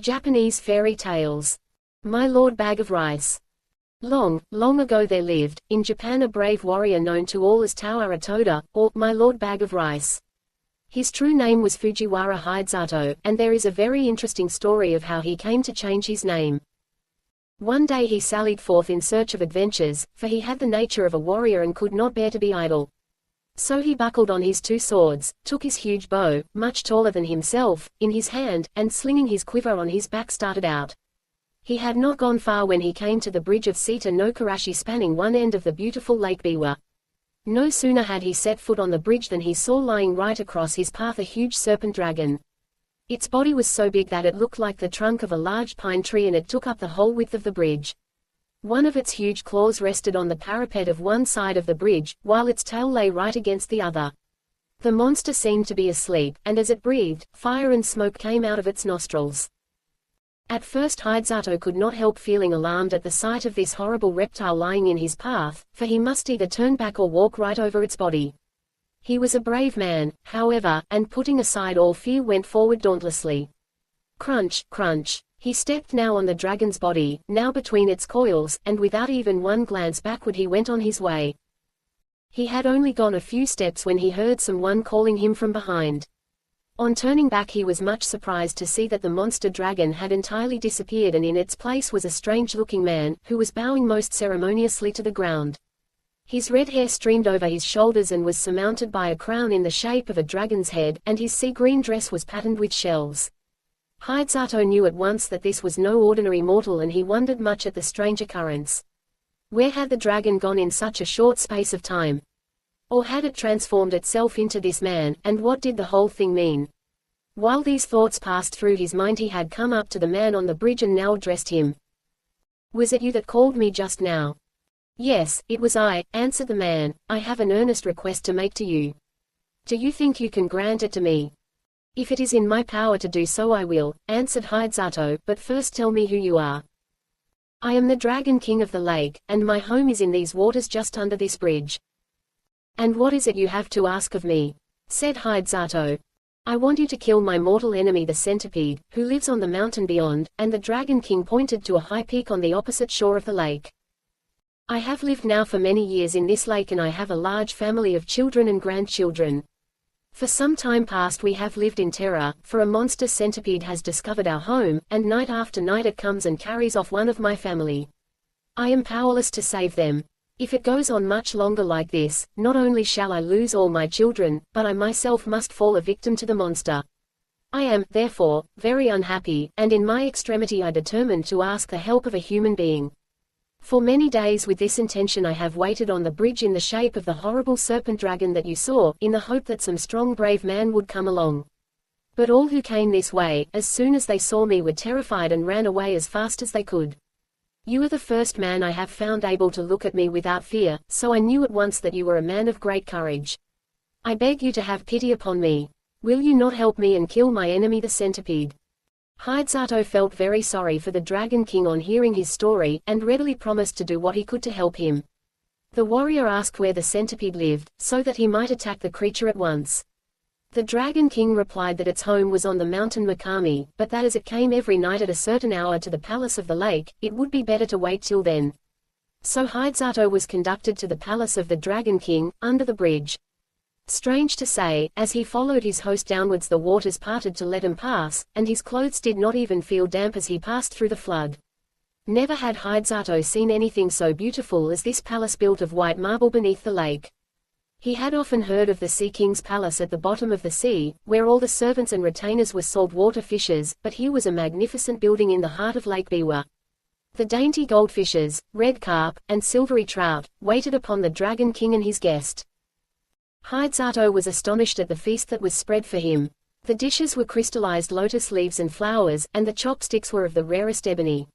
Japanese Fairy Tales. My Lord Bag of Rice. Long, long ago there lived, in Japan, a brave warrior known to all as Toara Toda, or My Lord Bag of Rice. His true name was Fujiwara Hidesato, and there is a very interesting story of how he came to change his name. One day he sallied forth in search of adventures, for he had the nature of a warrior and could not bear to be idle. So he buckled on his 2 swords, took his huge bow, much taller than himself, in his hand, and slinging his quiver on his back started out. He had not gone far when he came to the bridge of Sita no Karashi spanning one end of the beautiful Lake Biwa. No sooner had he set foot on the bridge than he saw lying right across his path a huge serpent dragon. Its body was so big that it looked like the trunk of a large pine tree, and it took up the whole width of the bridge. One of its huge claws rested on the parapet of one side of the bridge, while its tail lay right against the other. The monster seemed to be asleep, and as it breathed, fire and smoke came out of its nostrils. At first Hidesato could not help feeling alarmed at the sight of this horrible reptile lying in his path, for he must either turn back or walk right over its body. He was a brave man, however, and putting aside all fear went forward dauntlessly. Crunch, crunch. He stepped now on the dragon's body, now between its coils, and without even one glance backward he went on his way. He had only gone a few steps when he heard someone calling him from behind. On turning back he was much surprised to see that the monster dragon had entirely disappeared, and in its place was a strange-looking man, who was bowing most ceremoniously to the ground. His red hair streamed over his shoulders and was surmounted by a crown in the shape of a dragon's head, and his sea-green dress was patterned with shells. Hidesato knew at once that this was no ordinary mortal, and he wondered much at the strange occurrence. Where had the dragon gone in such a short space of time? Or had it transformed itself into this man, and what did the whole thing mean? While these thoughts passed through his mind he had come up to the man on the bridge and now addressed him. "Was it you that called me just now?" "Yes, it was I," answered the man. "I have an earnest request to make to you. Do you think you can grant it to me?" "If it is in my power to do so I will," answered Hidesato, "but first tell me who you are." "I am the Dragon King of the lake, and my home is in these waters just under this bridge." "And what is it you have to ask of me?" said Hidesato. "I want you to kill my mortal enemy the centipede, who lives on the mountain beyond," and the Dragon King pointed to a high peak on the opposite shore of the lake. "I have lived now for many years in this lake, and I have a large family of children and grandchildren. For some time past we have lived in terror, for a monster centipede has discovered our home, and night after night it comes and carries off one of my family. I am powerless to save them. If it goes on much longer like this, not only shall I lose all my children, but I myself must fall a victim to the monster. I am, therefore, very unhappy, and in my extremity I determined to ask the help of a human being. For many days with this intention I have waited on the bridge in the shape of the horrible serpent dragon that you saw, in the hope that some strong brave man would come along. But all who came this way, as soon as they saw me, were terrified and ran away as fast as they could. You are the first man I have found able to look at me without fear, so I knew at once that you were a man of great courage. I beg you to have pity upon me. Will you not help me and kill my enemy the centipede?" Hidesato felt very sorry for the Dragon King on hearing his story, and readily promised to do what he could to help him. The warrior asked where the centipede lived, so that he might attack the creature at once. The Dragon King replied that its home was on the mountain Mikami, but that as it came every night at a certain hour to the palace of the lake, it would be better to wait till then. So Hidesato was conducted to the palace of the Dragon King, under the bridge. Strange to say, as he followed his host downwards the waters parted to let him pass, and his clothes did not even feel damp as he passed through the flood. Never had Hidesato seen anything so beautiful as this palace built of white marble beneath the lake. He had often heard of the Sea King's palace at the bottom of the sea, where all the servants and retainers were saltwater fishers, but here was a magnificent building in the heart of Lake Biwa. The dainty goldfishes, red carp, and silvery trout, waited upon the Dragon King and his guest. Hidesato was astonished at the feast that was spread for him. The dishes were crystallized lotus leaves and flowers, and the chopsticks were of the rarest ebony.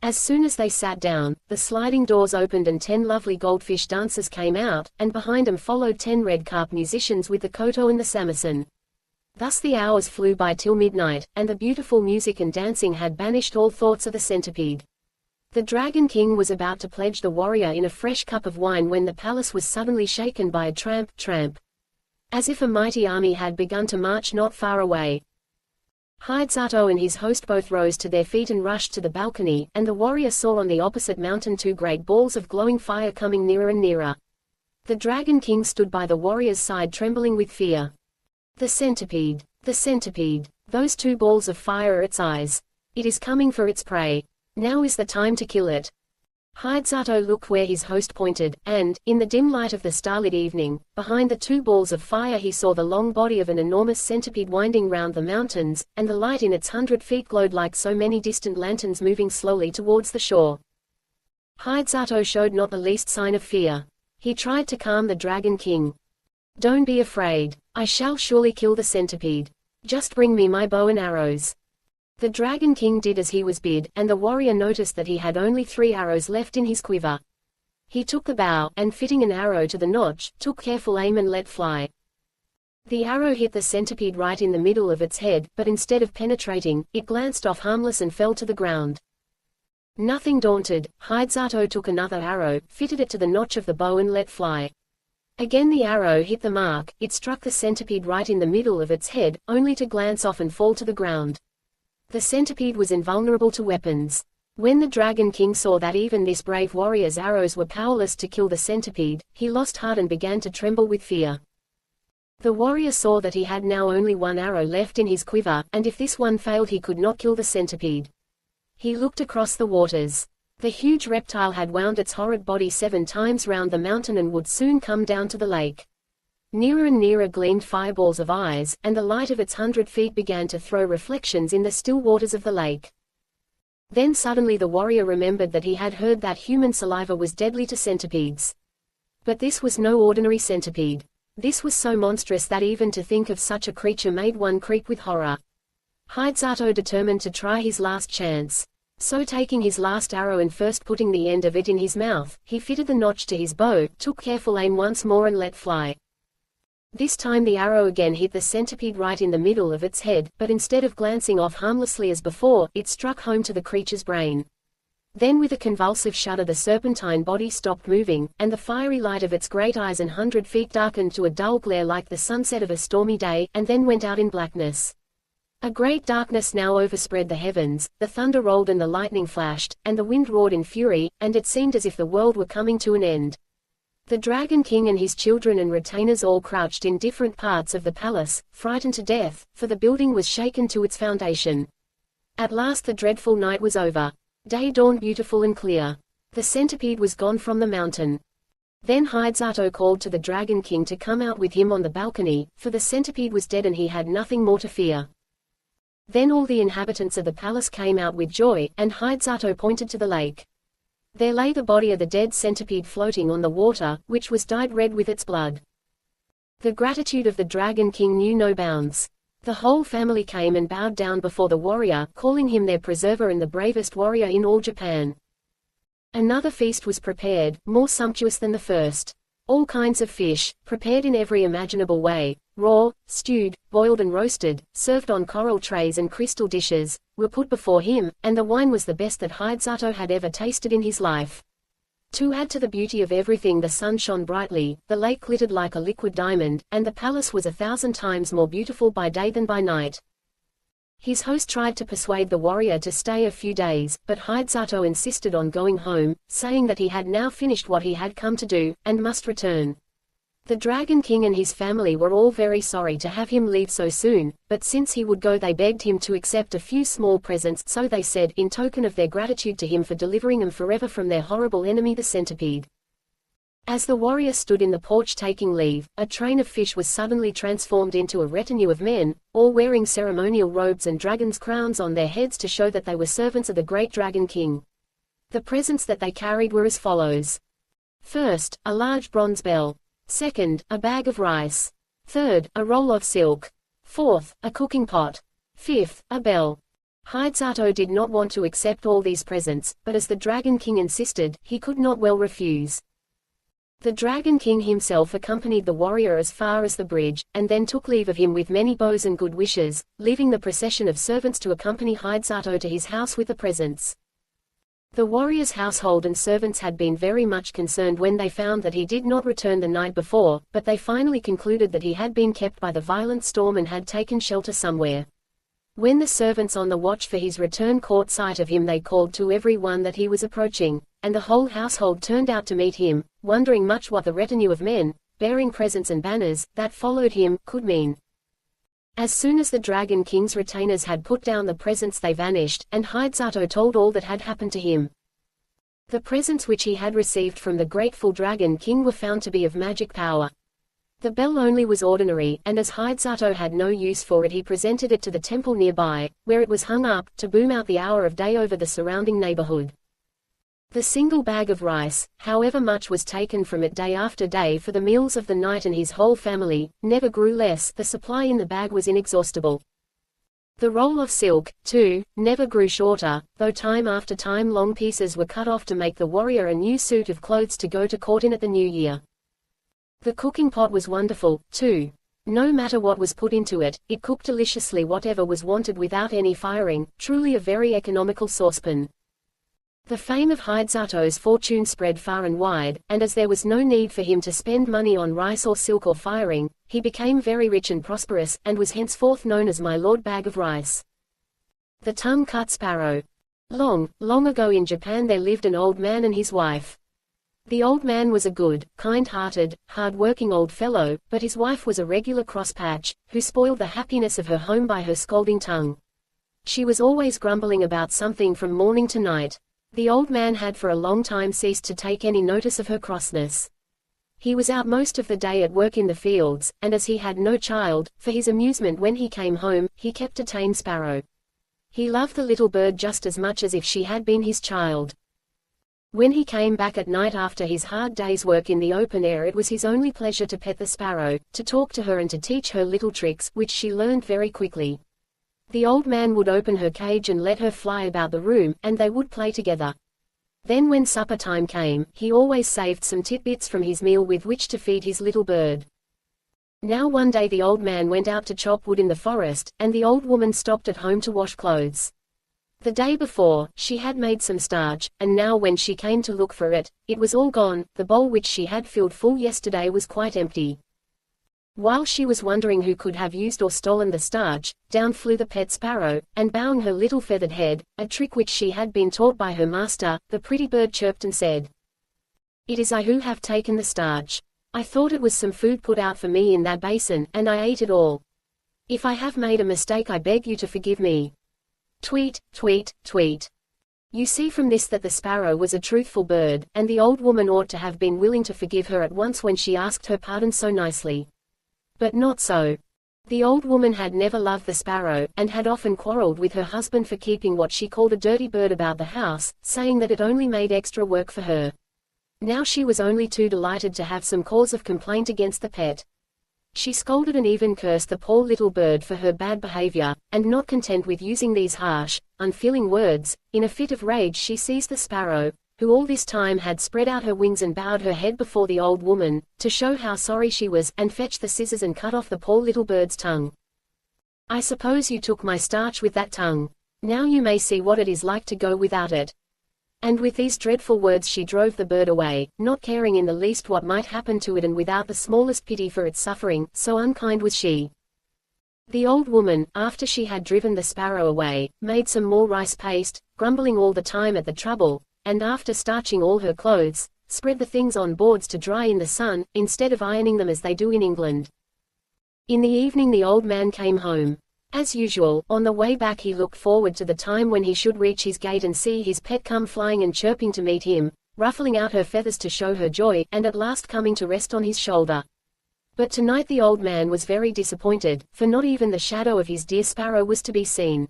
As soon as they sat down, the sliding doors opened and 10 lovely goldfish dancers came out, and behind them followed 10 red carp musicians with the koto and the samisen. Thus the hours flew by till midnight, and the beautiful music and dancing had banished all thoughts of the centipede. The Dragon King was about to pledge the warrior in a fresh cup of wine when the palace was suddenly shaken by a tramp, tramp. As if a mighty army had begun to march not far away. Hidesato and his host both rose to their feet and rushed to the balcony, and the warrior saw on the opposite mountain two great balls of glowing fire coming nearer and nearer. The Dragon King stood by the warrior's side trembling with fear. The centipede! The centipede! Those two balls of fire are its eyes. It is coming for its prey. Now is the time to kill it. Hidesato looked where his host pointed, and, in the dim light of the starlit evening, behind the two balls of fire he saw the long body of an enormous centipede winding round the mountains, and the light in its 100 feet glowed like so many distant lanterns moving slowly towards the shore. Hidesato showed not the least sign of fear. He tried to calm the Dragon King. "Don't be afraid. I shall surely kill the centipede. Just bring me my bow and arrows." The Dragon King did as he was bid, and the warrior noticed that he had only 3 arrows left in his quiver. He took the bow, and fitting an arrow to the notch, took careful aim and let fly. The arrow hit the centipede right in the middle of its head, but instead of penetrating, it glanced off harmless and fell to the ground. Nothing daunted, Hidesato took another arrow, fitted it to the notch of the bow and let fly. Again the arrow hit the mark, it struck the centipede right in the middle of its head, only to glance off and fall to the ground. The centipede was invulnerable to weapons. When the Dragon King saw that even this brave warrior's arrows were powerless to kill the centipede, he lost heart and began to tremble with fear. The warrior saw that he had now only 1 arrow left in his quiver, and if this one failed he could not kill the centipede. He looked across the waters. The huge reptile had wound its horrid body 7 times round the mountain and would soon come down to the lake. Nearer and nearer gleamed fireballs of eyes, and the light of its 100 feet began to throw reflections in the still waters of the lake. Then suddenly the warrior remembered that he had heard that human saliva was deadly to centipedes. But this was no ordinary centipede. This was so monstrous that even to think of such a creature made one creep with horror. Hidesato determined to try his last chance. So taking his last arrow and first putting the end of it in his mouth, he fitted the notch to his bow, took careful aim once more and let fly. This time the arrow again hit the centipede right in the middle of its head, but instead of glancing off harmlessly as before, it struck home to the creature's brain. Then with a convulsive shudder the serpentine body stopped moving, and the fiery light of its great eyes 100 feet darkened to a dull glare like the sunset of a stormy day, and then went out in blackness. A great darkness now overspread the heavens, the thunder rolled and the lightning flashed, and the wind roared in fury, and it seemed as if the world were coming to an end. The Dragon King and his children and retainers all crouched in different parts of the palace, frightened to death, for the building was shaken to its foundation. At last the dreadful night was over. Day dawned beautiful and clear. The centipede was gone from the mountain. Then Hidesato called to the Dragon King to come out with him on the balcony, for the centipede was dead and he had nothing more to fear. Then all the inhabitants of the palace came out with joy, and Hidesato pointed to the lake. There lay the body of the dead centipede floating on the water, which was dyed red with its blood. The gratitude of the Dragon King knew no bounds. The whole family came and bowed down before the warrior, calling him their preserver and the bravest warrior in all Japan. Another feast was prepared, more sumptuous than the first. All kinds of fish, prepared in every imaginable way, raw, stewed, boiled and roasted, served on coral trays and crystal dishes, were put before him, and the wine was the best that Hidesato had ever tasted in his life. To add to the beauty of everything, the sun shone brightly, the lake glittered like a liquid diamond, and the palace was 1,000 times more beautiful by day than by night. His host tried to persuade the warrior to stay a few days, but Hidesato insisted on going home, saying that he had now finished what he had come to do, and must return. The Dragon King and his family were all very sorry to have him leave so soon, but since he would go they begged him to accept a few small presents, so they said, in token of their gratitude to him for delivering them forever from their horrible enemy the centipede. As the warrior stood in the porch taking leave, a train of fish was suddenly transformed into a retinue of men, all wearing ceremonial robes and dragon's crowns on their heads to show that they were servants of the great Dragon King. The presents that they carried were as follows. First, a large bronze bell. Second, a bag of rice. Third, a roll of silk. Fourth, a cooking pot. Fifth, a bell. Hidesato did not want to accept all these presents, but as the Dragon King insisted, he could not well refuse. The Dragon King himself accompanied the warrior as far as the bridge, and then took leave of him with many bows and good wishes, leaving the procession of servants to accompany Hidesato to his house with the presents. The warrior's household and servants had been very much concerned when they found that he did not return the night before, but they finally concluded that he had been kept by the violent storm and had taken shelter somewhere. When the servants on the watch for his return caught sight of him, they called to every one that he was approaching, and the whole household turned out to meet him, wondering much what the retinue of men, bearing presents and banners, that followed him, could mean. As soon as the Dragon King's retainers had put down the presents, they vanished, and Hidesato told all that had happened to him. The presents which he had received from the grateful Dragon King were found to be of magic power. The bell only was ordinary, and as Hidesato had no use for it, he presented it to the temple nearby, where it was hung up, to boom out the hour of day over the surrounding neighborhood. The single bag of rice, however much was taken from it day after day for the meals of the knight and his whole family, never grew less. The supply in the bag was inexhaustible. The roll of silk, too, never grew shorter, though time after time long pieces were cut off to make the warrior a new suit of clothes to go to court in at the new year. The cooking pot was wonderful, too. No matter what was put into it, it cooked deliciously whatever was wanted without any firing, truly a very economical saucepan. The fame of Hidesato's fortune spread far and wide, and as there was no need for him to spend money on rice or silk or firing, he became very rich and prosperous, and was henceforth known as my Lord Bag of Rice. The Tongue-Cut Sparrow. Long, long ago in Japan there lived an old man and his wife. The old man was a good, kind-hearted, hard-working old fellow, but his wife was a regular crosspatch, who spoiled the happiness of her home by her scolding tongue. She was always grumbling about something from morning to night. The old man had for a long time ceased to take any notice of her crossness. He was out most of the day at work in the fields, and as he had no child, for his amusement when he came home, he kept a tame sparrow. He loved the little bird just as much as if she had been his child. When he came back at night after his hard day's work in the open air, it was his only pleasure to pet the sparrow, to talk to her and to teach her little tricks, which she learned very quickly. The old man would open her cage and let her fly about the room, and they would play together. Then when supper time came, he always saved some tidbits from his meal with which to feed his little bird. Now one day the old man went out to chop wood in the forest, and the old woman stopped at home to wash clothes. The day before, she had made some starch, and now when she came to look for it, it was all gone. The bowl which she had filled full yesterday was quite empty. While she was wondering who could have used or stolen the starch, down flew the pet sparrow, and bowing her little feathered head, a trick which she had been taught by her master, the pretty bird chirped and said, "It is I who have taken the starch. I thought it was some food put out for me in that basin, and I ate it all. If I have made a mistake, I beg you to forgive me." Tweet, tweet, tweet. You see from this that the sparrow was a truthful bird, and the old woman ought to have been willing to forgive her at once when she asked her pardon so nicely. But not so. The old woman had never loved the sparrow, and had often quarreled with her husband for keeping what she called a dirty bird about the house, saying that it only made extra work for her. Now she was only too delighted to have some cause of complaint against the pet. She scolded and even cursed the poor little bird for her bad behavior, and not content with using these harsh, unfeeling words, in a fit of rage she seized the sparrow, who all this time had spread out her wings and bowed her head before the old woman, to show how sorry she was, and fetched the scissors and cut off the poor little bird's tongue. "I suppose you took my starch with that tongue. Now you may see what it is like to go without it." And with these dreadful words she drove the bird away, not caring in the least what might happen to it and without the smallest pity for its suffering, so unkind was she. The old woman, after she had driven the sparrow away, made some more rice paste, grumbling all the time at the trouble, and after starching all her clothes, spread the things on boards to dry in the sun, instead of ironing them as they do in England. In the evening the old man came home. As usual, on the way back he looked forward to the time when he should reach his gate and see his pet come flying and chirping to meet him, ruffling out her feathers to show her joy, and at last coming to rest on his shoulder. But tonight the old man was very disappointed, for not even the shadow of his dear sparrow was to be seen.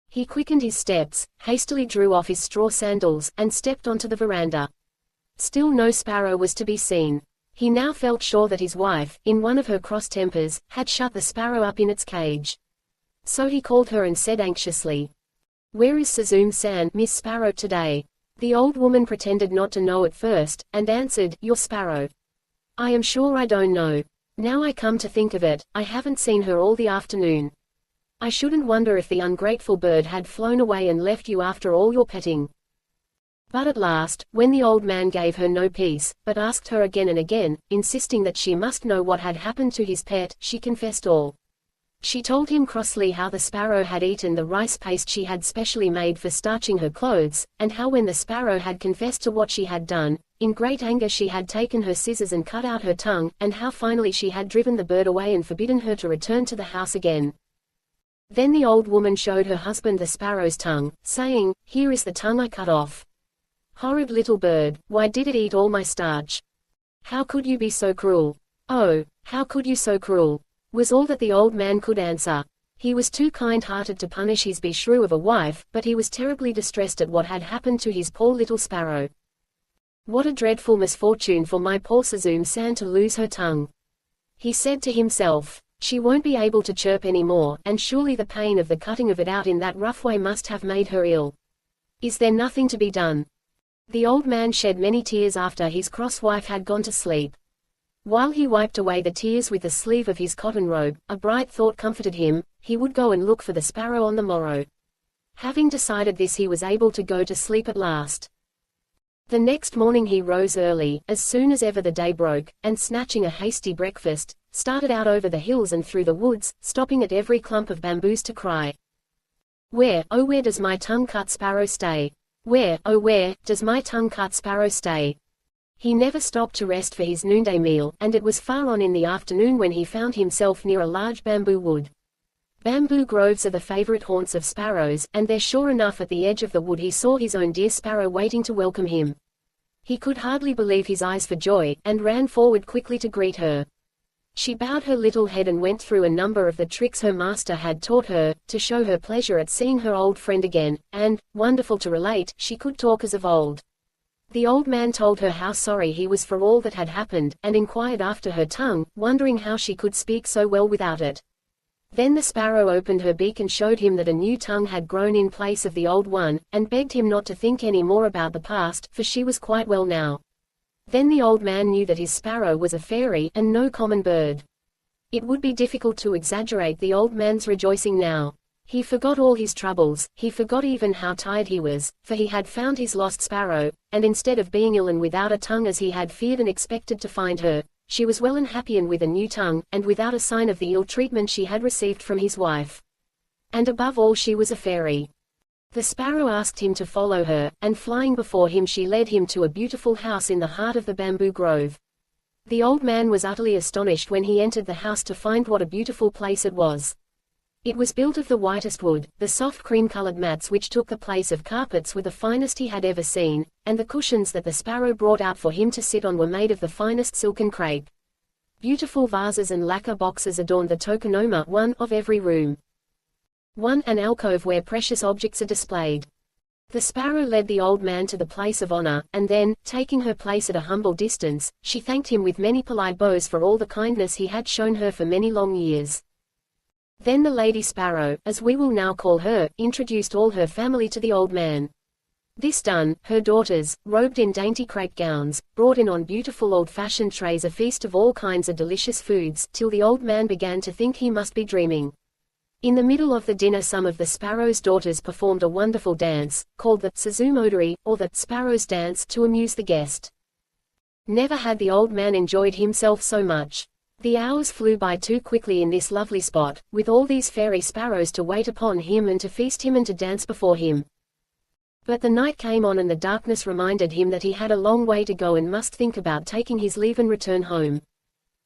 He quickened his steps, hastily drew off his straw sandals, and stepped onto the veranda. Still no sparrow was to be seen. He now felt sure that his wife, in one of her cross tempers, had shut the sparrow up in its cage. So he called her and said anxiously, "Where is Suzume-san, Miss Sparrow, today?" The old woman pretended not to know at first, and answered, "Your sparrow. I am sure I don't know. Now I come to think of it, I haven't seen her all the afternoon. I shouldn't wonder if the ungrateful bird had flown away and left you after all your petting." But at last, when the old man gave her no peace, but asked her again and again, insisting that she must know what had happened to his pet, she confessed all. She told him crossly how the sparrow had eaten the rice paste she had specially made for starching her clothes, and how when the sparrow had confessed to what she had done, in great anger she had taken her scissors and cut out her tongue, and how finally she had driven the bird away and forbidden her to return to the house again. Then the old woman showed her husband the sparrow's tongue, saying, "Here is the tongue I cut off. Horrid little bird, why did it eat all my starch? How could you be so cruel? Oh, how could you so cruel?" was all that the old man could answer. He was too kind-hearted to punish his beshrew of a wife, but he was terribly distressed at what had happened to his poor little sparrow. "What a dreadful misfortune for my poor Suzume San to lose her tongue," he said to himself. "She won't be able to chirp any more, and surely the pain of the cutting of it out in that rough way must have made her ill. Is there nothing to be done?" The old man shed many tears after his cross wife had gone to sleep. While he wiped away the tears with the sleeve of his cotton robe, a bright thought comforted him: he would go and look for the sparrow on the morrow. Having decided this, he was able to go to sleep at last. The next morning he rose early, as soon as ever the day broke, and snatching a hasty breakfast, started out over the hills and through the woods, stopping at every clump of bamboos to cry, "Where, oh where does my tongue-cut sparrow stay? Where, oh where, does my tongue-cut sparrow stay?" He never stopped to rest for his noonday meal, and it was far on in the afternoon when he found himself near a large bamboo wood. Bamboo groves are the favorite haunts of sparrows, and there sure enough at the edge of the wood he saw his own dear sparrow waiting to welcome him. He could hardly believe his eyes for joy, and ran forward quickly to greet her. She bowed her little head and went through a number of the tricks her master had taught her, to show her pleasure at seeing her old friend again, and, wonderful to relate, she could talk as of old. The old man told her how sorry he was for all that had happened, and inquired after her tongue, wondering how she could speak so well without it. Then the sparrow opened her beak and showed him that a new tongue had grown in place of the old one, and begged him not to think any more about the past, for she was quite well now. Then the old man knew that his sparrow was a fairy, and no common bird. It would be difficult to exaggerate the old man's rejoicing now. He forgot all his troubles, he forgot even how tired he was, for he had found his lost sparrow, and instead of being ill and without a tongue as he had feared and expected to find her, she was well and happy and with a new tongue, and without a sign of the ill treatment she had received from his wife. And above all, she was a fairy. The sparrow asked him to follow her, and flying before him she led him to a beautiful house in the heart of the bamboo grove. The old man was utterly astonished when he entered the house to find what a beautiful place it was. It was built of the whitest wood, the soft cream-colored mats which took the place of carpets were the finest he had ever seen, and the cushions that the sparrow brought out for him to sit on were made of the finest silken crepe. Beautiful vases and lacquer boxes adorned the tokonoma one of every room. An alcove where precious objects are displayed. The sparrow led the old man to the place of honor, and then, taking her place at a humble distance, she thanked him with many polite bows for all the kindness he had shown her for many long years. Then the Lady Sparrow, as we will now call her, introduced all her family to the old man. This done, her daughters, robed in dainty crepe gowns, brought in on beautiful old-fashioned trays a feast of all kinds of delicious foods, till the old man began to think he must be dreaming. In the middle of the dinner some of the sparrow's daughters performed a wonderful dance, called the Suzumodori, or the sparrow's dance, to amuse the guest. Never had the old man enjoyed himself so much. The hours flew by too quickly in this lovely spot, with all these fairy sparrows to wait upon him and to feast him and to dance before him. But the night came on and the darkness reminded him that he had a long way to go and must think about taking his leave and return home.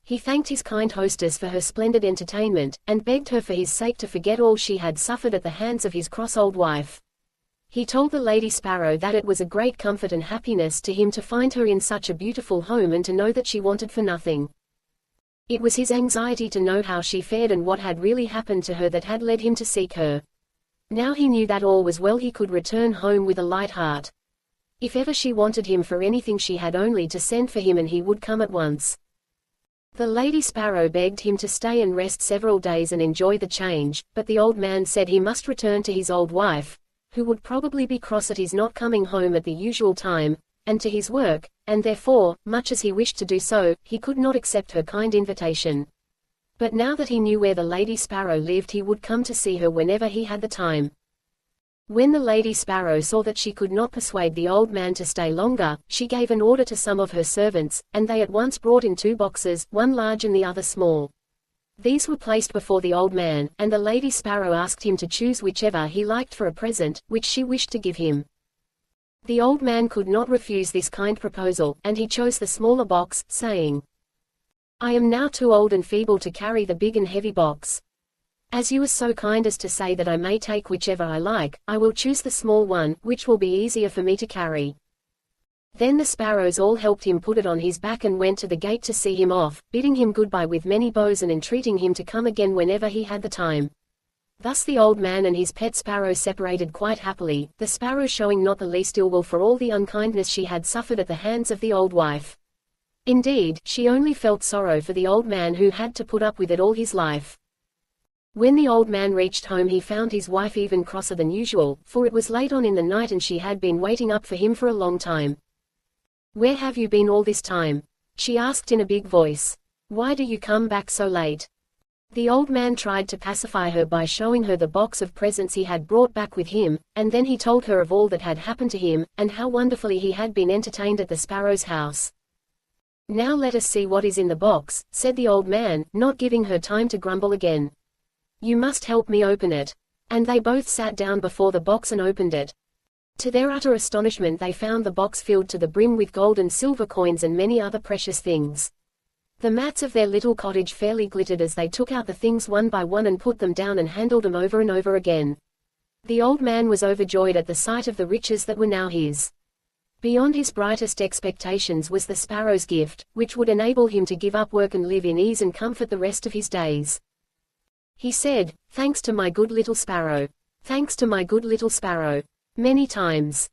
He thanked his kind hostess for her splendid entertainment, and begged her for his sake to forget all she had suffered at the hands of his cross old wife. He told the Lady Sparrow that it was a great comfort and happiness to him to find her in such a beautiful home and to know that she wanted for nothing. It was his anxiety to know how she fared and what had really happened to her that had led him to seek her. Now he knew that all was well, he could return home with a light heart. If ever she wanted him for anything she had only to send for him and he would come at once. The Lady Sparrow begged him to stay and rest several days and enjoy the change, but the old man said he must return to his old wife, who would probably be cross at his not coming home at the usual time, and to his work, and therefore, much as he wished to do so, he could not accept her kind invitation. But now that he knew where the Lady Sparrow lived, he would come to see her whenever he had the time. When the Lady Sparrow saw that she could not persuade the old man to stay longer, she gave an order to some of her servants, and they at once brought in 2 boxes, one large and the other small. These were placed before the old man, and the Lady Sparrow asked him to choose whichever he liked for a present, which she wished to give him. The old man could not refuse this kind proposal, and he chose the smaller box, saying, "I am now too old and feeble to carry the big and heavy box. As you are so kind as to say that I may take whichever I like, I will choose the small one, which will be easier for me to carry." Then the sparrows all helped him put it on his back and went to the gate to see him off, bidding him goodbye with many bows and entreating him to come again whenever he had the time. Thus the old man and his pet sparrow separated quite happily, the sparrow showing not the least ill will for all the unkindness she had suffered at the hands of the old wife. Indeed, she only felt sorrow for the old man who had to put up with it all his life. When the old man reached home he found his wife even crosser than usual, for it was late on in the night and she had been waiting up for him for a long time. "Where have you been all this time?" she asked in a big voice. "Why do you come back so late?" The old man tried to pacify her by showing her the box of presents he had brought back with him, and then he told her of all that had happened to him, and how wonderfully he had been entertained at the sparrow's house. "Now let us see what is in the box," said the old man, not giving her time to grumble again. "You must help me open it." And they both sat down before the box and opened it. To their utter astonishment they found the box filled to the brim with gold and silver coins and many other precious things. The mats of their little cottage fairly glittered as they took out the things one by one and put them down and handled them over and over again. The old man was overjoyed at the sight of the riches that were now his. Beyond his brightest expectations was the sparrow's gift, which would enable him to give up work and live in ease and comfort the rest of his days. He said, "Thanks to my good little sparrow. Thanks to my good little sparrow," many times.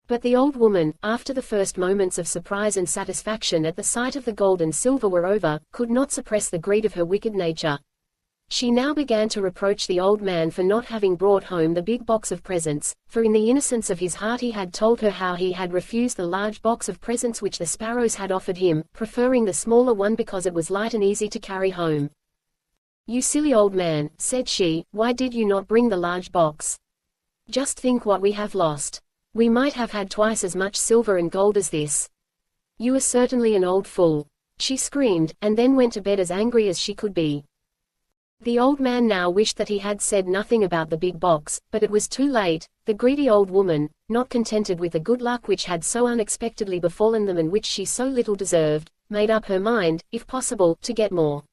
But the old woman, after the first moments of surprise and satisfaction at the sight of the gold and silver were over, could not suppress the greed of her wicked nature. She now began to reproach the old man for not having brought home the big box of presents, for in the innocence of his heart he had told her how he had refused the large box of presents which the sparrows had offered him, preferring the smaller one because it was light and easy to carry home. "You silly old man," said she, "why did you not bring the large box? Just think what we have lost. We might have had twice as much silver and gold as this. You are certainly an old fool," she screamed, and then went to bed as angry as she could be. The old man now wished that he had said nothing about the big box, but it was too late. The greedy old woman, not contented with the good luck which had so unexpectedly befallen them and which she so little deserved, made up her mind, if possible, to get more.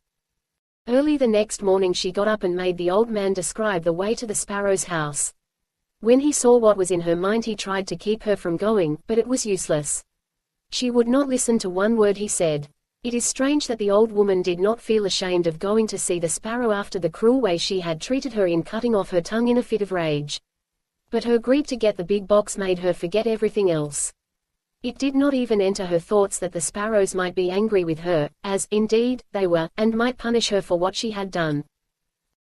Early the next morning she got up and made the old man describe the way to the sparrow's house. When he saw what was in her mind he tried to keep her from going, but it was useless. She would not listen to one word he said. It is strange that the old woman did not feel ashamed of going to see the sparrow after the cruel way she had treated her in cutting off her tongue in a fit of rage. But her greed to get the big box made her forget everything else. It did not even enter her thoughts that the sparrows might be angry with her, as, indeed, they were, and might punish her for what she had done.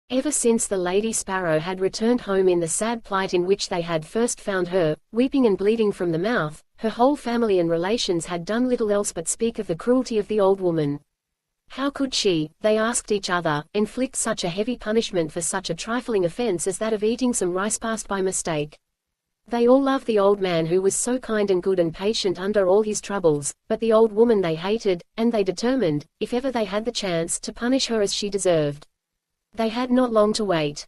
Ever since the Lady Sparrow had returned home in the sad plight in which they had first found her, weeping and bleeding from the mouth, her whole family and relations had done little else but speak of the cruelty of the old woman. How could she, they asked each other, inflict such a heavy punishment for such a trifling offense as that of eating some rice passed by mistake? They all loved the old man who was so kind and good and patient under all his troubles, but the old woman they hated, and they determined, if ever they had the chance, to punish her as she deserved. They had not long to wait.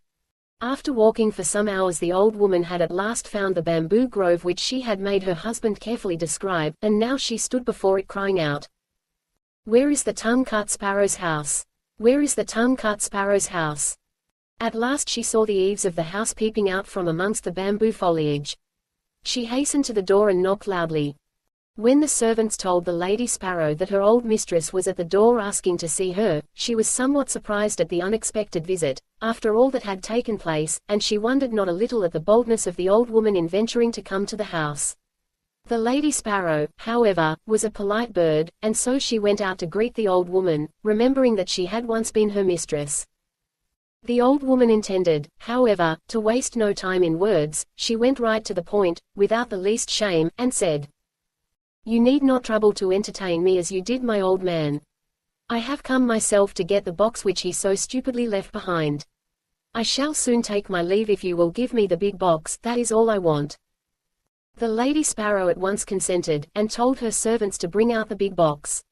After walking for some hours the old woman had at last found the bamboo grove which she had made her husband carefully describe, and now she stood before it crying out, "Where is the tongue-cut sparrow's house? Where is the tongue-cut sparrow's house?" At last she saw the eaves of the house peeping out from amongst the bamboo foliage. She hastened to the door and knocked loudly. When the servants told the Lady Sparrow that her old mistress was at the door asking to see her, she was somewhat surprised at the unexpected visit, after all that had taken place, and she wondered not a little at the boldness of the old woman in venturing to come to the house. The Lady Sparrow, however, was a polite bird, and so she went out to greet the old woman, remembering that she had once been her mistress. The old woman intended, however, to waste no time in words. She went right to the point, without the least shame, and said, "You need not trouble to entertain me as you did my old man. I have come myself to get the box which he so stupidly left behind. I shall soon take my leave if you will give me the big box, that is all I want." The Lady Sparrow at once consented, and told her servants to bring out the big box.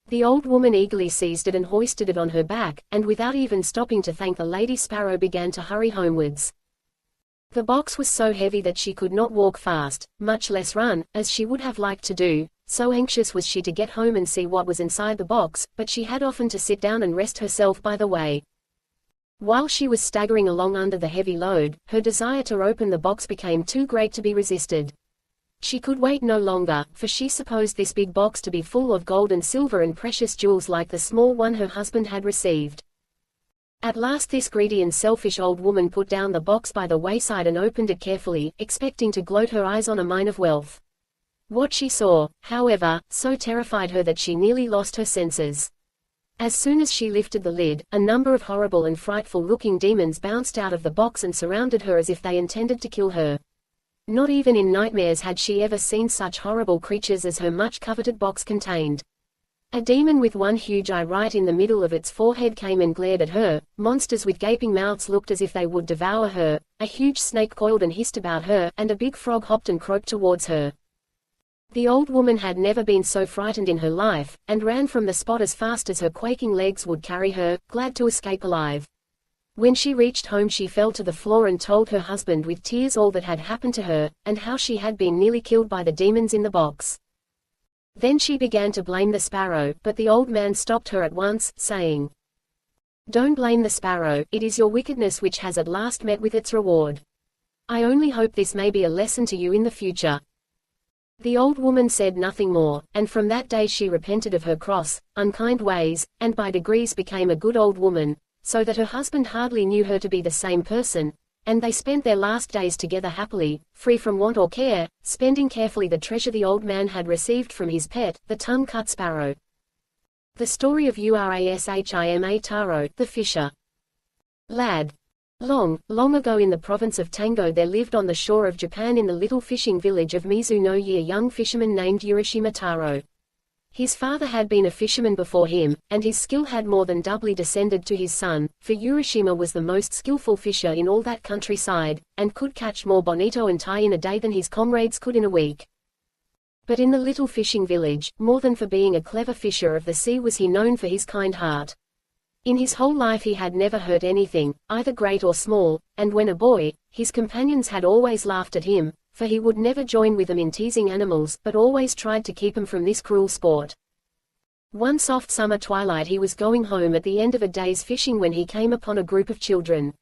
The old woman eagerly seized it and hoisted it on her back, and without even stopping to thank the Lady Sparrow began to hurry homewards. The box was so heavy that she could not walk fast, much less run, as she would have liked to do, so anxious was she to get home and see what was inside the box, but she had often to sit down and rest herself by the way. While she was staggering along under the heavy load, her desire to open the box became too great to be resisted. She could wait no longer, for she supposed this big box to be full of gold and silver and precious jewels like the small one her husband had received. At last this greedy and selfish old woman put down the box by the wayside and opened it carefully, expecting to gloat her eyes on a mine of wealth. What she saw, however, so terrified her that she nearly lost her senses. As soon as she lifted the lid, a number of horrible and frightful-looking demons bounced out of the box and surrounded her as if they intended to kill her. Not even in nightmares had she ever seen such horrible creatures as her much-coveted box contained. A demon with one huge eye right in the middle of its forehead came and glared at her, monsters with gaping mouths looked as if they would devour her, a huge snake coiled and hissed about her, and a big frog hopped and croaked towards her. The old woman had never been so frightened in her life, and ran from the spot as fast as her quaking legs would carry her, glad to escape alive. When she reached home she fell to the floor and told her husband with tears all that had happened to her, and how she had been nearly killed by the demons in the box. Then she began to blame the sparrow, but the old man stopped her at once, saying, "Don't blame the sparrow, it is your wickedness which has at last met with its reward. I only hope this may be a lesson to you in the future." The old woman said nothing more, and from that day she repented of her cross, unkind ways, and by degrees became a good old woman, so that her husband hardly knew her to be the same person, and they spent their last days together happily, free from want or care, spending carefully the treasure the old man had received from his pet, the tongue-cut sparrow. The story of Urashima Taro, the fisher. Lad. Long, long ago in the province of Tango there lived on the shore of Japan in the little fishing village of Mizuno a young fisherman named Urashima Taro. His father had been a fisherman before him, and his skill had more than doubly descended to his son, for Urashima was the most skillful fisher in all that countryside, and could catch more bonito and tai in a day than his comrades could in a week. But in the little fishing village, more than for being a clever fisher of the sea was he known for his kind heart. In his whole life he had never hurt anything, either great or small, and when a boy, his companions had always laughed at him, for he would never join with them in teasing animals, but always tried to keep them from this cruel sport. One soft summer twilight he was going home at the end of a day's fishing when he came upon a group of children.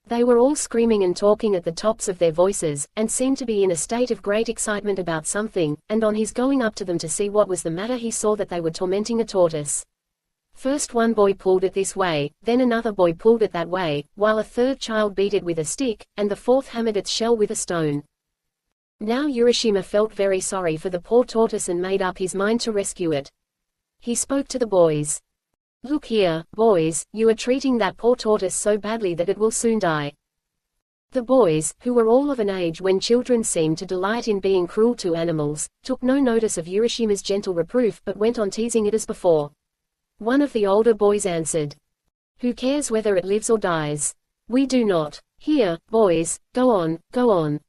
They were all screaming and talking at the tops of their voices, and seemed to be in a state of great excitement about something, and on his going up to them to see what was the matter he saw that they were tormenting a tortoise. First one boy pulled it this way, then another boy pulled it that way, while a third child beat it with a stick, and the fourth hammered its shell with a stone. Now Urashima felt very sorry for the poor tortoise and made up his mind to rescue it. He spoke to the boys. "Look here, boys, you are treating that poor tortoise so badly that it will soon die." The boys, who were all of an age when children seem to delight in being cruel to animals, took no notice of Urashima's gentle reproof but went on teasing it as before. One of the older boys answered, "Who cares whether it lives or dies? We do not. Here, boys, go on, go on."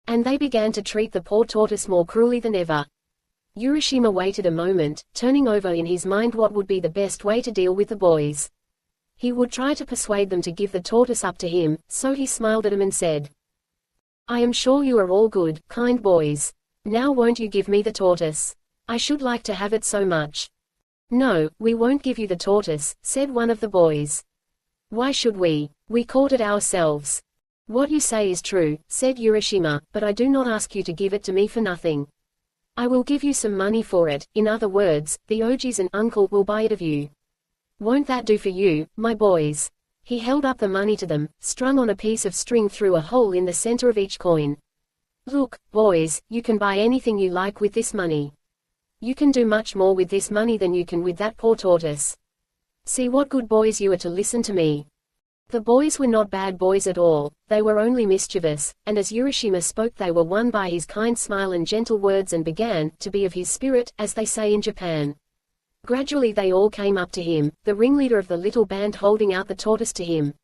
And they began to treat the poor tortoise more cruelly than ever. Urashima waited a moment, turning over in his mind what would be the best way to deal with the boys. He would try to persuade them to give the tortoise up to him, so he smiled at them and said, "I am sure you are all good, kind boys. Now won't you give me the tortoise? I should like to have it so much." "No, we won't give you the tortoise," said one of the boys. "Why should we? We caught it ourselves." "What you say is true," said Urashima, "but I do not ask you to give it to me for nothing. I will give you some money for it, in other words, the Ojis and uncle will buy it of you. Won't that do for you, my boys?" He held up the money to them, strung on a piece of string through a hole in the center of each coin. "Look, boys, you can buy anything you like with this money. You can do much more with this money than you can with that poor tortoise. See what good boys you are to listen to me." The boys were not bad boys at all, they were only mischievous, and as Urashima spoke they were won by his kind smile and gentle words and began to be of his spirit, as they say in Japan. Gradually they all came up to him, the ringleader of the little band holding out the tortoise to him.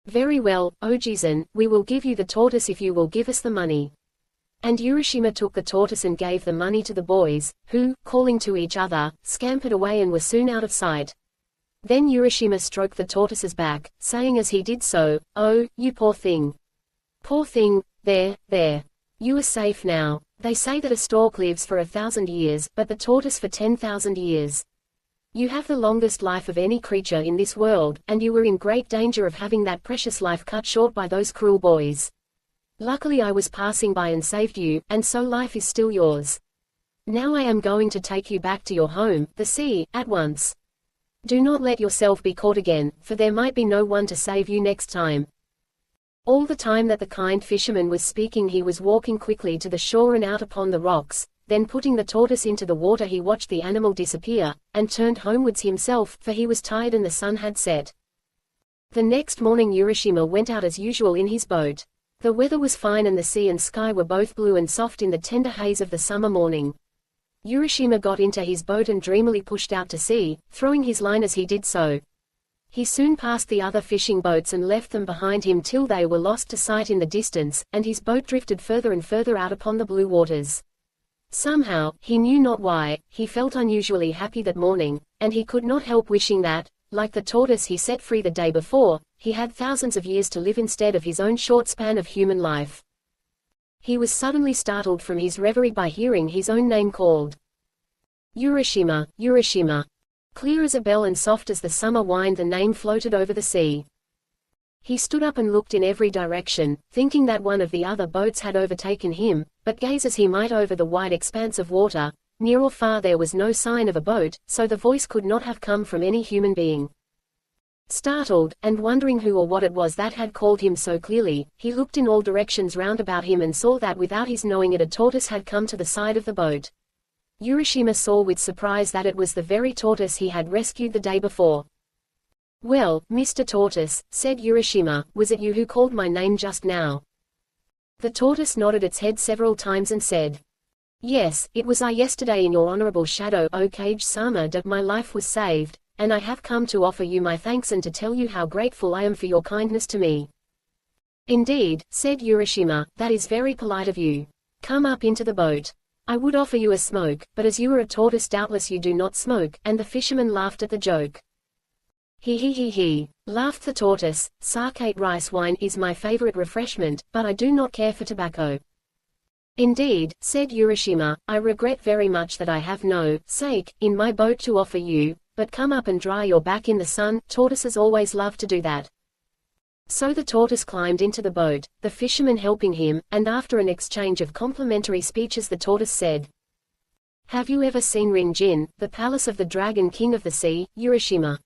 "Very well, Ojizan, we will give you the tortoise if you will give us the money." And Urashima took the tortoise and gave the money to the boys, who, calling to each other, scampered away and were soon out of sight. Then Urashima stroked the tortoise's back, saying as he did so, "Oh, you poor thing. Poor thing, there. You are safe now. They say that a stork lives for 1,000 years, but the tortoise for 10,000 years. You have the longest life of any creature in this world, and you were in great danger of having that precious life cut short by those cruel boys. Luckily I was passing by and saved you, and so life is still yours. Now I am going to take you back to your home, the sea, at once. Do not let yourself be caught again, for there might be no one to save you next time." All the time that the kind fisherman was speaking he was walking quickly to the shore and out upon the rocks, then putting the tortoise into the water he watched the animal disappear, and turned homewards himself, for he was tired and the sun had set. The next morning Urashima went out as usual in his boat. The weather was fine and the sea and sky were both blue and soft in the tender haze of the summer morning. Urashima got into his boat and dreamily pushed out to sea, throwing his line as he did so. He soon passed the other fishing boats and left them behind him till they were lost to sight in the distance, and his boat drifted further and further out upon the blue waters. Somehow, he knew not why, he felt unusually happy that morning, and he could not help wishing that, like the tortoise he set free the day before, he had thousands of years to live instead of his own short span of human life. He was suddenly startled from his reverie by hearing his own name called. Urashima, Urashima. Clear as a bell and soft as the summer wind the name floated over the sea. He stood up and looked in every direction, thinking that one of the other boats had overtaken him, but gaze as he might over the wide expanse of water, near or far there was no sign of a boat, so the voice could not have come from any human being. Startled, and wondering who or what it was that had called him so clearly, he looked in all directions round about him and saw that without his knowing it a tortoise had come to the side of the boat. Urashima saw with surprise that it was the very tortoise he had rescued the day before. "Well, Mr. Tortoise," said Urashima, "was it you who called my name just now?" The tortoise nodded its head several times and said, "Yes, it was I. Yesterday in your honorable shadow, O Kage-sama, that my life was saved, and I have come to offer you my thanks and to tell you how grateful I am for your kindness to me." "Indeed," said Urashima, "that is very polite of you. Come up into the boat. I would offer you a smoke, but as you are a tortoise doubtless you do not smoke," and the fisherman laughed at the joke. He, laughed the tortoise, "Sake rice wine is my favorite refreshment, but I do not care for tobacco." "Indeed," said Urashima, "I regret very much that I have no sake in my boat to offer you, but come up and dry your back in the sun, tortoises always love to do that." So the tortoise climbed into the boat, the fisherman helping him, and after an exchange of complimentary speeches the tortoise said, "Have you ever seen Rinjin, the palace of the Dragon King of the Sea, Urashima?"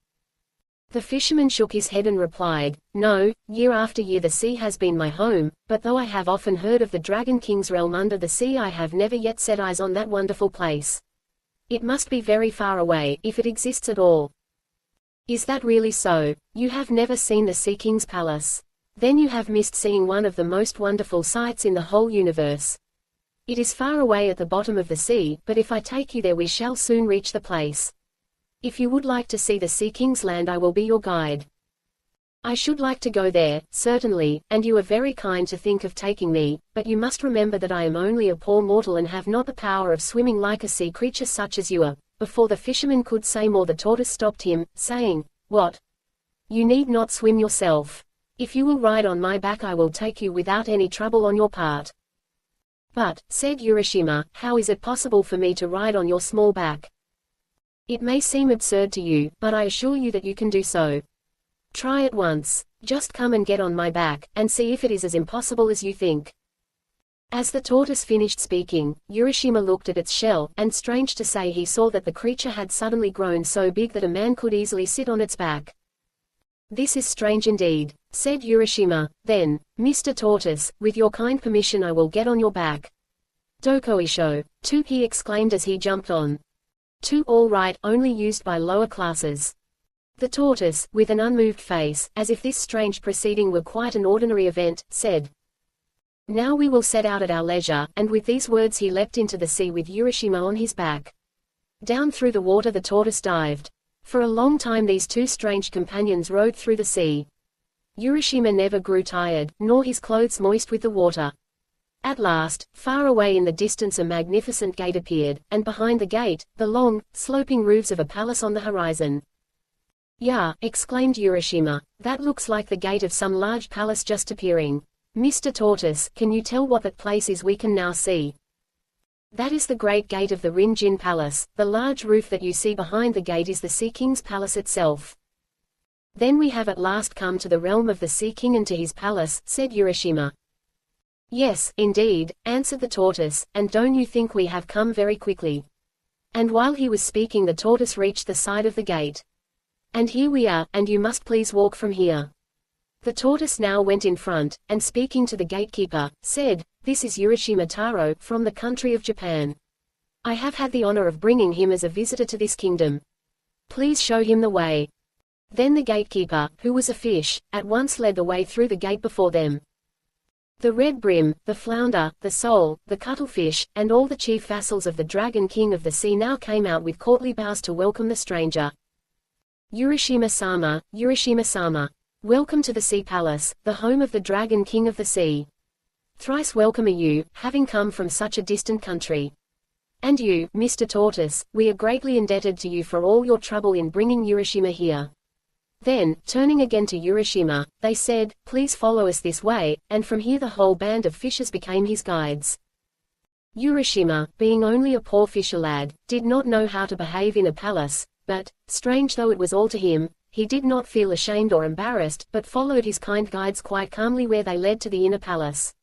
The fisherman shook his head and replied, "No, year after year the sea has been my home, but though I have often heard of the Dragon King's realm under the sea I have never yet set eyes on that wonderful place. It must be very far away, if it exists at all." "Is that really so? You have never seen the Sea King's palace? Then you have missed seeing one of the most wonderful sights in the whole universe. It is far away at the bottom of the sea, but if I take you there we shall soon reach the place. If you would like to see the Sea King's land I will be your guide." "I should like to go there, certainly, and you are very kind to think of taking me, but you must remember that I am only a poor mortal and have not the power of swimming like a sea creature such as you are." Before the fisherman could say more the tortoise stopped him, saying, "What? You need not swim yourself. If you will ride on my back I will take you without any trouble on your part." "But," said Urashima, "how is it possible for me to ride on your small back?" "It may seem absurd to you, but I assure you that you can do so. Try it once. Just come and get on my back, and see if it is as impossible as you think." As the tortoise finished speaking, Urashima looked at its shell, and strange to say he saw that the creature had suddenly grown so big that a man could easily sit on its back. "This is strange indeed," said Urashima. "Then, Mr. Tortoise, with your kind permission I will get on your back." "Dokoisho, too," he exclaimed as he jumped on. "Too, all right, only used by lower classes." The tortoise, with an unmoved face, as if this strange proceeding were quite an ordinary event, said, "Now we will set out at our leisure," and with these words he leapt into the sea with Urashima on his back. Down through the water the tortoise dived. For a long time these two strange companions rode through the sea. Urashima never grew tired, nor his clothes moist with the water. At last, far away in the distance a magnificent gate appeared, and behind the gate, the long, sloping roofs of a palace on the horizon. "Yeah," exclaimed Urashima, "that looks like the gate of some large palace just appearing. Mr. Tortoise, can you tell what that place is we can now see?" "That is the great gate of the Rin-Jin Palace. The large roof that you see behind the gate is the Sea King's palace itself." "Then we have at last come to the realm of the Sea King and to his palace," said Urashima. "Yes, indeed," answered the tortoise, "and don't you think we have come very quickly?" And while he was speaking the tortoise reached the side of the gate. "And here we are, and you must please walk from here." The tortoise now went in front, and speaking to the gatekeeper, said, "This is Urashima Taro, from the country of Japan. I have had the honor of bringing him as a visitor to this kingdom. Please show him the way." Then the gatekeeper, who was a fish, at once led the way through the gate before them. The red brim, the flounder, the sole, the cuttlefish, and all the chief vassals of the Dragon King of the Sea now came out with courtly bows to welcome the stranger. "Urashima-sama, Urashima-sama. Welcome to the Sea Palace, the home of the Dragon King of the Sea. Thrice welcome are you, having come from such a distant country. And you, Mr. Tortoise, we are greatly indebted to you for all your trouble in bringing Urashima here." Then, turning again to Urashima, they said, "Please follow us this way," and from here the whole band of fishes became his guides. Urashima, being only a poor fisher lad, did not know how to behave in a palace, but, strange though it was all to him, he did not feel ashamed or embarrassed, but followed his kind guides quite calmly where they led to the inner palace.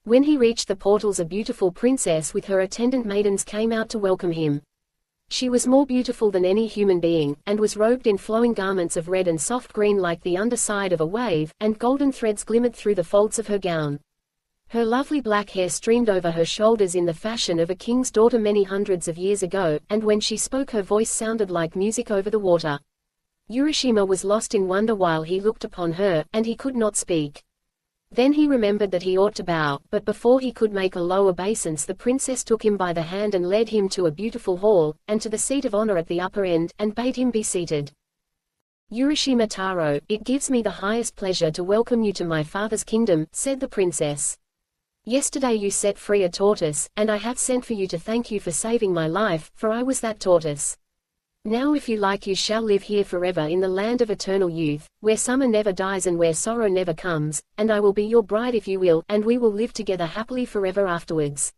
When he reached the portals a beautiful princess with her attendant maidens came out to welcome him. She was more beautiful than any human being, and was robed in flowing garments of red and soft green like the underside of a wave, and golden threads glimmered through the folds of her gown. Her lovely black hair streamed over her shoulders in the fashion of a king's daughter many hundreds of years ago, and when she spoke her voice sounded like music over the water. Urashima was lost in wonder while he looked upon her, and he could not speak. Then he remembered that he ought to bow, but before he could make a low obeisance the princess took him by the hand and led him to a beautiful hall, and to the seat of honor at the upper end, and bade him be seated. "Urashima Taro, it gives me the highest pleasure to welcome you to my father's kingdom," said the princess. "Yesterday you set free a tortoise, and I have sent for you to thank you for saving my life, for I was that tortoise. Now if you like you shall live here forever in the land of eternal youth, where summer never dies and where sorrow never comes, and I will be your bride if you will, and we will live together happily forever afterwards."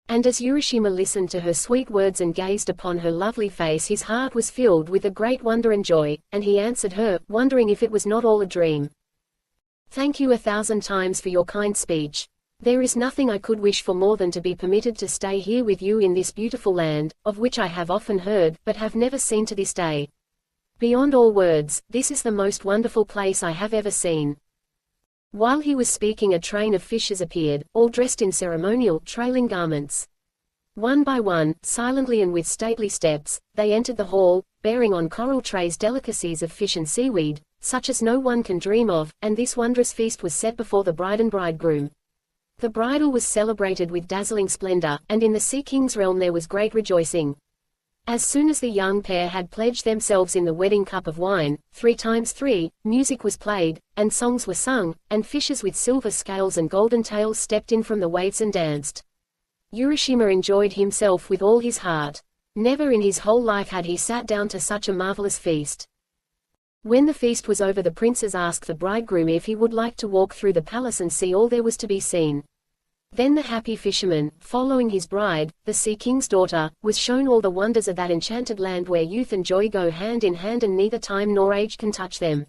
And as Urashima listened to her sweet words and gazed upon her lovely face his heart was filled with a great wonder and joy, and he answered her, wondering if it was not all a dream. "Thank you 1,000 times for your kind speech. There is nothing I could wish for more than to be permitted to stay here with you in this beautiful land, of which I have often heard, but have never seen to this day. Beyond all words, this is the most wonderful place I have ever seen." While he was speaking a train of fishes appeared, all dressed in ceremonial, trailing garments. One by one, silently and with stately steps, they entered the hall, bearing on coral trays delicacies of fish and seaweed, such as no one can dream of, and this wondrous feast was set before the bride and bridegroom. The bridal was celebrated with dazzling splendor, and in the Sea King's realm there was great rejoicing. As soon as the young pair had pledged themselves in the wedding cup of wine, 3 times 3, music was played, and songs were sung, and fishes with silver scales and golden tails stepped in from the waves and danced. Urashima enjoyed himself with all his heart. Never in his whole life had he sat down to such a marvelous feast. When the feast was over the princes asked the bridegroom if he would like to walk through the palace and see all there was to be seen. Then the happy fisherman, following his bride, the Sea King's daughter, was shown all the wonders of that enchanted land where youth and joy go hand in hand and neither time nor age can touch them.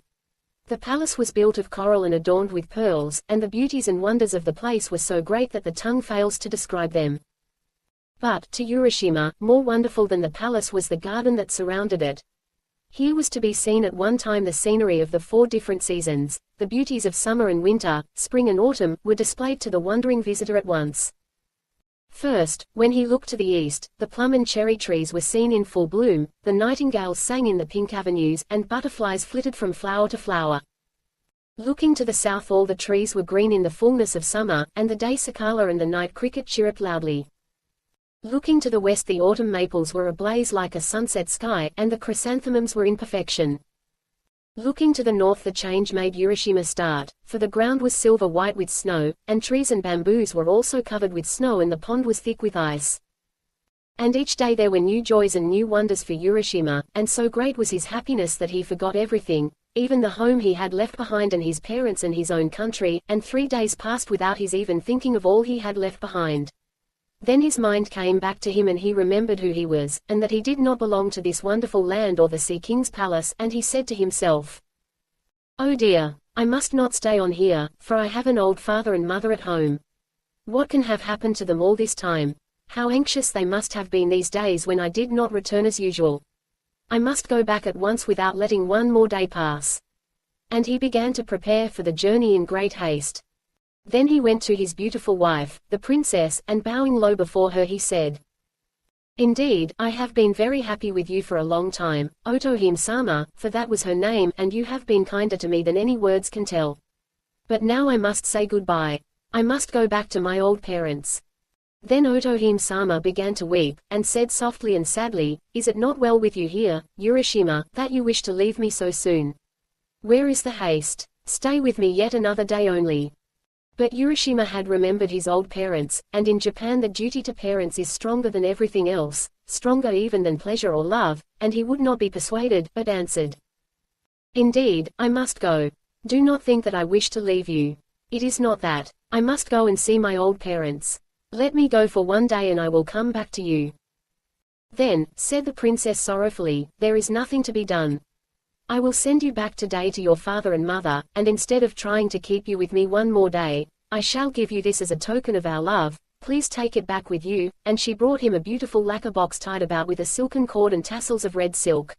The palace was built of coral and adorned with pearls, and the beauties and wonders of the place were so great that the tongue fails to describe them. But, to Urashima, more wonderful than the palace was the garden that surrounded it. Here was to be seen at one time the scenery of the 4 different seasons. The beauties of summer and winter, spring and autumn, were displayed to the wondering visitor at once. First, when he looked to the east, the plum and cherry trees were seen in full bloom, the nightingales sang in the pink avenues, and butterflies flitted from flower to flower. Looking to the south all the trees were green in the fullness of summer, and the day cicala and the night cricket chirruped loudly. Looking to the west the autumn maples were ablaze like a sunset sky, and the chrysanthemums were in perfection. Looking to the north, the change made Urashima start, for the ground was silver white with snow, and trees and bamboos were also covered with snow, and the pond was thick with ice. And each day there were new joys and new wonders for Urashima, and so great was his happiness that he forgot everything, even the home he had left behind and his parents and his own country, and 3 days passed without his even thinking of all he had left behind. Then his mind came back to him, and he remembered who he was, and that he did not belong to this wonderful land or the Sea King's palace, and he said to himself, "Oh dear, I must not stay on here, for I have an old father and mother at home. What can have happened to them all this time? How anxious they must have been these days when I did not return as usual. I must go back at once without letting one more day pass." And he began to prepare for the journey in great haste. Then he went to his beautiful wife, the princess, and bowing low before her he said, "Indeed, I have been very happy with you for a long time, Otohime-sama, for that was her name, and you have been kinder to me than any words can tell. But now I must say goodbye. I must go back to my old parents." Then Otohime-sama began to weep, and said softly and sadly, "Is it not well with you here, Urashima, that you wish to leave me so soon? Where is the haste? Stay with me yet another day only." But Urashima had remembered his old parents, and in Japan the duty to parents is stronger than everything else, stronger even than pleasure or love, and he would not be persuaded, but answered, "Indeed, I must go. Do not think that I wish to leave you. It is not that. I must go and see my old parents. Let me go for one day and I will come back to you." Then, said the princess sorrowfully, "There is nothing to be done. I will send you back today to your father and mother, and instead of trying to keep you with me one more day, I shall give you this as a token of our love. Please take it back with you." And she brought him a beautiful lacquer box tied about with a silken cord and tassels of red silk.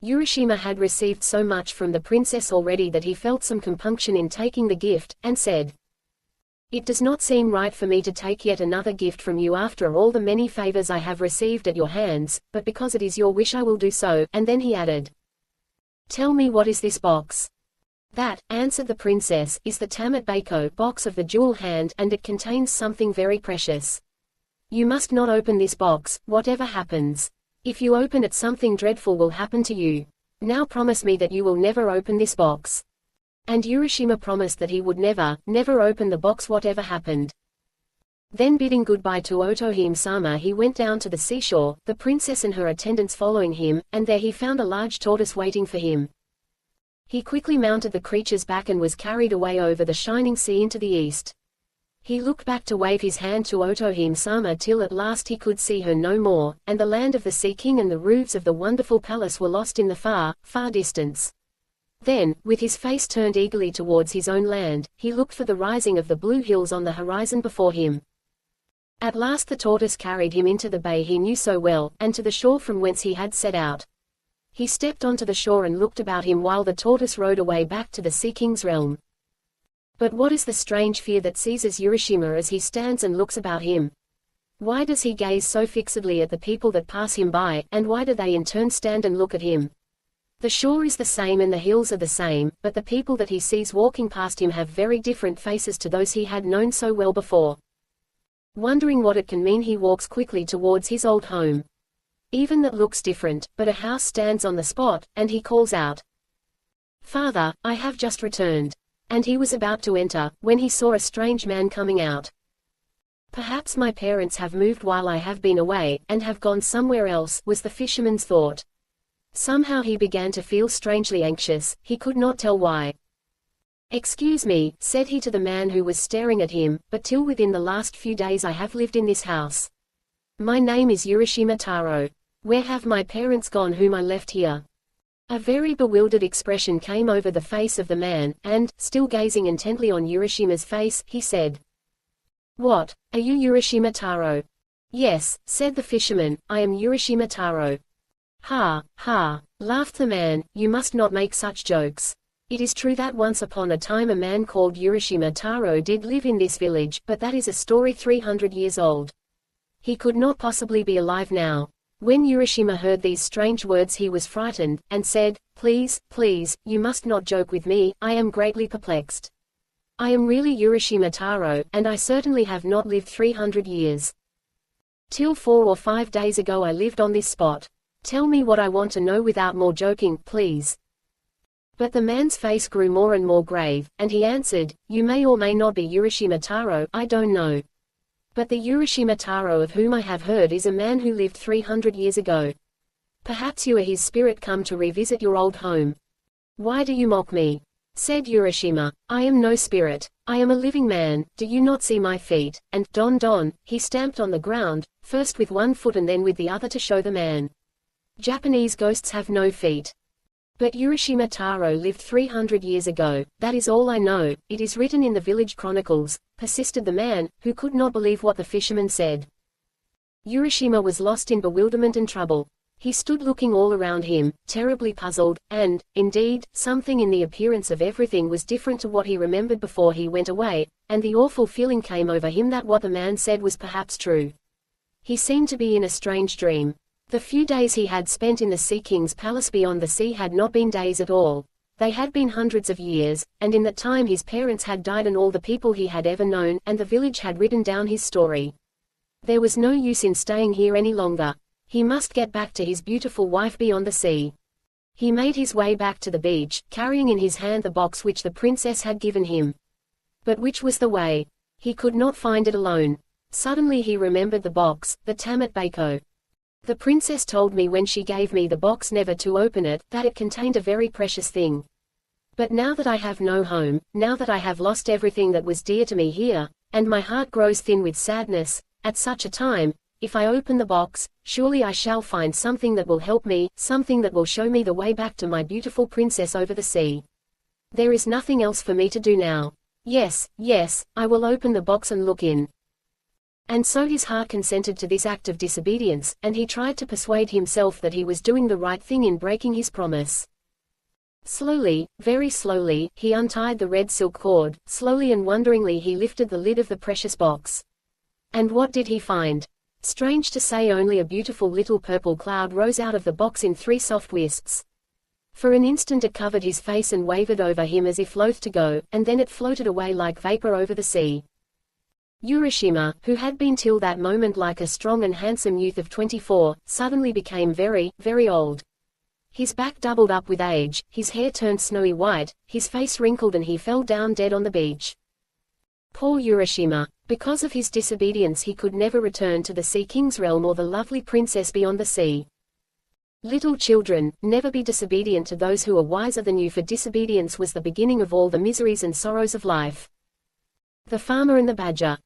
Urashima had received so much from the princess already that he felt some compunction in taking the gift, and said, "It does not seem right for me to take yet another gift from you after all the many favors I have received at your hands, but because it is your wish I will do so." And then he added, "Tell me, what is this box?" "That," answered the princess, "is the Tamatebaiko box of the jewel hand, and it contains something very precious. You must not open this box, whatever happens. If you open it, something dreadful will happen to you. Now promise me that you will never open this box." And Urashima promised that he would never open the box whatever happened. Then bidding goodbye to Otohime-sama he went down to the seashore, the princess and her attendants following him, and there he found a large tortoise waiting for him. He quickly mounted the creature's back and was carried away over the shining sea into the east. He looked back to wave his hand to Otohime-sama till at last he could see her no more, and the land of the Sea King and the roofs of the wonderful palace were lost in the far, far distance. Then, with his face turned eagerly towards his own land, he looked for the rising of the blue hills on the horizon before him. At last the tortoise carried him into the bay he knew so well, and to the shore from whence he had set out. He stepped onto the shore and looked about him while the tortoise rowed away back to the Sea King's realm. But what is the strange fear that seizes Urashima as he stands and looks about him? Why does he gaze so fixedly at the people that pass him by, and why do they in turn stand and look at him? The shore is the same and the hills are the same, but the people that he sees walking past him have very different faces to those he had known so well before. Wondering what it can mean, he walks quickly towards his old home. Even that looks different, but a house stands on the spot, and he calls out, "Father, I have just returned." And he was about to enter, when he saw a strange man coming out. "Perhaps my parents have moved while I have been away, and have gone somewhere else," was the fisherman's thought. Somehow he began to feel strangely anxious, he could not tell why. "Excuse me," said he to the man who was staring at him, "but till within the last few days I have lived in this house. My name is Urashima Taro. Where have my parents gone whom I left here?" A very bewildered expression came over the face of the man, and, still gazing intently on Urashima's face, he said, "What, are you Urashima Taro?" "Yes," said the fisherman, "I am Urashima Taro." "Ha, ha," laughed the man, "you must not make such jokes. It is true that once upon a time a man called Urashima Taro did live in this village, but that is a story 300 years old. He could not possibly be alive now." When Urashima heard these strange words he was frightened, and said, Please, you must not joke with me, I am greatly perplexed. I am really Urashima Taro, and I certainly have not lived 300 years. Till 4 or 5 days ago I lived on this spot. Tell me what I want to know without more joking, please." But the man's face grew more and more grave, and he answered, "You may or may not be Urashima Taro, I don't know. But the Urashima Taro of whom I have heard is a man who lived 300 years ago. Perhaps you are his spirit come to revisit your old home." "Why do you mock me?" said Urashima. "I am no spirit. I am a living man. Do you not see my feet?" And, don, he stamped on the ground, first with one foot and then with the other to show the man. "Japanese ghosts have no feet." "But Urashima Taro lived 300 years ago, that is all I know, it is written in the village chronicles," persisted the man, who could not believe what the fisherman said. Urashima was lost in bewilderment and trouble. He stood looking all around him, terribly puzzled, and, indeed, something in the appearance of everything was different to what he remembered before he went away, and the awful feeling came over him that what the man said was perhaps true. He seemed to be in a strange dream. The few days he had spent in the Sea King's palace beyond the sea had not been days at all. They had been hundreds of years, and in that time his parents had died and all the people he had ever known, and the village had written down his story. There was no use in staying here any longer. He must get back to his beautiful wife beyond the sea. He made his way back to the beach, carrying in his hand the box which the princess had given him. But which was the way? He could not find it alone. Suddenly he remembered the box, the Tamat Bako. The princess told me when she gave me the box never to open it, that it contained a very precious thing. But now that I have no home, now that I have lost everything that was dear to me here, and my heart grows thin with sadness, at such a time, if I open the box, surely I shall find something that will help me, something that will show me the way back to my beautiful princess over the sea. There is nothing else for me to do now. Yes, I will open the box and look in." And so his heart consented to this act of disobedience, and he tried to persuade himself that he was doing the right thing in breaking his promise. Slowly, very slowly, he untied the red silk cord, slowly and wonderingly he lifted the lid of the precious box. And what did he find? Strange to say, only a beautiful little purple cloud rose out of the box in 3 soft wisps. For an instant it covered his face and wavered over him as if loath to go, and then it floated away like vapor over the sea. Urashima, who had been till that moment like a strong and handsome youth of 24, suddenly became very, very old. His back doubled up with age, his hair turned snowy white, his face wrinkled and he fell down dead on the beach. Poor Urashima. Because of his disobedience he could never return to the Sea King's realm or the lovely princess beyond the sea. Little children, never be disobedient to those who are wiser than you, for disobedience was the beginning of all the miseries and sorrows of life. The Farmer and the Badger.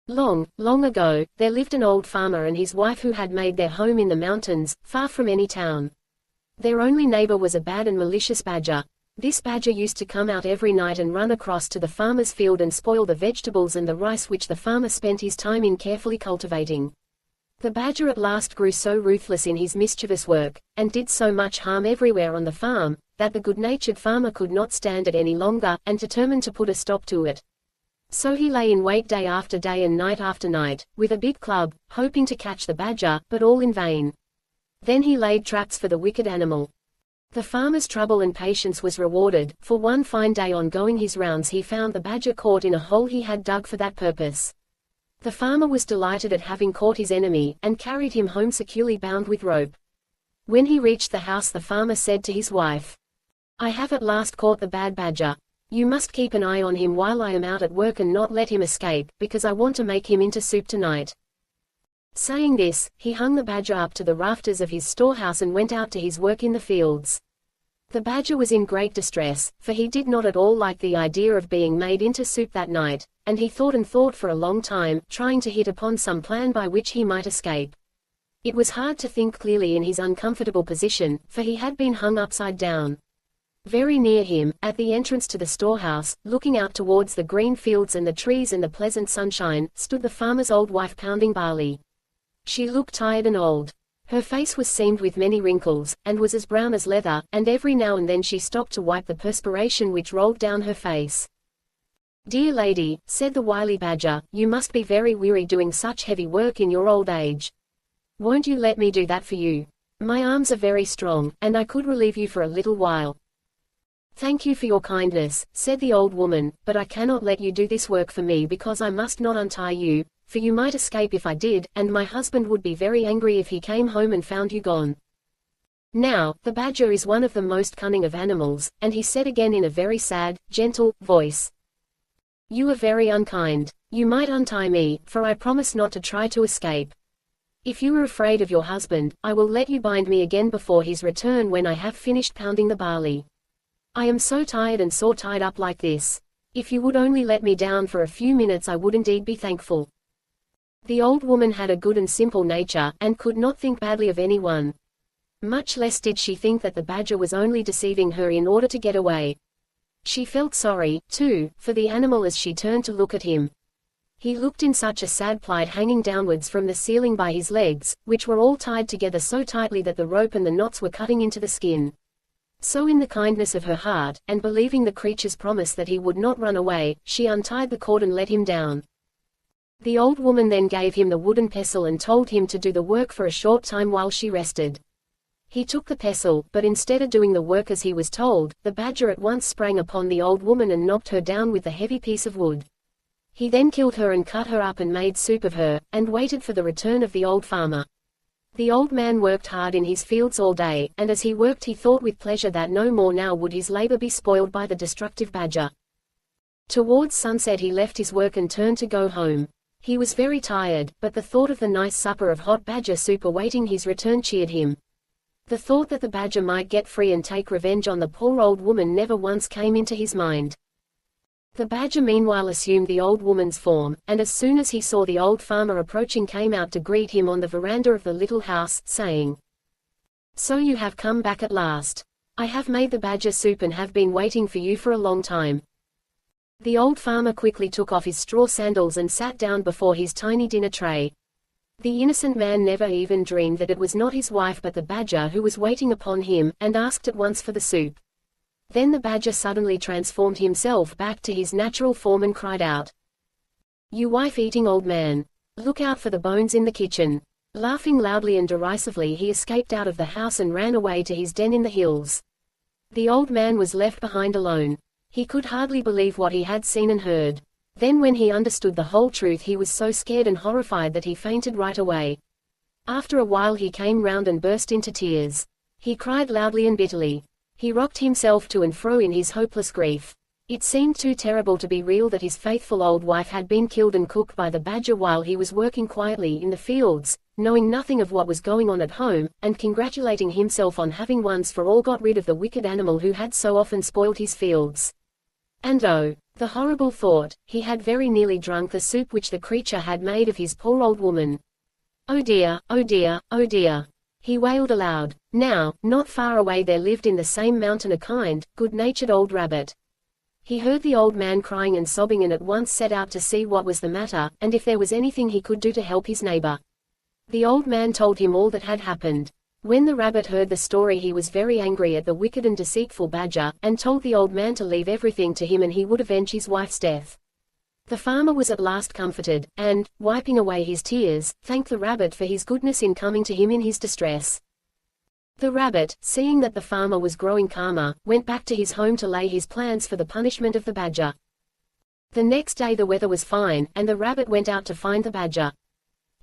Long, long ago, there lived an old farmer and his wife who had made their home in the mountains, far from any town. Their only neighbor was a bad and malicious badger. This badger used to come out every night and run across to the farmer's field and spoil the vegetables and the rice which the farmer spent his time in carefully cultivating. The badger at last grew so ruthless in his mischievous work, and did so much harm everywhere on the farm, that the good-natured farmer could not stand it any longer, and determined to put a stop to it. So he lay in wait day after day and night after night, with a big club, hoping to catch the badger, but all in vain. Then he laid traps for the wicked animal. The farmer's trouble and patience was rewarded, for one fine day on going his rounds he found the badger caught in a hole he had dug for that purpose. The farmer was delighted at having caught his enemy, and carried him home securely bound with rope. When he reached the house the farmer said to his wife, "I have at last caught the bad badger. You must keep an eye on him while I am out at work and not let him escape, because I want to make him into soup tonight." Saying this, he hung the badger up to the rafters of his storehouse and went out to his work in the fields. The badger was in great distress, for he did not at all like the idea of being made into soup that night, and he thought and thought for a long time, trying to hit upon some plan by which he might escape. It was hard to think clearly in his uncomfortable position, for he had been hung upside down. Very near him, at the entrance to the storehouse, looking out towards the green fields and the trees and the pleasant sunshine, stood the farmer's old wife pounding barley. She looked tired and old. Her face was seamed with many wrinkles, and was as brown as leather, and every now and then she stopped to wipe the perspiration which rolled down her face. "Dear lady," said the wily badger, "you must be very weary doing such heavy work in your old age. Won't you let me do that for you? My arms are very strong, and I could relieve you for a little while." "Thank you for your kindness," said the old woman, "but I cannot let you do this work for me because I must not untie you, for you might escape if I did, and my husband would be very angry if he came home and found you gone." Now, the badger is one of the most cunning of animals, and he said again in a very sad, gentle voice, "You are very unkind. You might untie me, for I promise not to try to escape. If you are afraid of your husband, I will let you bind me again before his return when I have finished pounding the barley. I am so tired and sore tied up like this. If you would only let me down for a few minutes I would indeed be thankful." The old woman had a good and simple nature, and could not think badly of anyone. Much less did she think that the badger was only deceiving her in order to get away. She felt sorry, too, for the animal as she turned to look at him. He looked in such a sad plight, hanging downwards from the ceiling by his legs, which were all tied together so tightly that the rope and the knots were cutting into the skin. So in the kindness of her heart, and believing the creature's promise that he would not run away, she untied the cord and let him down. The old woman then gave him the wooden pestle and told him to do the work for a short time while she rested. He took the pestle, but instead of doing the work as he was told, the badger at once sprang upon the old woman and knocked her down with the heavy piece of wood. He then killed her and cut her up and made soup of her, and waited for the return of the old farmer. The old man worked hard in his fields all day, and as he worked he thought with pleasure that no more now would his labor be spoiled by the destructive badger. Towards sunset he left his work and turned to go home. He was very tired, but the thought of the nice supper of hot badger soup awaiting his return cheered him. The thought that the badger might get free and take revenge on the poor old woman never once came into his mind. The badger meanwhile assumed the old woman's form, and as soon as he saw the old farmer approaching came out to greet him on the veranda of the little house, saying, "So you have come back at last. I have made the badger soup and have been waiting for you for a long time." The old farmer quickly took off his straw sandals and sat down before his tiny dinner tray. The innocent man never even dreamed that it was not his wife but the badger who was waiting upon him, and asked at once for the soup. Then the badger suddenly transformed himself back to his natural form and cried out, "You wife-eating old man! Look out for the bones in the kitchen!" Laughing loudly and derisively he escaped out of the house and ran away to his den in the hills. The old man was left behind alone. He could hardly believe what he had seen and heard. Then when he understood the whole truth he was so scared and horrified that he fainted right away. After a while he came round and burst into tears. He cried loudly and bitterly. He rocked himself to and fro in his hopeless grief. It seemed too terrible to be real that his faithful old wife had been killed and cooked by the badger while he was working quietly in the fields, knowing nothing of what was going on at home, and congratulating himself on having once for all got rid of the wicked animal who had so often spoiled his fields. And oh, the horrible thought, he had very nearly drunk the soup which the creature had made of his poor old woman. "Oh dear, oh dear, oh dear!" he wailed aloud. Now, not far away there lived in the same mountain a kind, good-natured old rabbit. He heard the old man crying and sobbing and at once set out to see what was the matter, and if there was anything he could do to help his neighbor. The old man told him all that had happened. When the rabbit heard the story he was very angry at the wicked and deceitful badger, and told the old man to leave everything to him and he would avenge his wife's death. The farmer was at last comforted, and, wiping away his tears, thanked the rabbit for his goodness in coming to him in his distress. The rabbit, seeing that the farmer was growing calmer, went back to his home to lay his plans for the punishment of the badger. The next day the weather was fine, and the rabbit went out to find the badger.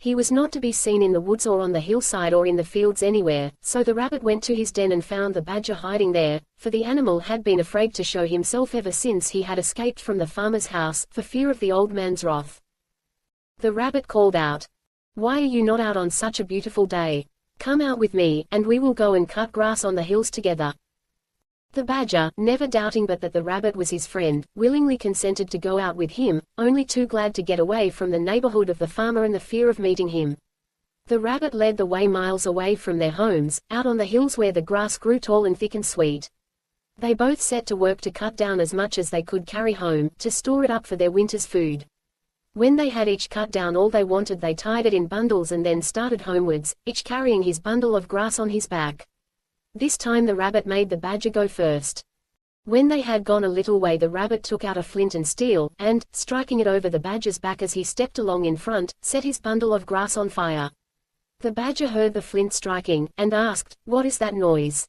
He was not to be seen in the woods or on the hillside or in the fields anywhere, so the rabbit went to his den and found the badger hiding there, for the animal had been afraid to show himself ever since he had escaped from the farmer's house, for fear of the old man's wrath. The rabbit called out, "Why are you not out on such a beautiful day? Come out with me, and we will go and cut grass on the hills together." The badger, never doubting but that the rabbit was his friend, willingly consented to go out with him, only too glad to get away from the neighborhood of the farmer and the fear of meeting him. The rabbit led the way miles away from their homes, out on the hills where the grass grew tall and thick and sweet. They both set to work to cut down as much as they could carry home, to store it up for their winter's food. When they had each cut down all they wanted they tied it in bundles and then started homewards, each carrying his bundle of grass on his back. This time the rabbit made the badger go first. When they had gone a little way the rabbit took out a flint and steel, and, striking it over the badger's back as he stepped along in front, set his bundle of grass on fire. The badger heard the flint striking, and asked, "What is that noise?"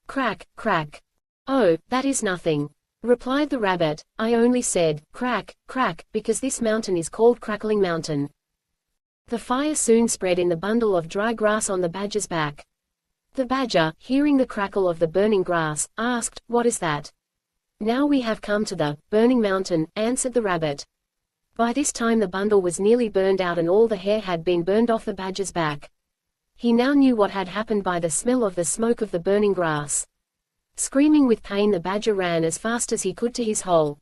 "Crack, crack." "Oh, that is nothing," replied the rabbit. "I only said, crack, crack, because this mountain is called Crackling Mountain." The fire soon spread in the bundle of dry grass on the badger's back. The badger, hearing the crackle of the burning grass, asked, "What is that?" "Now we have come to the burning mountain," answered the rabbit. By this time the bundle was nearly burned out and all the hair had been burned off the badger's back. He now knew what had happened by the smell of the smoke of the burning grass. Screaming with pain, the badger ran as fast as he could to his hole.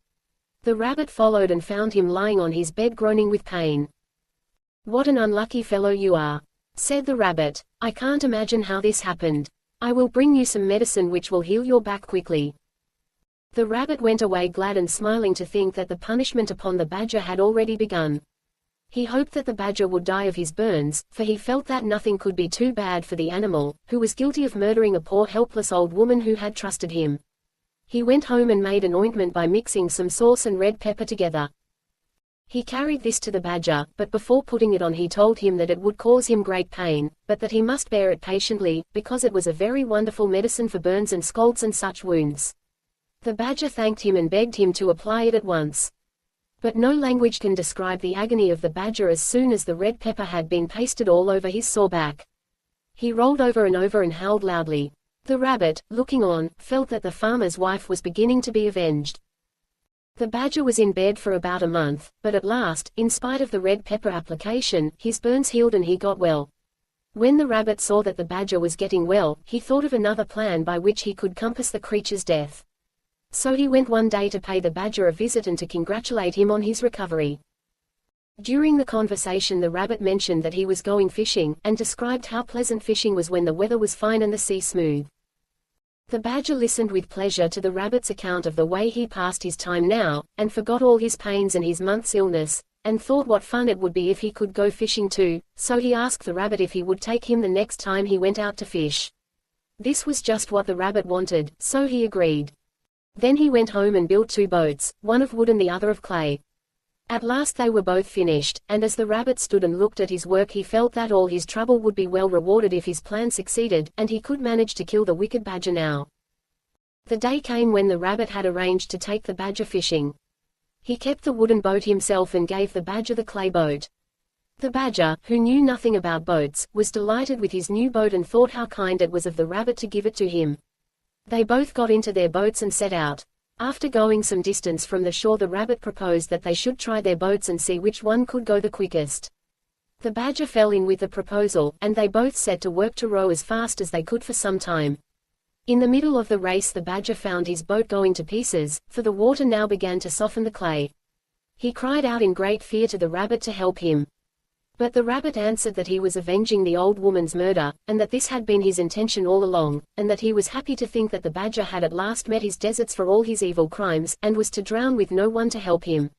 The rabbit followed and found him lying on his bed groaning with pain. "What an unlucky fellow you are," said the rabbit. "I can't imagine how this happened. I will bring you some medicine which will heal your back quickly." The rabbit went away glad and smiling to think that the punishment upon the badger had already begun. He hoped that the badger would die of his burns, for he felt that nothing could be too bad for the animal, who was guilty of murdering a poor helpless old woman who had trusted him. He went home and made an ointment by mixing some sauce and red pepper together. He carried this to the badger, but before putting it on he told him that it would cause him great pain, but that he must bear it patiently, because it was a very wonderful medicine for burns and scalds and such wounds. The badger thanked him and begged him to apply it at once. But no language can describe the agony of the badger as soon as the red pepper had been pasted all over his sore back. He rolled over and howled loudly. The rabbit, looking on, felt that the farmer's wife was beginning to be avenged. The badger was in bed for about a month, but at last, in spite of the red pepper application, his burns healed and he got well. When the rabbit saw that the badger was getting well, he thought of another plan by which he could compass the creature's death. So he went one day to pay the badger a visit and to congratulate him on his recovery. During the conversation the rabbit mentioned that he was going fishing, and described how pleasant fishing was when the weather was fine and the sea smooth. The badger listened with pleasure to the rabbit's account of the way he passed his time now, and forgot all his pains and his month's illness, and thought what fun it would be if he could go fishing too, so he asked the rabbit if he would take him the next time he went out to fish. This was just what the rabbit wanted, so he agreed. Then he went home and built 2 boats, one of wood and the other of clay. At last they were both finished, and as the rabbit stood and looked at his work he felt that all his trouble would be well rewarded if his plan succeeded, and he could manage to kill the wicked badger now. The day came when the rabbit had arranged to take the badger fishing. He kept the wooden boat himself and gave the badger the clay boat. The badger, who knew nothing about boats, was delighted with his new boat and thought how kind it was of the rabbit to give it to him. They both got into their boats and set out. After going some distance from the shore the rabbit proposed that they should try their boats and see which one could go the quickest. The badger fell in with the proposal, and they both set to work to row as fast as they could for some time. In the middle of the race the badger found his boat going to pieces, for the water now began to soften the clay. He cried out in great fear to the rabbit to help him. But the rabbit answered that he was avenging the old woman's murder, and that this had been his intention all along, and that he was happy to think that the badger had at last met his deserts for all his evil crimes, and was to drown with no one to help him.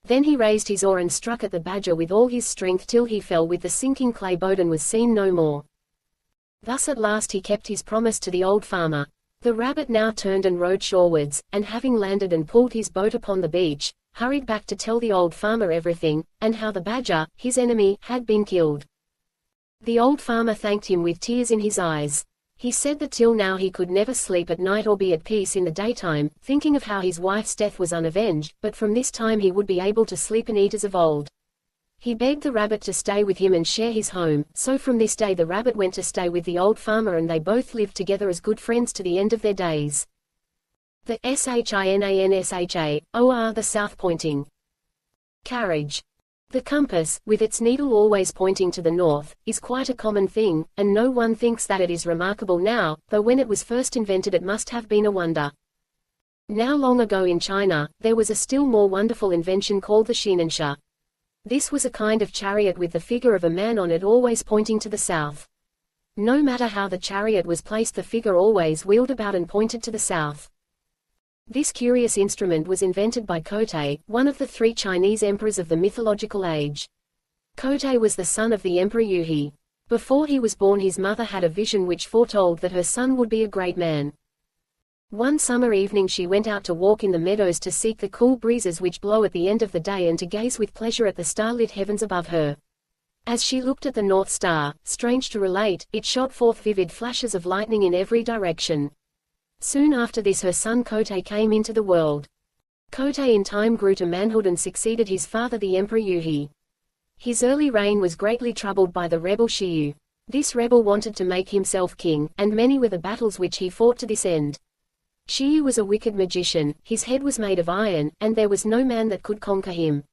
Then he raised his oar and struck at the badger with all his strength till he fell with the sinking clay boat and was seen no more. Thus at last he kept his promise to the old farmer. The rabbit now turned and rowed shorewards, and having landed and pulled his boat upon the beach, hurried back to tell the old farmer everything, and how the badger, his enemy, had been killed. The old farmer thanked him with tears in his eyes. He said that till now he could never sleep at night or be at peace in the daytime, thinking of how his wife's death was unavenged, but from this time he would be able to sleep and eat as of old. He begged the rabbit to stay with him and share his home, so from this day the rabbit went to stay with the old farmer and they both lived together as good friends to the end of their days. The Shinanshah, or the south pointing carriage. The compass, with its needle always pointing to the north, is quite a common thing, and no one thinks that it is remarkable now, though when it was first invented it must have been a wonder. Now long ago in China, there was a still more wonderful invention called the Shinanshah. This was a kind of chariot with the figure of a man on it always pointing to the south. No matter how the chariot was placed the figure always wheeled about and pointed to the south. This curious instrument was invented by Kotei, one of the 3 Chinese emperors of the mythological age. Kotei was the son of the Emperor Yuhi. Before he was born his mother had a vision which foretold that her son would be a great man. One summer evening she went out to walk in the meadows to seek the cool breezes which blow at the end of the day and to gaze with pleasure at the star-lit heavens above her. As she looked at the North Star, strange to relate, it shot forth vivid flashes of lightning in every direction. Soon after this her son Kotei came into the world. Kotei in time grew to manhood and succeeded his father the Emperor Yuhi. His early reign was greatly troubled by the rebel Shiyu. This rebel wanted to make himself king, and many were the battles which he fought to this end. Shiyu was a wicked magician, his head was made of iron, and there was no man that could conquer him.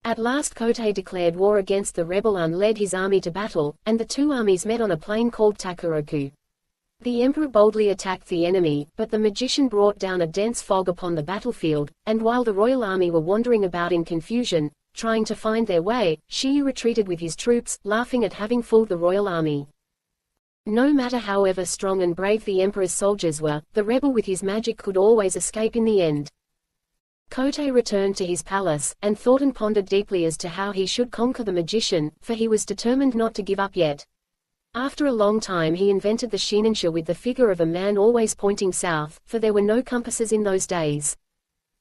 At last Kotei declared war against the rebel and led his army to battle, and the two armies met on a plain called Takuroku. The emperor boldly attacked the enemy, but the magician brought down a dense fog upon the battlefield, and while the royal army were wandering about in confusion, trying to find their way, Shiyu retreated with his troops, laughing at having fooled the royal army. No matter however strong and brave the emperor's soldiers were, the rebel with his magic could always escape in the end. Kotei returned to his palace, and thought and pondered deeply as to how he should conquer the magician, for he was determined not to give up yet. After a long time he invented the shininsha with the figure of a man always pointing south, for there were no compasses in those days.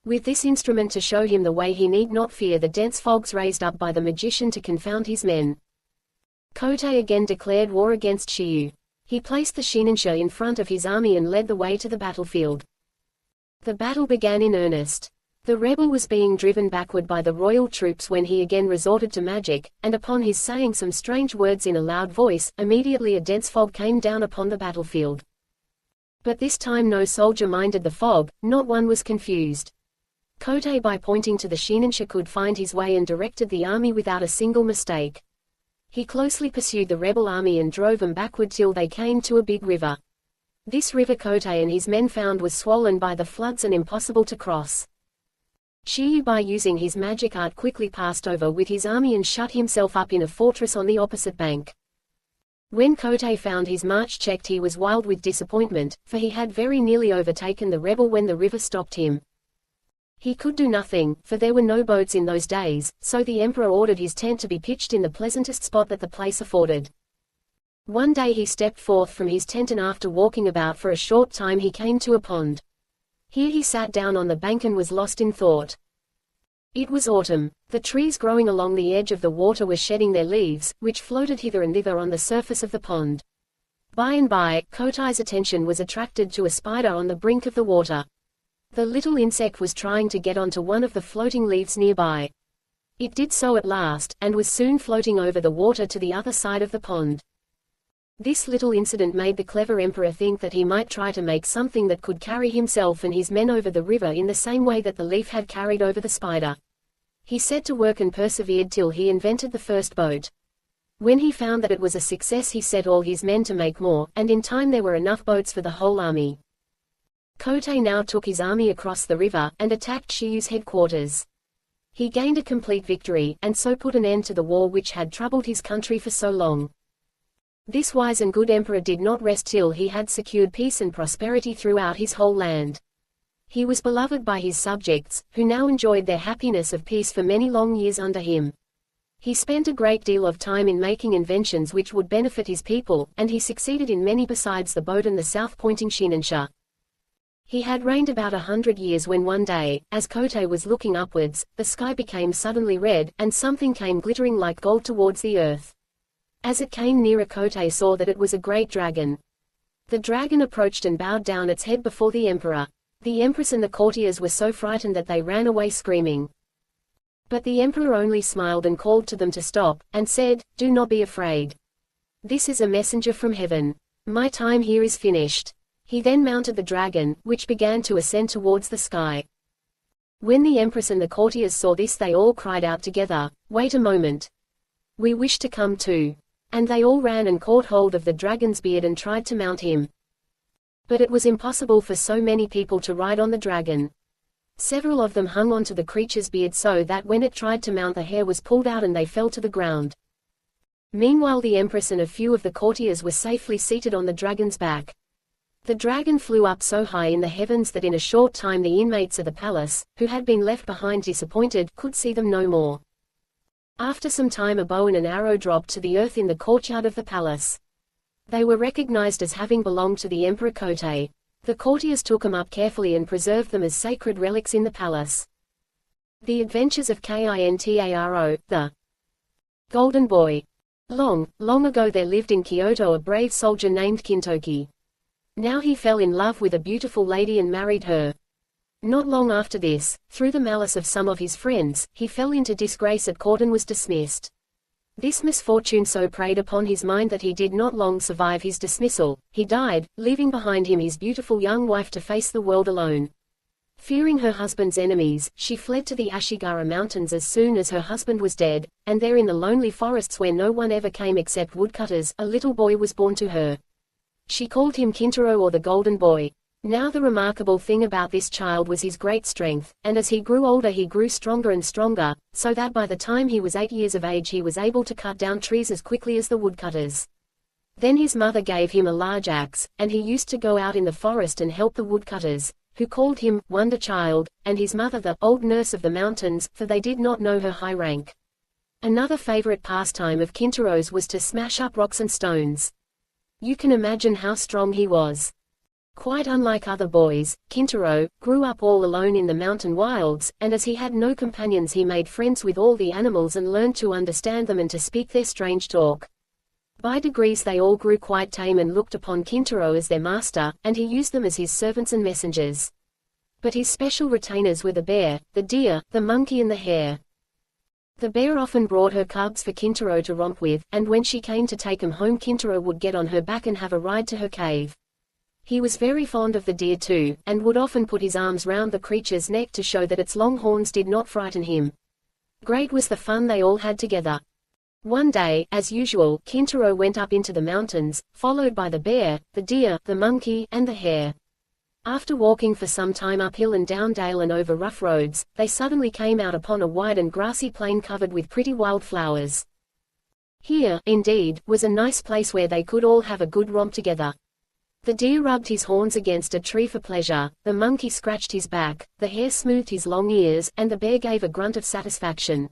With this instrument to show him the way he need not fear the dense fogs raised up by the magician to confound his men. Kotei again declared war against Shiyu. He placed the shininsha in front of his army and led the way to the battlefield. The battle began in earnest. The rebel was being driven backward by the royal troops when he again resorted to magic, and upon his saying some strange words in a loud voice, immediately a dense fog came down upon the battlefield. But this time no soldier minded the fog, not one was confused. Kotei by pointing to the shininsha could find his way and directed the army without a single mistake. He closely pursued the rebel army and drove them backward till they came to a big river. This river Kotei and his men found was swollen by the floods and impossible to cross. Shiyu by using his magic art quickly passed over with his army and shut himself up in a fortress on the opposite bank. When Kotei found his march checked he was wild with disappointment, for he had very nearly overtaken the rebel when the river stopped him. He could do nothing, for there were no boats in those days, so the emperor ordered his tent to be pitched in the pleasantest spot that the place afforded. One day he stepped forth from his tent and after walking about for a short time he came to a pond. Here he sat down on the bank and was lost in thought. It was autumn. The trees growing along the edge of the water were shedding their leaves, which floated hither and thither on the surface of the pond. By and by, Kotei's attention was attracted to a spider on the brink of the water. The little insect was trying to get onto one of the floating leaves nearby. It did so at last, and was soon floating over the water to the other side of the pond. This little incident made the clever emperor think that he might try to make something that could carry himself and his men over the river in the same way that the leaf had carried over the spider. He set to work and persevered till he invented the first boat. When he found that it was a success he set all his men to make more, and in time there were enough boats for the whole army. Kotei now took his army across the river, and attacked Shiyu's headquarters. He gained a complete victory, and so put an end to the war which had troubled his country for so long. This wise and good emperor did not rest till he had secured peace and prosperity throughout his whole land. He was beloved by his subjects, who now enjoyed their happiness of peace for many long years under him. He spent a great deal of time in making inventions which would benefit his people, and he succeeded in many besides the boat and the south-pointing shininsha. He had reigned about 100 years when one day, as Kotei was looking upwards, the sky became suddenly red, and something came glittering like gold towards the earth. As it came nearer Kotei saw that it was a great dragon. The dragon approached and bowed down its head before the emperor. The empress and the courtiers were so frightened that they ran away screaming. But the emperor only smiled and called to them to stop, and said, "Do not be afraid. This is a messenger from heaven. My time here is finished." He then mounted the dragon, which began to ascend towards the sky. When the empress and the courtiers saw this they all cried out together, "Wait a moment. We wish to come too." And they all ran and caught hold of the dragon's beard and tried to mount him. But it was impossible for so many people to ride on the dragon. Several of them hung onto the creature's beard so that when it tried to mount the hair was pulled out and they fell to the ground. Meanwhile the empress and a few of the courtiers were safely seated on the dragon's back. The dragon flew up so high in the heavens that in a short time the inmates of the palace, who had been left behind disappointed, could see them no more. After some time a bow and an arrow dropped to the earth in the courtyard of the palace. They were recognized as having belonged to the Emperor Kotei. The courtiers took them up carefully and preserved them as sacred relics in the palace. The Adventures of Kintaro, the Golden Boy. Long, long ago there lived in Kyoto a brave soldier named Kintoki. Now he fell in love with a beautiful lady and married her. Not long after this, through the malice of some of his friends, he fell into disgrace at court and was dismissed. This misfortune so preyed upon his mind that he did not long survive his dismissal. He died, leaving behind him his beautiful young wife to face the world alone. Fearing her husband's enemies, she fled to the Ashigara Mountains as soon as her husband was dead, and there in the lonely forests where no one ever came except woodcutters, a little boy was born to her. She called him Kintaro, or the Golden Boy. Now the remarkable thing about this child was his great strength, and as he grew older he grew stronger and stronger, so that by the time he was 8 years of age he was able to cut down trees as quickly as the woodcutters. Then his mother gave him a large axe, and he used to go out in the forest and help the woodcutters, who called him Wonder Child, and his mother the Old Nurse of the Mountains, for they did not know her high rank. Another favorite pastime of Kintaro's was to smash up rocks and stones. You can imagine how strong he was. Quite unlike other boys, Kintaro grew up all alone in the mountain wilds, and as he had no companions he made friends with all the animals and learned to understand them and to speak their strange talk. By degrees they all grew quite tame and looked upon Kintaro as their master, and he used them as his servants and messengers. But his special retainers were the bear, the deer, the monkey and the hare. The bear often brought her cubs for Kintaro to romp with, and when she came to take them home Kintaro would get on her back and have a ride to her cave. He was very fond of the deer too, and would often put his arms round the creature's neck to show that its long horns did not frighten him. Great was the fun they all had together. One day, as usual, Kintaro went up into the mountains, followed by the bear, the deer, the monkey, and the hare. After walking for some time uphill and down dale and over rough roads, they suddenly came out upon a wide and grassy plain covered with pretty wild flowers. Here, indeed, was a nice place where they could all have a good romp together. The deer rubbed his horns against a tree for pleasure, the monkey scratched his back, the hare smoothed his long ears, and the bear gave a grunt of satisfaction.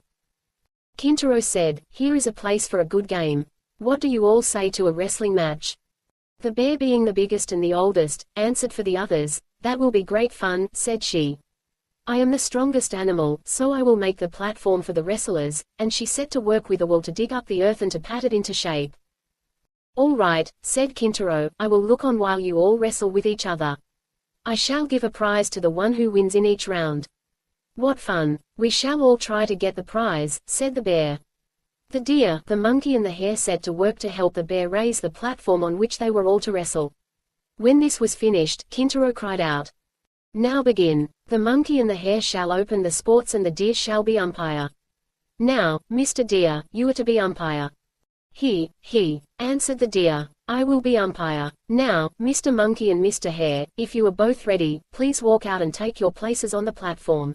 Kintaro said, "Here is a place for a good game. What do you all say to a wrestling match?" The bear, being the biggest and the oldest, answered for the others, "That will be great fun," said she. "I am the strongest animal, so I will make the platform for the wrestlers," and she set to work with a will to dig up the earth and to pat it into shape. "All right," said Kintaro, "I will look on while you all wrestle with each other. I shall give a prize to the one who wins in each round." "What fun! We shall all try to get the prize," said the bear. The deer, the monkey and the hare set to work to help the bear raise the platform on which they were all to wrestle. When this was finished, Kintaro cried out, "Now begin. The monkey and the hare shall open the sports and the deer shall be umpire. Now, Mr. Deer, you are to be umpire." He, answered the deer. "I will be umpire. Now, Mr. Monkey and Mr. Hare, if you are both ready, please walk out and take your places on the platform."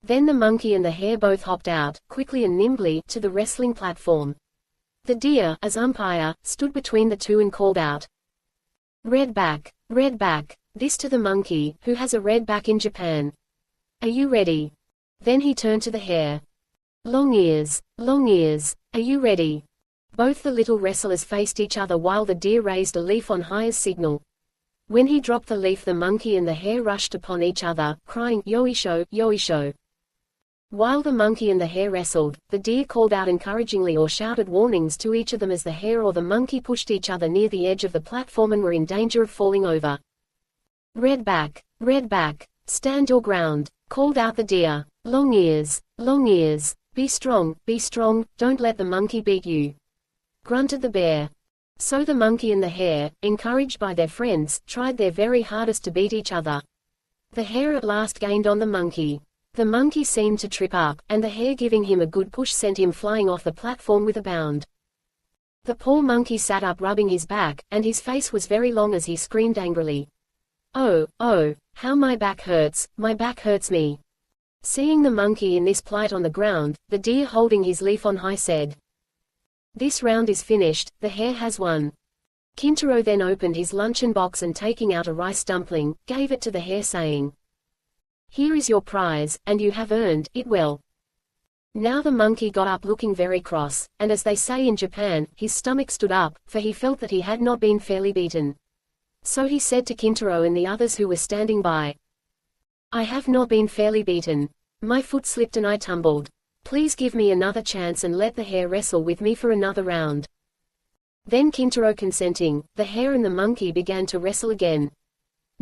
Then the monkey and the hare both hopped out, quickly and nimbly, to the wrestling platform. The deer, as umpire, stood between the two and called out, red back, this to the monkey, who has a red back in Japan. "Are you ready?" Then he turned to the hare. Long ears, are you ready?" Both the little wrestlers faced each other while the deer raised a leaf on high as signal. When he dropped the leaf the monkey and the hare rushed upon each other, crying, "Yoisho, yoisho." While the monkey and the hare wrestled, the deer called out encouragingly or shouted warnings to each of them as the hare or the monkey pushed each other near the edge of the platform and were in danger of falling over. Red back, stand your ground," called out the deer. Long ears, be strong, don't let the monkey beat you," grunted the bear. So the monkey and the hare, encouraged by their friends, tried their very hardest to beat each other. The hare at last gained on the monkey. The monkey seemed to trip up, and the hare giving him a good push sent him flying off the platform with a bound. The poor monkey sat up rubbing his back, and his face was very long as he screamed angrily, Oh, how my back hurts me." Seeing the monkey in this plight on the ground, the deer holding his leaf on high said, "This round is finished, the hare has won." Kintaro then opened his luncheon box and taking out a rice dumpling, gave it to the hare saying, "Here is your prize, and you have earned it well." Now the monkey got up looking very cross, and as they say in Japan, his stomach stood up, for he felt that he had not been fairly beaten. So he said to Kintaro and the others who were standing by, "I have not been fairly beaten. My foot slipped and I tumbled. Please give me another chance and let the hare wrestle with me for another round." Then Kintaro consenting, the hare and the monkey began to wrestle again.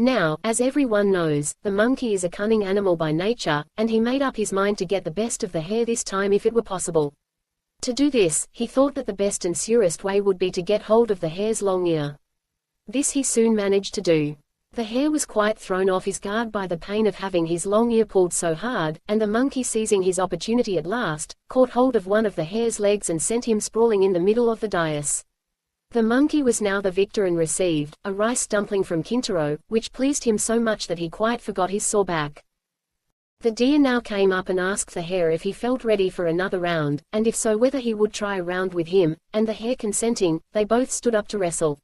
Now, as everyone knows, the monkey is a cunning animal by nature, and he made up his mind to get the best of the hare this time if it were possible. To do this, he thought that the best and surest way would be to get hold of the hare's long ear. This he soon managed to do. The hare was quite thrown off his guard by the pain of having his long ear pulled so hard, and the monkey, seizing his opportunity at last, caught hold of one of the hare's legs and sent him sprawling in the middle of the dais. The monkey was now the victor and received a rice dumpling from Kintaro, which pleased him so much that he quite forgot his sore back. The deer now came up and asked the hare if he felt ready for another round, and if so whether he would try a round with him, and the hare consenting, they both stood up to wrestle.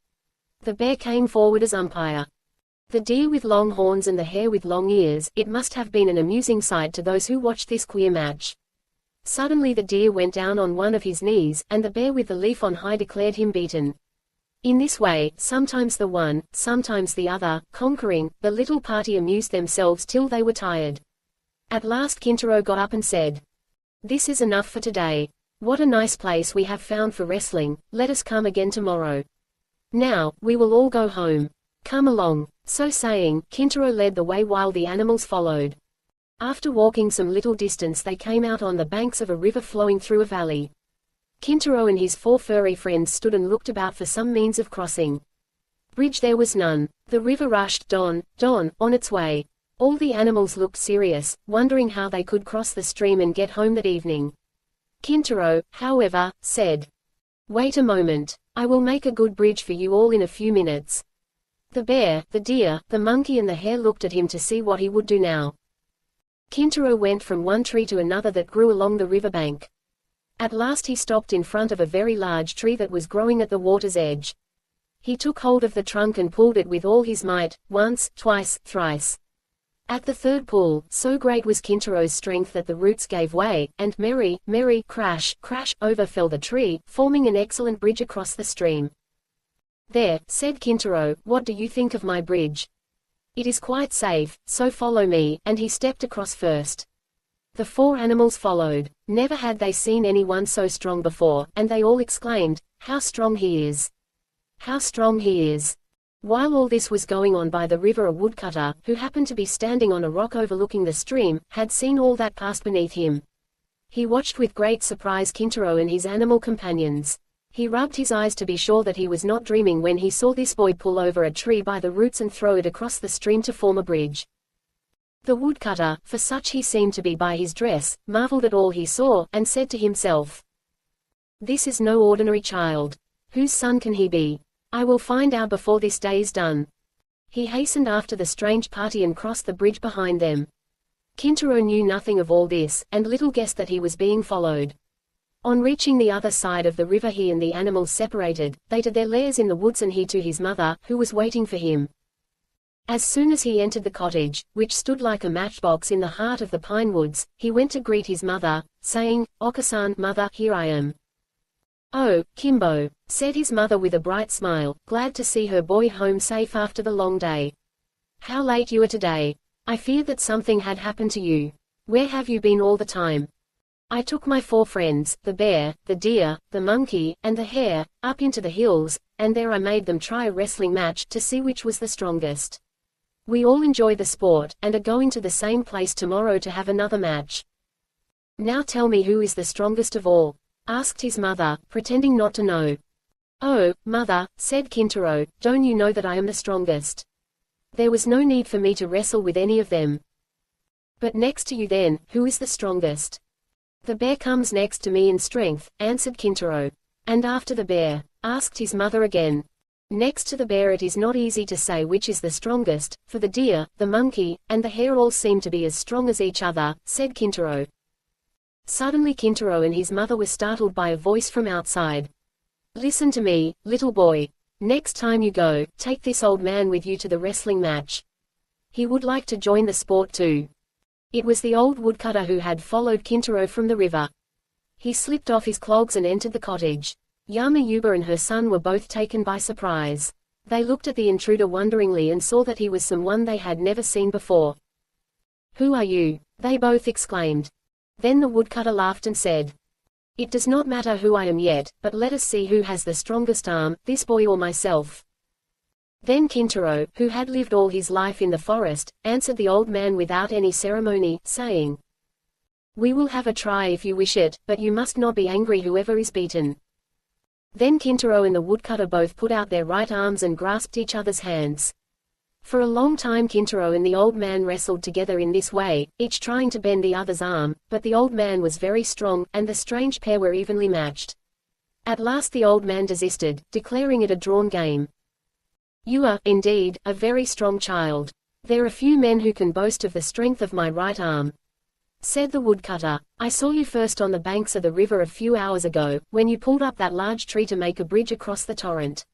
The bear came forward as umpire. The deer with long horns and the hare with long ears, it must have been an amusing sight to those who watched this queer match. Suddenly the deer went down on one of his knees, and the bear with the leaf on high declared him beaten. In this way, sometimes the one, sometimes the other, conquering, the little party amused themselves till they were tired. At last Kintaro got up and said, "This is enough for today. What a nice place we have found for wrestling, let us come again tomorrow. Now, we will all go home. Come along." So saying, Kintaro led the way while the animals followed. After walking some little distance they came out on the banks of a river flowing through a valley. Kintaro and his 4 furry friends stood and looked about for some means of crossing. Bridge there was none. The river rushed on its way. All the animals looked serious, wondering how they could cross the stream and get home that evening. Kintaro, however, said, "Wait a moment. I will make a good bridge for you all in a few minutes." The bear, the deer, the monkey and the hare looked at him to see what he would do now. Kintaro went from one tree to another that grew along the river bank. At last he stopped in front of a very large tree that was growing at the water's edge. He took hold of the trunk and pulled it with all his might, once, twice, thrice. At the third pull, so great was Kintaro's strength that the roots gave way, and merry, crash, crash, over fell the tree, forming an excellent bridge across the stream. "There," said Kintaro, "what do you think of my bridge? It is quite safe, so follow me," and he stepped across first. The 4 animals followed. Never had they seen anyone so strong before, and they all exclaimed, "How strong he is! How strong he is!" While all this was going on by the river, a woodcutter, who happened to be standing on a rock overlooking the stream, had seen all that passed beneath him. He watched with great surprise Kintaro and his animal companions. He rubbed his eyes to be sure that he was not dreaming when he saw this boy pull over a tree by the roots and throw it across the stream to form a bridge. The woodcutter, for such he seemed to be by his dress, marveled at all he saw, and said to himself, "This is no ordinary child. Whose son can he be? I will find out before this day is done." He hastened after the strange party and crossed the bridge behind them. Kintaro knew nothing of all this, and little guessed that he was being followed. On reaching the other side of the river he and the animals separated, they to their lairs in the woods and he to his mother, who was waiting for him. As soon as he entered the cottage, which stood like a matchbox in the heart of the pine woods, he went to greet his mother, saying, "Okasan, mother, here I am." "Oh, Kimbo," said his mother with a bright smile, glad to see her boy home safe after the long day. "How late you are today. I feared that something had happened to you. Where have you been all the time?" "I took my 4 friends, the bear, the deer, the monkey, and the hare, up into the hills, and there I made them try a wrestling match to see which was the strongest. We all enjoy the sport, and are going to the same place tomorrow to have another match." "Now tell me who is the strongest of all?" asked his mother, pretending not to know. "Oh, mother," said Kintaro, "don't you know that I am the strongest? There was no need for me to wrestle with any of them." "But next to you then, who is the strongest?" "The bear comes next to me in strength," answered Kintaro. "And after the bear?" asked his mother again. "Next to the bear it is not easy to say which is the strongest, for the deer, the monkey, and the hare all seem to be as strong as each other," said Kintaro. Suddenly Kintaro and his mother were startled by a voice from outside. "Listen to me, little boy. Next time you go, take this old man with you to the wrestling match. He would like to join the sport too." It was the old woodcutter who had followed Kintaro from the river. He slipped off his clogs and entered the cottage. Yama Yuba and her son were both taken by surprise. They looked at the intruder wonderingly and saw that he was someone they had never seen before. "Who are you?" they both exclaimed. Then the woodcutter laughed and said, "It does not matter who I am yet, but let us see who has the strongest arm, this boy or myself." Then Kintaro, who had lived all his life in the forest, answered the old man without any ceremony, saying, We will have a try if you wish it, but you must not be angry whoever is beaten." Then Kintaro and the woodcutter both put out their right arms and grasped each other's hands. For a long time Kintaro and the old man wrestled together in this way, each trying to bend the other's arm, but the old man was very strong, and the strange pair were evenly matched. At last the old man desisted, declaring it a drawn game. "You are, indeed, a very strong child. There are few men who can boast of the strength of my right arm," said the woodcutter. "I saw you first on the banks of the river a few hours ago, when you pulled up that large tree to make a bridge across the torrent.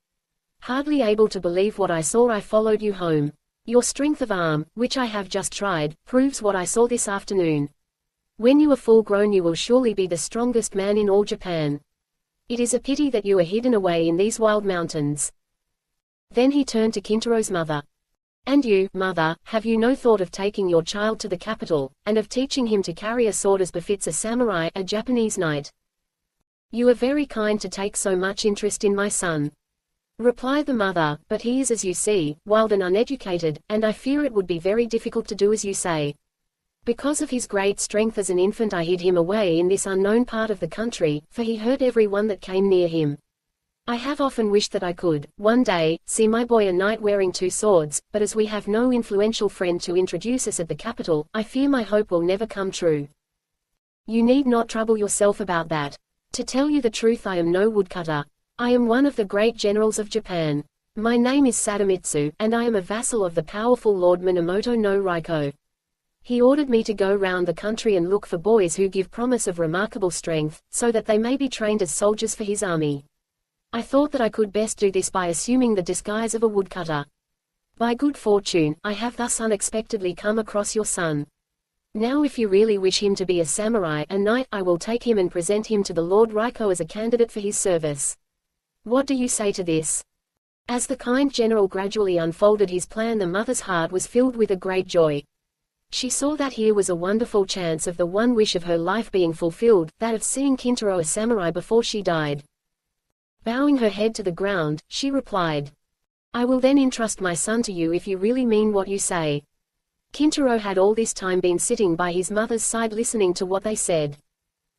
Hardly able to believe what I saw, I followed you home. Your strength of arm, which I have just tried, proves what I saw this afternoon. When you are full grown you will surely be the strongest man in all Japan. It is a pity that you are hidden away in these wild mountains." Then he turned to Kintaro's mother. "And you, mother, have you no thought of taking your child to the capital, and of teaching him to carry a sword as befits a samurai, a Japanese knight?" "You are very kind to take so much interest in my son," replied the mother, "but he is, as you see, wild and uneducated, and I fear it would be very difficult to do as you say. Because of his great strength as an infant I hid him away in this unknown part of the country, for he hurt everyone that came near him. I have often wished that I could, one day, see my boy a knight wearing 2 swords, but as we have no influential friend to introduce us at the capital, I fear my hope will never come true. You need not trouble yourself about that. To tell you the truth, I am no woodcutter. I am one of the great generals of Japan. My name is Sadamitsu, and I am a vassal of the powerful Lord Minamoto no Raiko. He ordered me to go round the country and look for boys who give promise of remarkable strength, so that they may be trained as soldiers for his army. I thought that I could best do this by assuming the disguise of a woodcutter. By good fortune, I have thus unexpectedly come across your son. Now if you really wish him to be a samurai, a knight, I will take him and present him to the Lord Raiko as a candidate for his service. What do you say to this?" As the kind general gradually unfolded his plan, the mother's heart was filled with a great joy. She saw that here was a wonderful chance of the one wish of her life being fulfilled, that of seeing Kintaro a samurai before she died. Bowing her head to the ground, she replied, "I will then entrust my son to you if you really mean what you say." Kintaro had all this time been sitting by his mother's side listening to what they said.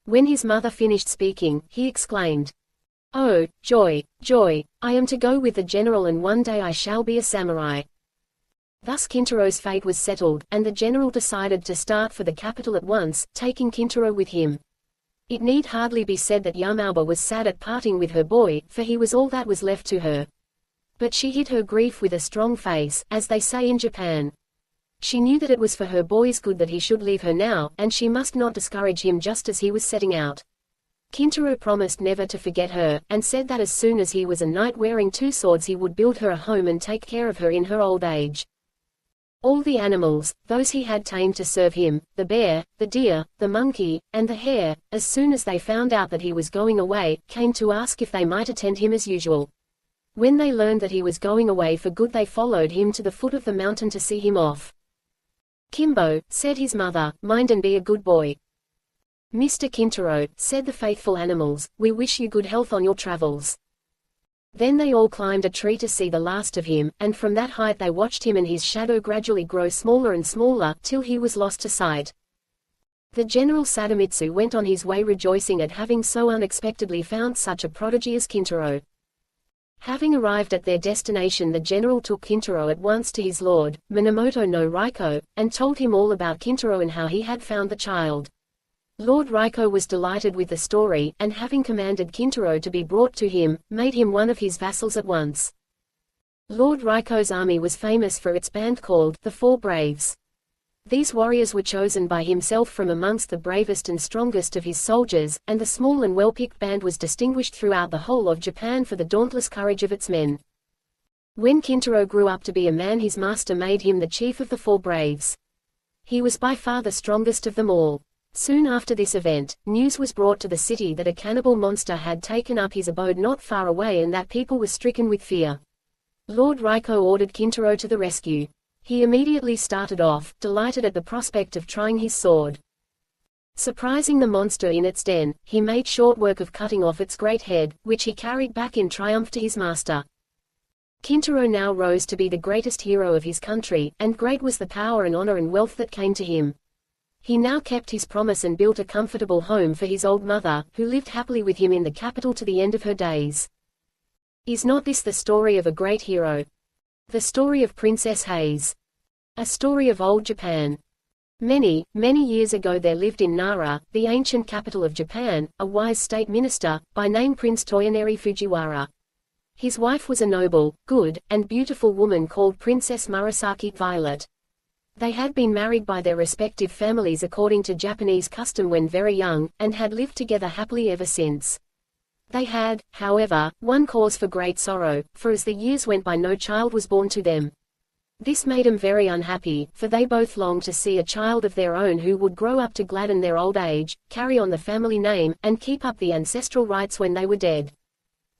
When his mother finished speaking, he exclaimed, "Oh, joy, joy! I am to go with the general, and one day I shall be a samurai." Thus Kintaro's fate was settled, and the general decided to start for the capital at once, taking Kintaro with him. It need hardly be said that Yamaoba was sad at parting with her boy, for he was all that was left to her. But she hid her grief with a strong face, as they say in Japan. She knew that it was for her boy's good that he should leave her now, and she must not discourage him just as he was setting out. Kintaro promised never to forget her, and said that as soon as he was a knight wearing 2 swords he would build her a home and take care of her in her old age. All the animals, those he had tamed to serve him, the bear, the deer, the monkey, and the hare, as soon as they found out that he was going away, came to ask if they might attend him as usual. When they learned that he was going away for good, they followed him to the foot of the mountain to see him off. "Kimbo," said his mother, "mind and be a good boy." "Mr. Kintaro," said the faithful animals, "we wish you good health on your travels." Then they all climbed a tree to see the last of him, and from that height they watched him and his shadow gradually grow smaller and smaller, till he was lost to sight. The General Sadamitsu went on his way rejoicing at having so unexpectedly found such a prodigy as Kintaro. Having arrived at their destination, the general took Kintaro at once to his lord, Minamoto no Raiko, and told him all about Kintaro and how he had found the child. Lord Raiko was delighted with the story, and having commanded Kintaro to be brought to him, made him one of his vassals at once. Lord Raiko's army was famous for its band called the Four Braves. These warriors were chosen by himself from amongst the bravest and strongest of his soldiers, and the small and well-picked band was distinguished throughout the whole of Japan for the dauntless courage of its men. When Kintaro grew up to be a man, his master made him the chief of the Four Braves. He was by far the strongest of them all. Soon after this event, news was brought to the city that a cannibal monster had taken up his abode not far away and that people were stricken with fear. Lord Raiko ordered Kintaro to the rescue. He immediately started off, delighted at the prospect of trying his sword. Surprising the monster in its den, he made short work of cutting off its great head, which he carried back in triumph to his master. Kintaro now rose to be the greatest hero of his country, and great was the power and honor and wealth that came to him. He now kept his promise and built a comfortable home for his old mother, who lived happily with him in the capital to the end of her days. Is not this the story of a great hero? The story of Princess Hayes. A story of old Japan. Many, many years ago there lived in Nara, the ancient capital of Japan, a wise state minister, by name Prince Toyonari Fujiwara. His wife was a noble, good, and beautiful woman called Princess Murasaki Violet. They had been married by their respective families according to Japanese custom when very young, and had lived together happily ever since. They had, however, one cause for great sorrow, for as the years went by no child was born to them. This made them very unhappy, for they both longed to see a child of their own who would grow up to gladden their old age, carry on the family name, and keep up the ancestral rights when they were dead.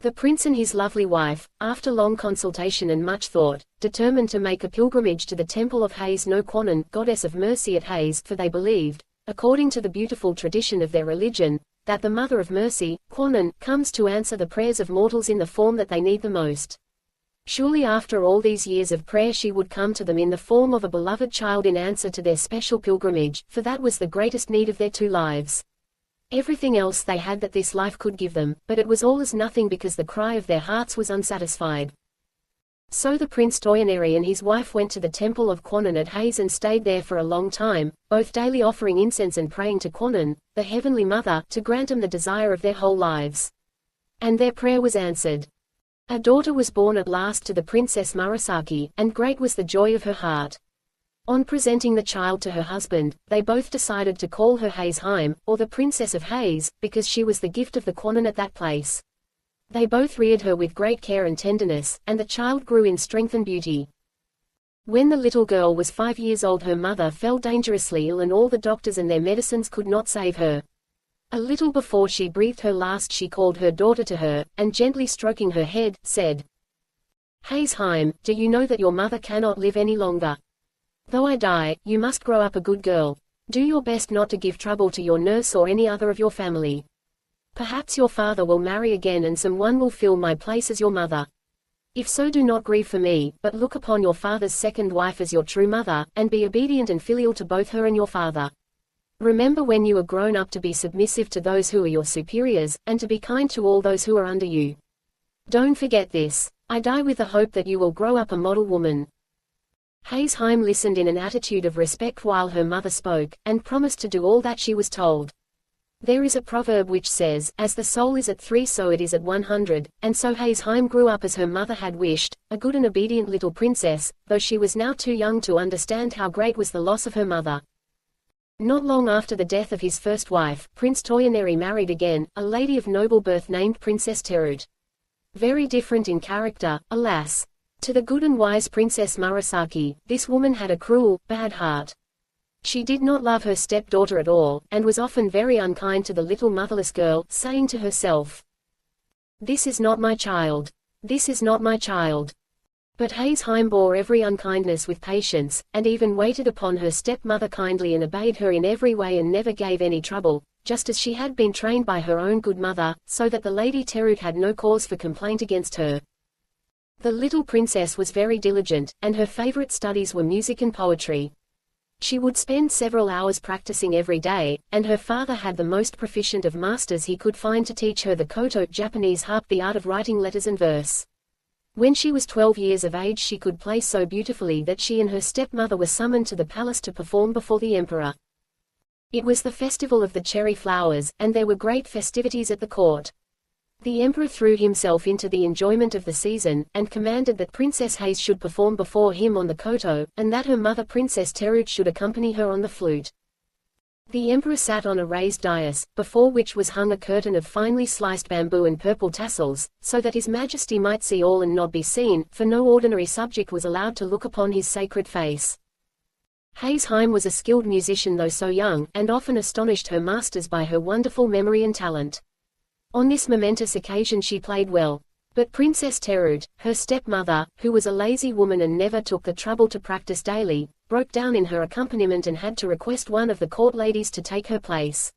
The prince and his lovely wife, after long consultation and much thought, determined to make a pilgrimage to the temple of Hayes no Kwannon, goddess of mercy at Hayes, for they believed, according to the beautiful tradition of their religion, that the Mother of Mercy, Kwannon, comes to answer the prayers of mortals in the form that they need the most. Surely after all these years of prayer she would come to them in the form of a beloved child in answer to their special pilgrimage, for that was the greatest need of their two lives. Everything else they had that this life could give them, but it was all as nothing because the cry of their hearts was unsatisfied. So the Prince Toyonari and his wife went to the temple of Kwannon at Hayes and stayed there for a long time, both daily offering incense and praying to Kwannon, the Heavenly Mother, to grant them the desire of their whole lives. And their prayer was answered. A daughter was born at last to the Princess Murasaki, and great was the joy of her heart. On presenting the child to her husband, they both decided to call her Hayes-Heim, or the Princess of Hayes, because she was the gift of the Kwannon at that place. They both reared her with great care and tenderness, and the child grew in strength and beauty. When the little girl was 5 years old her mother fell dangerously ill and all the doctors and their medicines could not save her. A little before she breathed her last she called her daughter to her, and gently stroking her head, said, "Hayes-Heim, do you know that your mother cannot live any longer? Though I die, you must grow up a good girl. Do your best not to give trouble to your nurse or any other of your family. Perhaps your father will marry again and someone will fill my place as your mother. If so, do not grieve for me, but look upon your father's second wife as your true mother, and be obedient and filial to both her and your father. Remember when you are grown up to be submissive to those who are your superiors, and to be kind to all those who are under you. Don't forget this. I die with the hope that you will grow up a model woman." Hayes-Heim listened in an attitude of respect while her mother spoke, and promised to do all that she was told. There is a proverb which says, "As the soul is at 3 so it is at 100, and so Hayes-Heim grew up as her mother had wished, a good and obedient little princess, though she was now too young to understand how great was the loss of her mother. Not long after the death of his first wife, Prince Toyonari married again, a lady of noble birth named Princess Terut. Very different in character, alas. To the good and wise Princess Murasaki, this woman had a cruel, bad heart. She did not love her stepdaughter at all, and was often very unkind to the little motherless girl, saying to herself, "This is not my child. This is not my child." But Hayes-Heim bore every unkindness with patience, and even waited upon her stepmother kindly and obeyed her in every way and never gave any trouble, just as she had been trained by her own good mother, so that the Lady Terut had no cause for complaint against her. The little princess was very diligent, and her favorite studies were music and poetry. She would spend several hours practicing every day, and her father had the most proficient of masters he could find to teach her the koto Japanese harp, the art of writing letters and verse. When she was 12 years of age she could play so beautifully that she and her stepmother were summoned to the palace to perform before the emperor. It was the festival of the cherry flowers, and there were great festivities at the court. The emperor threw himself into the enjoyment of the season, and commanded that Princess Hayes should perform before him on the koto, and that her mother Princess Terut should accompany her on the flute. The emperor sat on a raised dais, before which was hung a curtain of finely sliced bamboo and purple tassels, so that his majesty might see all and not be seen, for no ordinary subject was allowed to look upon his sacred face. Hayes-Heim was a skilled musician though so young, and often astonished her masters by her wonderful memory and talent. On this momentous occasion she played well. But Princess Terut, her stepmother, who was a lazy woman and never took the trouble to practice daily, broke down in her accompaniment and had to request one of the court ladies to take her place.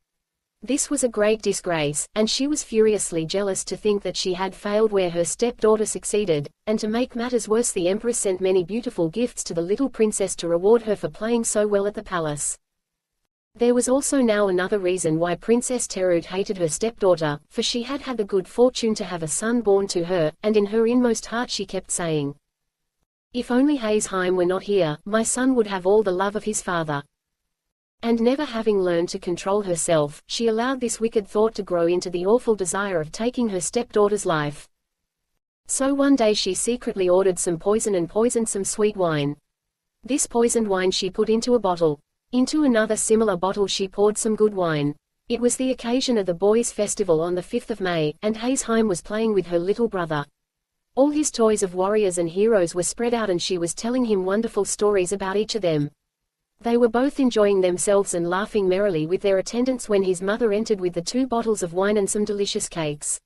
This was a great disgrace, and she was furiously jealous to think that she had failed where her stepdaughter succeeded, and to make matters worse the empress sent many beautiful gifts to the little princess to reward her for playing so well at the palace. There was also now another reason why Princess Terut hated her stepdaughter, for she had had the good fortune to have a son born to her, and in her inmost heart she kept saying, "If only Haesheim were not here, my son would have all the love of his father." And never having learned to control herself, she allowed this wicked thought to grow into the awful desire of taking her stepdaughter's life. So one day she secretly ordered some poison and poisoned some sweet wine. This poisoned wine she put into a bottle. Into another similar bottle she poured some good wine. It was the occasion of the boys' festival on the 5th of May, and Haesheim was playing with her little brother. All his toys of warriors and heroes were spread out and she was telling him wonderful stories about each of them. They were both enjoying themselves and laughing merrily with their attendants when his mother entered with the 2 bottles of wine and some delicious cakes.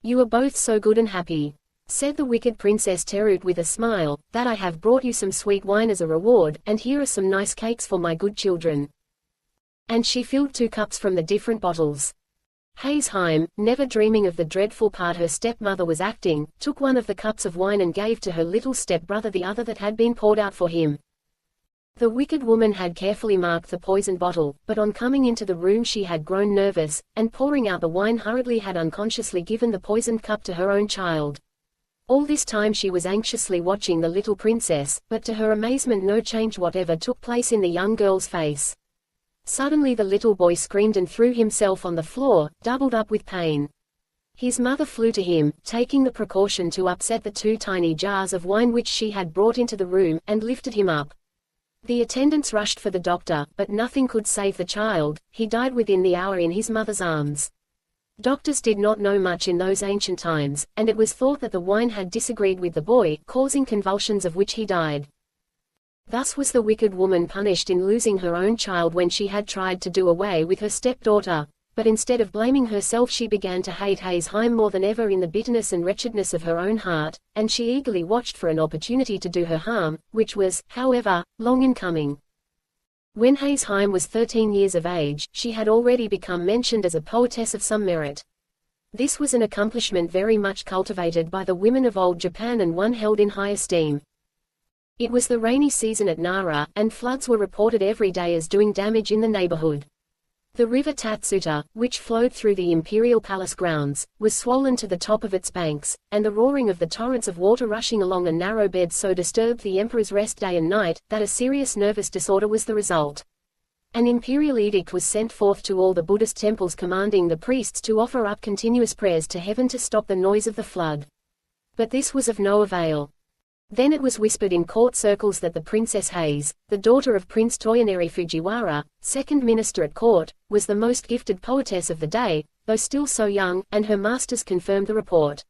"You are both so good and happy," said the wicked Princess Terut with a smile, "that I have brought you some sweet wine as a reward, and here are some nice cakes for my good children." And she filled 2 cups from the different bottles. Haesheim, never dreaming of the dreadful part her stepmother was acting, took one of the cups of wine and gave to her little stepbrother the other that had been poured out for him. The wicked woman had carefully marked the poisoned bottle, but on coming into the room she had grown nervous, and pouring out the wine hurriedly had unconsciously given the poisoned cup to her own child. All this time she was anxiously watching the little princess, but to her amazement no change whatever took place in the young girl's face. Suddenly the little boy screamed and threw himself on the floor, doubled up with pain. His mother flew to him, taking the precaution to upset the 2 tiny jars of wine which she had brought into the room, and lifted him up. The attendants rushed for the doctor, but nothing could save the child. He died within the hour in his mother's arms. Doctors did not know much in those ancient times, and it was thought that the wine had disagreed with the boy, causing convulsions of which he died. Thus was the wicked woman punished in losing her own child when she had tried to do away with her stepdaughter. But instead of blaming herself she began to hate Haesheim more than ever in the bitterness and wretchedness of her own heart, and she eagerly watched for an opportunity to do her harm, which was, however, long in coming. When Haesheim was 13 years of age, she had already become mentioned as a poetess of some merit. This was an accomplishment very much cultivated by the women of old Japan and one held in high esteem. It was the rainy season at Nara, and floods were reported every day as doing damage in the neighborhood. The river Tatsuta, which flowed through the imperial palace grounds, was swollen to the top of its banks, and the roaring of the torrents of water rushing along a narrow bed so disturbed the emperor's rest day and night, that a serious nervous disorder was the result. An imperial edict was sent forth to all the Buddhist temples commanding the priests to offer up continuous prayers to heaven to stop the noise of the flood. But this was of no avail. Then it was whispered in court circles that the Princess Haze, the daughter of Prince Toyonari Fujiwara, second minister at court, was the most gifted poetess of the day, though still so young, and her masters confirmed the report.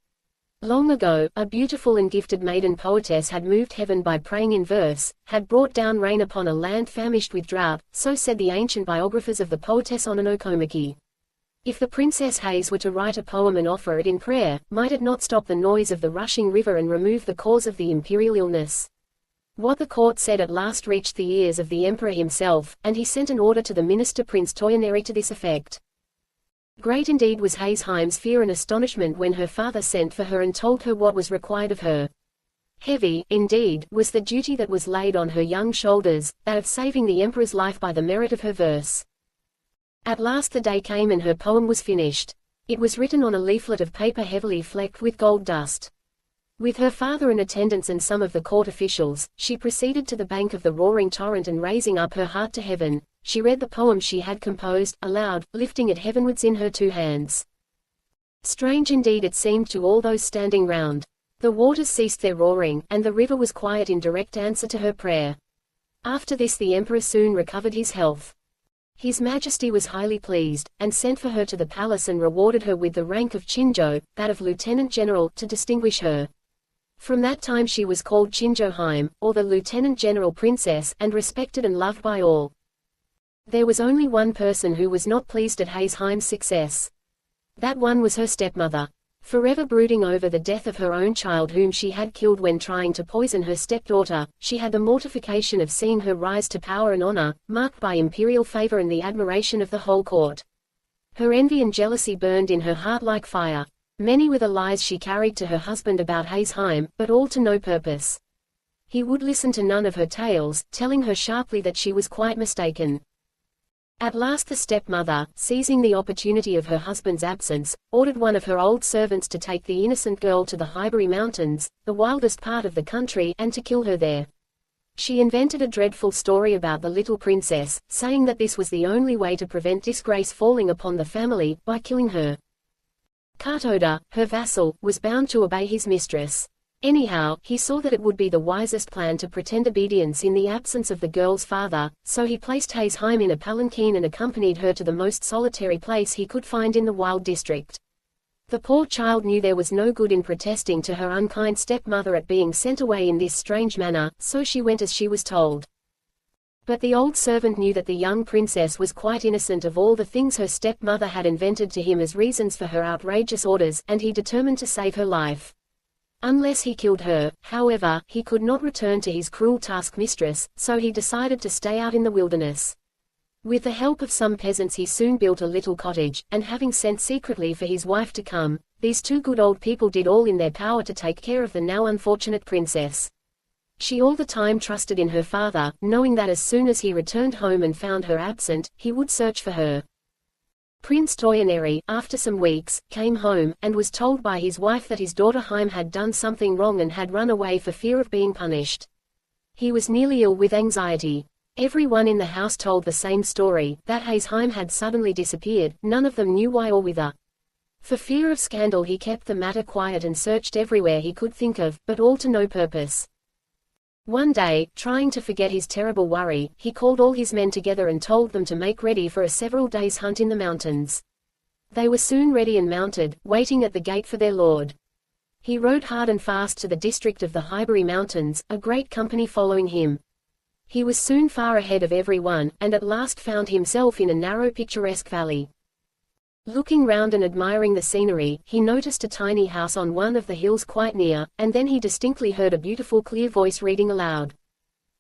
Long ago, a beautiful and gifted maiden poetess had moved heaven by praying in verse, had brought down rain upon a land famished with drought, so said the ancient biographers of the poetess Onono Komaki. If the Princess Haze were to write a poem and offer it in prayer, might it not stop the noise of the rushing river and remove the cause of the imperial illness? What the court said at last reached the ears of the emperor himself, and he sent an order to the minister Prince Toyonari to this effect. Great indeed was Haesheim's fear and astonishment when her father sent for her and told her what was required of her. Heavy, indeed, was the duty that was laid on her young shoulders, that of saving the emperor's life by the merit of her verse. At last the day came and her poem was finished. It was written on a leaflet of paper heavily flecked with gold dust. With her father and attendants and some of the court officials, she proceeded to the bank of the roaring torrent and raising up her heart to heaven, she read the poem she had composed, aloud, lifting it heavenwards in her 2 hands. Strange indeed it seemed to all those standing round. The waters ceased their roaring, and the river was quiet in direct answer to her prayer. After this the emperor soon recovered his health. His Majesty was highly pleased, and sent for her to the palace and rewarded her with the rank of Chinjo, that of Lieutenant General, to distinguish her. From that time she was called Chinjoheim, or the Lieutenant General Princess, and respected and loved by all. There was only one person who was not pleased at Haesheim's success. That one was her stepmother. Forever brooding over the death of her own child whom she had killed when trying to poison her stepdaughter, she had the mortification of seeing her rise to power and honor, marked by imperial favor and the admiration of the whole court. Her envy and jealousy burned in her heart like fire. Many were the lies she carried to her husband about Haesheim, but all to no purpose. He would listen to none of her tales, telling her sharply that she was quite mistaken. At last the stepmother, seizing the opportunity of her husband's absence, ordered one of her old servants to take the innocent girl to the Highbury Mountains, the wildest part of the country, and to kill her there. She invented a dreadful story about the little princess, saying that this was the only way to prevent disgrace falling upon the family, by killing her. Katoda, her vassal, was bound to obey his mistress. Anyhow, he saw that it would be the wisest plan to pretend obedience in the absence of the girl's father, so he placed Haesheim in a palanquin and accompanied her to the most solitary place he could find in the wild district. The poor child knew there was no good in protesting to her unkind stepmother at being sent away in this strange manner, so she went as she was told. But the old servant knew that the young princess was quite innocent of all the things her stepmother had invented to him as reasons for her outrageous orders, and he determined to save her life. Unless he killed her, however, he could not return to his cruel taskmistress, so he decided to stay out in the wilderness. With the help of some peasants he soon built a little cottage, and having sent secretly for his wife to come, these two good old people did all in their power to take care of the now unfortunate princess. She all the time trusted in her father, knowing that as soon as he returned home and found her absent, he would search for her. Prince Toyoneri, after some weeks, came home, and was told by his wife that his daughter Haim had done something wrong and had run away for fear of being punished. He was nearly ill with anxiety. Everyone in the house told the same story, that Haesheim had suddenly disappeared, none of them knew why or whither. For fear of scandal he kept the matter quiet and searched everywhere he could think of, but all to no purpose. One day, trying to forget his terrible worry, he called all his men together and told them to make ready for a several days' hunt in the mountains. They were soon ready and mounted, waiting at the gate for their lord. He rode hard and fast to the district of the Highbury Mountains, a great company following him. He was soon far ahead of everyone, and at last found himself in a narrow picturesque valley. Looking round and admiring the scenery, he noticed a tiny house on one of the hills quite near, and then he distinctly heard a beautiful clear voice reading aloud.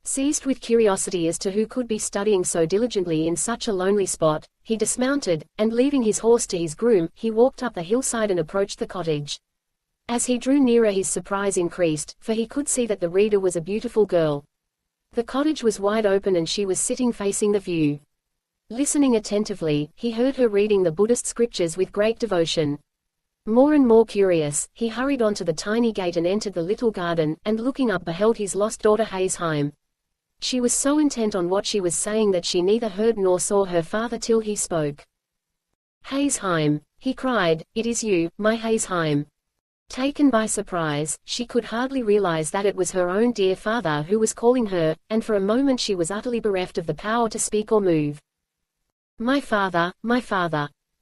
Seized with curiosity as to who could be studying so diligently in such a lonely spot, he dismounted, and leaving his horse to his groom, he walked up the hillside and approached the cottage. As he drew nearer his surprise increased, for he could see that the reader was a beautiful girl. The cottage was wide open and she was sitting facing the view. Listening attentively, he heard her reading the Buddhist scriptures with great devotion. More and more curious, he hurried on to the tiny gate and entered the little garden, and looking up beheld his lost daughter Haesheim. She was so intent on what she was saying that she neither heard nor saw her father till he spoke. "Haesheim," he cried, "it is you, my Haesheim." Taken by surprise, she could hardly realize that it was her own dear father who was calling her, and for a moment she was utterly bereft of the power to speak or move. My father,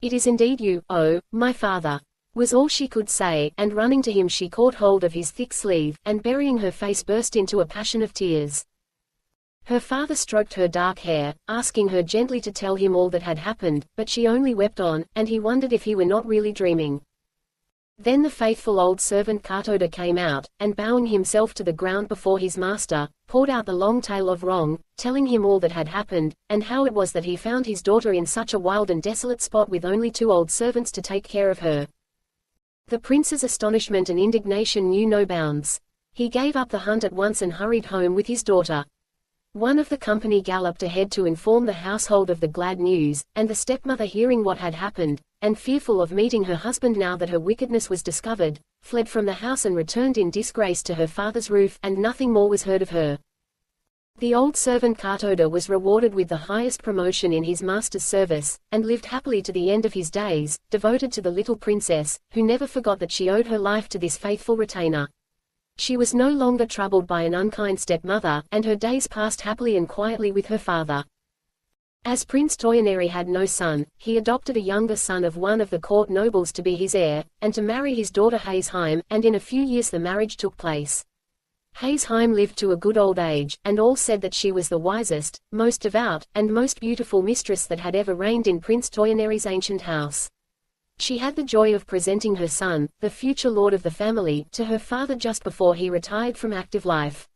it is indeed you, oh, my father," was all she could say, and running to him she caught hold of his thick sleeve, and burying her face burst into a passion of tears. Her father stroked her dark hair, asking her gently to tell him all that had happened, but she only wept on, and he wondered if he were not really dreaming. Then the faithful old servant Katoda came out, and bowing himself to the ground before his master, poured out the long tale of wrong, telling him all that had happened, and how it was that he found his daughter in such a wild and desolate spot with only 2 old servants to take care of her. The prince's astonishment and indignation knew no bounds. He gave up the hunt at once and hurried home with his daughter. One of the company galloped ahead to inform the household of the glad news, and the stepmother, hearing what had happened, and fearful of meeting her husband now that her wickedness was discovered, fled from the house and returned in disgrace to her father's roof, and nothing more was heard of her. The old servant Katoda was rewarded with the highest promotion in his master's service, and lived happily to the end of his days, devoted to the little princess, who never forgot that she owed her life to this faithful retainer. She was no longer troubled by an unkind stepmother, and her days passed happily and quietly with her father. As Prince Toyoneri had no son, he adopted a younger son of one of the court nobles to be his heir, and to marry his daughter Haesheim, and in a few years the marriage took place. Haesheim lived to a good old age, and all said that she was the wisest, most devout, and most beautiful mistress that had ever reigned in Prince Toyoneri's ancient house. She had the joy of presenting her son, the future lord of the family, to her father just before he retired from active life.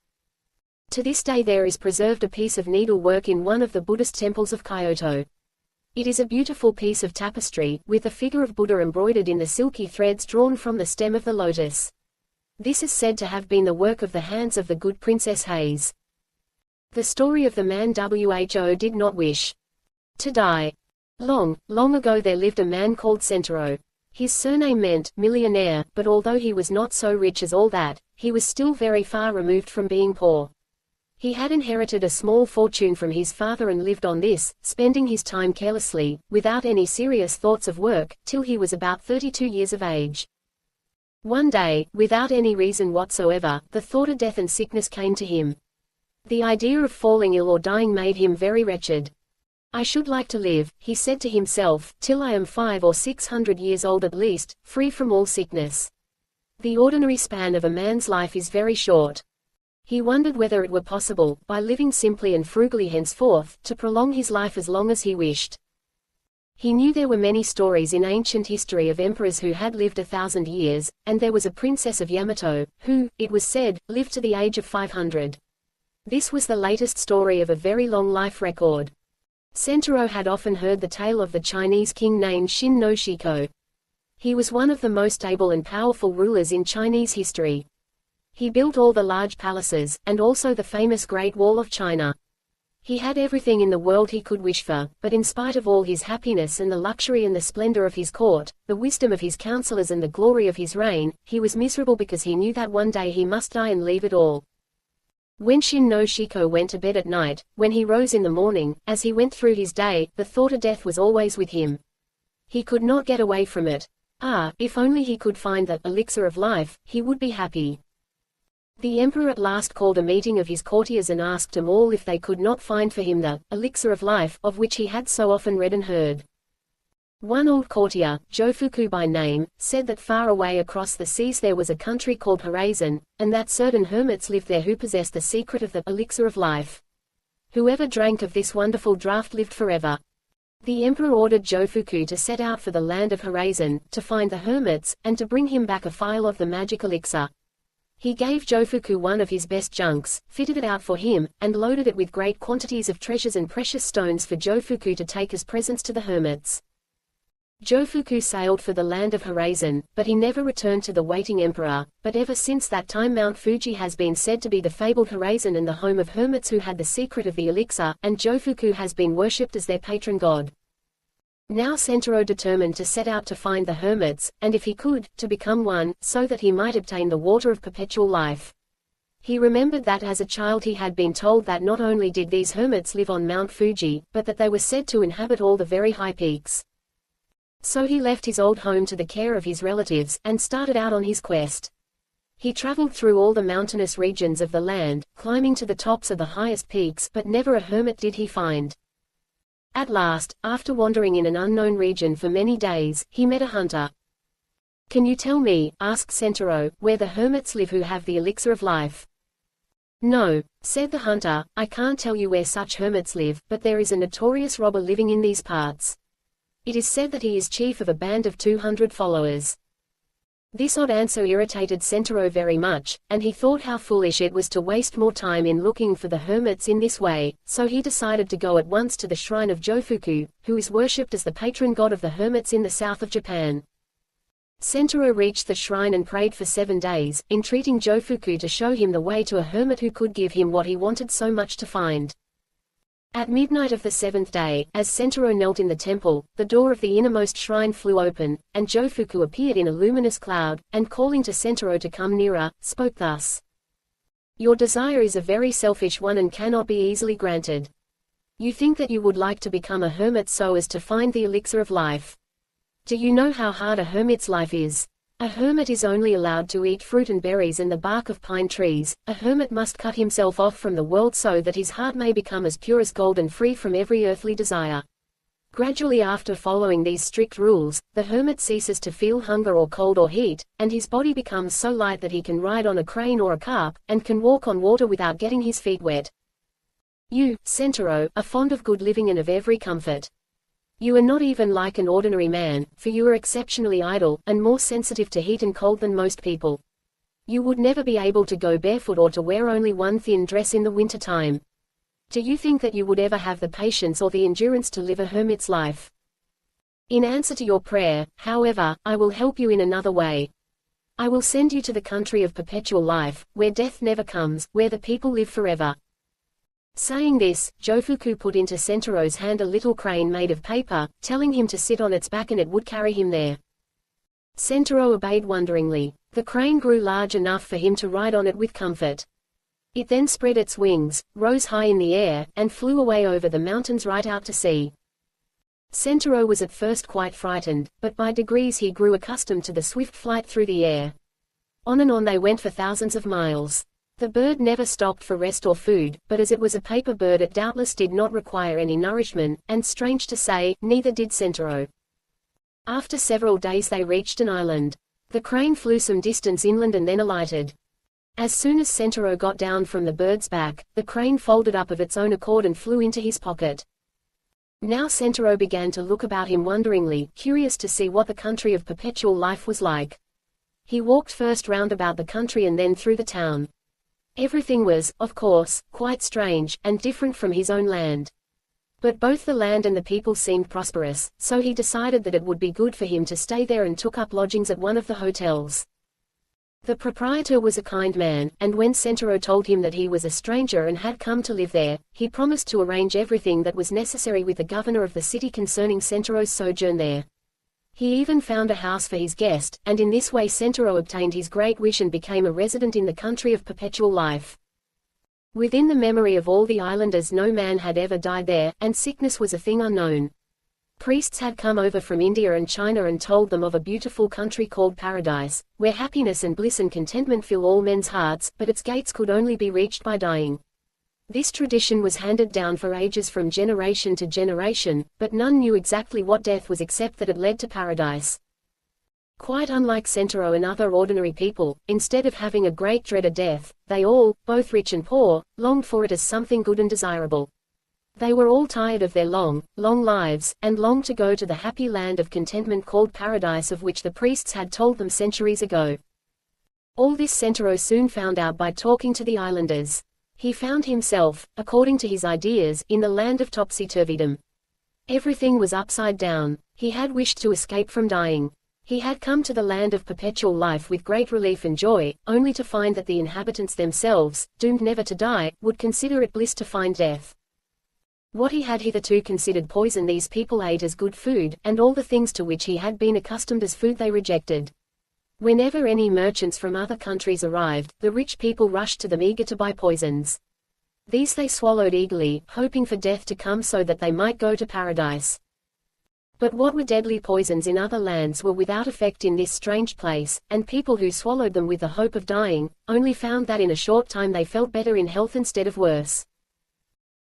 To this day there is preserved a piece of needlework in one of the Buddhist temples of Kyoto. It is a beautiful piece of tapestry, with the figure of Buddha embroidered in the silky threads drawn from the stem of the lotus. This is said to have been the work of the hands of the good Princess Haes. The story of the man Who did not wish To die. Long, long ago there lived a man called Sentaro. His surname meant millionaire, but although he was not so rich as all that, he was still very far removed from being poor. He had inherited a small fortune from his father and lived on this, spending his time carelessly, without any serious thoughts of work, till he was about 32 years of age. One day, without any reason whatsoever, the thought of death and sickness came to him. The idea of falling ill or dying made him very wretched. I should like to live, he said to himself, till I am 500 or 600 years old at least, free from all sickness. The ordinary span of a man's life is very short. He wondered whether it were possible, by living simply and frugally henceforth, to prolong his life as long as he wished. He knew there were many stories in ancient history of emperors who had lived 1,000 years, and there was a princess of Yamato, who, it was said, lived to the age of 500. This was the latest story of a very long life record. Sentaro had often heard the tale of the Chinese king named Shin no Shiko. He was one of the most able and powerful rulers in Chinese history. He built all the large palaces, and also the famous Great Wall of China. He had everything in the world he could wish for, but in spite of all his happiness and the luxury and the splendor of his court, the wisdom of his counselors and the glory of his reign, he was miserable because he knew that one day he must die and leave it all. When Shin no Shiko went to bed at night, when he rose in the morning, as he went through his day, the thought of death was always with him. He could not get away from it. If only he could find the elixir of life, he would be happy. The emperor at last called a meeting of his courtiers and asked them all if they could not find for him the elixir of life, of which he had so often read and heard. One old courtier, Jofuku by name, said that far away across the seas there was a country called Horazon, and that certain hermits lived there who possessed the secret of the elixir of life. Whoever drank of this wonderful draught lived forever. The emperor ordered Jofuku to set out for the land of Horazon, to find the hermits, and to bring him back a phial of the magic elixir. He gave Jofuku one of his best junks, fitted it out for him, and loaded it with great quantities of treasures and precious stones for Jofuku to take as presents to the hermits. Jofuku sailed for the land of Horazon, but he never returned to the waiting emperor, but ever since that time Mount Fuji has been said to be the fabled Horazon and the home of hermits who had the secret of the elixir, and Jofuku has been worshipped as their patron god. Now Sentaro determined to set out to find the hermits, and if he could, to become one, so that he might obtain the water of perpetual life. He remembered that as a child he had been told that not only did these hermits live on Mount Fuji, but that they were said to inhabit all the very high peaks. So he left his old home to the care of his relatives, and started out on his quest. He traveled through all the mountainous regions of the land, climbing to the tops of the highest peaks, but never a hermit did he find. At last, after wandering in an unknown region for many days, he met a hunter. "Can you tell me," asked Sentaro, "where the hermits live who have the elixir of life?" "No," said the hunter, "I can't tell you where such hermits live, but there is a notorious robber living in these parts. It is said that he is chief of a band of 200 followers." This odd answer irritated Sentaro very much, and he thought how foolish it was to waste more time in looking for the hermits in this way, so he decided to go at once to the shrine of Jofuku, who is worshipped as the patron god of the hermits in the south of Japan. Sentaro reached the shrine and prayed for 7 days, entreating Jofuku to show him the way to a hermit who could give him what he wanted so much to find. At midnight of the 7th day, as Sentaro knelt in the temple, the door of the innermost shrine flew open, and Jofuku appeared in a luminous cloud, and calling to Sentaro to come nearer, spoke thus. "Your desire is a very selfish one and cannot be easily granted. You think that you would like to become a hermit so as to find the elixir of life. Do you know how hard a hermit's life is? A hermit is only allowed to eat fruit and berries and the bark of pine trees. A hermit must cut himself off from the world so that his heart may become as pure as gold and free from every earthly desire. Gradually after following these strict rules, the hermit ceases to feel hunger or cold or heat, and his body becomes so light that he can ride on a crane or a carp, and can walk on water without getting his feet wet. You, Sentaro, are fond of good living and of every comfort. You are not even like an ordinary man, for you are exceptionally idle, and more sensitive to heat and cold than most people. You would never be able to go barefoot or to wear only one thin dress in the winter time. Do you think that you would ever have the patience or the endurance to live a hermit's life? In answer to your prayer, however, I will help you in another way. I will send you to the country of perpetual life, where death never comes, where the people live forever." Saying this, Jofuku put into Sento's hand a little crane made of paper, telling him to sit on its back and it would carry him there. Sentaro obeyed wonderingly. The crane grew large enough for him to ride on it with comfort. It then spread its wings, rose high in the air, and flew away over the mountains right out to sea. Sentaro was at first quite frightened, but by degrees he grew accustomed to the swift flight through the air. On and on they went for thousands of miles. The bird never stopped for rest or food, but as it was a paper bird it doubtless did not require any nourishment, and strange to say, neither did Sentaro. After several days they reached an island. The crane flew some distance inland and then alighted. As soon as Sentaro got down from the bird's back, the crane folded up of its own accord and flew into his pocket. Now Sentaro began to look about him wonderingly, curious to see what the country of perpetual life was like. He walked first round about the country and then through the town. Everything was, of course, quite strange, and different from his own land. But both the land and the people seemed prosperous, so he decided that it would be good for him to stay there and took up lodgings at one of the hotels. The proprietor was a kind man, and when Sentaro told him that he was a stranger and had come to live there, he promised to arrange everything that was necessary with the governor of the city concerning Sentaro's sojourn there. He even found a house for his guest, and in this way Sentaro obtained his great wish and became a resident in the country of perpetual life. Within the memory of all the islanders no man had ever died there, and sickness was a thing unknown. Priests had come over from India and China and told them of a beautiful country called Paradise, where happiness and bliss and contentment fill all men's hearts, but its gates could only be reached by dying. This tradition was handed down for ages from generation to generation, but none knew exactly what death was except that it led to paradise. Quite unlike Sentaro and other ordinary people, instead of having a great dread of death, they all, both rich and poor, longed for it as something good and desirable. They were all tired of their long, long lives, and longed to go to the happy land of contentment called paradise of which the priests had told them centuries ago. All this Sentaro soon found out by talking to the islanders. He found himself, according to his ideas, in the land of topsy-turvydom. Everything was upside down. He had wished to escape from dying. He had come to the land of perpetual life with great relief and joy, only to find that the inhabitants themselves, doomed never to die, would consider it bliss to find death. What he had hitherto considered poison these people ate as good food, and all the things to which he had been accustomed as food they rejected. Whenever any merchants from other countries arrived, the rich people rushed to them eager to buy poisons. These they swallowed eagerly, hoping for death to come so that they might go to paradise. But what were deadly poisons in other lands were without effect in this strange place, and people who swallowed them with the hope of dying, only found that in a short time they felt better in health instead of worse.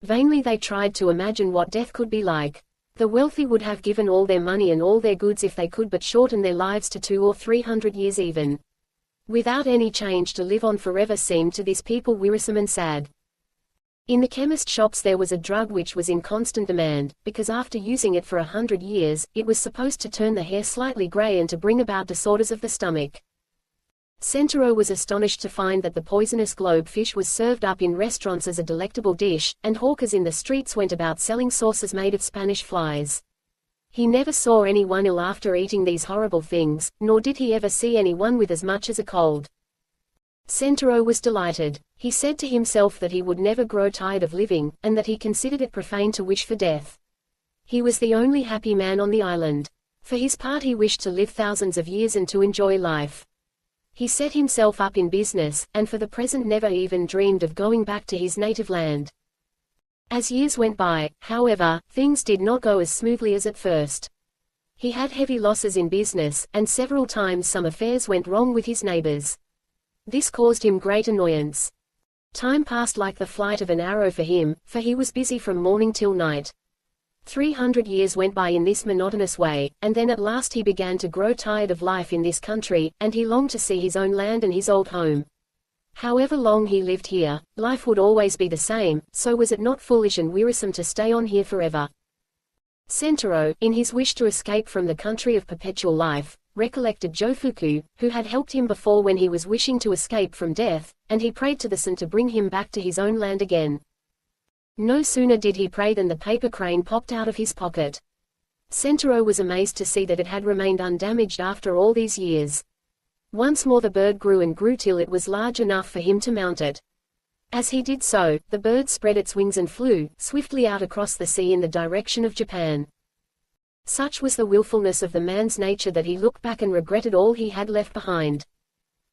Vainly they tried to imagine what death could be like. The wealthy would have given all their money and all their goods if they could but shorten their lives to 200 or 300 years even. Without any change to live on forever seemed to this people wearisome and sad. In the chemist shops there was a drug which was in constant demand, because after using it for 100 years, it was supposed to turn the hair slightly gray and to bring about disorders of the stomach. Sentaro was astonished to find that the poisonous globe fish was served up in restaurants as a delectable dish, and hawkers in the streets went about selling sauces made of Spanish flies. He never saw anyone ill after eating these horrible things, nor did he ever see anyone with as much as a cold. Sentaro was delighted. He said to himself that he would never grow tired of living, and that he considered it profane to wish for death. He was the only happy man on the island. For his part he wished to live thousands of years and to enjoy life. He set himself up in business, and for the present never even dreamed of going back to his native land. As years went by, however, things did not go as smoothly as at first. He had heavy losses in business, and several times some affairs went wrong with his neighbors. This caused him great annoyance. Time passed like the flight of an arrow for him, for he was busy from morning till night. 300 years went by in this monotonous way, and then at last he began to grow tired of life in this country, and he longed to see his own land and his old home. However long he lived here, life would always be the same, so was it not foolish and wearisome to stay on here forever? Sentaro, in his wish to escape from the country of perpetual life, recollected Jofuku, who had helped him before when he was wishing to escape from death, and he prayed to the sun to bring him back to his own land again. No sooner did he pray than the paper crane popped out of his pocket. Sentaro was amazed to see that it had remained undamaged after all these years. Once more the bird grew and grew till it was large enough for him to mount it. As he did so, the bird spread its wings and flew swiftly out across the sea in the direction of Japan. Such was the willfulness of the man's nature that he looked back and regretted all he had left behind.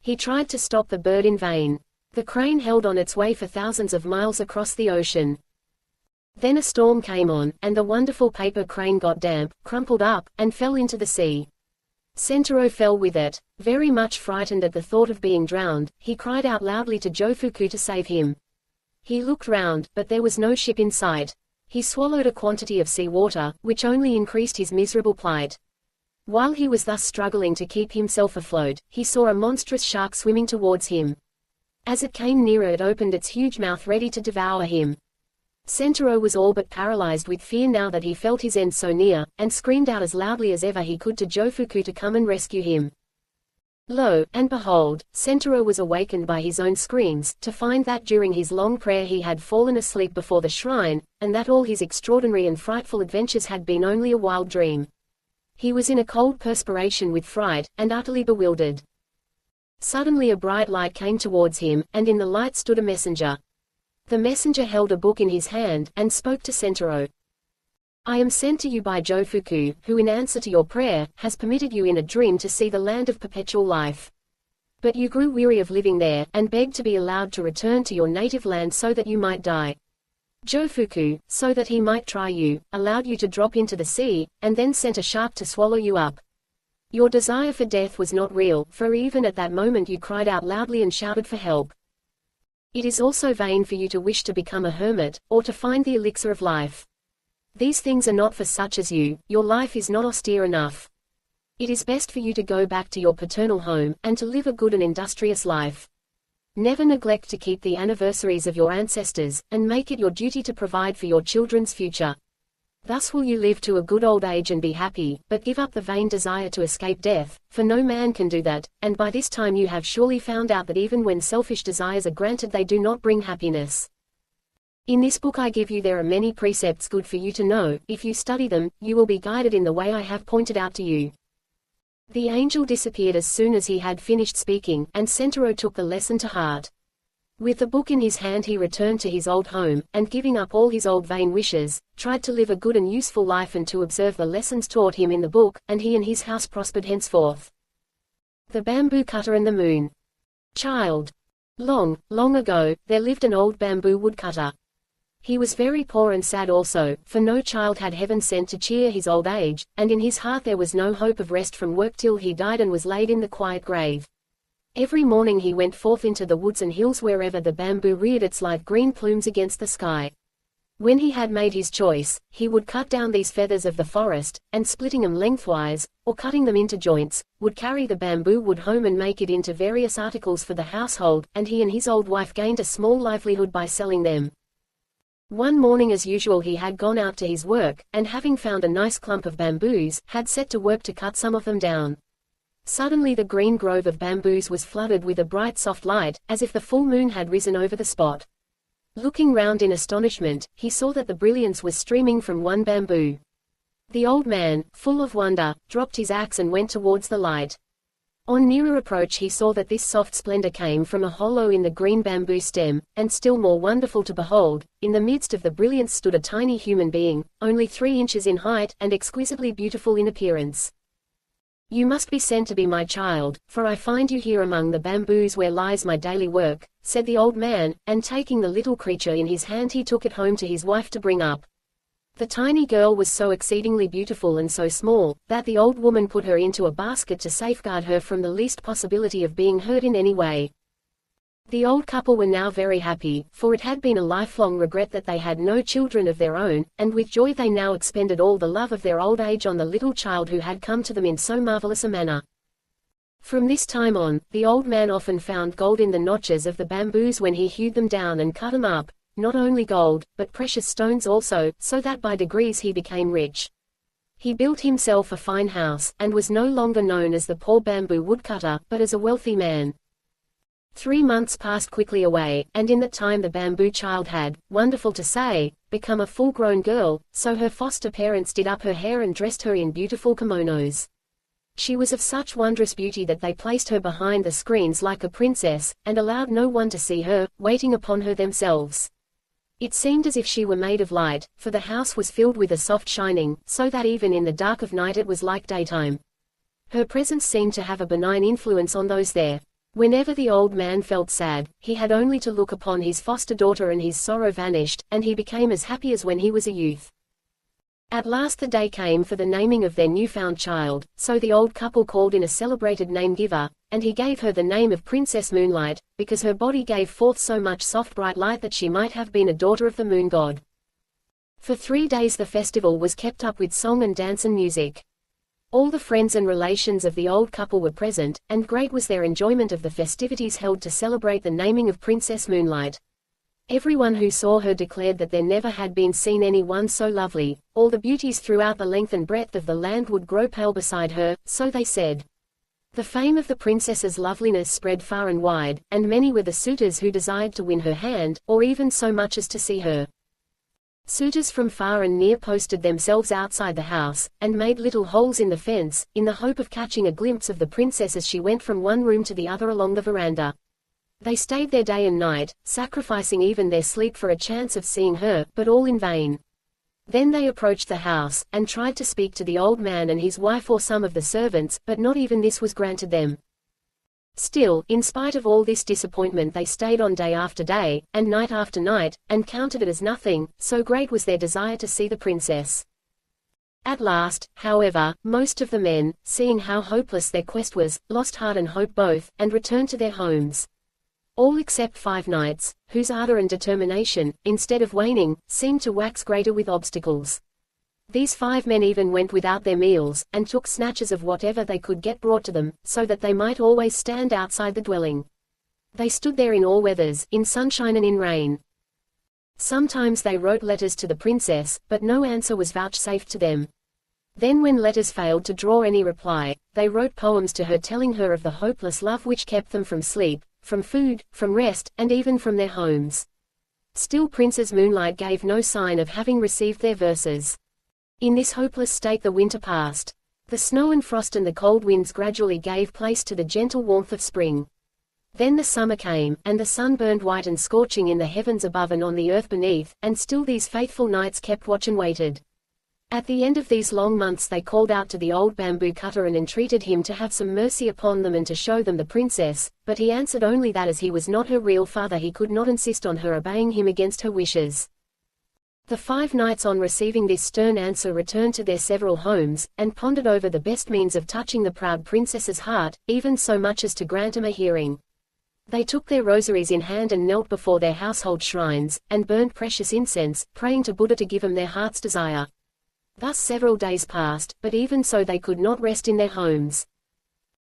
He tried to stop the bird in vain. The crane held on its way for thousands of miles across the ocean. Then a storm came on, and the wonderful paper crane got damp, crumpled up, and fell into the sea. Sentaro fell with it. Very much frightened at the thought of being drowned, he cried out loudly to Jofuku to save him. He looked round, but there was no ship in sight. He swallowed a quantity of seawater, which only increased his miserable plight. While he was thus struggling to keep himself afloat, he saw a monstrous shark swimming towards him. As it came nearer, it opened its huge mouth ready to devour him. Sentaro was all but paralyzed with fear now that he felt his end so near, and screamed out as loudly as ever he could to Jofuku to come and rescue him. Lo, and behold, Sentaro was awakened by his own screams, to find that during his long prayer he had fallen asleep before the shrine, and that all his extraordinary and frightful adventures had been only a wild dream. He was in a cold perspiration with fright, and utterly bewildered. Suddenly a bright light came towards him, and in the light stood a messenger. The messenger held a book in his hand, and spoke to Sentaro. I am sent to you by Jofuku, who in answer to your prayer, has permitted you in a dream to see the land of perpetual life. But you grew weary of living there, and begged to be allowed to return to your native land so that you might die. Jofuku, so that he might try you, allowed you to drop into the sea, and then sent a shark to swallow you up. Your desire for death was not real, for even at that moment you cried out loudly and shouted for help. It is also vain for you to wish to become a hermit, or to find the elixir of life. These things are not for such as you, your life is not austere enough. It is best for you to go back to your paternal home, and to live a good and industrious life. Never neglect to keep the anniversaries of your ancestors, and make it your duty to provide for your children's future. Thus will you live to a good old age and be happy, but give up the vain desire to escape death, for no man can do that, and by this time you have surely found out that even when selfish desires are granted they do not bring happiness. In this book I give you there are many precepts good for you to know. If you study them, you will be guided in the way I have pointed out to you. The angel disappeared as soon as he had finished speaking, and Sentaro took the lesson to heart. With the book in his hand he returned to his old home, and giving up all his old vain wishes, tried to live a good and useful life and to observe the lessons taught him in the book, and he and his house prospered henceforth. The Bamboo Cutter and the Moon. Child. Long, long ago, there lived an old bamboo woodcutter. He was very poor and sad also, for no child had heaven sent to cheer his old age, and in his heart there was no hope of rest from work till he died and was laid in the quiet grave. Every morning he went forth into the woods and hills wherever the bamboo reared its light green plumes against the sky. When he had made his choice, he would cut down these feathers of the forest, and splitting them lengthwise, or cutting them into joints, would carry the bamboo wood home and make it into various articles for the household, and he and his old wife gained a small livelihood by selling them. One morning as usual he had gone out to his work, and having found a nice clump of bamboos, had set to work to cut some of them down. Suddenly the green grove of bamboos was flooded with a bright soft light, as if the full moon had risen over the spot. Looking round in astonishment, he saw that the brilliance was streaming from one bamboo. The old man, full of wonder, dropped his axe and went towards the light. On nearer approach he saw that this soft splendor came from a hollow in the green bamboo stem, and still more wonderful to behold, in the midst of the brilliance stood a tiny human being, only 3 inches in height, and exquisitely beautiful in appearance. You must be sent to be my child, for I find you here among the bamboos where lies my daily work, said the old man, and taking the little creature in his hand he took it home to his wife to bring up. The tiny girl was so exceedingly beautiful and so small, that the old woman put her into a basket to safeguard her from the least possibility of being hurt in any way. The old couple were now very happy, for it had been a lifelong regret that they had no children of their own, and with joy they now expended all the love of their old age on the little child who had come to them in so marvelous a manner. From this time on, the old man often found gold in the notches of the bamboos when he hewed them down and cut them up, not only gold, but precious stones also, so that by degrees he became rich. He built himself a fine house, and was no longer known as the poor bamboo woodcutter, but as a wealthy man. 3 months passed quickly away, and in that time the bamboo child had, wonderful to say, become a full-grown girl, so her foster parents did up her hair and dressed her in beautiful kimonos. She was of such wondrous beauty that they placed her behind the screens like a princess, and allowed no one to see her, waiting upon her themselves. It seemed as if she were made of light, for the house was filled with a soft shining, so that even in the dark of night it was like daytime. Her presence seemed to have a benign influence on those there. Whenever the old man felt sad, he had only to look upon his foster daughter and his sorrow vanished, and he became as happy as when he was a youth. At last the day came for the naming of their newfound child, so the old couple called in a celebrated name-giver, and he gave her the name of Princess Moonlight, because her body gave forth so much soft bright light that she might have been a daughter of the moon god. For 3 days the festival was kept up with song and dance and music. All the friends and relations of the old couple were present, and great was their enjoyment of the festivities held to celebrate the naming of Princess Moonlight. Everyone who saw her declared that there never had been seen any one so lovely. All the beauties throughout the length and breadth of the land would grow pale beside her, so they said. The fame of the princess's loveliness spread far and wide, and many were the suitors who desired to win her hand, or even so much as to see her. Suitors from far and near posted themselves outside the house, and made little holes in the fence, in the hope of catching a glimpse of the princess as she went from one room to the other along the veranda. They stayed there day and night, sacrificing even their sleep for a chance of seeing her, but all in vain. Then they approached the house, and tried to speak to the old man and his wife or some of the servants, but not even this was granted them. Still, in spite of all this disappointment they stayed on day after day, and night after night, and counted it as nothing, so great was their desire to see the princess. At last, however, most of the men, seeing how hopeless their quest was, lost heart and hope both, and returned to their homes. All except 5 knights, whose ardor and determination, instead of waning, seemed to wax greater with obstacles. These 5 men even went without their meals, and took snatches of whatever they could get brought to them, so that they might always stand outside the dwelling. They stood there in all weathers, in sunshine and in rain. Sometimes they wrote letters to the princess, but no answer was vouchsafed to them. Then when letters failed to draw any reply, they wrote poems to her telling her of the hopeless love which kept them from sleep, from food, from rest, and even from their homes. Still Princess Moonlight gave no sign of having received their verses. In this hopeless state the winter passed. The snow and frost and the cold winds gradually gave place to the gentle warmth of spring. Then the summer came, and the sun burned white and scorching in the heavens above and on the earth beneath, and still these faithful knights kept watch and waited. At the end of these long months they called out to the old bamboo cutter and entreated him to have some mercy upon them and to show them the princess, but he answered only that as he was not her real father he could not insist on her obeying him against her wishes. The 5 knights on receiving this stern answer returned to their several homes, and pondered over the best means of touching the proud princess's heart, even so much as to grant him a hearing. They took their rosaries in hand and knelt before their household shrines, and burned precious incense, praying to Buddha to give them their heart's desire. Thus several days passed, but even so they could not rest in their homes.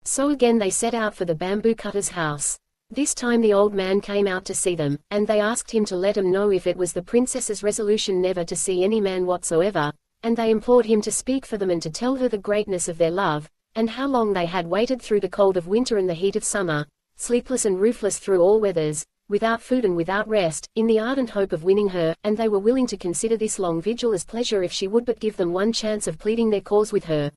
So again they set out for the bamboo cutter's house. This time the old man came out to see them, and they asked him to let him know if it was the princess's resolution never to see any man whatsoever, and they implored him to speak for them and to tell her the greatness of their love, and how long they had waited through the cold of winter and the heat of summer, sleepless and roofless through all weathers, without food and without rest, in the ardent hope of winning her, and they were willing to consider this long vigil as pleasure if she would but give them one chance of pleading their cause with her.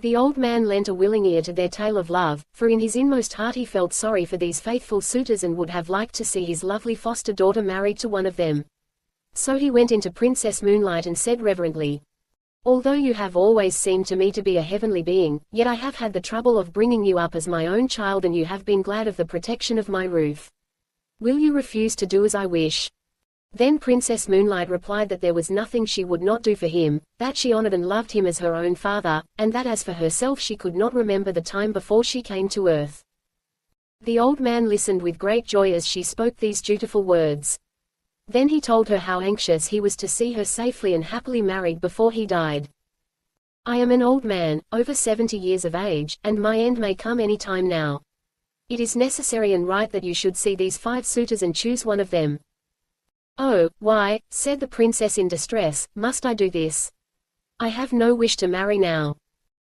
The old man lent a willing ear to their tale of love, for in his inmost heart he felt sorry for these faithful suitors and would have liked to see his lovely foster daughter married to one of them. So he went into Princess Moonlight and said reverently, "Although you have always seemed to me to be a heavenly being, yet I have had the trouble of bringing you up as my own child and you have been glad of the protection of my roof. Will you refuse to do as I wish?" Then Princess Moonlight replied that there was nothing she would not do for him, that she honored and loved him as her own father, and that as for herself she could not remember the time before she came to earth. The old man listened with great joy as she spoke these dutiful words. Then he told her how anxious he was to see her safely and happily married before he died. "I am an old man, over 70 years of age, and my end may come any time now. It is necessary and right that you should see these 5 suitors and choose one of them." "Oh, why," said the princess in distress, "must I do this? I have no wish to marry now."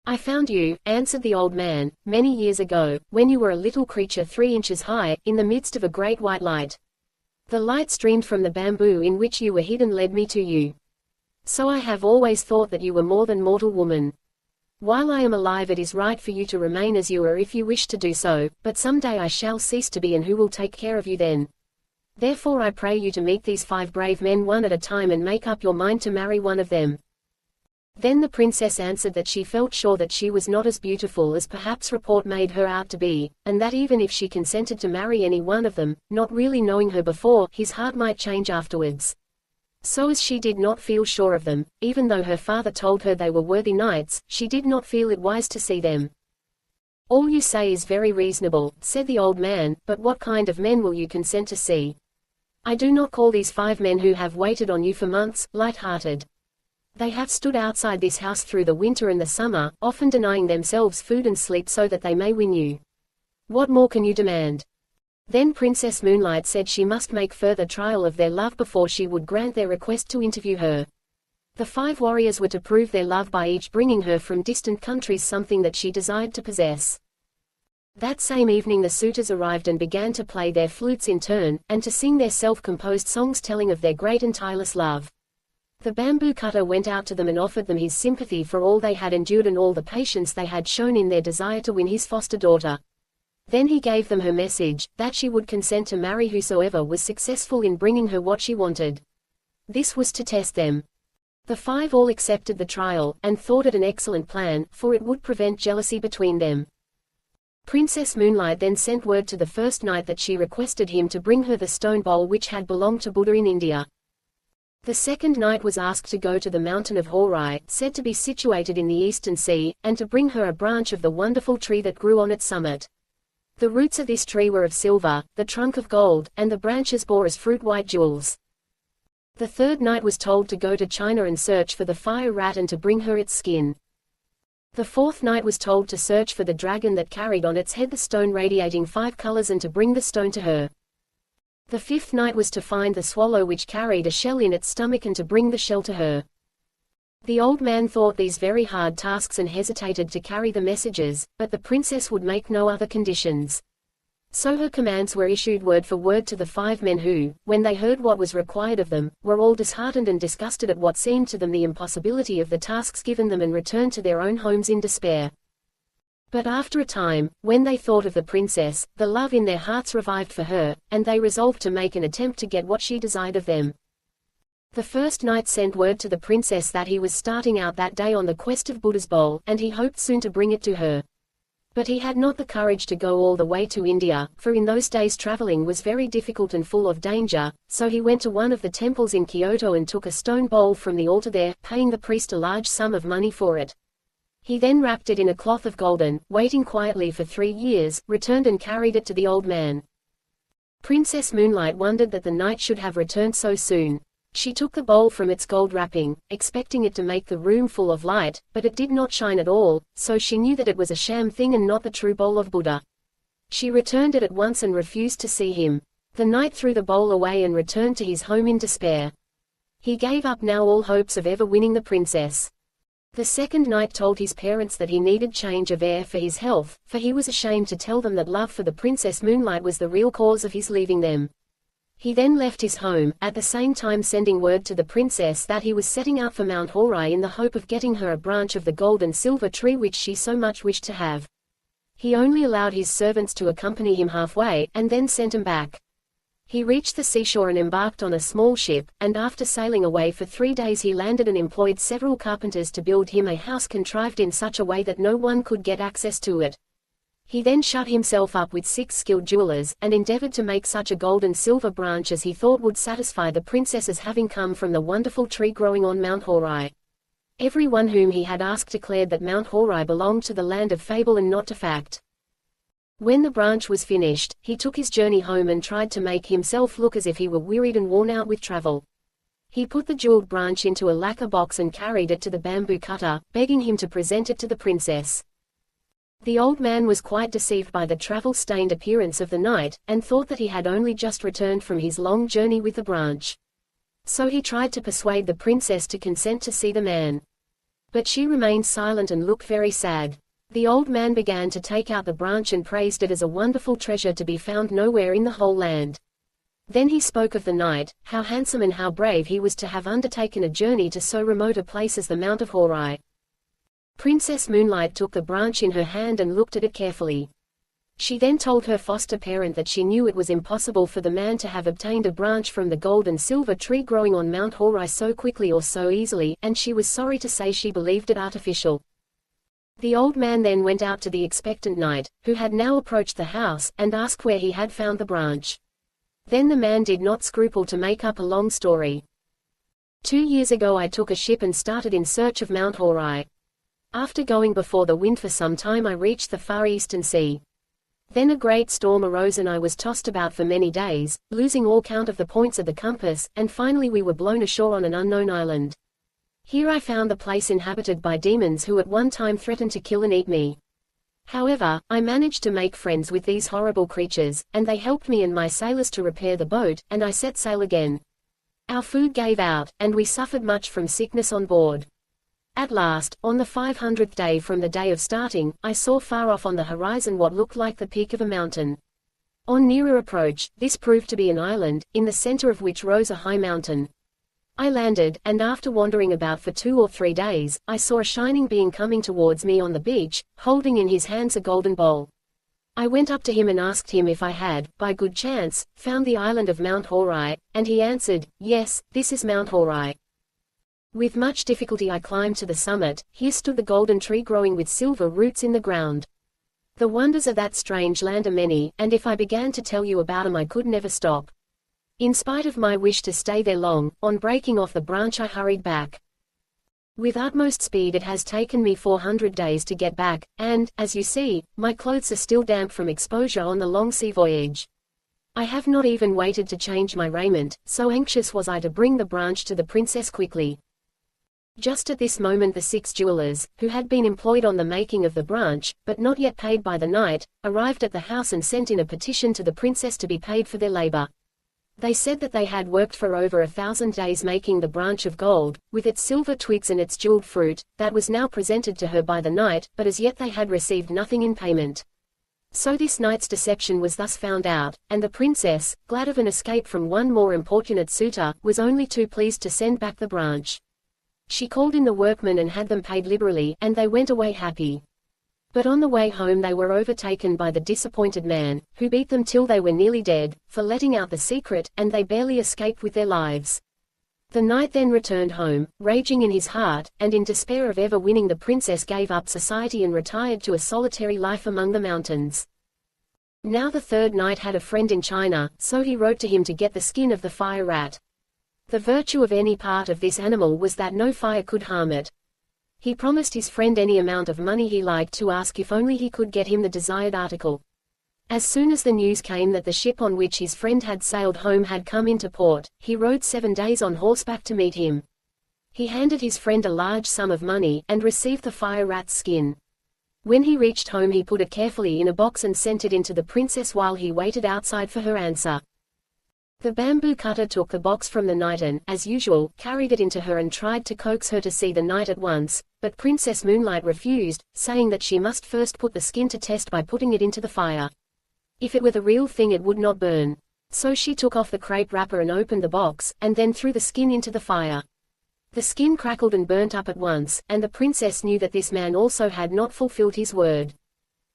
"I found you," answered the old man, "many years ago, when you were a little creature 3 inches high, in the midst of a great white light. The light streamed from the bamboo in which you were hid and led me to you. So I have always thought that you were more than mortal woman. While I am alive it is right for you to remain as you are if you wish to do so, but someday I shall cease to be, and who will take care of you then? Therefore I pray you to meet these 5 brave men one at a time and make up your mind to marry one of them." Then the princess answered that she felt sure that she was not as beautiful as perhaps report made her out to be, and that even if she consented to marry any one of them, not really knowing her before, his heart might change afterwards. So as she did not feel sure of them, even though her father told her they were worthy knights, she did not feel it wise to see them. "All you say is very reasonable," said the old man, "but what kind of men will you consent to see? I do not call these 5 men who have waited on you for months, light-hearted. They have stood outside this house through the winter and the summer, often denying themselves food and sleep so that they may win you. What more can you demand?" Then Princess Moonlight said she must make further trial of their love before she would grant their request to interview her. The 5 warriors were to prove their love by each bringing her from distant countries something that she desired to possess. That same evening the suitors arrived and began to play their flutes in turn, and to sing their self-composed songs telling of their great and tireless love. The bamboo cutter went out to them and offered them his sympathy for all they had endured and all the patience they had shown in their desire to win his foster daughter. Then he gave them her message, that she would consent to marry whosoever was successful in bringing her what she wanted. This was to test them. The 5 all accepted the trial, and thought it an excellent plan, for it would prevent jealousy between them. Princess Moonlight then sent word to the first knight that she requested him to bring her the stone bowl which had belonged to Buddha in India. The second knight was asked to go to the mountain of Horai, said to be situated in the eastern sea, and to bring her a branch of the wonderful tree that grew on its summit. The roots of this tree were of silver, the trunk of gold, and the branches bore as fruit white jewels. The third knight was told to go to China and search for the fire rat and to bring her its skin. The fourth knight was told to search for the dragon that carried on its head the stone radiating 5 colors and to bring the stone to her. The fifth knight was to find the swallow which carried a shell in its stomach and to bring the shell to her. The old man thought these very hard tasks and hesitated to carry the messages, but the princess would make no other conditions. So her commands were issued word for word to the 5 men who, when they heard what was required of them, were all disheartened and disgusted at what seemed to them the impossibility of the tasks given them and returned to their own homes in despair. But after a time, when they thought of the princess, the love in their hearts revived for her, and they resolved to make an attempt to get what she desired of them. The first knight sent word to the princess that he was starting out that day on the quest of Buddha's bowl, and he hoped soon to bring it to her. But he had not the courage to go all the way to India, for in those days traveling was very difficult and full of danger, so he went to one of the temples in Kyoto and took a stone bowl from the altar there, paying the priest a large sum of money for it. He then wrapped it in a cloth of gold and, waiting quietly for 3 years, returned and carried it to the old man. Princess Moonlight wondered that the knight should have returned so soon. She took the bowl from its gold wrapping, expecting it to make the room full of light, but it did not shine at all, so she knew that it was a sham thing and not the true bowl of Buddha. She returned it at once and refused to see him. The knight threw the bowl away and returned to his home in despair. He gave up now all hopes of ever winning the princess. The second knight told his parents that he needed change of air for his health, for he was ashamed to tell them that love for the Princess Moonlight was the real cause of his leaving them. He then left his home, at the same time sending word to the princess that he was setting out for Mount Horai in the hope of getting her a branch of the gold and silver tree which she so much wished to have. He only allowed his servants to accompany him halfway, and then sent him back. He reached the seashore and embarked on a small ship, and after sailing away for 3 days he landed and employed several carpenters to build him a house contrived in such a way that no one could get access to it. He then shut himself up with 6 skilled jewelers, and endeavored to make such a gold and silver branch as he thought would satisfy the princess as having come from the wonderful tree growing on Mount Horai. Everyone whom he had asked declared that Mount Horai belonged to the land of fable and not to fact. When the branch was finished, he took his journey home and tried to make himself look as if he were wearied and worn out with travel. He put the jeweled branch into a lacquer box and carried it to the bamboo cutter, begging him to present it to the princess. The old man was quite deceived by the travel-stained appearance of the knight, and thought that he had only just returned from his long journey with the branch. So he tried to persuade the princess to consent to see the man. But she remained silent and looked very sad. The old man began to take out the branch and praised it as a wonderful treasure to be found nowhere in the whole land. Then he spoke of the knight, how handsome and how brave he was to have undertaken a journey to so remote a place as the Mount of Horai. Princess Moonlight took the branch in her hand and looked at it carefully. She then told her foster parent that she knew it was impossible for the man to have obtained a branch from the gold and silver tree growing on Mount Horai so quickly or so easily, and she was sorry to say she believed it artificial. The old man then went out to the expectant knight, who had now approached the house, and asked where he had found the branch. Then the man did not scruple to make up a long story. 2 years ago I took a ship and started in search of Mount Horai. After going before the wind for some time I reached the far eastern sea. Then a great storm arose and I was tossed about for many days, losing all count of the points of the compass, and finally we were blown ashore on an unknown island. Here I found the place inhabited by demons who at one time threatened to kill and eat me. However, I managed to make friends with these horrible creatures, and they helped me and my sailors to repair the boat, and I set sail again. Our food gave out, and we suffered much from sickness on board. At last, on the 500th day from the day of starting, I saw far off on the horizon what looked like the peak of a mountain. On nearer approach, this proved to be an island, in the center of which rose a high mountain. I landed, and after wandering about for 2 or 3 days, I saw a shining being coming towards me on the beach, holding in his hands a golden bowl. I went up to him and asked him if I had, by good chance, found the island of Mount Horai, and he answered, "Yes, this is Mount Horai." With much difficulty I climbed to the summit. Here stood the golden tree growing with silver roots in the ground. The wonders of that strange land are many, and if I began to tell you about them I could never stop. In spite of my wish to stay there long, on breaking off the branch I hurried back. With utmost speed it has taken me 400 days to get back, and, as you see, my clothes are still damp from exposure on the long sea voyage. I have not even waited to change my raiment, so anxious was I to bring the branch to the princess quickly. Just at this moment the 6 jewelers, who had been employed on the making of the branch, but not yet paid by the knight, arrived at the house and sent in a petition to the princess to be paid for their labor. They said that they had worked for over 1,000 days making the branch of gold, with its silver twigs and its jeweled fruit, that was now presented to her by the knight, but as yet they had received nothing in payment. So this knight's deception was thus found out, and the princess, glad of an escape from one more importunate suitor, was only too pleased to send back the branch. She called in the workmen and had them paid liberally, and they went away happy. But on the way home they were overtaken by the disappointed man, who beat them till they were nearly dead, for letting out the secret, and they barely escaped with their lives. The knight then returned home, raging in his heart, and in despair of ever winning the princess gave up society and retired to a solitary life among the mountains. Now the third knight had a friend in China, so he wrote to him to get the skin of the fire rat. The virtue of any part of this animal was that no fire could harm it. He promised his friend any amount of money he liked to ask if only he could get him the desired article. As soon as the news came that the ship on which his friend had sailed home had come into port, he rode 7 days on horseback to meet him. He handed his friend a large sum of money, and received the fire rat's skin. When he reached home he put it carefully in a box and sent it in to the princess while he waited outside for her answer. The bamboo cutter took the box from the knight and, as usual, carried it into her and tried to coax her to see the knight at once, but Princess Moonlight refused, saying that she must first put the skin to test by putting it into the fire. If it were the real thing it would not burn. So she took off the crepe wrapper and opened the box, and then threw the skin into the fire. The skin crackled and burnt up at once, and the princess knew that this man also had not fulfilled his word.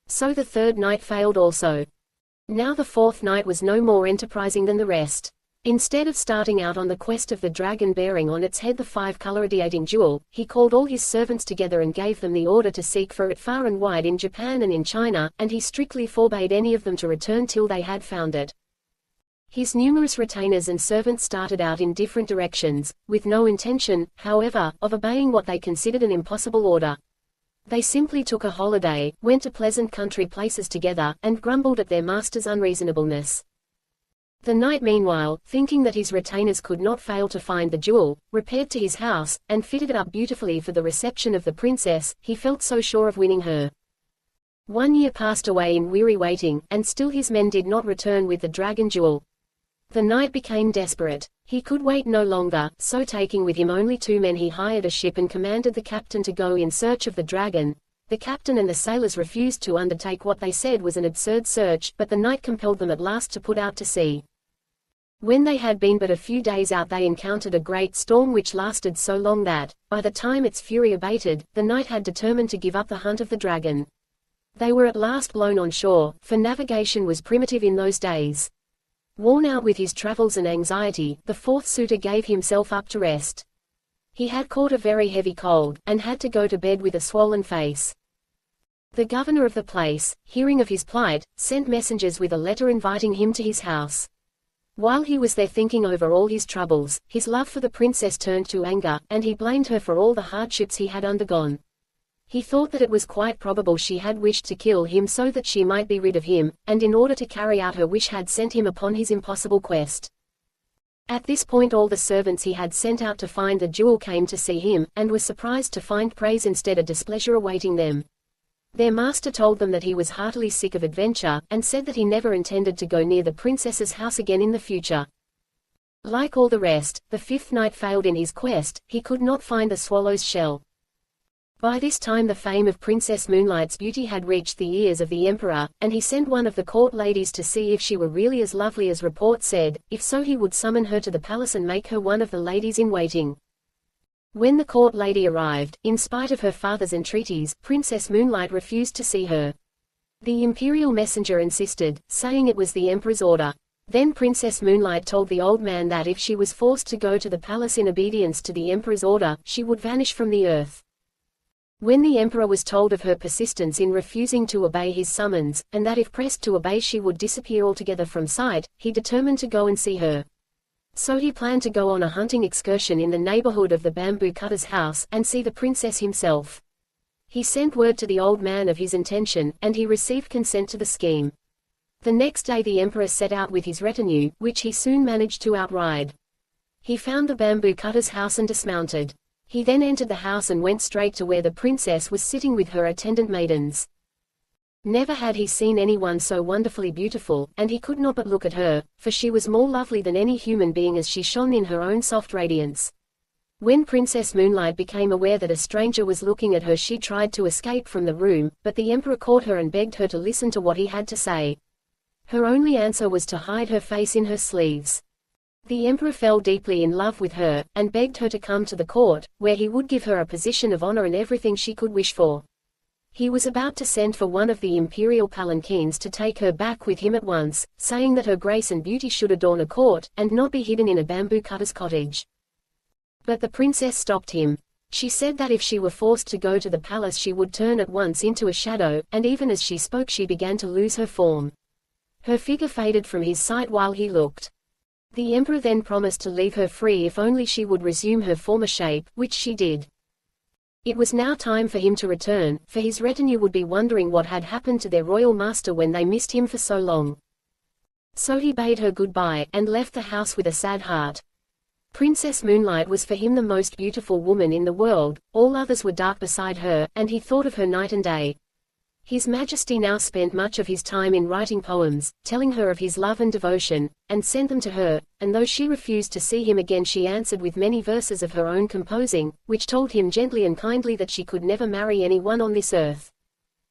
So the third knight failed also. Now the fourth knight was no more enterprising than the rest. Instead of starting out on the quest of the dragon bearing on its head the 5-color radiating jewel, he called all his servants together and gave them the order to seek for it far and wide in Japan and in China, and he strictly forbade any of them to return till they had found it. His numerous retainers and servants started out in different directions, with no intention, however, of obeying what they considered an impossible order. They simply took a holiday, went to pleasant country places together, and grumbled at their master's unreasonableness. The knight meanwhile, thinking that his retainers could not fail to find the jewel, repaired to his house, and fitted it up beautifully for the reception of the princess. He felt so sure of winning her. 1 year passed away in weary waiting, and still his men did not return with the dragon jewel. The knight became desperate. He could wait no longer, so taking with him only 2 men he hired a ship and commanded the captain to go in search of the dragon. The captain and the sailors refused to undertake what they said was an absurd search, but the knight compelled them at last to put out to sea. When they had been but a few days out they encountered a great storm which lasted so long that, by the time its fury abated, the knight had determined to give up the hunt of the dragon. They were at last blown on shore, for navigation was primitive in those days. Worn out with his travels and anxiety, the fourth suitor gave himself up to rest. He had caught a very heavy cold, and had to go to bed with a swollen face. The governor of the place, hearing of his plight, sent messengers with a letter inviting him to his house. While he was there thinking over all his troubles, his love for the princess turned to anger, and he blamed her for all the hardships he had undergone. He thought that it was quite probable she had wished to kill him so that she might be rid of him, and in order to carry out her wish had sent him upon his impossible quest. At this point all the servants he had sent out to find the jewel came to see him, and were surprised to find praise instead of displeasure awaiting them. Their master told them that he was heartily sick of adventure, and said that he never intended to go near the princess's house again in the future. Like all the rest, the fifth knight failed in his quest. He could not find the swallow's shell. By this time the fame of Princess Moonlight's beauty had reached the ears of the emperor, and he sent one of the court ladies to see if she were really as lovely as report said. If so, he would summon her to the palace and make her one of the ladies in waiting. When the court lady arrived, in spite of her father's entreaties, Princess Moonlight refused to see her. The imperial messenger insisted, saying it was the emperor's order. Then Princess Moonlight told the old man that if she was forced to go to the palace in obedience to the emperor's order, she would vanish from the earth. When the emperor was told of her persistence in refusing to obey his summons, and that if pressed to obey she would disappear altogether from sight, he determined to go and see her. So he planned to go on a hunting excursion in the neighborhood of the bamboo cutter's house, and see the princess himself. He sent word to the old man of his intention, and he received consent to the scheme. The next day the emperor set out with his retinue, which he soon managed to outride. He found the bamboo cutter's house and dismounted. He then entered the house and went straight to where the princess was sitting with her attendant maidens. Never had he seen anyone so wonderfully beautiful, and he could not but look at her, for she was more lovely than any human being as she shone in her own soft radiance. When Princess Moonlight became aware that a stranger was looking at her she tried to escape from the room, but the emperor caught her and begged her to listen to what he had to say. Her only answer was to hide her face in her sleeves. The emperor fell deeply in love with her, and begged her to come to the court, where he would give her a position of honor and everything she could wish for. He was about to send for one of the imperial palanquins to take her back with him at once, saying that her grace and beauty should adorn a court, and not be hidden in a bamboo cutter's cottage. But the princess stopped him. She said that if she were forced to go to the palace she would turn at once into a shadow, and even as she spoke she began to lose her form. Her figure faded from his sight while he looked. The emperor then promised to leave her free if only she would resume her former shape, which she did. It was now time for him to return, for his retinue would be wondering what had happened to their royal master when they missed him for so long. So he bade her goodbye, and left the house with a sad heart. Princess Moonlight was for him the most beautiful woman in the world, all others were dark beside her, and he thought of her night and day. His Majesty now spent much of his time in writing poems, telling her of his love and devotion, and sent them to her, and though she refused to see him again she answered with many verses of her own composing, which told him gently and kindly that she could never marry anyone on this earth.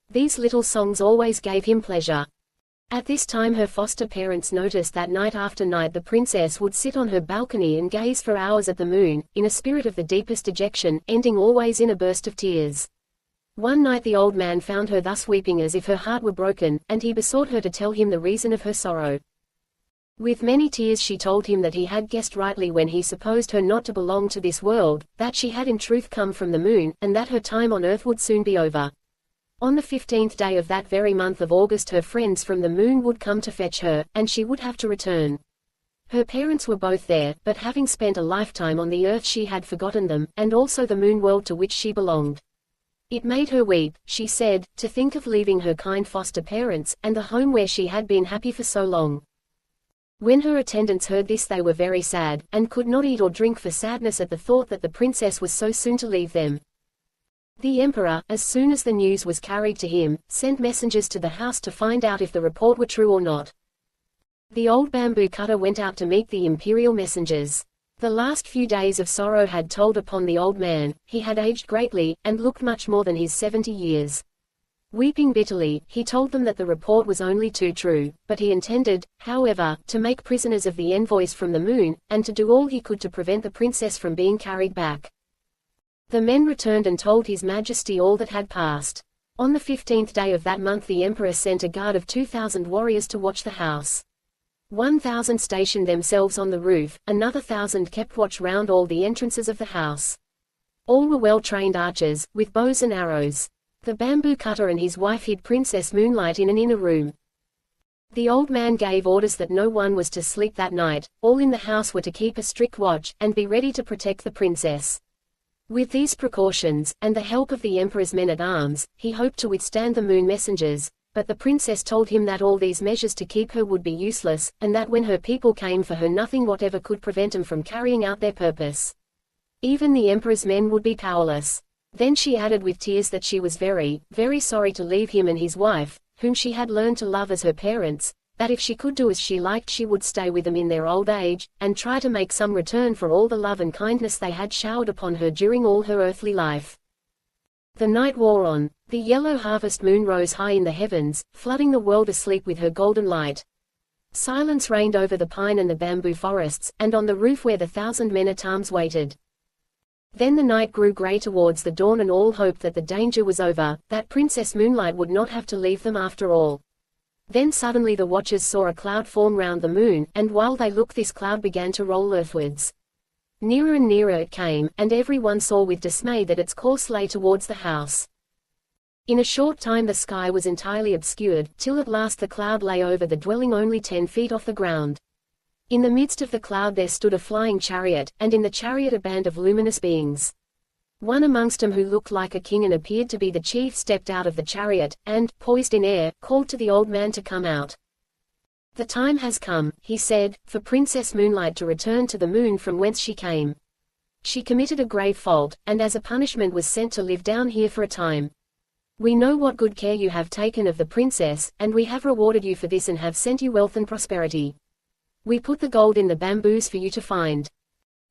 These little songs always gave him pleasure. At this time her foster parents noticed that night after night the princess would sit on her balcony and gaze for hours at the moon, in a spirit of the deepest dejection, ending always in a burst of tears. One night the old man found her thus weeping as if her heart were broken, and he besought her to tell him the reason of her sorrow. With many tears she told him that he had guessed rightly when he supposed her not to belong to this world, that she had in truth come from the moon, and that her time on earth would soon be over. On the 15th day of that very month of August her friends from the moon would come to fetch her, and she would have to return. Her parents were both there, but having spent a lifetime on the earth she had forgotten them, and also the moon world to which she belonged. It made her weep, she said, to think of leaving her kind foster parents, and the home where she had been happy for so long. When her attendants heard this they were very sad, and could not eat or drink for sadness at the thought that the princess was so soon to leave them. The emperor, as soon as the news was carried to him, sent messengers to the house to find out if the report were true or not. The old bamboo cutter went out to meet the imperial messengers. The last few days of sorrow had told upon the old man. He had aged greatly, and looked much more than his 70 years. Weeping bitterly, he told them that the report was only too true, but he intended, however, to make prisoners of the envoys from the moon, and to do all he could to prevent the princess from being carried back. The men returned and told His Majesty all that had passed. On the 15th day of that month the emperor sent a guard of 2,000 warriors to watch the house. 1,000 stationed themselves on the roof, another 1,000 kept watch round all the entrances of the house. All were well-trained archers, with bows and arrows. The bamboo cutter and his wife hid Princess Moonlight in an inner room. The old man gave orders that no one was to sleep that night, all in the house were to keep a strict watch, and be ready to protect the princess. With these precautions, and the help of the emperor's men-at-arms, he hoped to withstand the moon messengers, but the princess told him that all these measures to keep her would be useless, and that when her people came for her nothing whatever could prevent them from carrying out their purpose. Even the emperor's men would be powerless. Then she added with tears that she was very, very sorry to leave him and his wife, whom she had learned to love as her parents, that if she could do as she liked she would stay with them in their old age, and try to make some return for all the love and kindness they had showered upon her during all her earthly life. The night wore on. The yellow harvest moon rose high in the heavens, flooding the world asleep with her golden light. Silence reigned over the pine and the bamboo forests, and on the roof where the 1,000 men-at-arms waited. Then the night grew grey towards the dawn and all hoped that the danger was over, that Princess Moonlight would not have to leave them after all. Then suddenly the watchers saw a cloud form round the moon, and while they looked this cloud began to roll earthwards. Nearer and nearer it came, and every one saw with dismay that its course lay towards the house. In a short time the sky was entirely obscured, till at last the cloud lay over the dwelling only 10 feet off the ground. In the midst of the cloud there stood a flying chariot, and in the chariot a band of luminous beings. One amongst them who looked like a king and appeared to be the chief stepped out of the chariot, and, poised in air, called to the old man to come out. "The time has come," he said, "for Princess Moonlight to return to the moon from whence she came. She committed a grave fault, and as a punishment was sent to live down here for a time. We know what good care you have taken of the princess, and we have rewarded you for this and have sent you wealth and prosperity. We put the gold in the bamboos for you to find.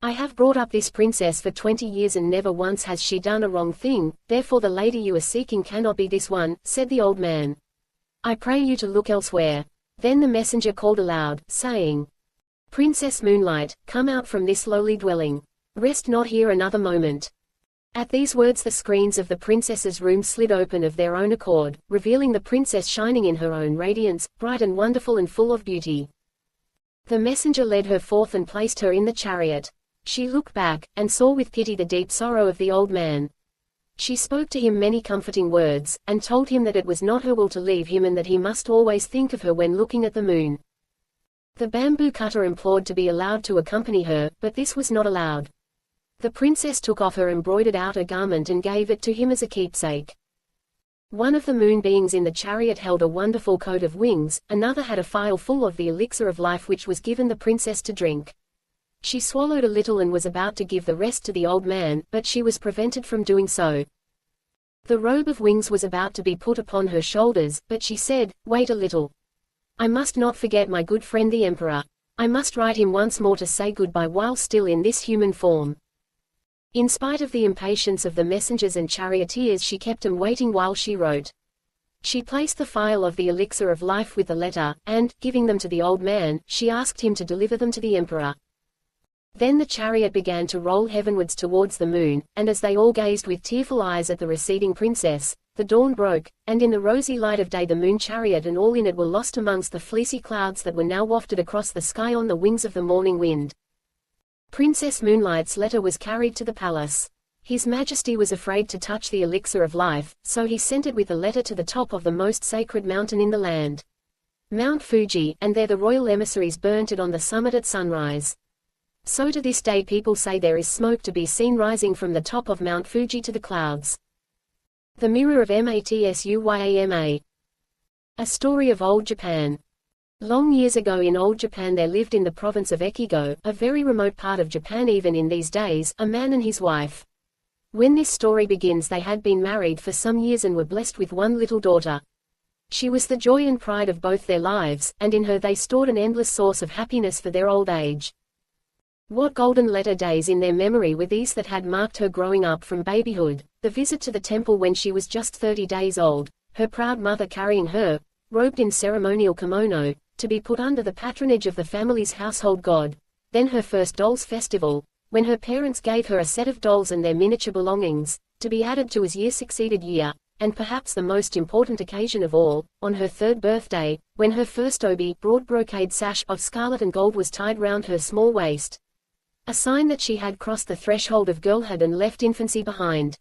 I have brought up this princess for 20 years and never once has she done a wrong thing, therefore the lady you are seeking cannot be this one," said the old man. "I pray you to look elsewhere." Then the messenger called aloud, saying, "Princess Moonlight, come out from this lowly dwelling. Rest not here another moment." At these words the screens of the princess's room slid open of their own accord, revealing the princess shining in her own radiance, bright and wonderful and full of beauty. The messenger led her forth and placed her in the chariot. She looked back, and saw with pity the deep sorrow of the old man. She spoke to him many comforting words, and told him that it was not her will to leave him and that he must always think of her when looking at the moon. The bamboo cutter implored to be allowed to accompany her, but this was not allowed. The princess took off her embroidered outer garment and gave it to him as a keepsake. One of the moon beings in the chariot held a wonderful coat of wings, another had a phial full of the elixir of life which was given the princess to drink. She swallowed a little and was about to give the rest to the old man, but she was prevented from doing so. The robe of wings was about to be put upon her shoulders, but she said, "Wait a little. I must not forget my good friend the emperor. I must write him once more to say goodbye while still in this human form." In spite of the impatience of the messengers and charioteers she kept them waiting while she wrote. She placed the phial of the elixir of life with the letter, and, giving them to the old man, she asked him to deliver them to the emperor. Then the chariot began to roll heavenwards towards the moon, and as they all gazed with tearful eyes at the receding princess, the dawn broke, and in the rosy light of day the moon chariot and all in it were lost amongst the fleecy clouds that were now wafted across the sky on the wings of the morning wind. Princess Moonlight's letter was carried to the palace. His Majesty was afraid to touch the elixir of life, so he sent it with the letter to the top of the most sacred mountain in the land, Mount Fuji, and there the royal emissaries burnt it on the summit at sunrise. So to this day people say there is smoke to be seen rising from the top of Mount Fuji to the clouds. The Mirror of Matsuiyama. A story of old Japan. Long years ago in old Japan there lived in the province of Echigo, a very remote part of Japan even in these days, a man and his wife. When this story begins they had been married for some years and were blessed with one little daughter. She was the joy and pride of both their lives, and in her they stored an endless source of happiness for their old age. What golden letter days in their memory were these that had marked her growing up from babyhood, the visit to the temple when she was just 30 days old, her proud mother carrying her, robed in ceremonial kimono, to be put under the patronage of the family's household god. Then her first dolls festival, when her parents gave her a set of dolls and their miniature belongings, to be added to as year succeeded year, and perhaps the most important occasion of all, on her 3rd birthday, when her first obi, broad brocade sash of scarlet and gold was tied round her small waist. A sign that she had crossed the threshold of girlhood and left infancy behind.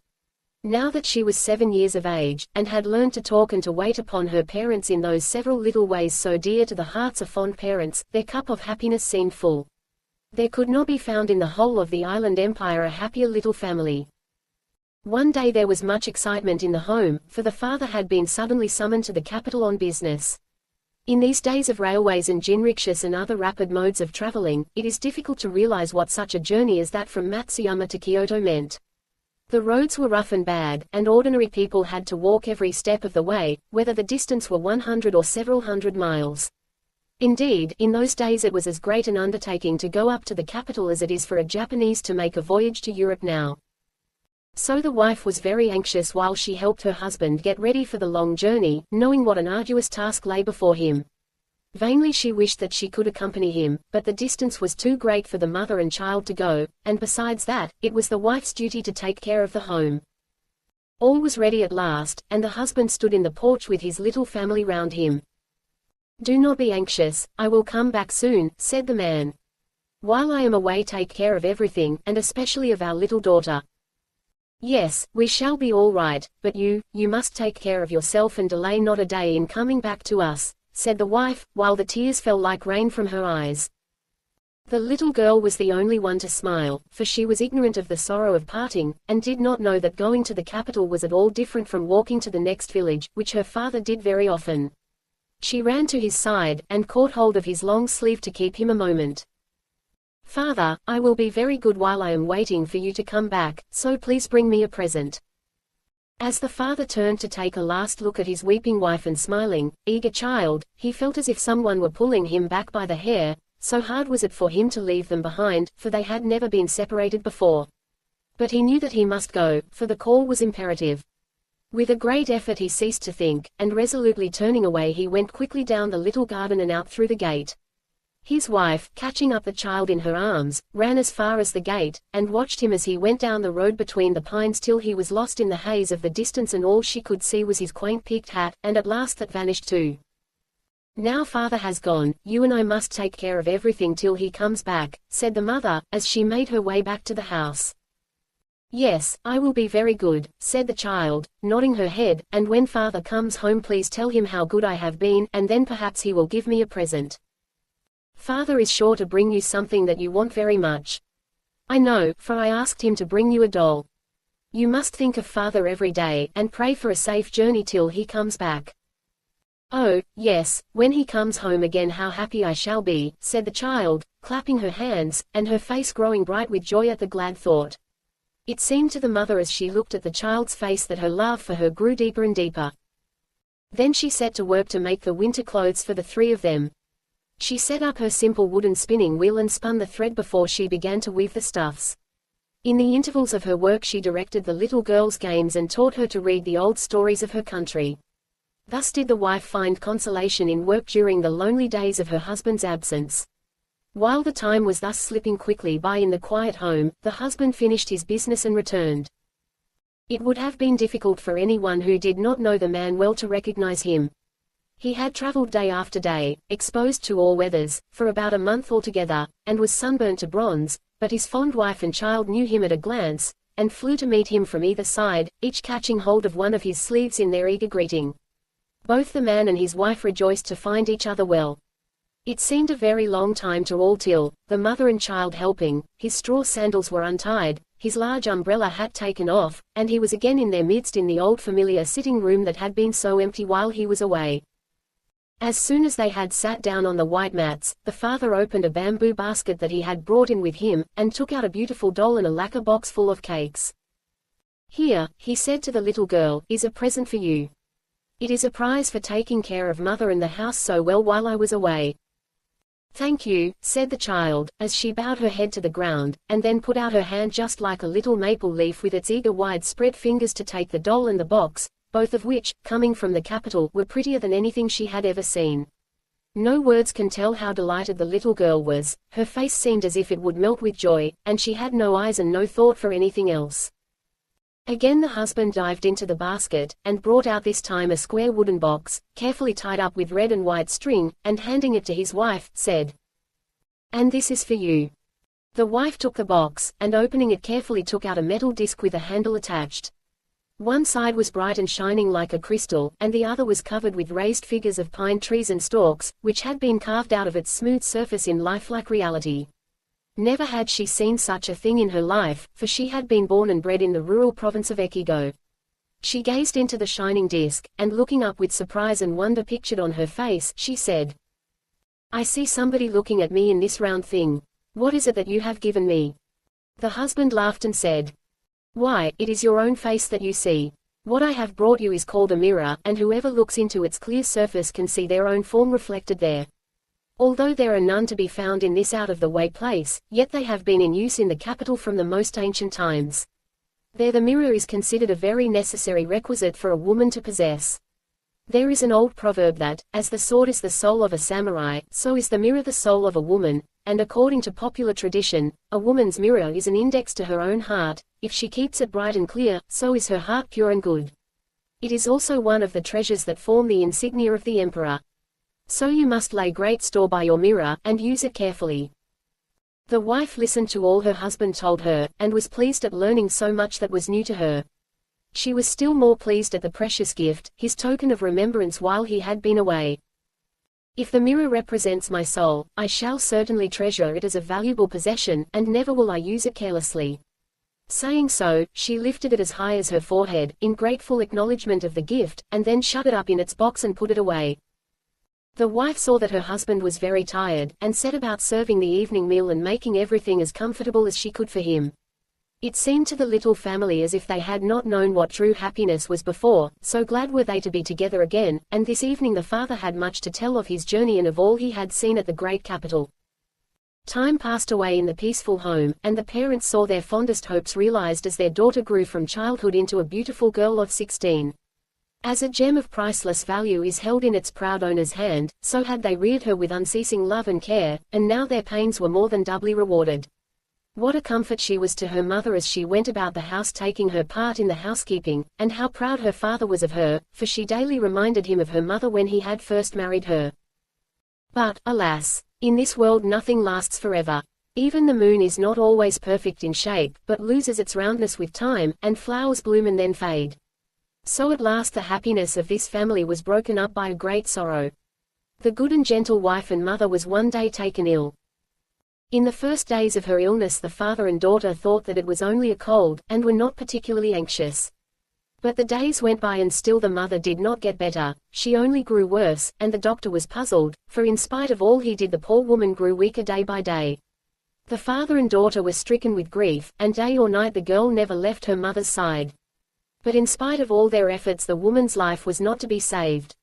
Now that she was 7 years of age, and had learned to talk and to wait upon her parents in those several little ways so dear to the hearts of fond parents, their cup of happiness seemed full. There could not be found in the whole of the island empire a happier little family. One day there was much excitement in the home, for the father had been suddenly summoned to the capital on business. In these days of railways and jinrikshas and other rapid modes of traveling, it is difficult to realize what such a journey as that from Matsuyama to Kyoto meant. The roads were rough and bad, and ordinary people had to walk every step of the way, whether the distance were 100 or several hundred miles. Indeed, in those days it was as great an undertaking to go up to the capital as it is for a Japanese to make a voyage to Europe now. So the wife was very anxious while she helped her husband get ready for the long journey, knowing what an arduous task lay before him. Vainly she wished that she could accompany him, but the distance was too great for the mother and child to go, and besides that, it was the wife's duty to take care of the home. All was ready at last, and the husband stood in the porch with his little family round him. "Do not be anxious, I will come back soon," said the man. "While I am away, take care of everything, and especially of our little daughter." "Yes, we shall be all right, but you must take care of yourself and delay not a day in coming back to us," said the wife, while the tears fell like rain from her eyes. The little girl was the only one to smile, for she was ignorant of the sorrow of parting, and did not know that going to the capital was at all different from walking to the next village, which her father did very often. She ran to his side, and caught hold of his long sleeve to keep him a moment. "Father, I will be very good while I am waiting for you to come back, so please bring me a present." As the father turned to take a last look at his weeping wife and smiling, eager child, he felt as if someone were pulling him back by the hair, so hard was it for him to leave them behind, for they had never been separated before. But he knew that he must go, for the call was imperative. With a great effort he ceased to think, and resolutely turning away he went quickly down the little garden and out through the gate. His wife, catching up the child in her arms, ran as far as the gate, and watched him as he went down the road between the pines till he was lost in the haze of the distance, and all she could see was his quaint peaked hat, and at last that vanished too. "Now father has gone, you and I must take care of everything till he comes back," said the mother, as she made her way back to the house. "Yes, I will be very good," said the child, nodding her head, "and when father comes home please tell him how good I have been, and then perhaps he will give me a present. Father is sure to bring you something that you want very much. I know, for I asked him to bring you a doll. You must think of father every day, and pray for a safe journey till he comes back." "Oh, yes, when he comes home again how happy I shall be," said the child, clapping her hands, and her face growing bright with joy at the glad thought. It seemed to the mother as she looked at the child's face that her love for her grew deeper and deeper. Then she set to work to make the winter clothes for the 3 of them. She set up her simple wooden spinning wheel and spun the thread before she began to weave the stuffs. In the intervals of her work she directed the little girl's games and taught her to read the old stories of her country. Thus did the wife find consolation in work during the lonely days of her husband's absence. While the time was thus slipping quickly by in the quiet home, the husband finished his business and returned. It would have been difficult for anyone who did not know the man well to recognize him. He had traveled day after day, exposed to all weathers, for about a month altogether, and was sunburnt to bronze, but his fond wife and child knew him at a glance, and flew to meet him from either side, each catching hold of one of his sleeves in their eager greeting. Both the man and his wife rejoiced to find each other well. It seemed a very long time to all till, the mother and child helping, his straw sandals were untied, his large umbrella hat taken off, and he was again in their midst in the old familiar sitting room that had been so empty while he was away. As soon as they had sat down on the white mats, the father opened a bamboo basket that he had brought in with him, and took out a beautiful doll and a lacquer box full of cakes. "Here," he said to the little girl, "is a present for you. It is a prize for taking care of mother and the house so well while I was away." "Thank you," said the child, as she bowed her head to the ground, and then put out her hand just like a little maple leaf with its eager wide-spread fingers to take the doll and the box, both of which, coming from the capital, were prettier than anything she had ever seen. No words can tell how delighted the little girl was. Her face seemed as if it would melt with joy, and she had no eyes and no thought for anything else. Again the husband dived into the basket, and brought out this time a square wooden box, carefully tied up with red and white string, and handing it to his wife, said, "And this is for you." The wife took the box, and opening it carefully took out a metal disc with a handle attached. One side was bright and shining like a crystal, and the other was covered with raised figures of pine trees and stalks, which had been carved out of its smooth surface in lifelike reality. Never had she seen such a thing in her life, for she had been born and bred in the rural province of Echigo. She gazed into the shining disc, and looking up with surprise and wonder pictured on her face, she said, "I see somebody looking at me in this round thing. What is it that you have given me?" The husband laughed and said, "Why, it is your own face that you see. What I have brought you is called a mirror, and whoever looks into its clear surface can see their own form reflected there. Although there are none to be found in this out-of-the-way place, yet they have been in use in the capital from the most ancient times. There the mirror is considered a very necessary requisite for a woman to possess. There is an old proverb that, as the sword is the soul of a samurai, so is the mirror the soul of a woman, and according to popular tradition, a woman's mirror is an index to her own heart. If she keeps it bright and clear, so is her heart pure and good. It is also one of the treasures that form the insignia of the emperor. So you must lay great store by your mirror, and use it carefully." The wife listened to all her husband told her, and was pleased at learning so much that was new to her. She was still more pleased at the precious gift, his token of remembrance while he had been away. "If the mirror represents my soul, I shall certainly treasure it as a valuable possession, and never will I use it carelessly." Saying so, she lifted it as high as her forehead, in grateful acknowledgement of the gift, and then shut it up in its box and put it away. The wife saw that her husband was very tired, and set about serving the evening meal and making everything as comfortable as she could for him. It seemed to the little family as if they had not known what true happiness was before, so glad were they to be together again, and this evening the father had much to tell of his journey and of all he had seen at the great capital. Time passed away in the peaceful home, and the parents saw their fondest hopes realized as their daughter grew from childhood into a beautiful girl of 16. As a gem of priceless value is held in its proud owner's hand, so had they reared her with unceasing love and care, and now their pains were more than doubly rewarded. What a comfort she was to her mother as she went about the house taking her part in the housekeeping, and how proud her father was of her, for she daily reminded him of her mother when he had first married her. But, alas! In this world nothing lasts forever. Even the moon is not always perfect in shape, but loses its roundness with time, and flowers bloom and then fade. So at last the happiness of this family was broken up by a great sorrow. The good and gentle wife and mother was one day taken ill. In the first days of her illness the father and daughter thought that it was only a cold, and were not particularly anxious. But the days went by and still the mother did not get better, she only grew worse, and the doctor was puzzled, for in spite of all he did the poor woman grew weaker day by day. The father and daughter were stricken with grief, and day or night the girl never left her mother's side. But in spite of all their efforts the woman's life was not to be saved.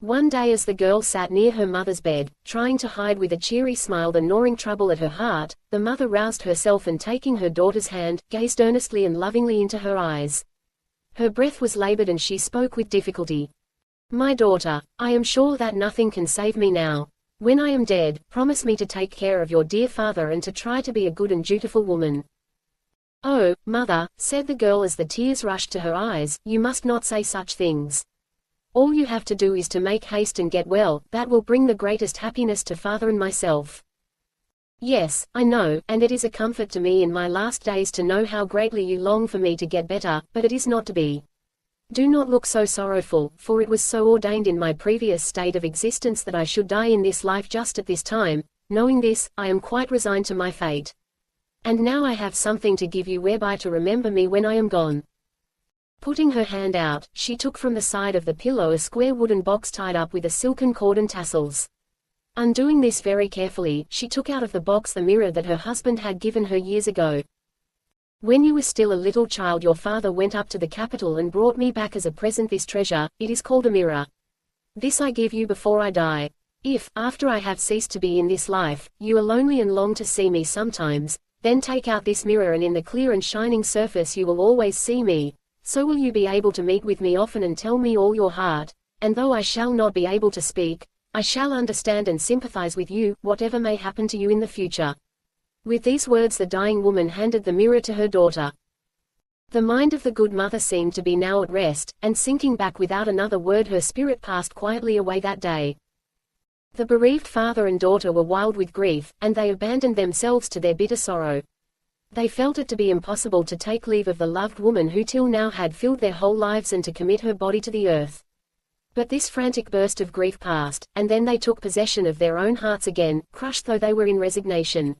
One day as the girl sat near her mother's bed, trying to hide with a cheery smile the gnawing trouble at her heart, the mother roused herself and taking her daughter's hand, gazed earnestly and lovingly into her eyes. Her breath was labored and she spoke with difficulty. "My daughter, I am sure that nothing can save me now. When I am dead, promise me to take care of your dear father and to try to be a good and dutiful woman." "Oh, mother," said the girl as the tears rushed to her eyes, "you must not say such things. All you have to do is to make haste and get well, that will bring the greatest happiness to father and myself." "Yes, I know, and it is a comfort to me in my last days to know how greatly you long for me to get better, but it is not to be. Do not look so sorrowful, for it was so ordained in my previous state of existence that I should die in this life just at this time. Knowing this, I am quite resigned to my fate. And now I have something to give you whereby to remember me when I am gone." Putting her hand out, she took from the side of the pillow a square wooden box tied up with a silken cord and tassels. Undoing this very carefully, she took out of the box the mirror that her husband had given her years ago. "When you were still a little child your father went up to the capital and brought me back as a present this treasure. It is called a mirror. This I give you before I die. If, after I have ceased to be in this life, you are lonely and long to see me sometimes, then take out this mirror and in the clear and shining surface you will always see me. so will you be able to meet with me often and tell me all your heart, and though I shall not be able to speak, I shall understand and sympathize with you, whatever may happen to you in the future." With these words the dying woman handed the mirror to her daughter. The mind of the good mother seemed to be now at rest, and sinking back without another word her spirit passed quietly away that day. The bereaved father and daughter were wild with grief, and they abandoned themselves to their bitter sorrow. They felt it to be impossible to take leave of the loved woman who till now had filled their whole lives and to commit her body to the earth. But this frantic burst of grief passed, and then they took possession of their own hearts again, crushed though they were in resignation.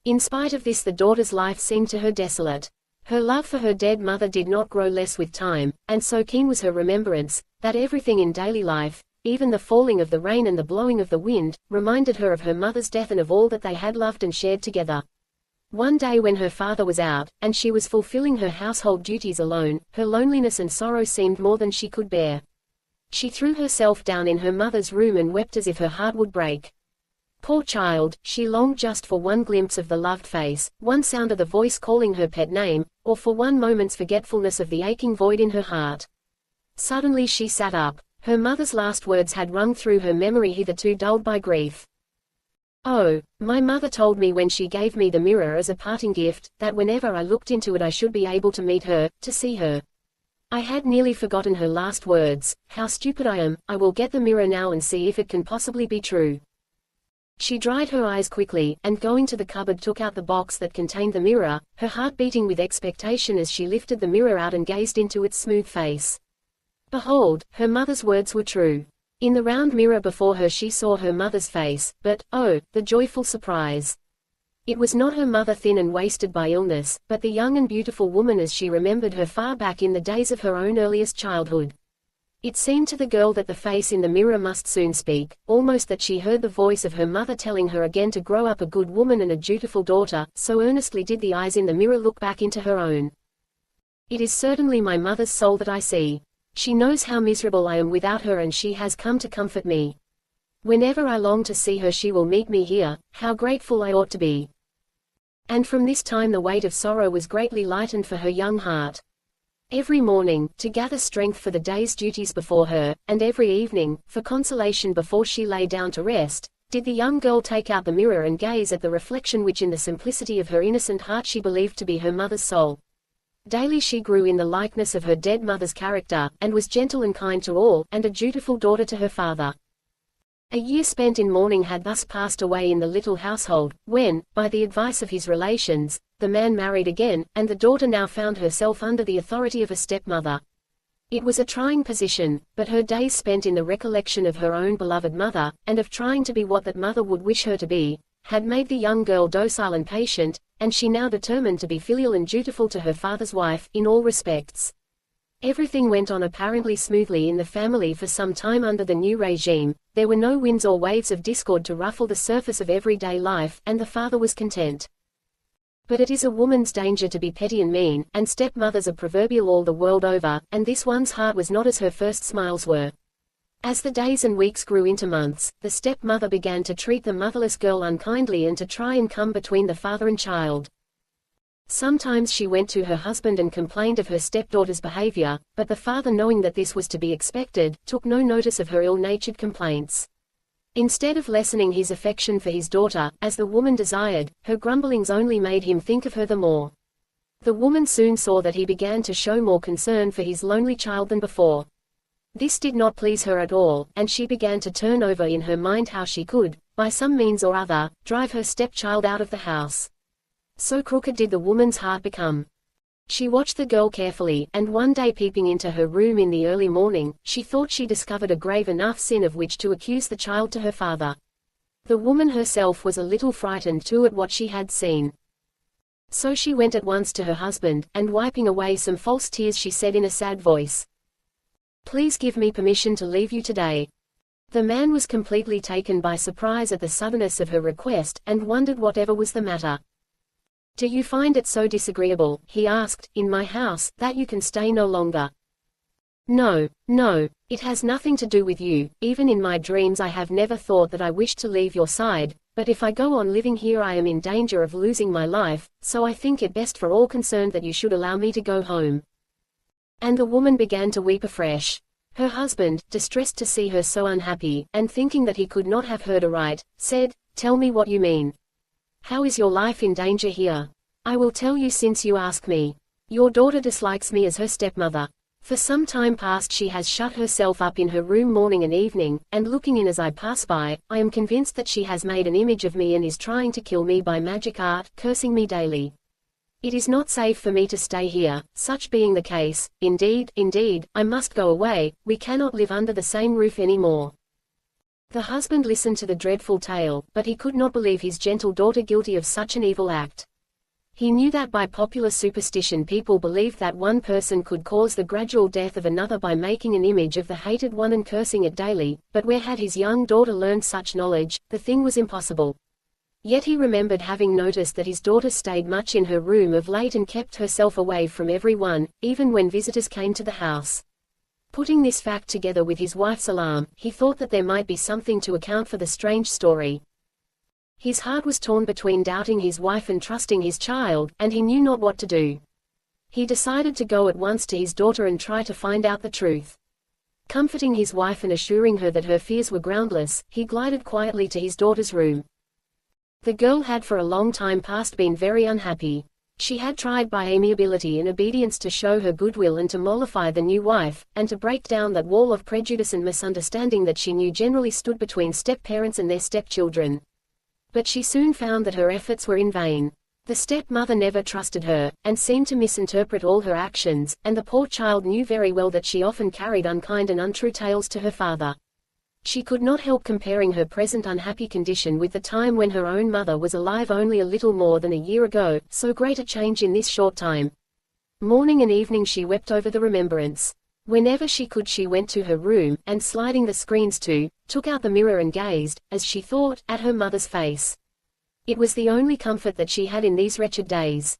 In spite of this the daughter's life seemed to her desolate. Her love for her dead mother did not grow less with time, and so keen was her remembrance, that everything in daily life, even the falling of the rain and the blowing of the wind, reminded her of her mother's death and of all that they had loved and shared together. One day when her father was out, and she was fulfilling her household duties alone, her loneliness and sorrow seemed more than she could bear. She threw herself down in her mother's room and wept as if her heart would break. Poor child, she longed just for one glimpse of the loved face, one sound of the voice calling her pet name, or for one moment's forgetfulness of the aching void in her heart. Suddenly she sat up. Her mother's last words had rung through her memory hitherto dulled by grief. "Oh, my mother told me when she gave me the mirror as a parting gift, that whenever I looked into it I should be able to meet her, to see her. I had nearly forgotten her last words. How stupid I am. I will get the mirror now and see if it can possibly be true." She dried her eyes quickly, and going to the cupboard took out the box that contained the mirror, her heart beating with expectation as she lifted the mirror out and gazed into its smooth face. Behold, her mother's words were true. In the round mirror before her she saw her mother's face, but, oh, the joyful surprise! It was not her mother thin and wasted by illness, but the young and beautiful woman as she remembered her far back in the days of her own earliest childhood. It seemed to the girl that the face in the mirror must soon speak, almost that she heard the voice of her mother telling her again to grow up a good woman and a dutiful daughter, so earnestly did the eyes in the mirror look back into her own. "It is certainly my mother's soul that I see. She knows how miserable I am without her and she has come to comfort me. Whenever I long to see her she will meet me here. How grateful I ought to be." And from this time the weight of sorrow was greatly lightened for her young heart. Every morning, to gather strength for the day's duties before her, and every evening, for consolation before she lay down to rest, did the young girl take out the mirror and gaze at the reflection which in the simplicity of her innocent heart she believed to be her mother's soul. Daily she grew in the likeness of her dead mother's character, and was gentle and kind to all, and a dutiful daughter to her father. A year spent in mourning had thus passed away in the little household, when, by the advice of his relations, the man married again, and the daughter now found herself under the authority of a stepmother. It was a trying position, but her days spent in the recollection of her own beloved mother, and of trying to be what that mother would wish her to be, had made the young girl docile and patient, and she now determined to be filial and dutiful to her father's wife, in all respects. Everything went on apparently smoothly in the family for some time under the new regime. There were no winds or waves of discord to ruffle the surface of everyday life, and the father was content. But it is a woman's danger to be petty and mean, and stepmothers are proverbial all the world over, and this one's heart was not as her first smiles were. As the days and weeks grew into months, the stepmother began to treat the motherless girl unkindly and to try and come between the father and child. Sometimes she went to her husband and complained of her stepdaughter's behavior, but the father, knowing that this was to be expected, took no notice of her ill-natured complaints. Instead of lessening his affection for his daughter, as the woman desired, her grumblings only made him think of her the more. The woman soon saw that he began to show more concern for his lonely child than before. This did not please her at all, and she began to turn over in her mind how she could, by some means or other, drive her stepchild out of the house. So crooked did the woman's heart become. She watched the girl carefully, and one day peeping into her room in the early morning, she thought she discovered a grave enough sin of which to accuse the child to her father. The woman herself was a little frightened too at what she had seen. So she went at once to her husband, and wiping away some false tears she said in a sad voice, "Please give me permission to leave you today." The man was completely taken by surprise at the suddenness of her request, and wondered whatever was the matter. "Do you find it so disagreeable," he asked, "in my house, that you can stay no longer?" "No, no, it has nothing to do with you. Even in my dreams I have never thought that I wished to leave your side, but if I go on living here I am in danger of losing my life, so I think it best for all concerned that you should allow me to go home." And the woman began to weep afresh. Her husband, distressed to see her so unhappy, and thinking that he could not have heard aright, said, "Tell me what you mean. How is your life in danger here? I will tell you since you ask me. Your daughter dislikes me as her stepmother. For some time past she has shut herself up in her room morning and evening, and looking in as I pass by, I am convinced that she has made an image of me and is trying to kill me by magic art, cursing me daily. It is not safe for me to stay here. Such being the case, indeed, I must go away. We cannot live under the same roof anymore." The husband listened to the dreadful tale, but he could not believe his gentle daughter guilty of such an evil act. He knew that by popular superstition people believed that one person could cause the gradual death of another by making an image of the hated one and cursing it daily, but where had his young daughter learned such knowledge? The thing was impossible. Yet he remembered having noticed that his daughter stayed much in her room of late and kept herself away from everyone, even when visitors came to the house. Putting this fact together with his wife's alarm, he thought that there might be something to account for the strange story. His heart was torn between doubting his wife and trusting his child, and he knew not what to do. He decided to go at once to his daughter and try to find out the truth. Comforting his wife and assuring her that her fears were groundless, he glided quietly to his daughter's room. The girl had for a long time past been very unhappy. She had tried by amiability and obedience to show her goodwill and to mollify the new wife, and to break down that wall of prejudice and misunderstanding that she knew generally stood between step-parents and their stepchildren. But she soon found that her efforts were in vain. The stepmother never trusted her, and seemed to misinterpret all her actions, and the poor child knew very well that she often carried unkind and untrue tales to her father. She could not help comparing her present unhappy condition with the time when her own mother was alive only a little more than a year ago, so great a change in this short time. Morning and evening she wept over the remembrance. Whenever she could she went to her room, and sliding the screens to, took out the mirror and gazed, as she thought, at her mother's face. It was the only comfort that she had in these wretched days.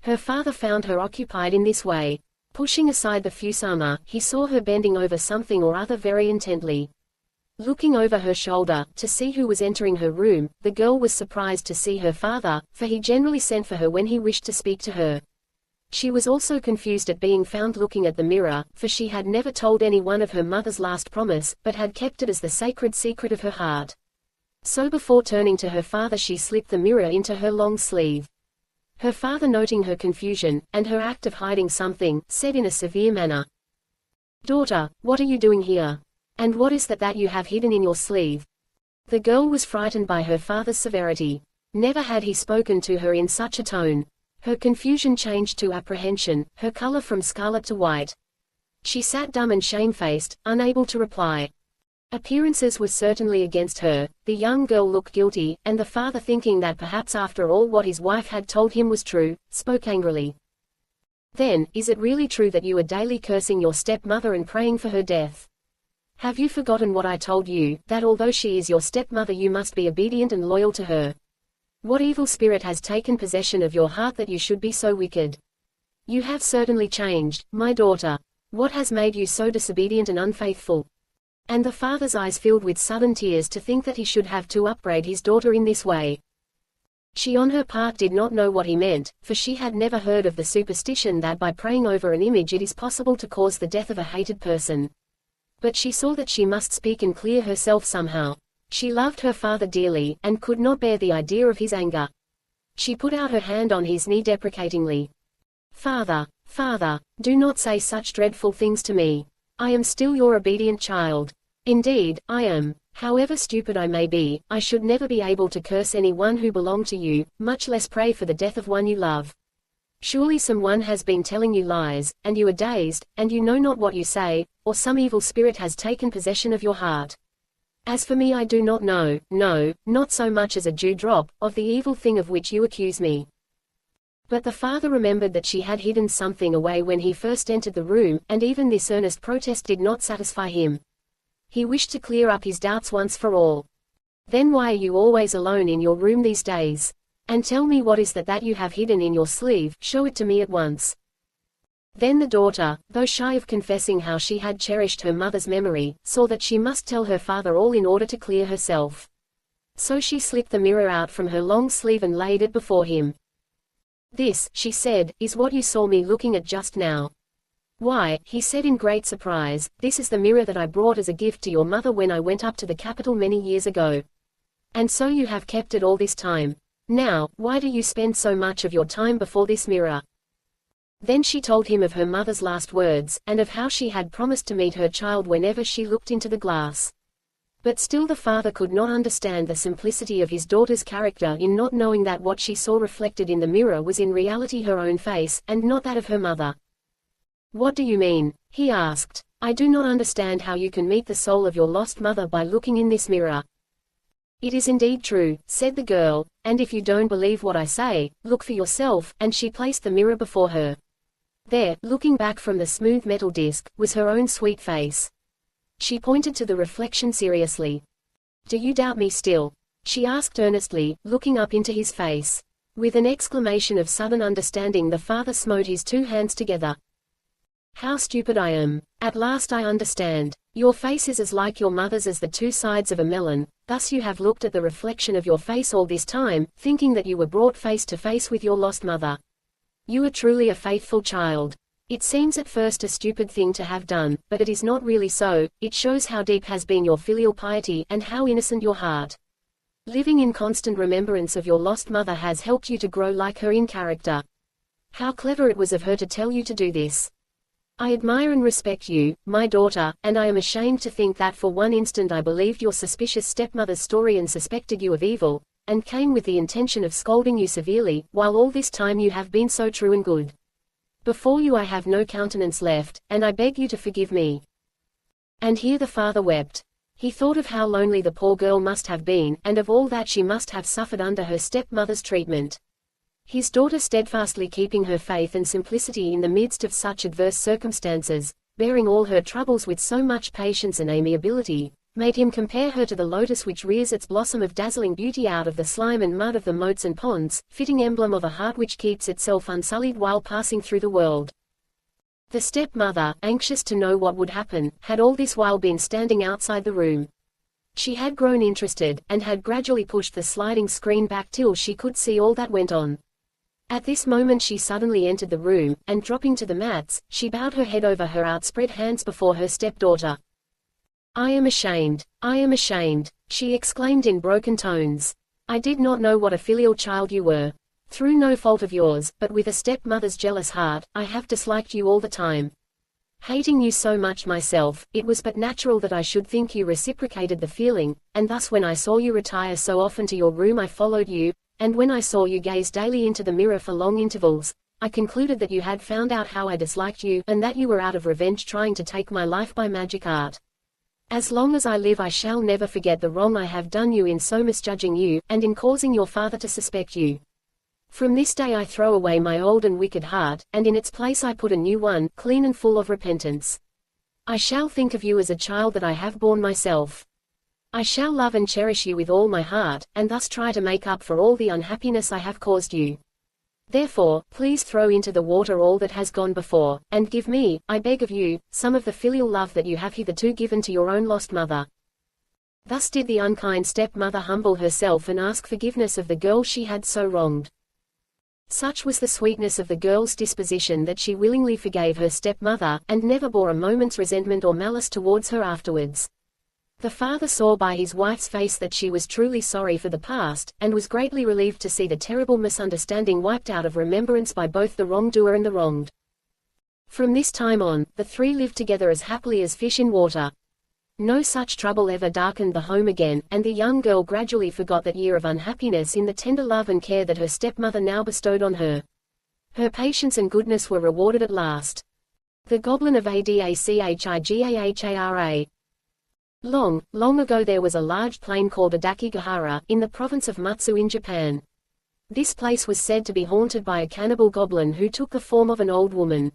Her father found her occupied in this way. Pushing aside the fusama, he saw her bending over something or other very intently. Looking over her shoulder, to see who was entering her room, the girl was surprised to see her father, for he generally sent for her when he wished to speak to her. She was also confused at being found looking at the mirror, for she had never told anyone of her mother's last promise, but had kept it as the sacred secret of her heart. So before turning to her father she slipped the mirror into her long sleeve. Her father, noting her confusion, and her act of hiding something, said in a severe manner, "Daughter, what are you doing here? And what is that you have hidden in your sleeve?" The girl was frightened by her father's severity. Never had he spoken to her in such a tone. Her confusion changed to apprehension, her color from scarlet to white. She sat dumb and shamefaced, unable to reply. Appearances were certainly against her. The young girl looked guilty, and the father, thinking that perhaps after all what his wife had told him was true, spoke angrily. "Then, is it really true that you are daily cursing your stepmother and praying for her death? Have you forgotten what I told you, that although she is your stepmother you must be obedient and loyal to her? What evil spirit has taken possession of your heart that you should be so wicked? You have certainly changed, my daughter. What has made you so disobedient and unfaithful?" And the father's eyes filled with sudden tears to think that he should have to upbraid his daughter in this way. She on her part did not know what he meant, for she had never heard of the superstition that by praying over an image it is possible to cause the death of a hated person. But she saw that she must speak and clear herself somehow. She loved her father dearly, and could not bear the idea of his anger. She put out her hand on his knee deprecatingly. Father, do not say such dreadful things to me. I am still your obedient child. Indeed, I am. However stupid I may be, I should never be able to curse anyone who belonged to you, much less pray for the death of one you love. Surely someone has been telling you lies, and you are dazed, and you know not what you say, or some evil spirit has taken possession of your heart. As for me, I do not know, no, not so much as a dewdrop, of the evil thing of which you accuse me." But the father remembered that she had hidden something away when he first entered the room, and even this earnest protest did not satisfy him. He wished to clear up his doubts once for all. "Then why are you always alone in your room these days? And tell me what is that you have hidden in your sleeve, show it to me at once." Then the daughter, though shy of confessing how she had cherished her mother's memory, saw that she must tell her father all in order to clear herself. So she slipped the mirror out from her long sleeve and laid it before him. "This," she said, "is what you saw me looking at just now. "Why," he said in great surprise, "this is the mirror that I brought as a gift to your mother when I went up to the capital many years ago. And so you have kept it all this time. Now, why do you spend so much of your time before this mirror?" Then she told him of her mother's last words, and of how she had promised to meet her child whenever she looked into the glass. But still the father could not understand the simplicity of his daughter's character in not knowing that what she saw reflected in the mirror was in reality her own face, and not that of her mother. "What do you mean?" he asked. "I do not understand how you can meet the soul of your lost mother by looking in this mirror." "It is indeed true," said the girl, "and if you don't believe what I say, look for yourself," and she placed the mirror before her. There, looking back from the smooth metal disc, was her own sweet face. She pointed to the reflection seriously. "Do you doubt me still?" she asked earnestly, looking up into his face. With an exclamation of sudden understanding, the father smote his two hands together. "How stupid I am! At last I understand. Your face is as like your mother's as the two sides of a melon. Thus you have looked at the reflection of your face all this time, thinking that you were brought face to face with your lost mother. You are truly a faithful child. It seems at first a stupid thing to have done, but it is not really so. It shows how deep has been your filial piety, and how innocent your heart. Living in constant remembrance of your lost mother has helped you to grow like her in character. How clever it was of her to tell you to do this. I admire and respect you, my daughter, and I am ashamed to think that for one instant I believed your suspicious stepmother's story and suspected you of evil, and came with the intention of scolding you severely, while all this time you have been so true and good. Before you I have no countenance left, and I beg you to forgive me." And here the father wept. He thought of how lonely the poor girl must have been, and of all that she must have suffered under her stepmother's treatment. His daughter steadfastly keeping her faith and simplicity in the midst of such adverse circumstances, bearing all her troubles with so much patience and amiability, made him compare her to the lotus which rears its blossom of dazzling beauty out of the slime and mud of the moats and ponds, fitting emblem of a heart which keeps itself unsullied while passing through the world. The stepmother, anxious to know what would happen, had all this while been standing outside the room. She had grown interested, and had gradually pushed the sliding screen back till she could see all that went on. At this moment she suddenly entered the room, and dropping to the mats, she bowed her head over her outspread hands before her stepdaughter. I am ashamed, she exclaimed in broken tones. "I did not know what a filial child you were. Through no fault of yours, but with a stepmother's jealous heart, I have disliked you all the time. Hating you so much myself, it was but natural that I should think you reciprocated the feeling, and thus when I saw you retire so often to your room I followed you, and when I saw you gaze daily into the mirror for long intervals, I concluded that you had found out how I disliked you, and that you were out of revenge trying to take my life by magic art. As long as I live I shall never forget the wrong I have done you in so misjudging you, and in causing your father to suspect you. From this day I throw away my old and wicked heart, and in its place I put a new one, clean and full of repentance. I shall think of you as a child that I have borne myself. I shall love and cherish you with all my heart, and thus try to make up for all the unhappiness I have caused you. Therefore, please throw into the water all that has gone before, and give me, I beg of you, some of the filial love that you have hitherto given to your own lost mother." Thus did the unkind stepmother humble herself and ask forgiveness of the girl she had so wronged. Such was the sweetness of the girl's disposition that she willingly forgave her stepmother, and never bore a moment's resentment or malice towards her afterwards. The father saw by his wife's face that she was truly sorry for the past, and was greatly relieved to see the terrible misunderstanding wiped out of remembrance by both the wrongdoer and the wronged. From this time on, the three lived together as happily as fish in water. No such trouble ever darkened the home again, and the young girl gradually forgot that year of unhappiness in the tender love and care that her stepmother now bestowed on her. Her patience and goodness were rewarded at last. The Goblin of Adachigahara. Long, long ago there was a large plain called Adachigahara, in the province of Mutsu in Japan. This place was said to be haunted by a cannibal goblin who took the form of an old woman.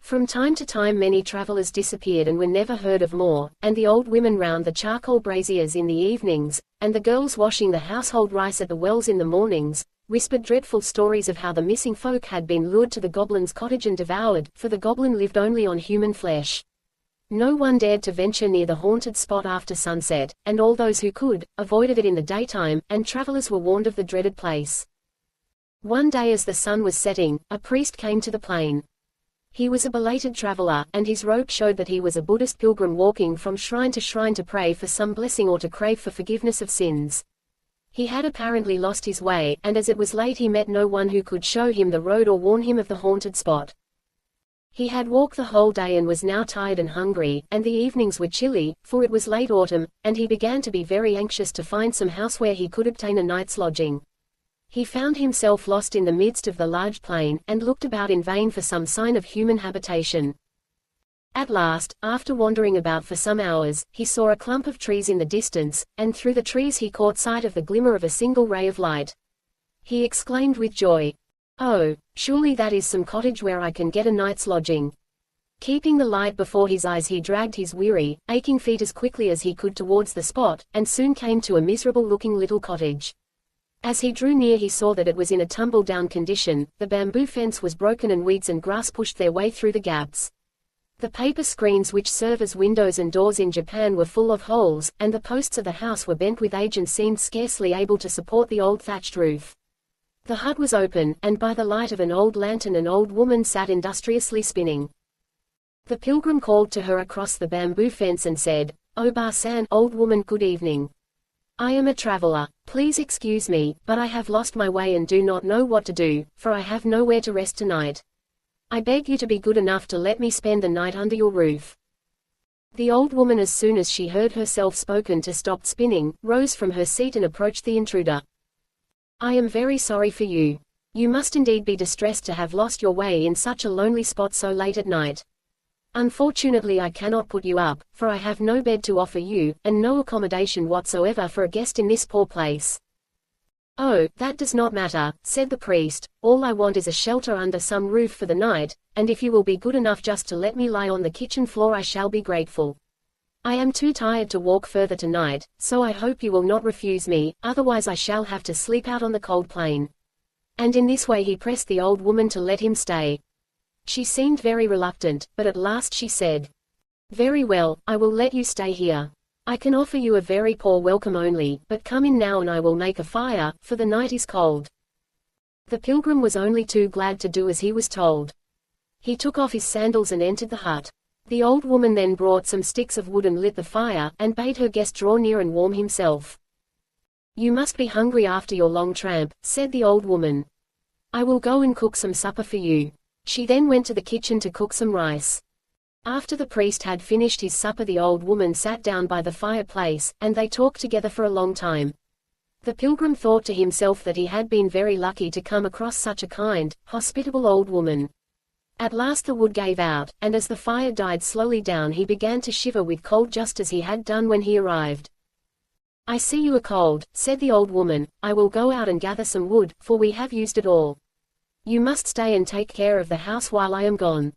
From time to time many travelers disappeared and were never heard of more, and the old women round the charcoal braziers in the evenings, and the girls washing the household rice at the wells in the mornings, whispered dreadful stories of how the missing folk had been lured to the goblin's cottage and devoured, for the goblin lived only on human flesh. No one dared to venture near the haunted spot after sunset, and all those who could, avoided it in the daytime, and travelers were warned of the dreaded place. One day as the sun was setting, a priest came to the plain. He was a belated traveler, and his robe showed that he was a Buddhist pilgrim walking from shrine to pray for some blessing or to crave for forgiveness of sins. He had apparently lost his way, and as it was late he met no one who could show him the road or warn him of the haunted spot. He had walked the whole day and was now tired and hungry, and the evenings were chilly, for it was late autumn, and he began to be very anxious to find some house where he could obtain a night's lodging. He found himself lost in the midst of the large plain, and looked about in vain for some sign of human habitation. At last, after wandering about for some hours, he saw a clump of trees in the distance, and through the trees he caught sight of the glimmer of a single ray of light. He exclaimed with joy, "Oh, surely that is some cottage where I can get a night's lodging." Keeping the light before his eyes, he dragged his weary, aching feet as quickly as he could towards the spot, and soon came to a miserable-looking little cottage. As he drew near he saw that it was in a tumble-down condition, the bamboo fence was broken and weeds and grass pushed their way through the gaps. The paper screens which serve as windows and doors in Japan were full of holes, and the posts of the house were bent with age and seemed scarcely able to support the old thatched roof. The hut was open, and by the light of an old lantern an old woman sat industriously spinning. The pilgrim called to her across the bamboo fence and said, "Oh Ba-san, old woman, good evening. I am a traveler. Please excuse me, but I have lost my way and do not know what to do, for I have nowhere to rest tonight. I beg you to be good enough to let me spend the night under your roof." The old woman, as soon as she heard herself spoken to, stopped spinning, rose from her seat and approached the intruder. "I am very sorry for you. You must indeed be distressed to have lost your way in such a lonely spot so late at night. Unfortunately I cannot put you up, for I have no bed to offer you, and no accommodation whatsoever for a guest in this poor place." "Oh, that does not matter," said the priest. "All I want is a shelter under some roof for the night, and if you will be good enough just to let me lie on the kitchen floor I shall be grateful. I am too tired to walk further tonight, so I hope you will not refuse me, otherwise I shall have to sleep out on the cold plain." And in this way he pressed the old woman to let him stay. She seemed very reluctant, but at last she said, "Very well, I will let you stay here. I can offer you a very poor welcome only, but come in now and I will make a fire, for the night is cold." The pilgrim was only too glad to do as he was told. He took off his sandals and entered the hut. The old woman then brought some sticks of wood and lit the fire, and bade her guest draw near and warm himself. "You must be hungry after your long tramp," said the old woman. "I will go and cook some supper for you." She then went to the kitchen to cook some rice. After the priest had finished his supper the old woman sat down by the fireplace, and they talked together for a long time. The pilgrim thought to himself that he had been very lucky to come across such a kind, hospitable old woman. At last the wood gave out, and as the fire died slowly down he began to shiver with cold just as he had done when he arrived. "I see you are cold," said the old woman. "I will go out and gather some wood, for we have used it all. You must stay and take care of the house while I am gone."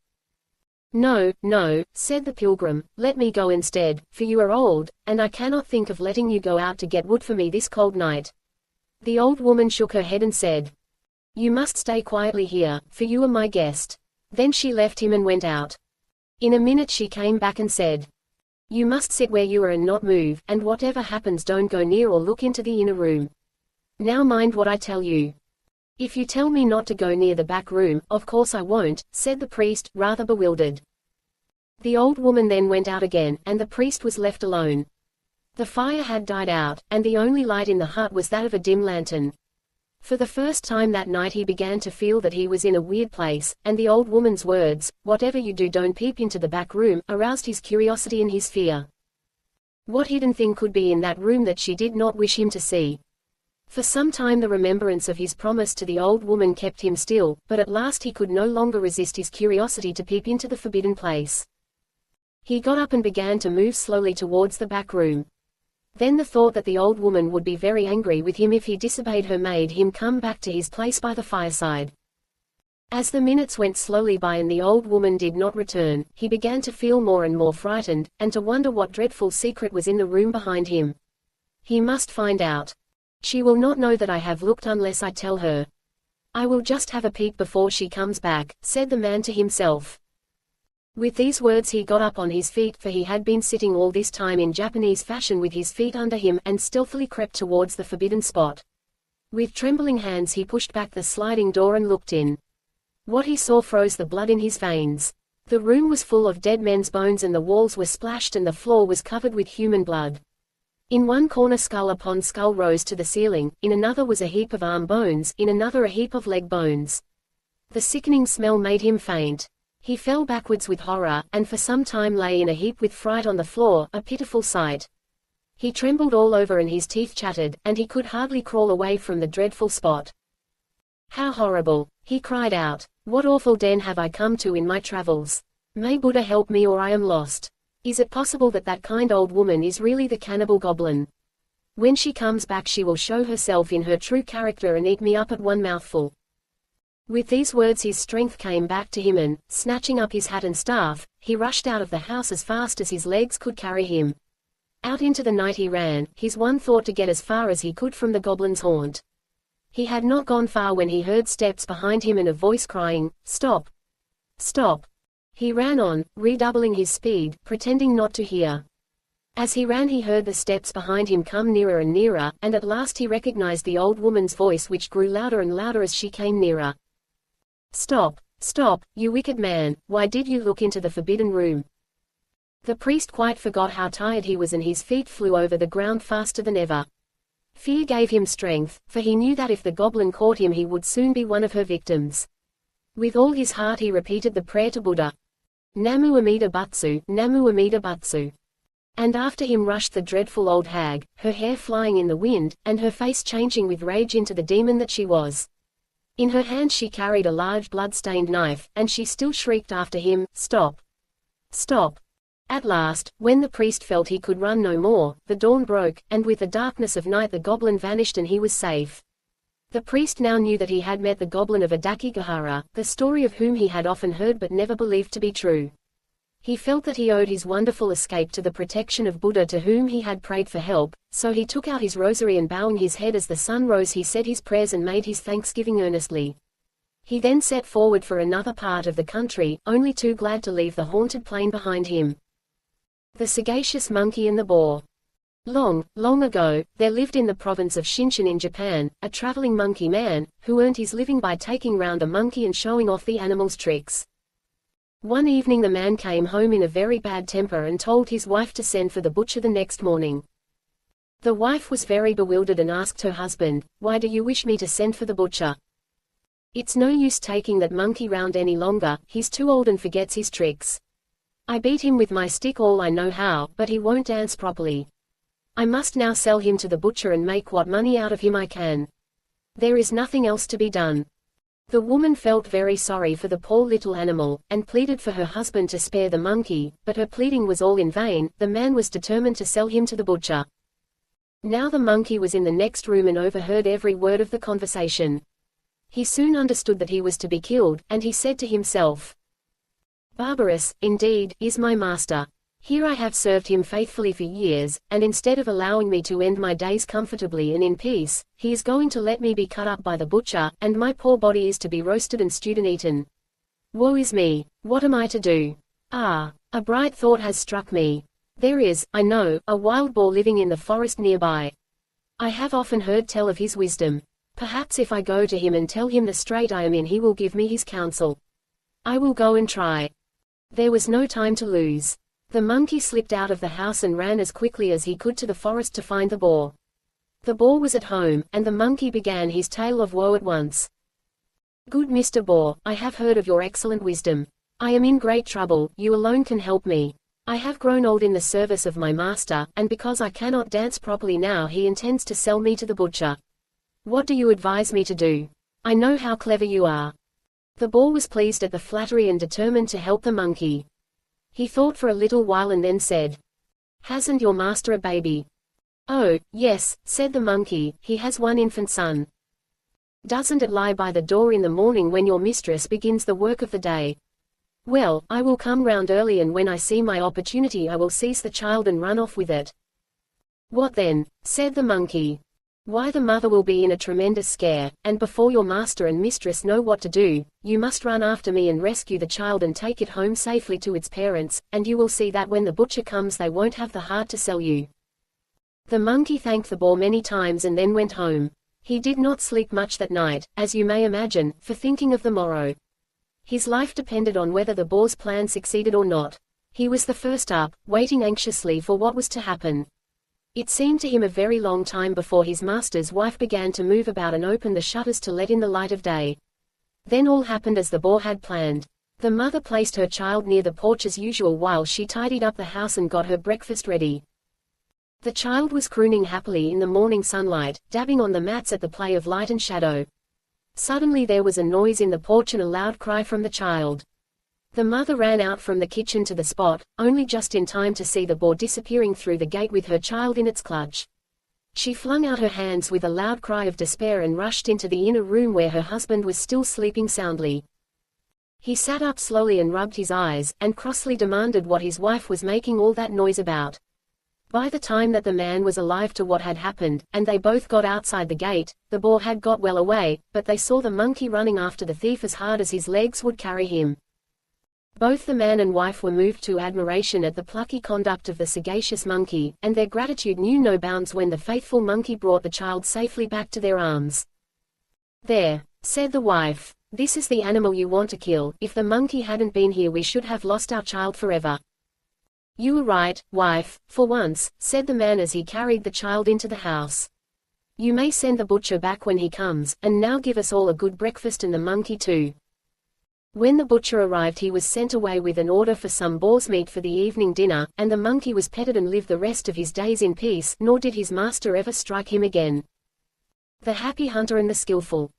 "No, no," said the pilgrim, "let me go instead, for you are old, and I cannot think of letting you go out to get wood for me this cold night." The old woman shook her head and said, "You must stay quietly here, for you are my guest." Then she left him and went out. In a minute she came back and said, "You must sit where you are and not move, and whatever happens don't go near or look into the inner room. Now mind what I tell you." "If you tell me not to go near the back room, of course I won't," said the priest, rather bewildered. The old woman then went out again, and the priest was left alone. The fire had died out, and the only light in the hut was that of a dim lantern. For the first time that night he began to feel that he was in a weird place, and the old woman's words, "Whatever you do don't peep into the back room," aroused his curiosity and his fear. What hidden thing could be in that room that she did not wish him to see? For some time the remembrance of his promise to the old woman kept him still, but at last he could no longer resist his curiosity to peep into the forbidden place. He got up and began to move slowly towards the back room. Then the thought that the old woman would be very angry with him if he disobeyed her made him come back to his place by the fireside. As the minutes went slowly by and the old woman did not return, he began to feel more and more frightened, and to wonder what dreadful secret was in the room behind him. He must find out. She will not know that I have looked unless I tell her. I will just have a peek before she comes back, said the man to himself. With these words he got up on his feet, for he had been sitting all this time in Japanese fashion with his feet under him, and stealthily crept towards the forbidden spot. With trembling hands he pushed back the sliding door and looked in. What he saw froze the blood in his veins. The room was full of dead men's bones and the walls were splashed and the floor was covered with human blood. In one corner skull upon skull rose to the ceiling, in another was a heap of arm bones, in another a heap of leg bones. The sickening smell made him faint. He fell backwards with horror, and for some time lay in a heap with fright on the floor, a pitiful sight. He trembled all over and his teeth chattered, and he could hardly crawl away from the dreadful spot. How horrible! He cried out. What awful den have I come to in my travels? May Buddha help me or I am lost. Is it possible that that kind old woman is really the cannibal goblin? When she comes back she will show herself in her true character and eat me up at one mouthful. With these words his strength came back to him and, snatching up his hat and staff, he rushed out of the house as fast as his legs could carry him. Out into the night he ran, his one thought to get as far as he could from the goblin's haunt. He had not gone far when he heard steps behind him and a voice crying, "Stop! Stop!" He ran on, redoubling his speed, pretending not to hear. As he ran he heard the steps behind him come nearer and nearer, and at last he recognized the old woman's voice which grew louder and louder as she came nearer. "Stop! Stop, you wicked man, why did you look into the forbidden room?" The priest quite forgot how tired he was and his feet flew over the ground faster than ever. Fear gave him strength, for he knew that if the goblin caught him he would soon be one of her victims. With all his heart he repeated the prayer to Buddha. Namu Amida Butsu, Namu Amida Butsu. And after him rushed the dreadful old hag, her hair flying in the wind, and her face changing with rage into the demon that she was. In her hand she carried a large blood-stained knife, and she still shrieked after him, "Stop! Stop!" At last, when the priest felt he could run no more, the dawn broke, and with the darkness of night the goblin vanished and he was safe. The priest now knew that he had met the goblin of Adakigahara, the story of whom he had often heard but never believed to be true. He felt that he owed his wonderful escape to the protection of Buddha to whom he had prayed for help, so he took out his rosary and bowing his head as the sun rose he said his prayers and made his thanksgiving earnestly. He then set forward for another part of the country, only too glad to leave the haunted plain behind him. The Sagacious Monkey and the Boar. Long, long ago, there lived in the province of Shinshin in Japan, a traveling monkey man, who earned his living by taking round a monkey and showing off the animal's tricks. One evening the man came home in a very bad temper and told his wife to send for the butcher the next morning. The wife was very bewildered and asked her husband, "Why do you wish me to send for the butcher?" "It's no use taking that monkey round any longer, he's too old and forgets his tricks. I beat him with my stick all I know how, but he won't dance properly. I must now sell him to the butcher and make what money out of him I can. There is nothing else to be done." The woman felt very sorry for the poor little animal, and pleaded for her husband to spare the monkey, but her pleading was all in vain. The man was determined to sell him to the butcher. Now the monkey was in the next room and overheard every word of the conversation. He soon understood that he was to be killed, and he said to himself, "Barbarous, indeed, is my master. Here I have served him faithfully for years, and instead of allowing me to end my days comfortably and in peace, he is going to let me be cut up by the butcher, and my poor body is to be roasted and stewed and eaten. Woe is me! What am I to do? Ah! A bright thought has struck me. There is, I know, a wild boar living in the forest nearby. I have often heard tell of his wisdom. Perhaps if I go to him and tell him the strait I am in he will give me his counsel. I will go and try." There was no time to lose. The monkey slipped out of the house and ran as quickly as he could to the forest to find the boar. The boar was at home, and the monkey began his tale of woe at once. "Good Mr. Boar, I have heard of your excellent wisdom. I am in great trouble, you alone can help me. I have grown old in the service of my master, and because I cannot dance properly now he intends to sell me to the butcher. What do you advise me to do? I know how clever you are." The boar was pleased at the flattery and determined to help the monkey. He thought for a little while and then said, "Hasn't your master a baby?" "Oh, yes," said the monkey, "he has one infant son." "Doesn't it lie by the door in the morning when your mistress begins the work of the day?" "Well, I will come round early and when I see my opportunity I will seize the child and run off with it." "What then?" said the monkey. "Why the mother will be in a tremendous scare, and before your master and mistress know what to do, you must run after me and rescue the child and take it home safely to its parents, and you will see that when the butcher comes they won't have the heart to sell you." The monkey thanked the boar many times and then went home. He did not sleep much that night, as you may imagine, for thinking of the morrow. His life depended on whether the boar's plan succeeded or not. He was the first up, waiting anxiously for what was to happen. It seemed to him a very long time before his master's wife began to move about and open the shutters to let in the light of day. Then all happened as the boar had planned. The mother placed her child near the porch as usual while she tidied up the house and got her breakfast ready. The child was crooning happily in the morning sunlight, dabbing on the mats at the play of light and shadow. Suddenly there was a noise in the porch and a loud cry from the child. The mother ran out from the kitchen to the spot, only just in time to see the boar disappearing through the gate with her child in its clutch. She flung out her hands with a loud cry of despair and rushed into the inner room where her husband was still sleeping soundly. He sat up slowly and rubbed his eyes, and crossly demanded what his wife was making all that noise about. By the time that the man was alive to what had happened, and they both got outside the gate, the boar had got well away, but they saw the monkey running after the thief as hard as his legs would carry him. Both the man and wife were moved to admiration at the plucky conduct of the sagacious monkey, and their gratitude knew no bounds when the faithful monkey brought the child safely back to their arms. "There," said the wife, "this is the animal you want to kill. If the monkey hadn't been here we should have lost our child forever." "You were right, wife, for once," said the man as he carried the child into the house. "You may send the butcher back when he comes, and now give us all a good breakfast and the monkey too." When the butcher arrived he was sent away with an order for some boar's meat for the evening dinner, and the monkey was petted and lived the rest of his days in peace, nor did his master ever strike him again. The Happy Hunter and the Skillful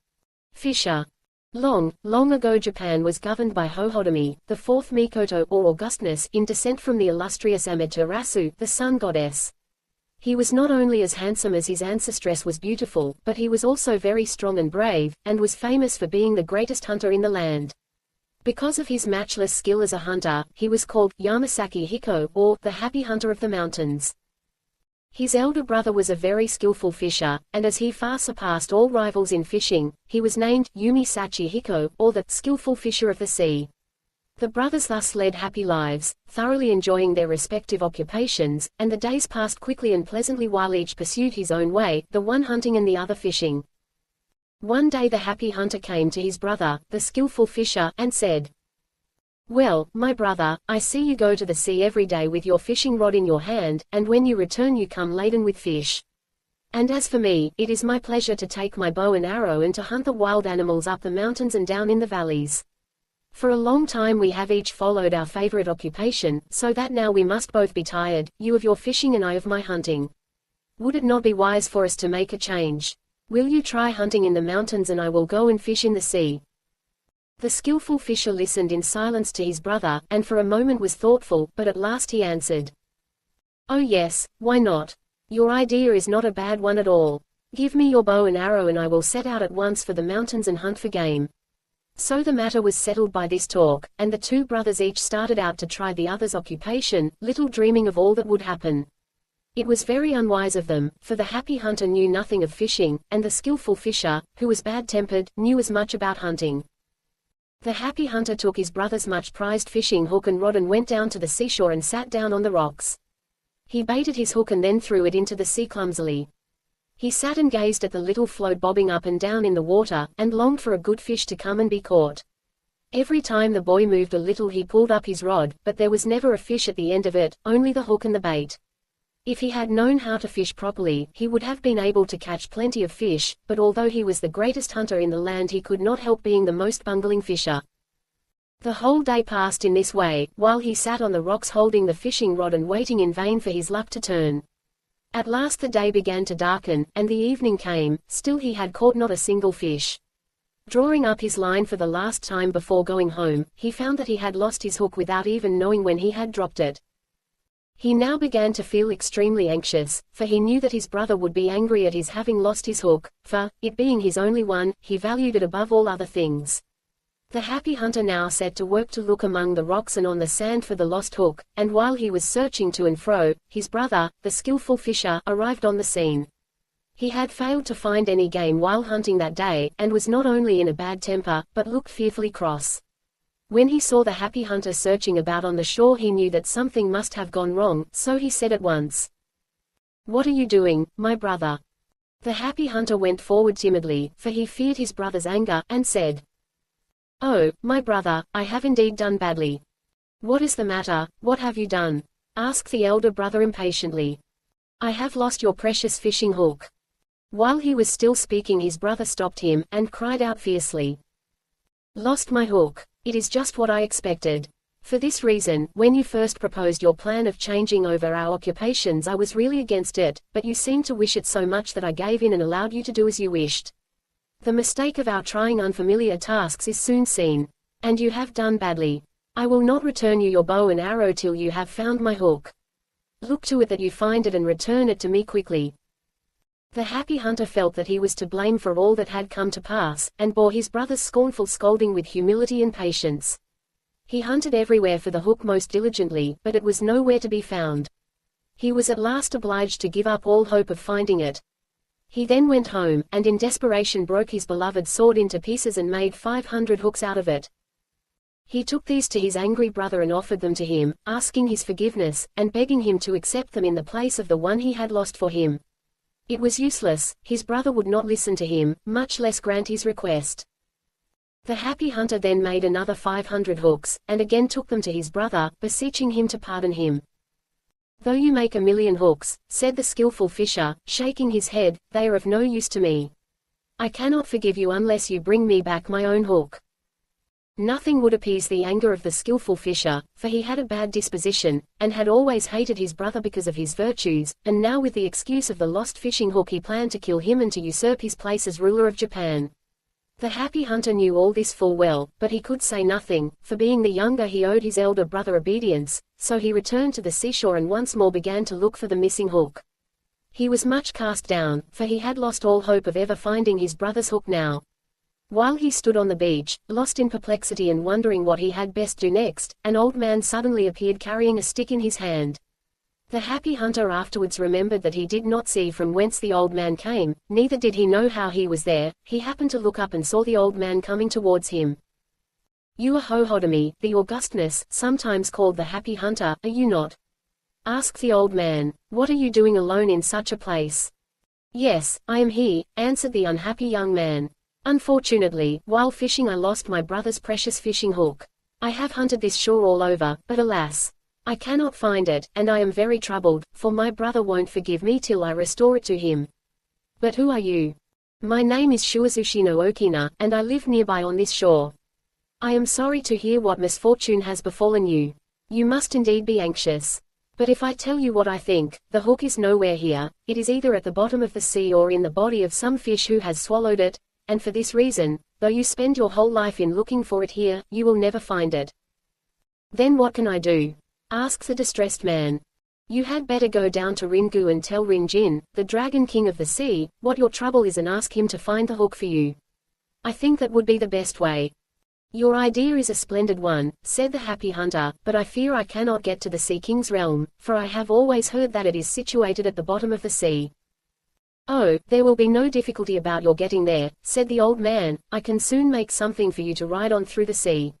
Fisher. Long, long ago Japan was governed by Hohodemi, the fourth Mikoto or Augustness, in descent from the illustrious Amaterasu, the sun goddess. He was not only as handsome as his ancestress was beautiful, but he was also very strong and brave, and was famous for being the greatest hunter in the land. Because of his matchless skill as a hunter, he was called Yamasaki Hiko, or the Happy Hunter of the Mountains. His elder brother was a very skillful fisher, and as he far surpassed all rivals in fishing, he was named Yumi Sachi Hiko, or the skillful fisher of the sea. The brothers thus led happy lives, thoroughly enjoying their respective occupations, and the days passed quickly and pleasantly while each pursued his own way, the one hunting and the other fishing. One day the happy hunter came to his brother, the skillful fisher, and said, "Well, my brother, I see you go to the sea every day with your fishing rod in your hand, and when you return you come laden with fish. And as for me, it is my pleasure to take my bow and arrow and to hunt the wild animals up the mountains and down in the valleys. For a long time we have each followed our favorite occupation, so that now we must both be tired, you of your fishing and I of my hunting. Would it not be wise for us to make a change? Will you try hunting in the mountains and I will go and fish in the sea?" The skillful fisher listened in silence to his brother, and for a moment was thoughtful, but at last he answered, "Oh yes, why not? Your idea is not a bad one at all. Give me your bow and arrow and I will set out at once for the mountains and hunt for game." So the matter was settled by this talk, and the two brothers each started out to try the other's occupation, little dreaming of all that would happen. It was very unwise of them, for the happy hunter knew nothing of fishing, and the skillful fisher, who was bad-tempered, knew as much about hunting. The happy hunter took his brother's much-prized fishing hook and rod and went down to the seashore and sat down on the rocks. He baited his hook and then threw it into the sea clumsily. He sat and gazed at the little float bobbing up and down in the water, and longed for a good fish to come and be caught. Every time the boy moved a little he pulled up his rod, but there was never a fish at the end of it, only the hook and the bait. If he had known how to fish properly, he would have been able to catch plenty of fish, but although he was the greatest hunter in the land he could not help being the most bungling fisher. The whole day passed in this way, while he sat on the rocks holding the fishing rod and waiting in vain for his luck to turn. At last the day began to darken, and the evening came, still he had caught not a single fish. Drawing up his line for the last time before going home, he found that he had lost his hook without even knowing when he had dropped it. He now began to feel extremely anxious, for he knew that his brother would be angry at his having lost his hook, for, it being his only one, he valued it above all other things. The happy hunter now set to work to look among the rocks and on the sand for the lost hook, and while he was searching to and fro, his brother, the skillful fisher, arrived on the scene. He had failed to find any game while hunting that day, and was not only in a bad temper, but looked fearfully cross. When he saw the happy hunter searching about on the shore he knew that something must have gone wrong, so he said at once, "What are you doing, my brother?" The happy hunter went forward timidly, for he feared his brother's anger, and said, "Oh, my brother, I have indeed done badly." "What is the matter? What have you done?" asked the elder brother impatiently. "I have lost your precious fishing hook." While he was still speaking, his brother stopped him, and cried out fiercely, "Lost my hook! It is just what I expected. For this reason, when you first proposed your plan of changing over our occupations, I was really against it, but you seemed to wish it so much that I gave in and allowed you to do as you wished. The mistake of our trying unfamiliar tasks is soon seen. And you have done badly. I will not return you your bow and arrow till you have found my hook. Look to it that you find it and return it to me quickly." The happy hunter felt that he was to blame for all that had come to pass, and bore his brother's scornful scolding with humility and patience. He hunted everywhere for the hook most diligently, but it was nowhere to be found. He was at last obliged to give up all hope of finding it. He then went home, and in desperation broke his beloved sword into pieces and made 500 hooks out of it. He took these to his angry brother and offered them to him, asking his forgiveness, and begging him to accept them in the place of the one he had lost for him. It was useless, his brother would not listen to him, much less grant his request. The happy hunter then made another 500 hooks, and again took them to his brother, beseeching him to pardon him. "Though you make 1,000,000 hooks," said the skillful fisher, shaking his head, "they are of no use to me. I cannot forgive you unless you bring me back my own hook." Nothing would appease the anger of the skillful fisher, for he had a bad disposition, and had always hated his brother because of his virtues, and now with the excuse of the lost fishing hook he planned to kill him and to usurp his place as ruler of Japan. The happy hunter knew all this full well, but he could say nothing, for being the younger he owed his elder brother obedience, so he returned to the seashore and once more began to look for the missing hook. He was much cast down, for he had lost all hope of ever finding his brother's hook now. While he stood on the beach, lost in perplexity and wondering what he had best do next, an old man suddenly appeared carrying a stick in his hand. The happy hunter afterwards remembered that he did not see from whence the old man came, neither did he know how he was there. He happened to look up and saw the old man coming towards him. "You are Hohodemi, the Augustness, sometimes called the happy hunter, are you not?" asked the old man. "What are you doing alone in such a place?" "Yes, I am he," answered the unhappy young man. "Unfortunately, while fishing I lost my brother's precious fishing hook. I have hunted this shore all over, but alas! I cannot find it, and I am very troubled, for my brother won't forgive me till I restore it to him." "But who are you?" "My name is Shuazushi no Okina, and I live nearby on this shore. I am sorry to hear what misfortune has befallen you. You must indeed be anxious. But if I tell you what I think, the hook is nowhere here. It is either at the bottom of the sea or in the body of some fish who has swallowed it, and for this reason, though you spend your whole life in looking for it here, you will never find it." "Then what can I do?" asked the distressed man. "You had better go down to Ringu and tell Rinjin, the Dragon King of the sea, what your trouble is and ask him to find the hook for you. I think that would be the best way." "Your idea is a splendid one," said the happy hunter, "but I fear I cannot get to the Sea King's realm, for I have always heard that it is situated at the bottom of the sea." "Oh, there will be no difficulty about your getting there," said the old man. "I can soon make something for you to ride on through the sea."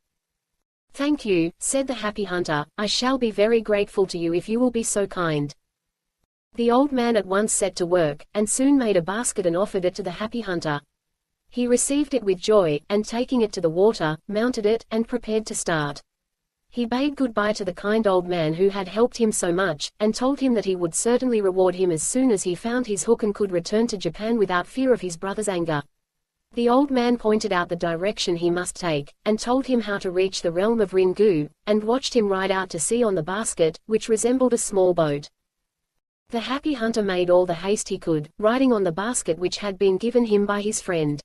"Thank you," said the happy hunter, "I shall be very grateful to you if you will be so kind." The old man at once set to work, and soon made a basket and offered it to the happy hunter. He received it with joy, and taking it to the water, mounted it, and prepared to start. He bade goodbye to the kind old man who had helped him so much, and told him that he would certainly reward him as soon as he found his hook and could return to Japan without fear of his brother's anger. The old man pointed out the direction he must take, and told him how to reach the realm of Ringu, and watched him ride out to sea on the basket, which resembled a small boat. The happy hunter made all the haste he could, riding on the basket which had been given him by his friend.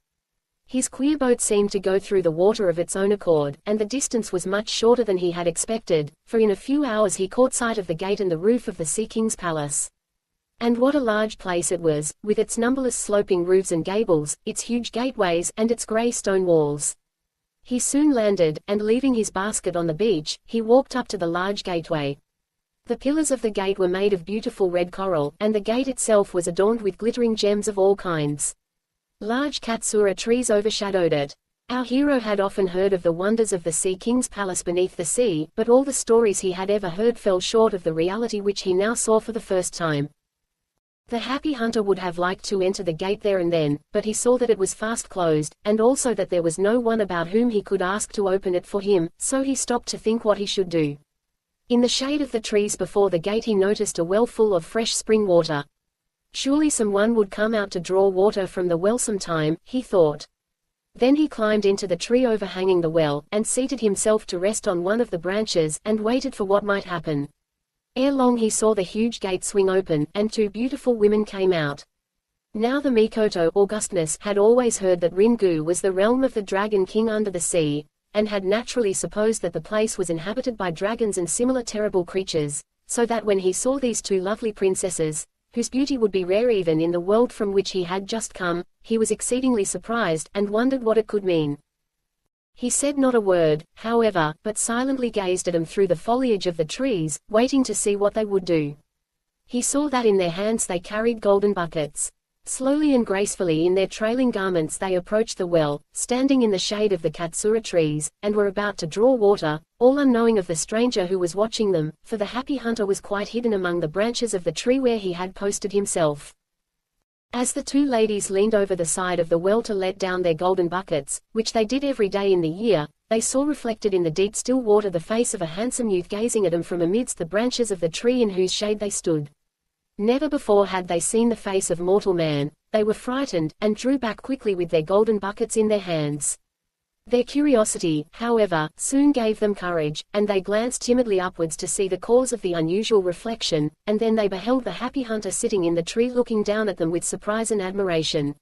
His queer boat seemed to go through the water of its own accord, and the distance was much shorter than he had expected, for in a few hours he caught sight of the gate and the roof of the Sea King's palace. And what a large place it was, with its numberless sloping roofs and gables, its huge gateways, and its grey stone walls. He soon landed, and leaving his basket on the beach, he walked up to the large gateway. The pillars of the gate were made of beautiful red coral, and the gate itself was adorned with glittering gems of all kinds. Large katsura trees overshadowed it. Our hero had often heard of the wonders of the Sea King's palace beneath the sea, but all the stories he had ever heard fell short of the reality which he now saw for the first time. The happy hunter would have liked to enter the gate there and then, but he saw that it was fast closed, and also that there was no one about whom he could ask to open it for him, so he stopped to think what he should do. In the shade of the trees before the gate he noticed a well full of fresh spring water. Surely someone would come out to draw water from the well sometime, he thought. Then he climbed into the tree overhanging the well, and seated himself to rest on one of the branches, and waited for what might happen. Ere long he saw the huge gate swing open, and two beautiful women came out. Now the Mikoto, Augustness, had always heard that Ringu was the realm of the Dragon King under the sea, and had naturally supposed that the place was inhabited by dragons and similar terrible creatures, so that when he saw these two lovely princesses, whose beauty would be rare even in the world from which he had just come, he was exceedingly surprised, and wondered what it could mean. He said not a word, however, but silently gazed at them through the foliage of the trees, waiting to see what they would do. He saw that in their hands they carried golden buckets. Slowly and gracefully in their trailing garments they approached the well, standing in the shade of the Katsura trees, and were about to draw water, all unknowing of the stranger who was watching them, for the happy hunter was quite hidden among the branches of the tree where he had posted himself. As the two ladies leaned over the side of the well to let down their golden buckets, which they did every day in the year, they saw reflected in the deep still water the face of a handsome youth gazing at them from amidst the branches of the tree in whose shade they stood. Never before had they seen the face of mortal man. They were frightened, and drew back quickly with their golden buckets in their hands. Their curiosity, however, soon gave them courage, and they glanced timidly upwards to see the cause of the unusual reflection, and then they beheld the happy hunter sitting in the tree looking down at them with surprise and admiration.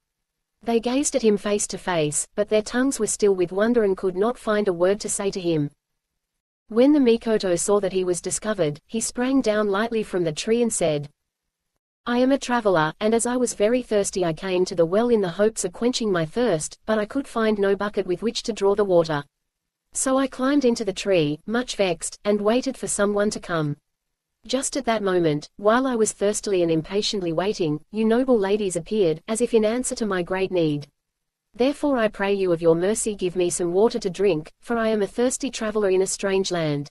They gazed at him face to face, but their tongues were still with wonder and could not find a word to say to him. When the Mikoto saw that he was discovered, he sprang down lightly from the tree and said, "I am a traveler, and as I was very thirsty I came to the well in the hopes of quenching my thirst, but I could find no bucket with which to draw the water. So I climbed into the tree, much vexed, and waited for someone to come. Just at that moment, while I was thirstily and impatiently waiting, you noble ladies appeared, as if in answer to my great need. Therefore I pray you of your mercy give me some water to drink, for I am a thirsty traveler in a strange land."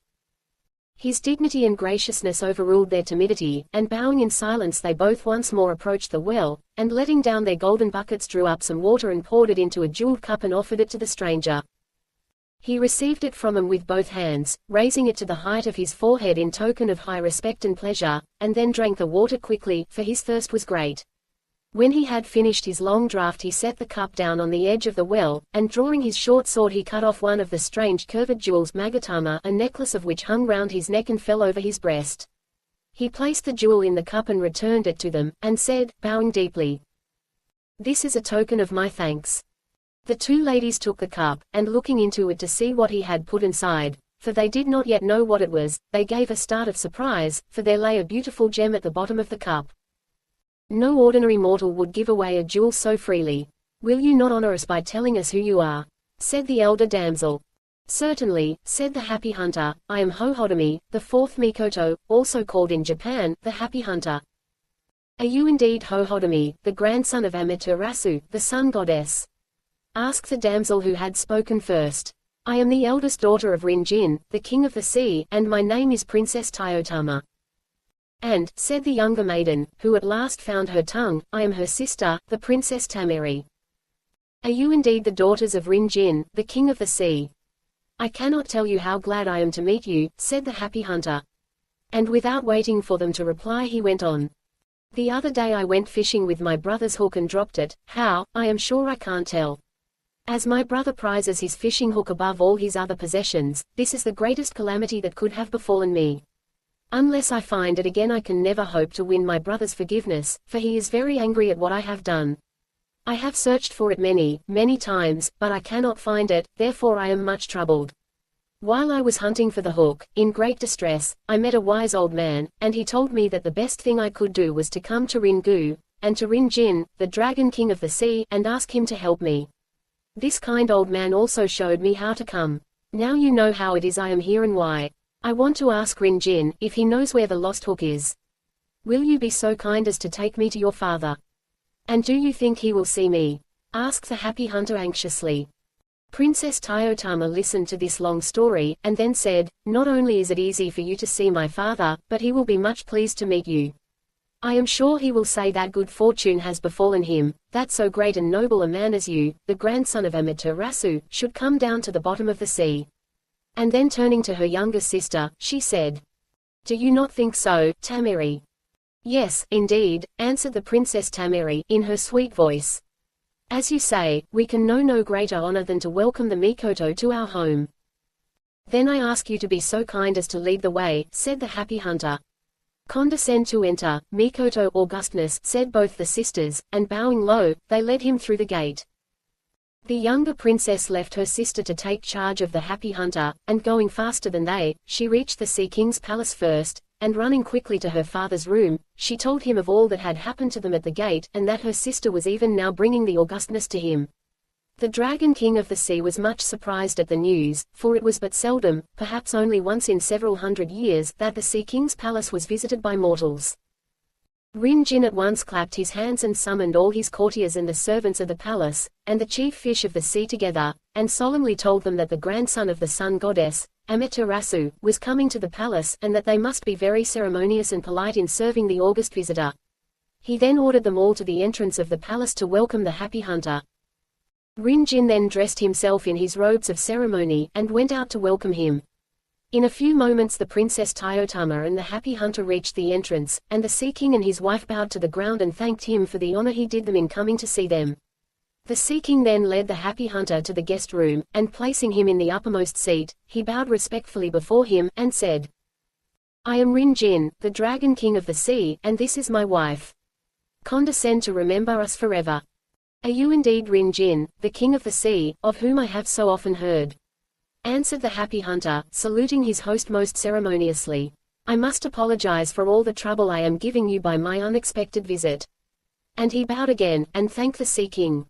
His dignity and graciousness overruled their timidity, and bowing in silence they both once more approached the well, and letting down their golden buckets drew up some water and poured it into a jeweled cup and offered it to the stranger. He received it from him with both hands, raising it to the height of his forehead in token of high respect and pleasure, and then drank the water quickly, for his thirst was great. When he had finished his long draught he set the cup down on the edge of the well, and drawing his short sword he cut off one of the strange curved jewels Magatama, a necklace of which hung round his neck and fell over his breast. He placed the jewel in the cup and returned it to them, and said, bowing deeply, "This is a token of my thanks." The two ladies took the cup, and looking into it to see what he had put inside, for they did not yet know what it was, they gave a start of surprise, for there lay a beautiful gem at the bottom of the cup. No ordinary mortal would give away a jewel so freely. "Will you not honor us by telling us who you are?" said the elder damsel. "Certainly," said the happy hunter, "I am Hohodemi, the fourth Mikoto, also called in Japan, the happy hunter." "Are you indeed Hohodemi, the grandson of Amaterasu, the sun goddess?" asked the damsel who had spoken first. "I am the eldest daughter of Rinjin, the king of the sea, and my name is Princess Tayotama." "And," said the younger maiden, who at last found her tongue, "I am her sister, the Princess Tameri." "Are you indeed the daughters of Rinjin, the king of the sea?" "I cannot tell you how glad I am to meet you," said the happy hunter. And without waiting for them to reply he went on. "The other day I went fishing with my brother's hook and dropped it. How, I am sure I can't tell. As my brother prizes his fishing hook above all his other possessions, this is the greatest calamity that could have befallen me. Unless I find it again I can never hope to win my brother's forgiveness, for he is very angry at what I have done. I have searched for it many, many times, but I cannot find it, therefore I am much troubled. While I was hunting for the hook, in great distress, I met a wise old man, and he told me that the best thing I could do was to come to Ringu, and to Rinjin, the Dragon King of the sea, and ask him to help me. This kind old man also showed me how to come. Now you know how it is I am here and why. I want to ask Rinjin, if he knows where the lost hook is. Will you be so kind as to take me to your father? And do you think he will see me?" asked the happy hunter anxiously. Princess Tayotama listened to this long story, and then said, "Not only is it easy for you to see my father, but he will be much pleased to meet you. I am sure he will say that good fortune has befallen him, that so great and noble a man as you, the grandson of Amaterasu, should come down to the bottom of the sea." And then turning to her younger sister, she said, "Do you not think so, Tamiri?" "Yes, indeed," answered the Princess Tamiri, in her sweet voice. "As you say, we can know no greater honor than to welcome the Mikoto to our home." "Then I ask you to be so kind as to lead the way," said the happy hunter. "Condescend to enter, Mikoto Augustness," said both the sisters, and bowing low, they led him through the gate. The younger princess left her sister to take charge of the happy hunter, and going faster than they, she reached the Sea King's palace first, and running quickly to her father's room, she told him of all that had happened to them at the gate, and that her sister was even now bringing the Augustness to him. The Dragon King of the Sea was much surprised at the news, for it was but seldom, perhaps only once in several hundred years, that the Sea King's palace was visited by mortals. Rin Jin at once clapped his hands and summoned all his courtiers and the servants of the palace, and the chief fish of the sea together, and solemnly told them that the grandson of the sun goddess, Amaterasu, was coming to the palace, and that they must be very ceremonious and polite in serving the august visitor. He then ordered them all to the entrance of the palace to welcome the happy hunter. Rin Jin then dressed himself in his robes of ceremony, and went out to welcome him. In a few moments the Princess Tayotama and the happy hunter reached the entrance, and the Sea King and his wife bowed to the ground and thanked him for the honor he did them in coming to see them. The Sea King then led the happy hunter to the guest room, and placing him in the uppermost seat, he bowed respectfully before him, and said, "I am Rin Jin, the Dragon King of the Sea, and this is my wife. Condescend to remember us forever." "Are you indeed Rin Jin, the King of the Sea, of whom I have so often heard?" answered the happy hunter, saluting his host most ceremoniously. "I must apologize for all the trouble I am giving you by my unexpected visit." And he bowed again, and thanked the Sea King.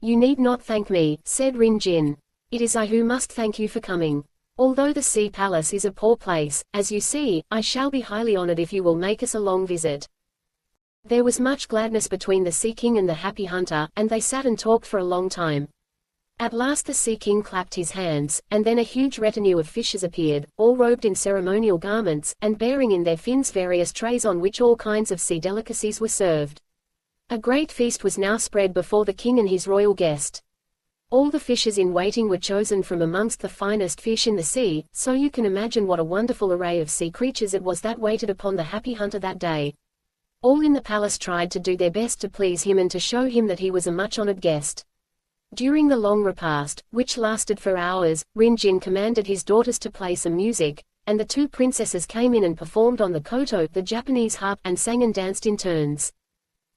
"You need not thank me," said Rin Jin. "It is I who must thank you for coming. Although the Sea Palace is a poor place, as you see, I shall be highly honored if you will make us a long visit." There was much gladness between the Sea King and the happy hunter, and they sat and talked for a long time. At last the Sea King clapped his hands, and then a huge retinue of fishes appeared, all robed in ceremonial garments, and bearing in their fins various trays on which all kinds of sea delicacies were served. A great feast was now spread before the king and his royal guest. All the fishes in waiting were chosen from amongst the finest fish in the sea, so you can imagine what a wonderful array of sea creatures it was that waited upon the happy hunter that day. All in the palace tried to do their best to please him and to show him that he was a much-honored guest. During the long repast, which lasted for hours, Rin Jin commanded his daughters to play some music, and the two princesses came in and performed on the koto, the Japanese harp, and sang and danced in turns.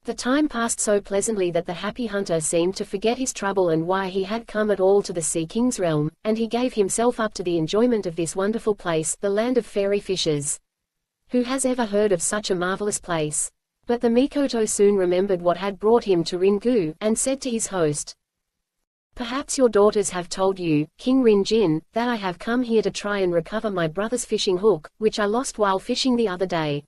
The time passed so pleasantly that the happy hunter seemed to forget his trouble and why he had come at all to the Sea King's realm, and he gave himself up to the enjoyment of this wonderful place, the land of fairy fishes. Who has ever heard of such a marvelous place? But the Mikoto soon remembered what had brought him to Ringu, and said to his host, "Perhaps your daughters have told you, King Rin Jin, that I have come here to try and recover my brother's fishing hook, which I lost while fishing the other day.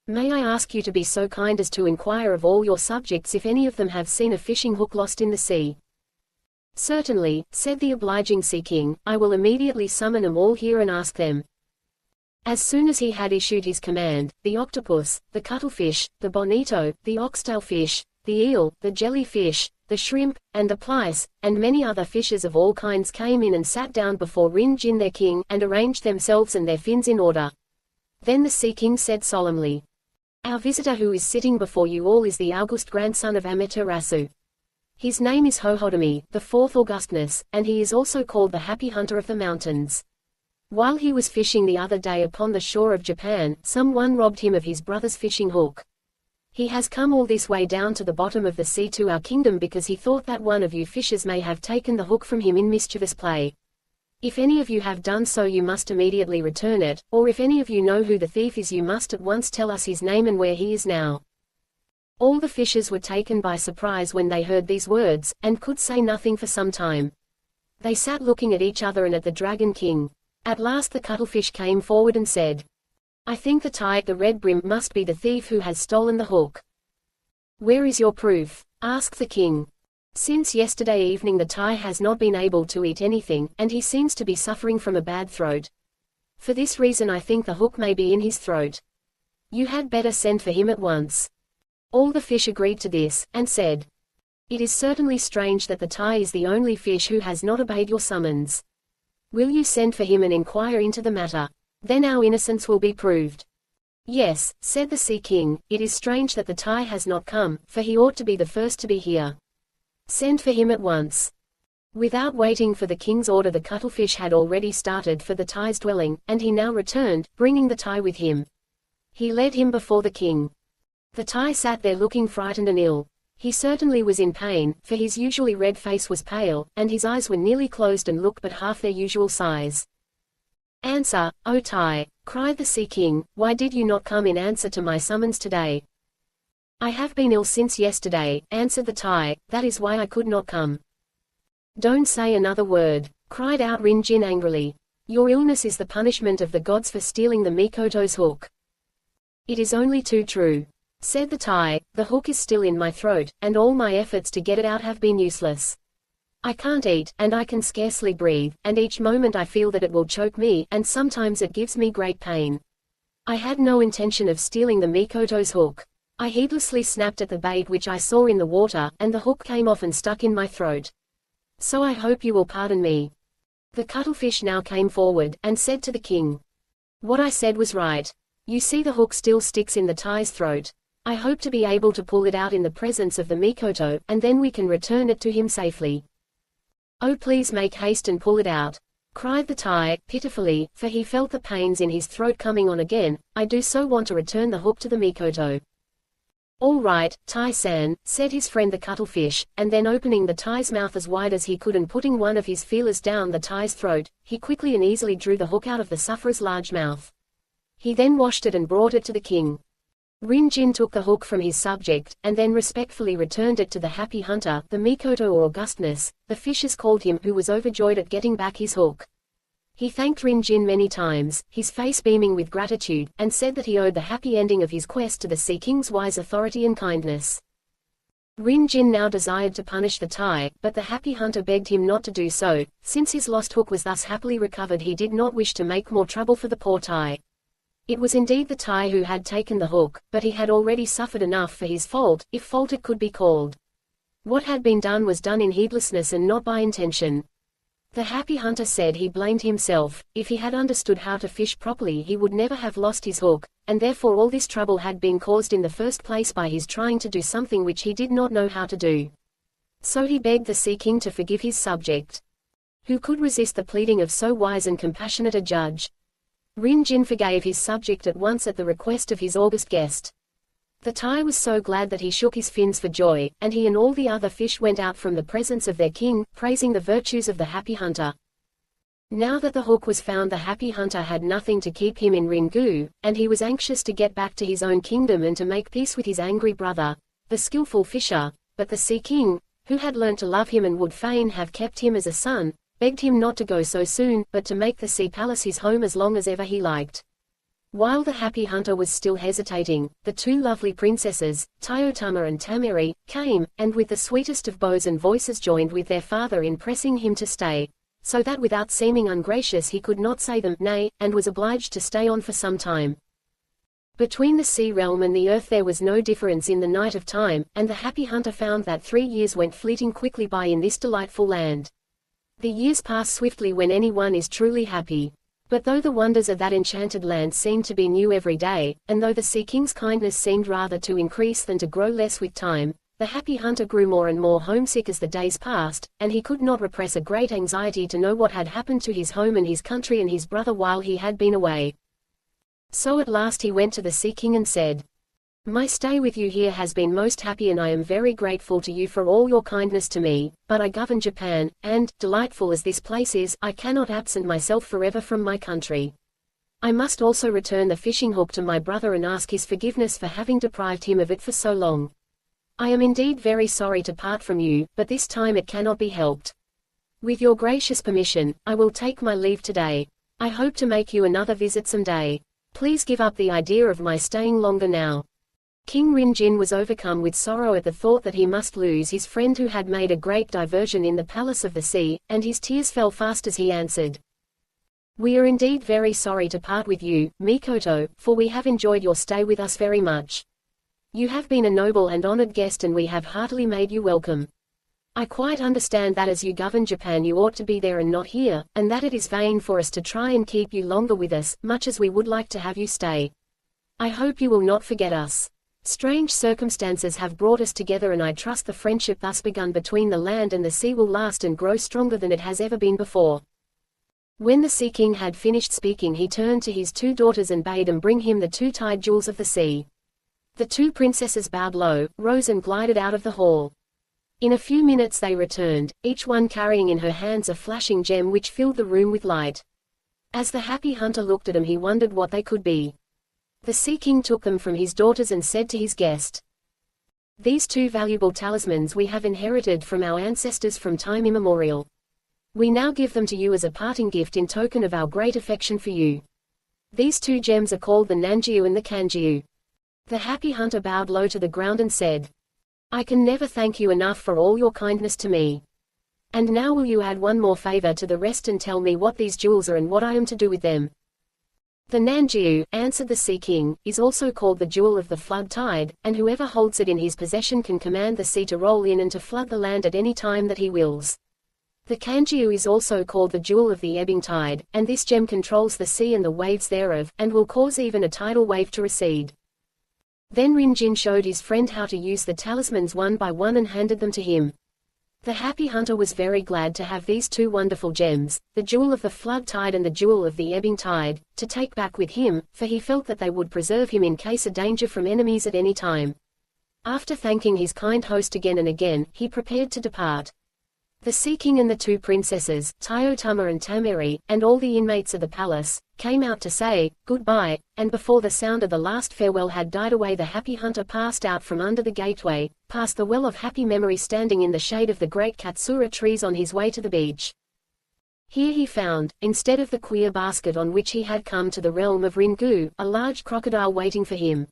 May I ask you to be so kind as to inquire of all your subjects if any of them have seen a fishing hook lost in the sea?" "Certainly," said the obliging Sea King, "I will immediately summon them all here and ask them." As soon as he had issued his command, the octopus, the cuttlefish, the bonito, the oxtail fish, the eel, the jellyfish, the shrimp, and the plaice, and many other fishes of all kinds came in and sat down before Rin Jin their king, and arranged themselves and their fins in order. Then the Sea King said solemnly, "Our visitor who is sitting before you all is the august grandson of Amaterasu. His name is Hohodemi, the fourth Augustness, and he is also called the Happy Hunter of the Mountains. While he was fishing the other day upon the shore of Japan, someone robbed him of his brother's fishing hook. He has come all this way down to the bottom of the sea to our kingdom because he thought that one of you fishers may have taken the hook from him in mischievous play. If any of you have done so, you must immediately return it, or if any of you know who the thief is, you must at once tell us his name and where he is now." All the fishers were taken by surprise when they heard these words, and could say nothing for some time. They sat looking at each other and at the Dragon King. At last the cuttlefish came forward and said, "I think the Tai, the red brim, must be the thief who has stolen the hook." "Where is your proof?" asked the king. "Since yesterday evening the Tai has not been able to eat anything, and he seems to be suffering from a bad throat. For this reason I think the hook may be in his throat." You had better send for him at once. All the fish agreed to this, and said, It is certainly strange that the Tai is the only fish who has not obeyed your summons. Will you send for him and inquire into the matter? Then our innocence will be proved. Yes, said the Sea King, it is strange that the Tai has not come, for he ought to be the first to be here. Send for him at once. Without waiting for the king's order, the cuttlefish had already started for the Tai's dwelling, and he now returned, bringing the Tai with him. He led him before the king. The Tai sat there looking frightened and ill. He certainly was in pain, for his usually red face was pale, and his eyes were nearly closed and looked but half their usual size. Answer, O Tai, cried the Sea King, why did you not come in answer to my summons today? I have been ill since yesterday, answered the Tai, that is why I could not come. Don't say another word, cried out Rin Jin angrily. Your illness is the punishment of the gods for stealing the Mikoto's hook. It is only too true, said the Tai, the hook is still in my throat, and all my efforts to get it out have been useless. I can't eat, and I can scarcely breathe, and each moment I feel that it will choke me, and sometimes it gives me great pain. I had no intention of stealing the Mikoto's hook. I heedlessly snapped at the bait which I saw in the water, and the hook came off and stuck in my throat. So I hope you will pardon me. The cuttlefish now came forward, and said to the king, What I said was right. You see the hook still sticks in the Tai's throat. I hope to be able to pull it out in the presence of the Mikoto, and then we can return it to him safely. Oh, please make haste and pull it out, cried the Tai, pitifully, for he felt the pains in his throat coming on again. I do so want to return the hook to the Mikoto. All right, Tai-san, said his friend the cuttlefish, and then opening the Tai's mouth as wide as he could and putting one of his feelers down the Tai's throat, he quickly and easily drew the hook out of the sufferer's large mouth. He then washed it and brought it to the king. Rin Jin took the hook from his subject, and then respectfully returned it to the happy hunter, the Mikoto or Augustnus, the fishes called him, who was overjoyed at getting back his hook. He thanked Rin Jin many times, his face beaming with gratitude, and said that he owed the happy ending of his quest to the Sea King's wise authority and kindness. Rin Jin now desired to punish the Tai, but the happy hunter begged him not to do so. Since his lost hook was thus happily recovered, he did not wish to make more trouble for the poor Tai. It was indeed the Tai who had taken the hook, but he had already suffered enough for his fault, if fault it could be called. What had been done was done in heedlessness and not by intention. The happy hunter said he blamed himself. If he had understood how to fish properly, he would never have lost his hook, and therefore all this trouble had been caused in the first place by his trying to do something which he did not know how to do. So he begged the Sea King to forgive his subject. Who could resist the pleading of so wise and compassionate a judge? Rin Jin forgave his subject at once at the request of his august guest. The Tai was so glad that he shook his fins for joy, and he and all the other fish went out from the presence of their king, praising the virtues of the happy hunter. Now that the hook was found, the happy hunter had nothing to keep him in Ringu, and he was anxious to get back to his own kingdom and to make peace with his angry brother, the skillful fisher. But the Sea King, who had learnt to love him and would fain have kept him as a son, begged him not to go so soon, but to make the sea palace his home as long as ever he liked. While the happy hunter was still hesitating, the two lovely princesses, Tayotama and Tamiri, came, and with the sweetest of bows and voices joined with their father in pressing him to stay, so that without seeming ungracious he could not say them nay, and was obliged to stay on for some time. Between the sea realm and the earth there was no difference in the night of time, and the happy hunter found that 3 years went fleeting quickly by in this delightful land. The years pass swiftly when anyone is truly happy. But though the wonders of that enchanted land seemed to be new every day, and though the Sea King's kindness seemed rather to increase than to grow less with time, the happy hunter grew more and more homesick as the days passed, and he could not repress a great anxiety to know what had happened to his home and his country and his brother while he had been away. So at last he went to the Sea King and said, My stay with you here has been most happy, and I am very grateful to you for all your kindness to me, but I govern Japan, and, delightful as this place is, I cannot absent myself forever from my country. I must also return the fishing hook to my brother and ask his forgiveness for having deprived him of it for so long. I am indeed very sorry to part from you, but this time it cannot be helped. With your gracious permission, I will take my leave today. I hope to make you another visit some day. Please give up the idea of my staying longer now. King Rin Jin was overcome with sorrow at the thought that he must lose his friend who had made a great diversion in the palace of the sea, and his tears fell fast as he answered. We are indeed very sorry to part with you, Mikoto, for we have enjoyed your stay with us very much. You have been a noble and honored guest and we have heartily made you welcome. I quite understand that as you govern Japan you ought to be there and not here, and that it is vain for us to try and keep you longer with us, much as we would like to have you stay. I hope you will not forget us. Strange circumstances have brought us together and I trust the friendship thus begun between the land and the sea will last and grow stronger than it has ever been before. When the Sea King had finished speaking he turned to his two daughters and bade them bring him the two tide jewels of the sea. The two princesses bowed low, rose and glided out of the hall. In a few minutes they returned, each one carrying in her hands a flashing gem which filled the room with light. As the happy hunter looked at them he wondered what they could be. The Sea King took them from his daughters and said to his guest, "These two valuable talismans we have inherited from our ancestors from time immemorial. We now give them to you as a parting gift in token of our great affection for you. These two gems are called the Nanjiu and the Kanjiu." The happy hunter bowed low to the ground and said, "I can never thank you enough for all your kindness to me. And now will you add one more favor to the rest and tell me what these jewels are and what I am to do with them?" "The Nanjiu," answered the Sea King, "is also called the Jewel of the Flood Tide, and whoever holds it in his possession can command the sea to roll in and to flood the land at any time that he wills. The Kanjiu is also called the Jewel of the Ebbing Tide, and this gem controls the sea and the waves thereof, and will cause even a tidal wave to recede." Then Rinjin showed his friend how to use the talismans one by one and handed them to him. The happy hunter was very glad to have these two wonderful gems, the Jewel of the Flood Tide and the Jewel of the Ebbing Tide, to take back with him, for he felt that they would preserve him in case of danger from enemies at any time. After thanking his kind host again and again, he prepared to depart. The Sea King and the two princesses, Tayotama and Tameri, and all the inmates of the palace, came out to say goodbye, and before the sound of the last farewell had died away the happy hunter passed out from under the gateway, past the well of happy memory standing in the shade of the great Katsura trees on his way to the beach. Here he found, instead of the queer basket on which he had come to the realm of Ringu, a large crocodile waiting for him.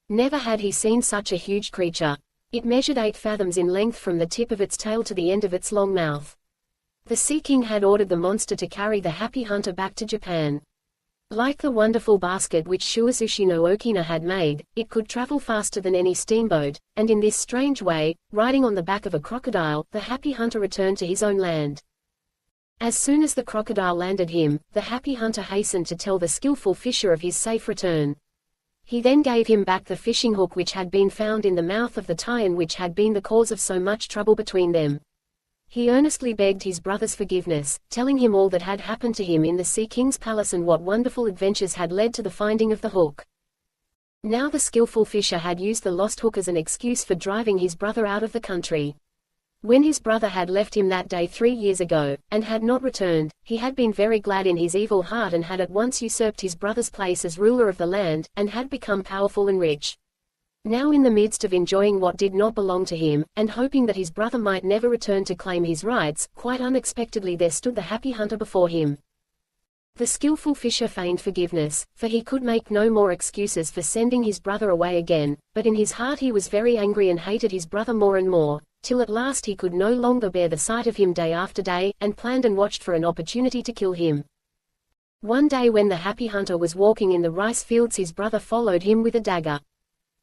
Never had he seen such a huge creature. It measured 8 fathoms in length from the tip of its tail to the end of its long mouth. The Sea King had ordered the monster to carry the happy hunter back to Japan. Like the wonderful basket which Shuazushi no Okina had made, it could travel faster than any steamboat, and in this strange way, riding on the back of a crocodile, the happy hunter returned to his own land. As soon as the crocodile landed him, the happy hunter hastened to tell the skillful fisher of his safe return. He then gave him back the fishing hook which had been found in the mouth of the Tai and which had been the cause of so much trouble between them. He earnestly begged his brother's forgiveness, telling him all that had happened to him in the Sea King's palace and what wonderful adventures had led to the finding of the hook. Now the skillful fisher had used the lost hook as an excuse for driving his brother out of the country. When his brother had left him that day 3 years ago, and had not returned, he had been very glad in his evil heart and had at once usurped his brother's place as ruler of the land, and had become powerful and rich. Now in the midst of enjoying what did not belong to him, and hoping that his brother might never return to claim his rights, quite unexpectedly there stood the happy hunter before him. The skillful fisher feigned forgiveness, for he could make no more excuses for sending his brother away again, but in his heart he was very angry and hated his brother more and more, till at last he could no longer bear the sight of him day after day, and planned and watched for an opportunity to kill him. One day when the happy hunter was walking in the rice fields his brother followed him with a dagger.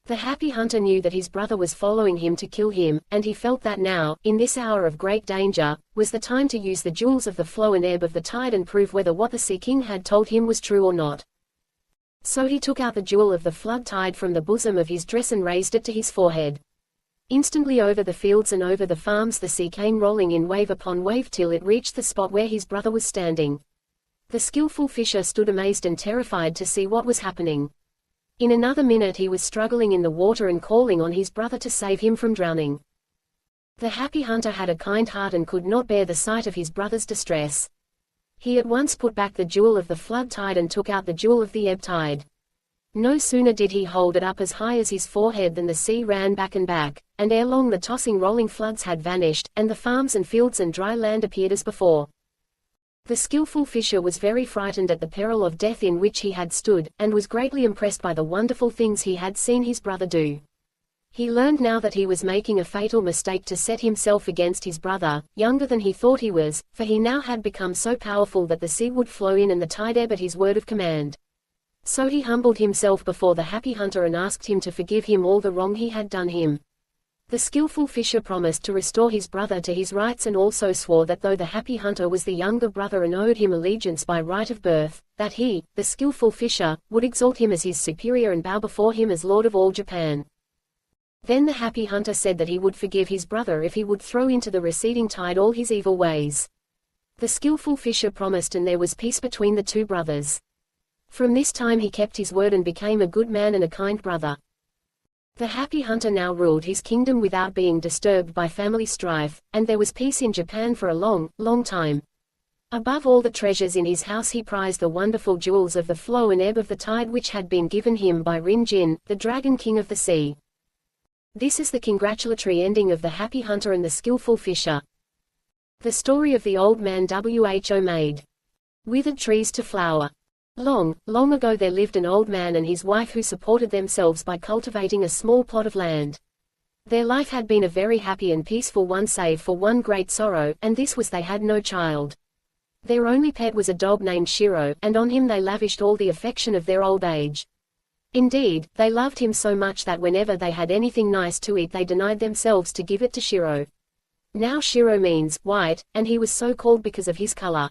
The happy hunter knew that his brother was following him to kill him, and he felt that now, in this hour of great danger, was the time to use the jewels of the flow and ebb of the tide and prove whether what the Sea King had told him was true or not. So he took out the jewel of the flood tide from the bosom of his dress and raised it to his forehead. Instantly over the fields and over the farms the sea came rolling in wave upon wave till it reached the spot where his brother was standing. The skillful fisher stood amazed and terrified to see what was happening. In another minute he was struggling in the water and calling on his brother to save him from drowning. The happy hunter had a kind heart and could not bear the sight of his brother's distress. He at once put back the jewel of the flood tide and took out the jewel of the ebb tide. No sooner did he hold it up as high as his forehead than the sea ran back, and ere long the tossing rolling floods had vanished, and the farms and fields and dry land appeared as before. The skillful fisher was very frightened at the peril of death in which he had stood, and was greatly impressed by the wonderful things he had seen his brother do. He learned now that he was making a fatal mistake to set himself against his brother, younger than he thought he was, for he now had become so powerful that the sea would flow in and the tide ebb at his word of command. So he humbled himself before the happy hunter and asked him to forgive him all the wrong he had done him. The skillful fisher promised to restore his brother to his rights and also swore that though the happy hunter was the younger brother and owed him allegiance by right of birth, that he, the skillful fisher, would exalt him as his superior and bow before him as lord of all Japan. Then the happy hunter said that he would forgive his brother if he would throw into the receding tide all his evil ways. The skillful fisher promised, and there was peace between the two brothers. From this time he kept his word and became a good man and a kind brother. The happy hunter now ruled his kingdom without being disturbed by family strife, and there was peace in Japan for a long, long time. Above all the treasures in his house he prized the wonderful jewels of the flow and ebb of the tide which had been given him by Rin Jin, the Dragon King of the Sea. This is the congratulatory ending of The Happy Hunter and the Skillful Fisher. The story of the old man Who made withered trees to flower. Long, long ago there lived an old man and his wife who supported themselves by cultivating a small plot of land. Their life had been a very happy and peaceful one save for one great sorrow, and this was they had no child. Their only pet was a dog named Shiro, and on him they lavished all the affection of their old age. Indeed, they loved him so much that whenever they had anything nice to eat they denied themselves to give it to Shiro. Now Shiro means white, and he was so called because of his color.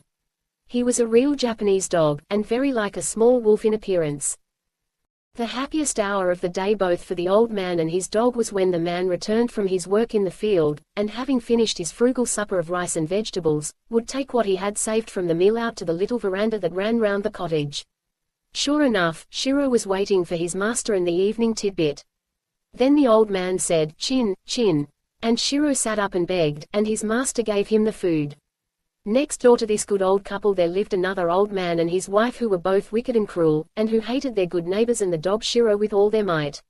He was a real Japanese dog, and very like a small wolf in appearance. The happiest hour of the day both for the old man and his dog was when the man returned from his work in the field, and having finished his frugal supper of rice and vegetables, would take what he had saved from the meal out to the little veranda that ran round the cottage. Sure enough, Shiro was waiting for his master and the evening tidbit. Then the old man said, "Chin, chin." And Shiro sat up and begged, and his master gave him the food. Next door to this good old couple there lived another old man and his wife who were both wicked and cruel, and who hated their good neighbors and the dog Shiro with all their might.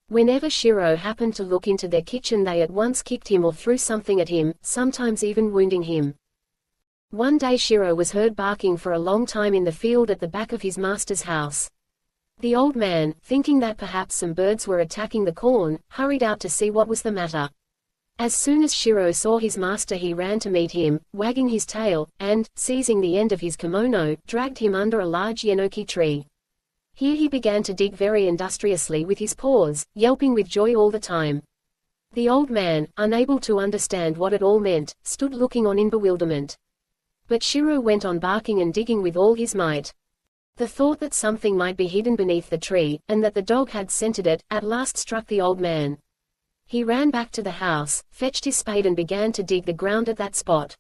Whenever Shiro happened to look into their kitchen they at once kicked him or threw something at him, sometimes even wounding him. One day Shiro was heard barking for a long time in the field at the back of his master's house. The old man, thinking that perhaps some birds were attacking the corn, hurried out to see what was the matter. As soon as Shiro saw his master he ran to meet him, wagging his tail, and, seizing the end of his kimono, dragged him under a large yenoki tree. Here he began to dig very industriously with his paws, yelping with joy all the time. The old man, unable to understand what it all meant, stood looking on in bewilderment. But Shiro went on barking and digging with all his might. The thought that something might be hidden beneath the tree, and that the dog had scented it, at last struck the old man. He ran back to the house, fetched his spade and began to dig the ground at that spot.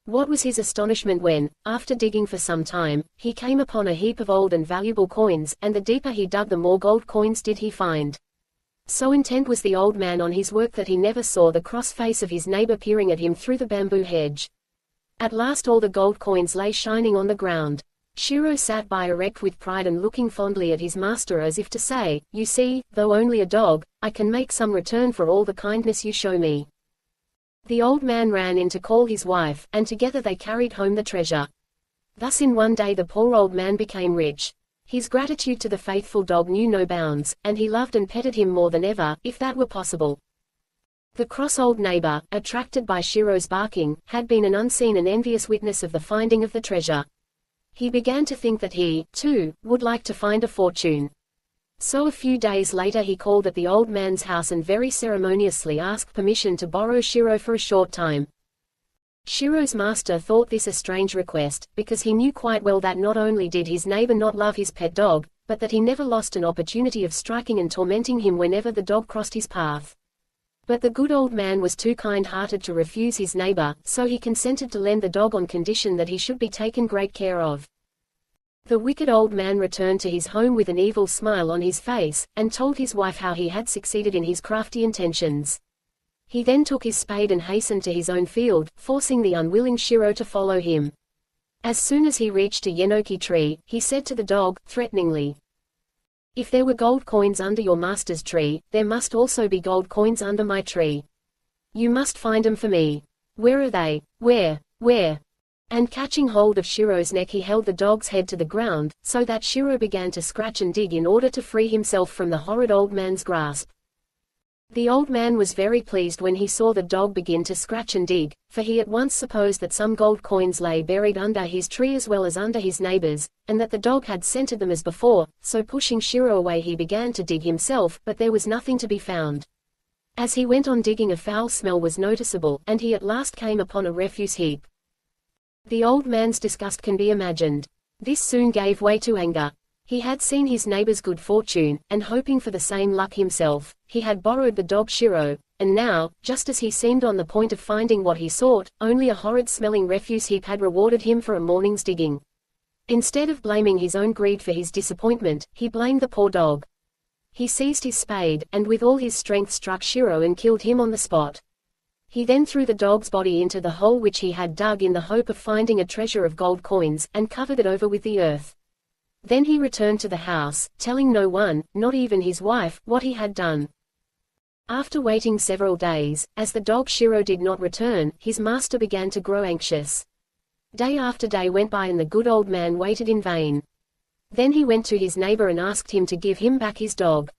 What was his astonishment when, after digging for some time, he came upon a heap of old and valuable coins, and the deeper he dug the more gold coins did he find. So intent was the old man on his work that he never saw the cross face of his neighbor peering at him through the bamboo hedge. At last all the gold coins lay shining on the ground. Shiro sat by erect with pride and looking fondly at his master as if to say, "You see, though only a dog, I can make some return for all the kindness you show me." The old man ran in to call his wife, and together they carried home the treasure. Thus in one day the poor old man became rich. His gratitude to the faithful dog knew no bounds, and he loved and petted him more than ever, if that were possible. The cross old neighbor, attracted by Shiro's barking, had been an unseen and envious witness of the finding of the treasure. He began to think that he, too, would like to find a fortune. So a few days later he called at the old man's house and very ceremoniously asked permission to borrow Shiro for a short time. Shiro's master thought this a strange request, because he knew quite well that not only did his neighbor not love his pet dog, but that he never lost an opportunity of striking and tormenting him whenever the dog crossed his path. But the good old man was too kind-hearted to refuse his neighbor, so he consented to lend the dog on condition that he should be taken great care of. The wicked old man returned to his home with an evil smile on his face, and told his wife how he had succeeded in his crafty intentions. He then took his spade and hastened to his own field, forcing the unwilling Shiro to follow him. As soon as he reached a yenoki tree, he said to the dog, threateningly, "If there were gold coins under your master's tree, there must also be gold coins under my tree. You must find 'em for me. Where are they? Where? Where?" And catching hold of Shiro's neck he held the dog's head to the ground, so that Shiro began to scratch and dig in order to free himself from the horrid old man's grasp. The old man was very pleased when he saw the dog begin to scratch and dig, for he at once supposed that some gold coins lay buried under his tree as well as under his neighbor's, and that the dog had scented them as before, so pushing Shiro away he began to dig himself, but there was nothing to be found. As he went on digging, a foul smell was noticeable, and he at last came upon a refuse heap. The old man's disgust can be imagined. This soon gave way to anger. He had seen his neighbor's good fortune, and hoping for the same luck himself, he had borrowed the dog Shiro, and now, just as he seemed on the point of finding what he sought, only a horrid-smelling refuse heap had rewarded him for a morning's digging. Instead of blaming his own greed for his disappointment, he blamed the poor dog. He seized his spade, and with all his strength struck Shiro and killed him on the spot. He then threw the dog's body into the hole which he had dug in the hope of finding a treasure of gold coins, and covered it over with the earth. Then he returned to the house, telling no one, not even his wife, what he had done. After waiting several days, as the dog Shiro did not return, his master began to grow anxious. Day after day went by and the good old man waited in vain. Then he went to his neighbor and asked him to give him back his dog.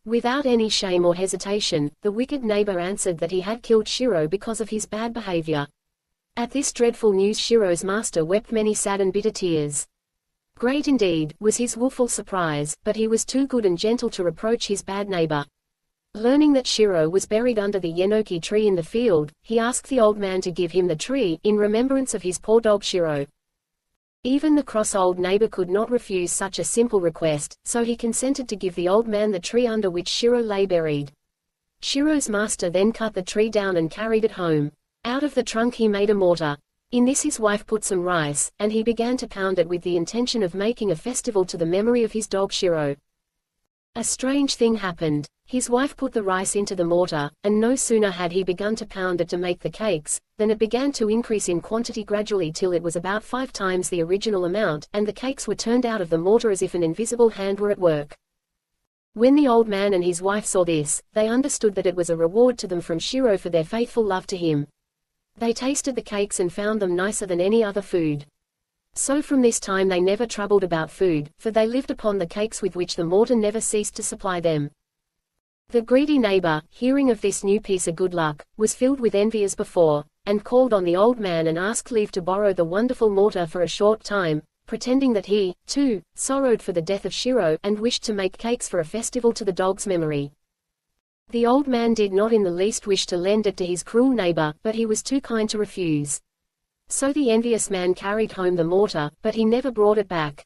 Without any shame or hesitation, the wicked neighbor answered that he had killed Shiro because of his bad behavior. At this dreadful news Shiro's master wept many sad and bitter tears. Great indeed was his woeful surprise, but he was too good and gentle to reproach his bad neighbor. Learning that Shiro was buried under the Yenoki tree in the field, he asked the old man to give him the tree, in remembrance of his poor dog Shiro. Even the cross old neighbor could not refuse such a simple request, so he consented to give the old man the tree under which Shiro lay buried. Shiro's master then cut the tree down and carried it home. Out of the trunk he made a mortar. In this his wife put some rice, and he began to pound it with the intention of making a festival to the memory of his dog Shiro. A strange thing happened. His wife put the rice into the mortar, and no sooner had he begun to pound it to make the cakes, than it began to increase in quantity gradually till it was about 5 times the original amount, and the cakes were turned out of the mortar as if an invisible hand were at work. When the old man and his wife saw this, they understood that it was a reward to them from Shiro for their faithful love to him. They tasted the cakes and found them nicer than any other food. So from this time they never troubled about food, for they lived upon the cakes with which the mortar never ceased to supply them. The greedy neighbor, hearing of this new piece of good luck, was filled with envy as before, and called on the old man and asked leave to borrow the wonderful mortar for a short time, pretending that he, too, sorrowed for the death of Shiro and wished to make cakes for a festival to the dog's memory. The old man did not in the least wish to lend it to his cruel neighbor, but he was too kind to refuse. So the envious man carried home the mortar, but he never brought it back.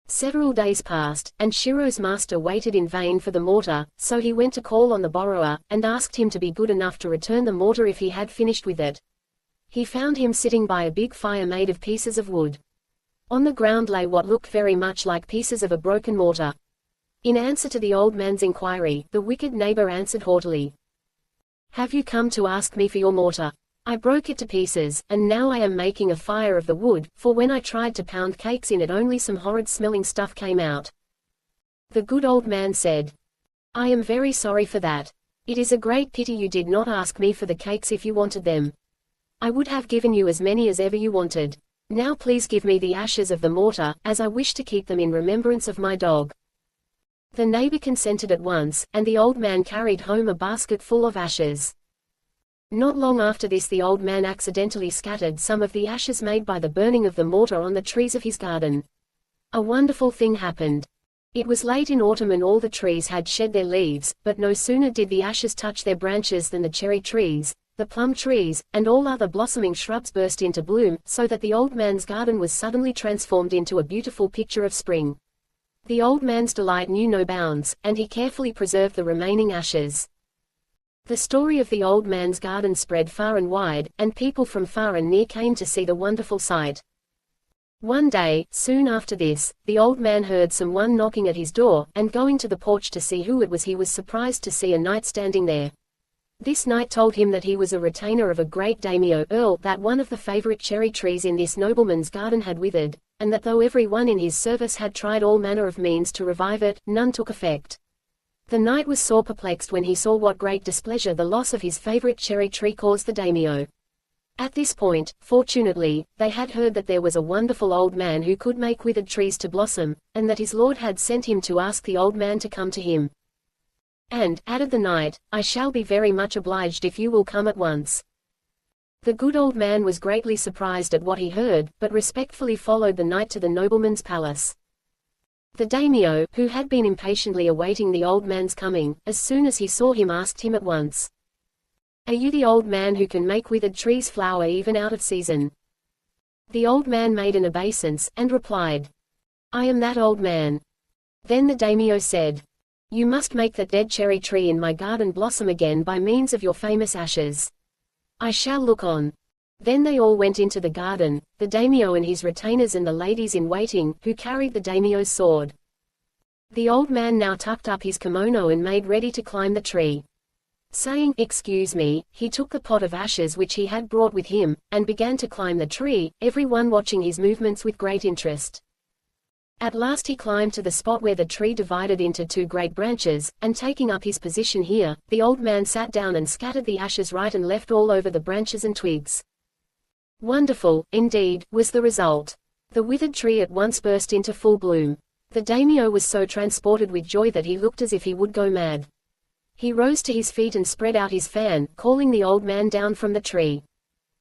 Several days passed, and Shiro's master waited in vain for the mortar, so he went to call on the borrower, and asked him to be good enough to return the mortar if he had finished with it. He found him sitting by a big fire made of pieces of wood. On the ground lay what looked very much like pieces of a broken mortar. In answer to the old man's inquiry, the wicked neighbor answered haughtily, "Have you come to ask me for your mortar? I broke it to pieces, and now I am making a fire of the wood, for when I tried to pound cakes in it only some horrid-smelling stuff came out." The good old man said, "I am very sorry for that. It is a great pity you did not ask me for the cakes if you wanted them. I would have given you as many as ever you wanted. Now please give me the ashes of the mortar, as I wish to keep them in remembrance of my dog." The neighbor consented at once, and the old man carried home a basket full of ashes. Not long after this the old man accidentally scattered some of the ashes made by the burning of the mortar on the trees of his garden. A wonderful thing happened. It was late in autumn and all the trees had shed their leaves, but no sooner did the ashes touch their branches than the cherry trees, the plum trees, and all other blossoming shrubs burst into bloom, so that the old man's garden was suddenly transformed into a beautiful picture of spring. The old man's delight knew no bounds, and he carefully preserved the remaining ashes. The story of the old man's garden spread far and wide, and people from far and near came to see the wonderful sight. One day, soon after this, the old man heard someone knocking at his door, and going to the porch to see who it was he was surprised to see a knight standing there. This knight told him that he was a retainer of a great daimyo earl, that one of the favorite cherry trees in this nobleman's garden had withered, and that though every one in his service had tried all manner of means to revive it, none took effect. The knight was sore perplexed when he saw what great displeasure the loss of his favorite cherry tree caused the daimyo. At this point, fortunately, they had heard that there was a wonderful old man who could make withered trees to blossom, and that his lord had sent him to ask the old man to come to him. And, added the knight, I shall be very much obliged if you will come at once. The good old man was greatly surprised at what he heard, but respectfully followed the knight to the nobleman's palace. The daimyo, who had been impatiently awaiting the old man's coming, as soon as he saw him asked him at once, "Are you the old man who can make withered trees flower even out of season?" The old man made an obeisance, and replied, "I am that old man." Then the daimyo said, "You must make that dead cherry tree in my garden blossom again by means of your famous ashes. I shall look on." Then they all went into the garden, the daimyo and his retainers and the ladies in waiting, who carried the daimyo's sword. The old man now tucked up his kimono and made ready to climb the tree. Saying, "Excuse me," he took the pot of ashes which he had brought with him, and began to climb the tree, everyone watching his movements with great interest. At last he climbed to the spot where the tree divided into two great branches, and taking up his position here, the old man sat down and scattered the ashes right and left all over the branches and twigs. Wonderful, indeed, was the result. The withered tree at once burst into full bloom. The daimyo was so transported with joy that he looked as if he would go mad. He rose to his feet and spread out his fan, calling the old man down from the tree.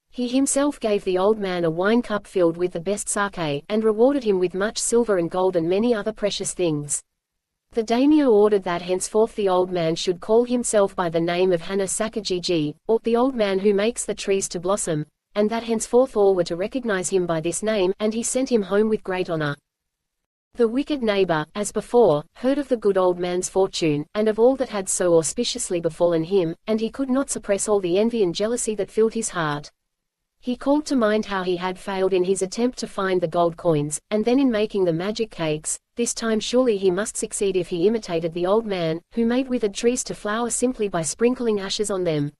He himself gave the old man a wine cup filled with the best sake, and rewarded him with much silver and gold and many other precious things. The daimyo ordered that henceforth the old man should call himself by the name of Hana Sakajiji, or the old man who makes the trees to blossom, and that henceforth all were to recognize him by this name, and he sent him home with great honor. The wicked neighbor, as before, heard of the good old man's fortune, and of all that had so auspiciously befallen him, and he could not suppress all the envy and jealousy that filled his heart. He called to mind how he had failed in his attempt to find the gold coins, and then in making the magic cakes. This time surely he must succeed if he imitated the old man, who made withered trees to flower simply by sprinkling ashes on them.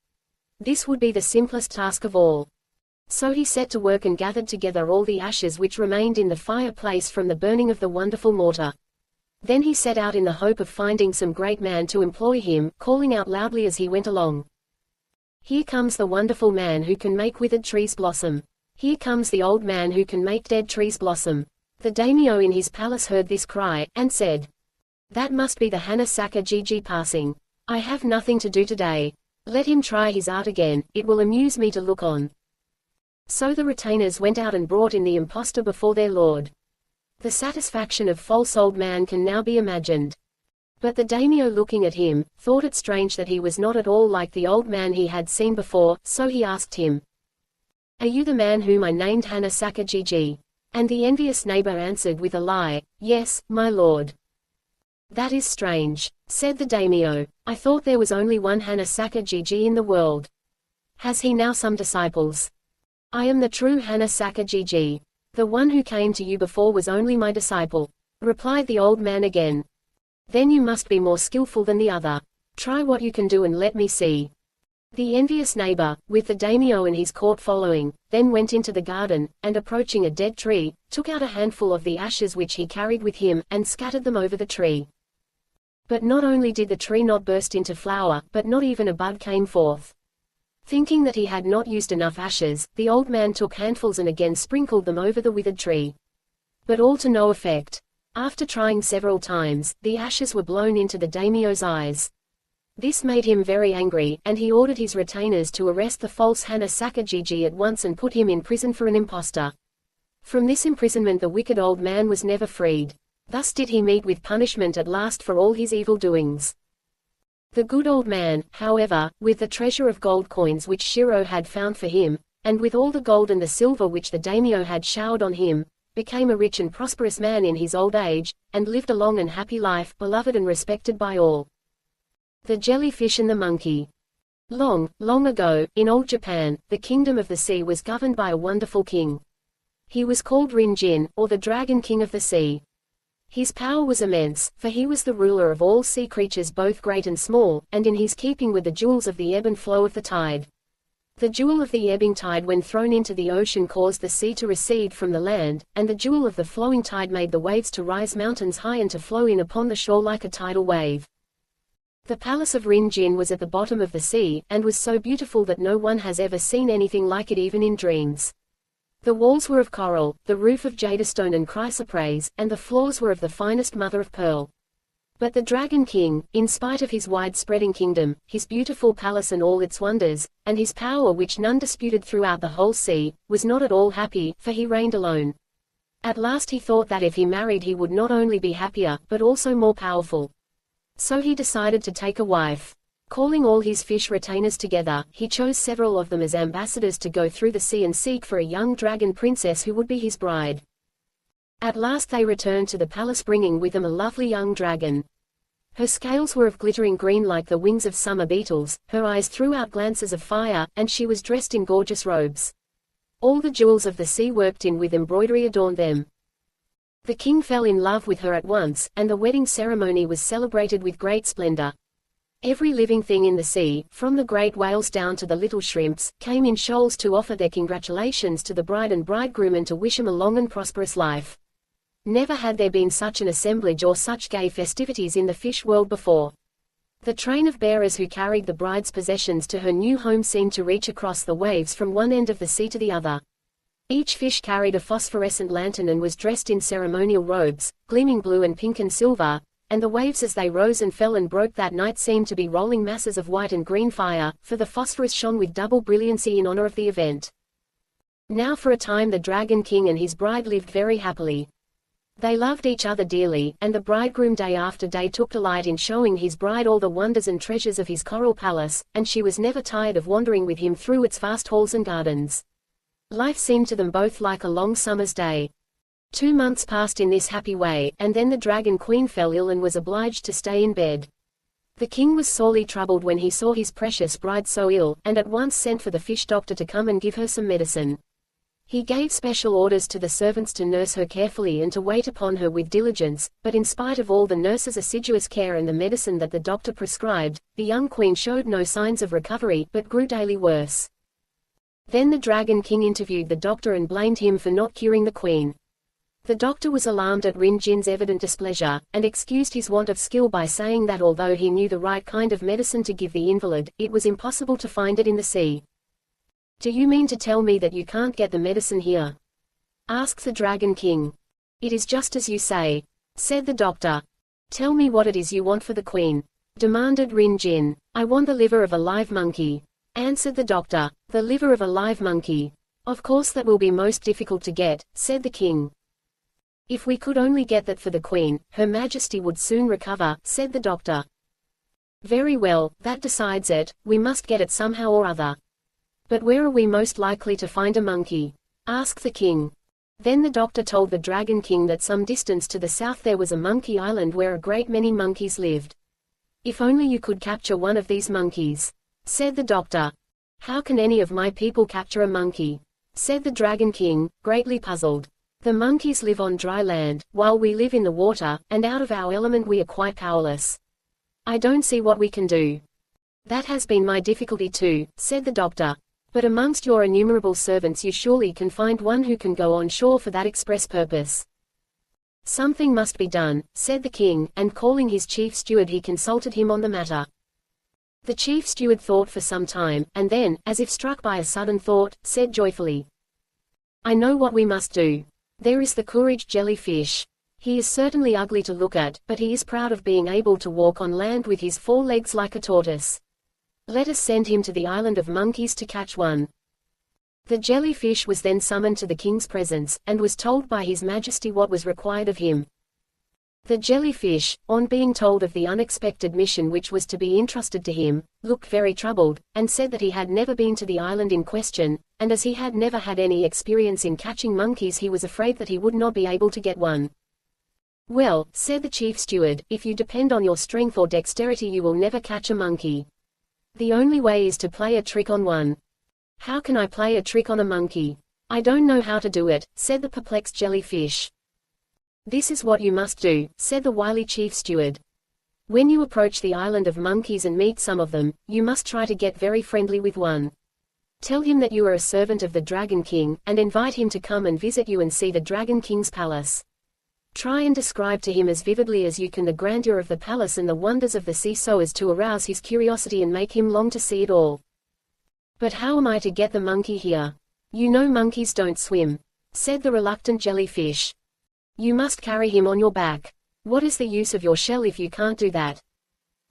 This would be the simplest task of all. So he set to work and gathered together all the ashes which remained in the fireplace from the burning of the wonderful mortar. Then he set out in the hope of finding some great man to employ him, calling out loudly as he went along, "Here comes the wonderful man who can make withered trees blossom. Here comes the old man who can make dead trees blossom." The daimyo in his palace heard this cry, and said, "That must be the Hana Sakajiji passing. I have nothing to do today. Let him try his art again, it will amuse me to look on." So the retainers went out and brought in the impostor before their lord. The satisfaction of false old man can now be imagined. But the daimyo, looking at him, thought it strange that he was not at all like the old man he had seen before, so he asked him, "Are you the man whom I named Hana Sakajiji?" And the envious neighbor answered with a lie, "Yes, my lord." "That is strange," said the daimyo. "I thought there was only one Hana Sakajiji in the world. Has he now some disciples?" "I am the true Hana Sakajiji. The one who came to you before was only my disciple," replied the old man again. "Then you must be more skillful than the other. Try what you can do and let me see." The envious neighbor, with the daimyo and his court following, then went into the garden, and approaching a dead tree, took out a handful of the ashes which he carried with him, and scattered them over the tree. But not only did the tree not burst into flower, but not even a bud came forth. Thinking that he had not used enough ashes, the old man took handfuls and again sprinkled them over the withered tree. But all to no effect. After trying several times, the ashes were blown into the daimyo's eyes. This made him very angry, and he ordered his retainers to arrest the false Hana Sakajiji at once and put him in prison for an impostor. From this imprisonment the wicked old man was never freed. Thus did he meet with punishment at last for all his evil doings. The good old man, however, with the treasure of gold coins which Shiro had found for him, and with all the gold and the silver which the daimyo had showered on him, became a rich and prosperous man in his old age, and lived a long and happy life, beloved and respected by all. The Jellyfish and the Monkey. Long, long ago, in old Japan, the kingdom of the sea was governed by a wonderful king. He was called Rinjin, or the Dragon King of the Sea. His power was immense, for he was the ruler of all sea creatures both great and small, and in his keeping were the jewels of the ebb and flow of the tide. The jewel of the ebbing tide when thrown into the ocean caused the sea to recede from the land, and the jewel of the flowing tide made the waves to rise mountains high and to flow in upon the shore like a tidal wave. The palace of Rinjin was at the bottom of the sea, and was so beautiful that no one has ever seen anything like it even in dreams. The walls were of coral, the roof of jadestone and chrysoprase, and the floors were of the finest mother of pearl. But the Dragon King, in spite of his wide-spreading kingdom, his beautiful palace and all its wonders, and his power which none disputed throughout the whole sea, was not at all happy, for he reigned alone. At last he thought that if he married he would not only be happier, but also more powerful. So he decided to take a wife. Calling all his fish retainers together, he chose several of them as ambassadors to go through the sea and seek for a young dragon princess who would be his bride. At last they returned to the palace bringing with them a lovely young dragon. Her scales were of glittering green like the wings of summer beetles, her eyes threw out glances of fire, and she was dressed in gorgeous robes. All the jewels of the sea worked in with embroidery adorned them. The king fell in love with her at once, and the wedding ceremony was celebrated with great splendor. Every living thing in the sea, from the great whales down to the little shrimps, came in shoals to offer their congratulations to the bride and bridegroom and to wish him a long and prosperous life. Never had there been such an assemblage or such gay festivities in the fish world before. The train of bearers who carried the bride's possessions to her new home seemed to reach across the waves from one end of the sea to the other. Each fish carried a phosphorescent lantern and was dressed in ceremonial robes, gleaming blue and pink and silver, and the waves as they rose and fell and broke that night seemed to be rolling masses of white and green fire, for the phosphorus shone with double brilliancy in honor of the event. Now for a time the Dragon King and his bride lived very happily. They loved each other dearly, and the bridegroom day after day took delight in showing his bride all the wonders and treasures of his coral palace, and she was never tired of wandering with him through its vast halls and gardens. Life seemed to them both like a long summer's day. 2 months passed in this happy way, and then the Dragon Queen fell ill and was obliged to stay in bed. The king was sorely troubled when he saw his precious bride so ill, and at once sent for the fish doctor to come and give her some medicine. He gave special orders to the servants to nurse her carefully and to wait upon her with diligence, but in spite of all the nurse's assiduous care and the medicine that the doctor prescribed, the young queen showed no signs of recovery, but grew daily worse. Then the Dragon King interviewed the doctor and blamed him for not curing the queen. The doctor was alarmed at Rin Jin's evident displeasure, and excused his want of skill by saying that although he knew the right kind of medicine to give the invalid, it was impossible to find it in the sea. "Do you mean to tell me that you can't get the medicine here?" asked the Dragon King. "It is just as you say," said the doctor. "Tell me what it is you want for the queen," demanded Rin Jin. "I want the liver of a live monkey," answered the doctor. "The liver of a live monkey? Of course that will be most difficult to get," said the king. "If we could only get that for the queen, Her Majesty would soon recover," said the doctor. "Very well, that decides it, we must get it somehow or other. But where are we most likely to find a monkey?" asked the king. Then the doctor told the Dragon King that some distance to the south there was a monkey island where a great many monkeys lived. "If only you could capture one of these monkeys," said the doctor. "How can any of my people capture a monkey?" said the Dragon King, greatly puzzled. "The monkeys live on dry land, while we live in the water, and out of our element we are quite powerless. I don't see what we can do." "That has been my difficulty too," said the doctor. "But amongst your innumerable servants you surely can find one who can go on shore for that express purpose." "Something must be done," said the king, and calling his chief steward he consulted him on the matter. The chief steward thought for some time, and then, as if struck by a sudden thought, said joyfully, "I know what we must do. There is the courage jellyfish. He is certainly ugly to look at, but he is proud of being able to walk on land with his 4 legs like a tortoise. Let us send him to the island of monkeys to catch one." The jellyfish was then summoned to the king's presence, and was told by His Majesty what was required of him. The jellyfish, on being told of the unexpected mission which was to be entrusted to him, looked very troubled, and said that he had never been to the island in question, and as he had never had any experience in catching monkeys he was afraid that he would not be able to get one. "Well," said the chief steward, "if you depend on your strength or dexterity you will never catch a monkey. The only way is to play a trick on one." "How can I play a trick on a monkey? I don't know how to do it," said the perplexed jellyfish. "This is what you must do," said the wily chief steward. "When you approach the island of monkeys and meet some of them, you must try to get very friendly with one. Tell him that you are a servant of the Dragon King, and invite him to come and visit you and see the Dragon King's palace. Try and describe to him as vividly as you can the grandeur of the palace and the wonders of the sea so as to arouse his curiosity and make him long to see it all." "But how am I to get the monkey here? You know monkeys don't swim," said the reluctant jellyfish. "You must carry him on your back." What is the use of your shell if you can't do that?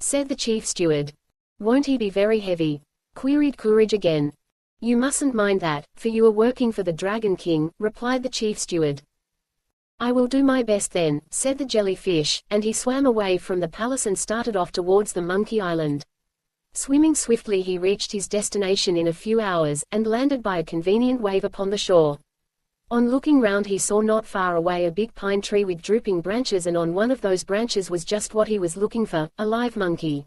Said the chief steward. Won't he be very heavy? Queried Courage again. You mustn't mind that, for you are working for the Dragon King, replied the chief steward. I will do my best then, said the jellyfish, and he swam away from the palace and started off towards the Monkey Island. Swimming swiftly he reached his destination in a few hours, and landed by a convenient wave upon the shore. On looking round he saw not far away a big pine tree with drooping branches, and on one of those branches was just what he was looking for, a live monkey.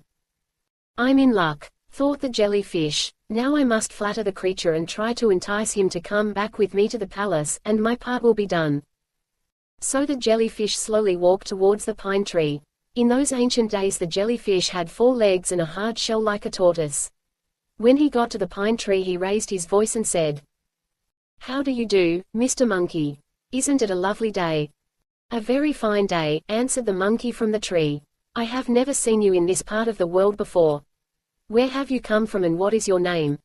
I'm in luck, thought the jellyfish. Now I must flatter the creature and try to entice him to come back with me to the palace, and my part will be done. So the jellyfish slowly walked towards the pine tree. In those ancient days the jellyfish had 4 legs and a hard shell like a tortoise. When he got to the pine tree he raised his voice and said, How do you do, Mr. Monkey? Isn't it a lovely day? A very fine day, answered the monkey from the tree. I have never seen you in this part of the world before. Where have you come from and what is your name?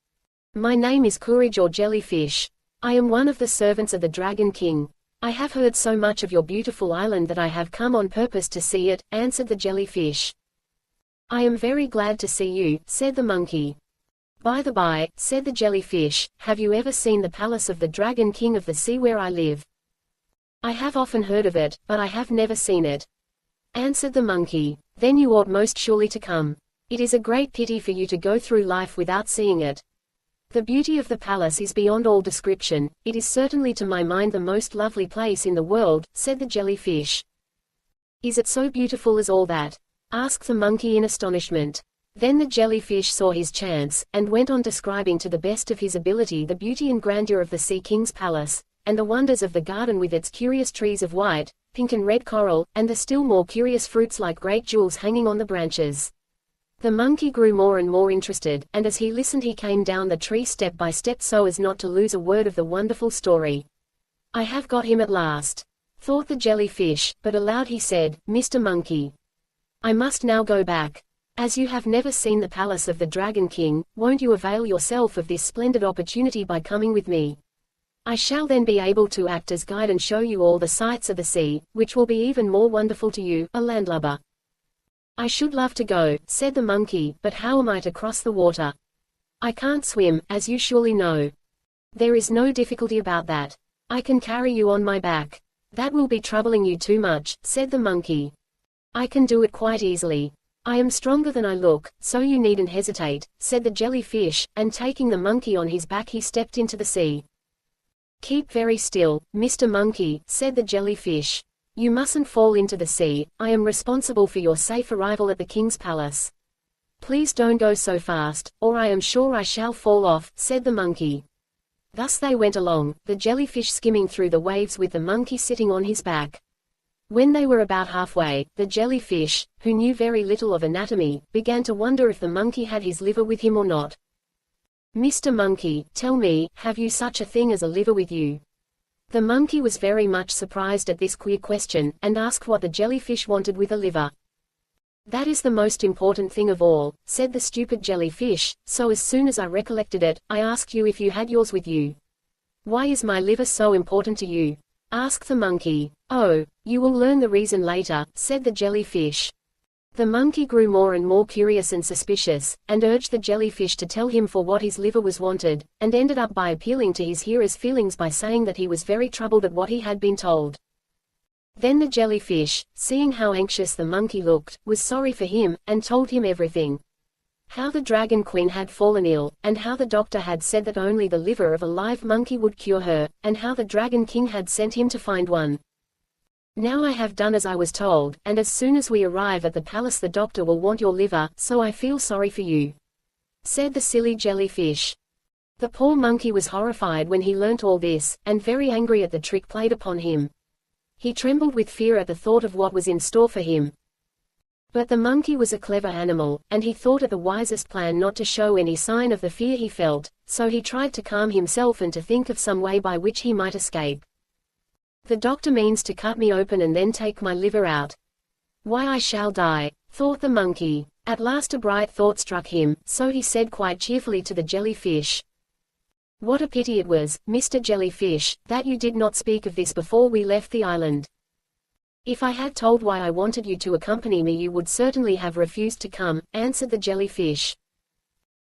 My name is Courage or Jellyfish. I am one of the servants of the Dragon King. I have heard so much of your beautiful island that I have come on purpose to see it, answered the jellyfish. I am very glad to see you, said the monkey. By the by, said the jellyfish, have you ever seen the palace of the Dragon King of the sea where I live? I have often heard of it, but I have never seen it, answered the monkey. Then you ought most surely to come. It is a great pity for you to go through life without seeing it. The beauty of the palace is beyond all description. It is certainly to my mind the most lovely place in the world, said the jellyfish. Is it so beautiful as all that? Asked the monkey in astonishment. Then the jellyfish saw his chance, and went on describing to the best of his ability the beauty and grandeur of the Sea King's palace, and the wonders of the garden with its curious trees of white, pink and red coral, and the still more curious fruits like great jewels hanging on the branches. The monkey grew more and more interested, and as he listened he came down the tree step by step so as not to lose a word of the wonderful story. I have got him at last, thought the jellyfish, but aloud he said, Mr. Monkey, I must now go back. As you have never seen the palace of the Dragon King, won't you avail yourself of this splendid opportunity by coming with me? I shall then be able to act as guide and show you all the sights of the sea, which will be even more wonderful to you, a landlubber. I should love to go, said the monkey, but how am I to cross the water? I can't swim, as you surely know. There is no difficulty about that. I can carry you on my back. That will be troubling you too much, said the monkey. I can do it quite easily. I am stronger than I look, so you needn't hesitate, said the jellyfish, and taking the monkey on his back he stepped into the sea. Keep very still, Mr. Monkey, said the jellyfish. You mustn't fall into the sea. I am responsible for your safe arrival at the king's palace. Please don't go so fast, or I am sure I shall fall off, said the monkey. Thus they went along, the jellyfish skimming through the waves with the monkey sitting on his back. When they were about halfway, the jellyfish, who knew very little of anatomy, began to wonder if the monkey had his liver with him or not. Mr. Monkey, tell me, have you such a thing as a liver with you? The monkey was very much surprised at this queer question, and asked what the jellyfish wanted with a liver. That is the most important thing of all, said the stupid jellyfish, so as soon as I recollected it, I asked you if you had yours with you. Why is my liver so important to you? Asked the monkey. Oh, you will learn the reason later, said the jellyfish. The monkey grew more and more curious and suspicious, and urged the jellyfish to tell him for what his liver was wanted, and ended up by appealing to his hearer's feelings by saying that he was very troubled at what he had been told. Then the jellyfish, seeing how anxious the monkey looked, was sorry for him, and told him everything. How the Dragon Queen had fallen ill, and how the doctor had said that only the liver of a live monkey would cure her, and how the Dragon King had sent him to find one. Now I have done as I was told, and as soon as we arrive at the palace the doctor will want your liver, so I feel sorry for you, said the silly jellyfish. The poor monkey was horrified when he learnt all this, and very angry at the trick played upon him. He trembled with fear at the thought of what was in store for him. But the monkey was a clever animal, and he thought it the wisest plan not to show any sign of the fear he felt, so he tried to calm himself and to think of some way by which he might escape. The doctor means to cut me open and then take my liver out. Why, I shall die, thought the monkey. At last a bright thought struck him, so he said quite cheerfully to the jellyfish, What a pity it was, Mr. Jellyfish, that you did not speak of this before we left the island. If I had told why I wanted you to accompany me, you would certainly have refused to come, answered the jellyfish.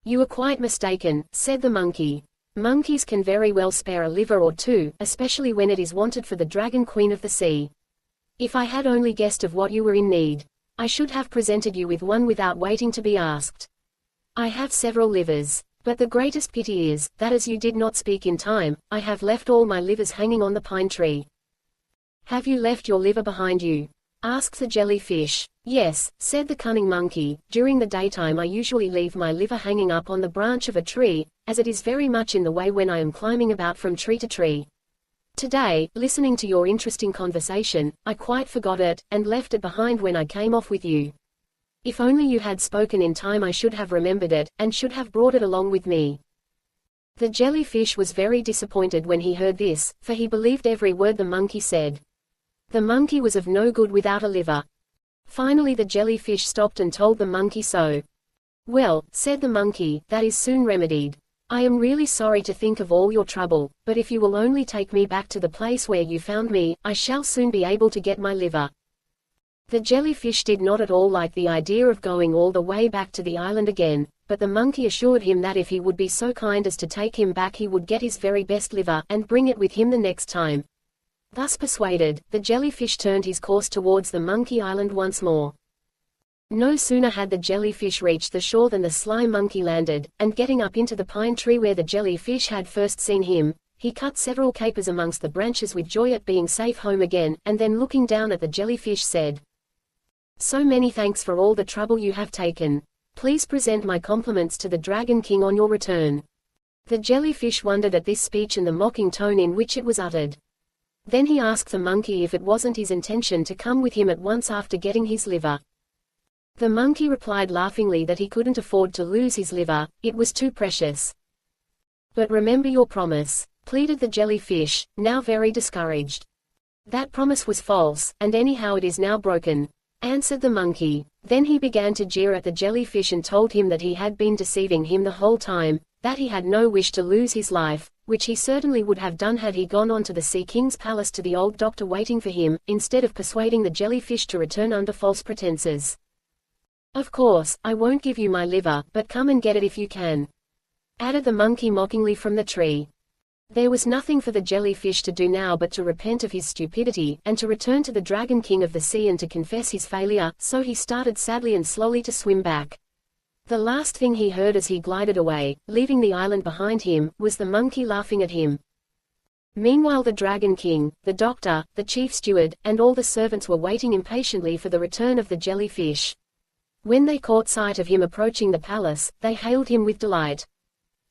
You are quite mistaken, said the monkey. Monkeys can very well spare a liver or two, especially when it is wanted for the Dragon Queen of the Sea. If I had only guessed of what you were in need, I should have presented you with one without waiting to be asked. I have several livers, but the greatest pity is, that as you did not speak in time, I have left all my livers hanging on the pine tree. Have you left your liver behind you? Asked the jellyfish. Yes, said the cunning monkey, during the daytime I usually leave my liver hanging up on the branch of a tree, as it is very much in the way when I am climbing about from tree to tree. Today, listening to your interesting conversation, I quite forgot it, and left it behind when I came off with you. If only you had spoken in time I should have remembered it, and should have brought it along with me. The jellyfish was very disappointed when he heard this, for he believed every word the monkey said. The monkey was of no good without a liver. Finally the jellyfish stopped and told the monkey so. Well, said the monkey, that is soon remedied. I am really sorry to think of all your trouble, but if you will only take me back to the place where you found me, I shall soon be able to get my liver. The jellyfish did not at all like the idea of going all the way back to the island again, but the monkey assured him that if he would be so kind as to take him back he would get his very best liver, and bring it with him the next time. Thus persuaded, the jellyfish turned his course towards the monkey island once more. No sooner had the jellyfish reached the shore than the sly monkey landed, and getting up into the pine tree where the jellyfish had first seen him, he cut several capers amongst the branches with joy at being safe home again, and then looking down at the jellyfish said, So many thanks for all the trouble you have taken. Please present my compliments to the Dragon King on your return. The jellyfish wondered at this speech and the mocking tone in which it was uttered. Then he asked the monkey if it wasn't his intention to come with him at once after getting his liver. The monkey replied laughingly that he couldn't afford to lose his liver, it was too precious. But remember your promise, pleaded the jellyfish, now very discouraged. That promise was false, and anyhow it is now broken, answered the monkey. Then he began to jeer at the jellyfish and told him that he had been deceiving him the whole time, that he had no wish to lose his life, which he certainly would have done had he gone on to the Sea King's palace to the old doctor waiting for him, instead of persuading the jellyfish to return under false pretenses. Of course, I won't give you my liver, but come and get it if you can, added the monkey mockingly from the tree. There was nothing for the jellyfish to do now but to repent of his stupidity, and to return to the Dragon King of the Sea and to confess his failure, so he started sadly and slowly to swim back. The last thing he heard as he glided away, leaving the island behind him, was the monkey laughing at him. Meanwhile the Dragon King, the doctor, the chief steward, and all the servants were waiting impatiently for the return of the jellyfish. When they caught sight of him approaching the palace, they hailed him with delight.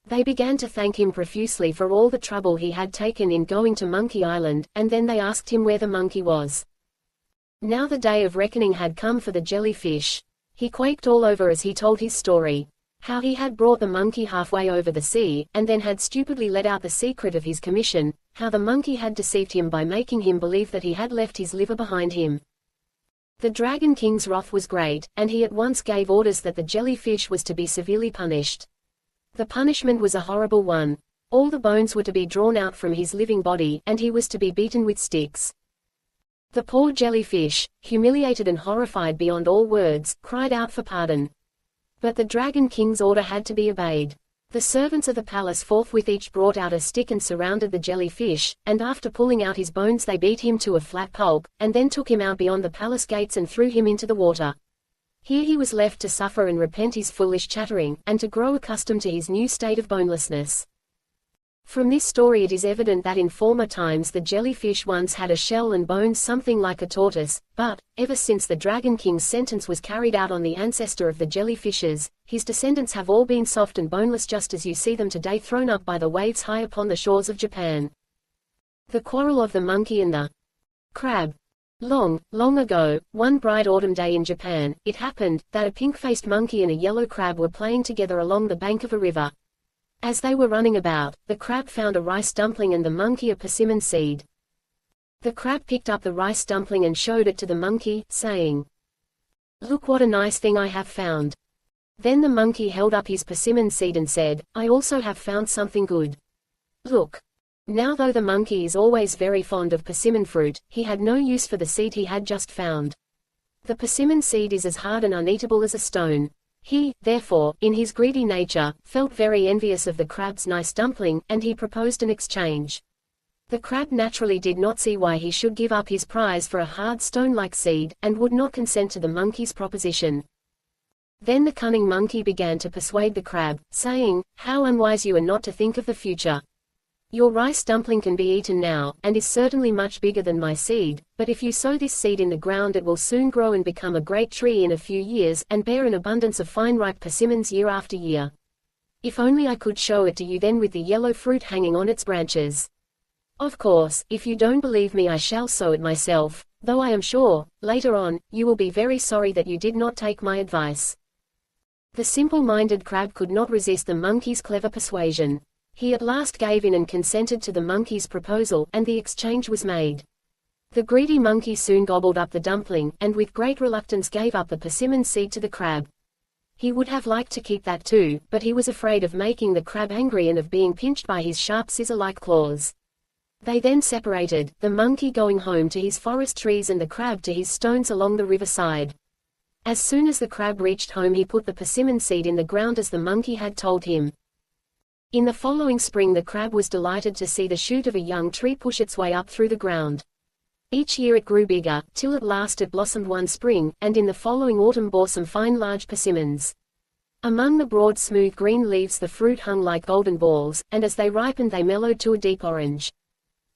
They began to thank him profusely for all the trouble he had taken in going to Monkey Island, and then they asked him where the monkey was. Now the day of reckoning had come for the jellyfish. He quaked all over as he told his story. How he had brought the monkey halfway over the sea, and then had stupidly let out the secret of his commission, how the monkey had deceived him by making him believe that he had left his liver behind him. The Dragon King's wrath was great, and he at once gave orders that the jellyfish was to be severely punished. The punishment was a horrible one. All the bones were to be drawn out from his living body, and he was to be beaten with sticks. The poor jellyfish, humiliated and horrified beyond all words, cried out for pardon. But the Dragon King's order had to be obeyed. The servants of the palace forthwith each brought out a stick and surrounded the jellyfish, and after pulling out his bones they beat him to a flat pulp, and then took him out beyond the palace gates and threw him into the water. Here he was left to suffer and repent his foolish chattering, and to grow accustomed to his new state of bonelessness. From this story it is evident that in former times the jellyfish once had a shell and bones something like a tortoise, but, ever since the Dragon King's sentence was carried out on the ancestor of the jellyfishes, his descendants have all been soft and boneless just as you see them today thrown up by the waves high upon the shores of Japan. The Quarrel of the Monkey and the Crab. Long, long ago, one bright autumn day in Japan, it happened that a pink-faced monkey and a yellow crab were playing together along the bank of a river. As they were running about, the crab found a rice dumpling and the monkey a persimmon seed. The crab picked up the rice dumpling and showed it to the monkey, saying, "Look what a nice thing I have found." Then the monkey held up his persimmon seed and said, "I also have found something good. Look." Now though the monkey is always very fond of persimmon fruit, he had no use for the seed he had just found. The persimmon seed is as hard and uneatable as a stone. He, therefore, in his greedy nature, felt very envious of the crab's nice dumpling, and he proposed an exchange. The crab naturally did not see why he should give up his prize for a hard stone-like seed, and would not consent to the monkey's proposition. Then the cunning monkey began to persuade the crab, saying, "How unwise you are not to think of the future. Your rice dumpling can be eaten now, and is certainly much bigger than my seed, but if you sow this seed in the ground it will soon grow and become a great tree in a few years, and bear an abundance of fine ripe persimmons year after year. If only I could show it to you then with the yellow fruit hanging on its branches. Of course, if you don't believe me I shall sow it myself, though I am sure, later on, you will be very sorry that you did not take my advice." The simple-minded crab could not resist the monkey's clever persuasion. He at last gave in and consented to the monkey's proposal, and the exchange was made. The greedy monkey soon gobbled up the dumpling, and with great reluctance gave up the persimmon seed to the crab. He would have liked to keep that too, but he was afraid of making the crab angry and of being pinched by his sharp scissor-like claws. They then separated, the monkey going home to his forest trees and the crab to his stones along the riverside. As soon as the crab reached home he put the persimmon seed in the ground as the monkey had told him. In the following spring the crab was delighted to see the shoot of a young tree push its way up through the ground. Each year it grew bigger, till at last it blossomed one spring, and in the following autumn bore some fine large persimmons. Among the broad smooth green leaves the fruit hung like golden balls, and as they ripened they mellowed to a deep orange.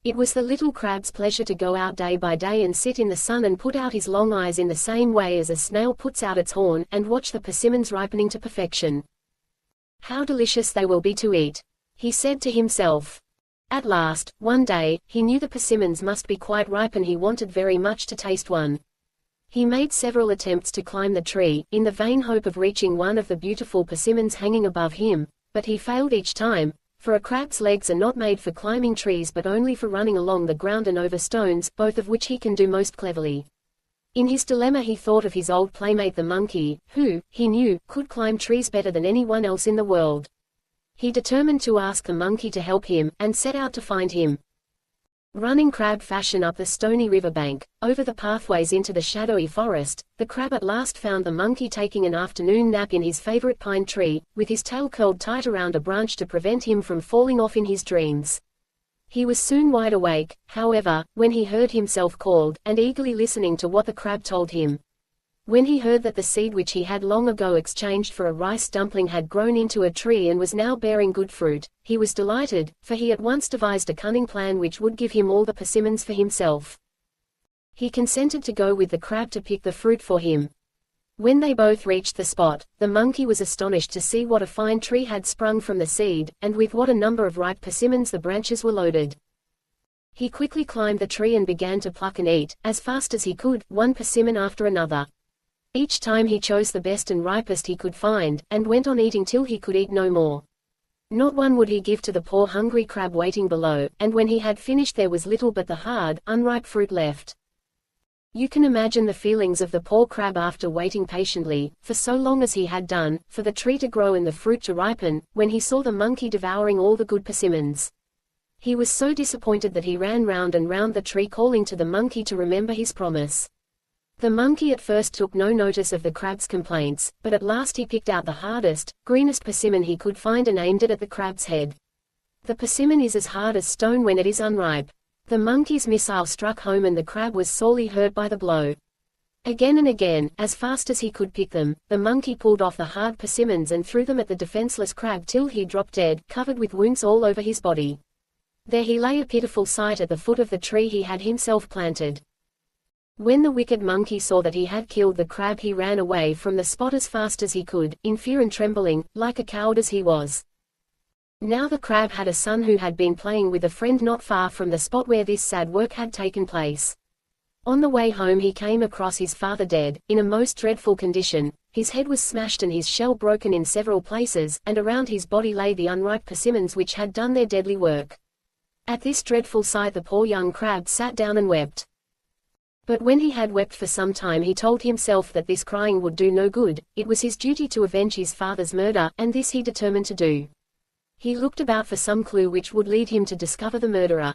It was the little crab's pleasure to go out day by day and sit in the sun and put out his long eyes in the same way as a snail puts out its horn, and watch the persimmons ripening to perfection. "How delicious they will be to eat," he said to himself. At last, one day, he knew the persimmons must be quite ripe and he wanted very much to taste one. He made several attempts to climb the tree, in the vain hope of reaching one of the beautiful persimmons hanging above him, but he failed each time, for a crab's legs are not made for climbing trees but only for running along the ground and over stones, both of which he can do most cleverly. In his dilemma he thought of his old playmate the monkey, who, he knew, could climb trees better than anyone else in the world. He determined to ask the monkey to help him, and set out to find him. Running crab fashion up the stony riverbank, over the pathways into the shadowy forest, the crab at last found the monkey taking an afternoon nap in his favorite pine tree, with his tail curled tight around a branch to prevent him from falling off in his dreams. He was soon wide awake, however, when he heard himself called, and eagerly listening to what the crab told him. When he heard that the seed which he had long ago exchanged for a rice dumpling had grown into a tree and was now bearing good fruit, he was delighted, for he at once devised a cunning plan which would give him all the persimmons for himself. He consented to go with the crab to pick the fruit for him. When they both reached the spot, the monkey was astonished to see what a fine tree had sprung from the seed, and with what a number of ripe persimmons the branches were loaded. He quickly climbed the tree and began to pluck and eat, as fast as he could, one persimmon after another. Each time he chose the best and ripest he could find, and went on eating till he could eat no more. Not one would he give to the poor hungry crab waiting below, and when he had finished there was little but the hard, unripe fruit left. You can imagine the feelings of the poor crab after waiting patiently, for so long as he had done, for the tree to grow and the fruit to ripen, when he saw the monkey devouring all the good persimmons. He was so disappointed that he ran round and round the tree calling to the monkey to remember his promise. The monkey at first took no notice of the crab's complaints, but at last he picked out the hardest, greenest persimmon he could find and aimed it at the crab's head. The persimmon is as hard as stone when it is unripe. The monkey's missile struck home and the crab was sorely hurt by the blow. Again and again, as fast as he could pick them, the monkey pulled off the hard persimmons and threw them at the defenseless crab till he dropped dead, covered with wounds all over his body. There he lay a pitiful sight at the foot of the tree he had himself planted. When the wicked monkey saw that he had killed the crab he ran away from the spot as fast as he could, in fear and trembling, like a coward as he was. Now the crab had a son who had been playing with a friend not far from the spot where this sad work had taken place. On the way home he came across his father dead, in a most dreadful condition. His head was smashed and his shell broken in several places, and around his body lay the unripe persimmons which had done their deadly work. At this dreadful sight the poor young crab sat down and wept. But when he had wept for some time he told himself that this crying would do no good, it was his duty to avenge his father's murder, and this he determined to do. He looked about for some clue which would lead him to discover the murderer.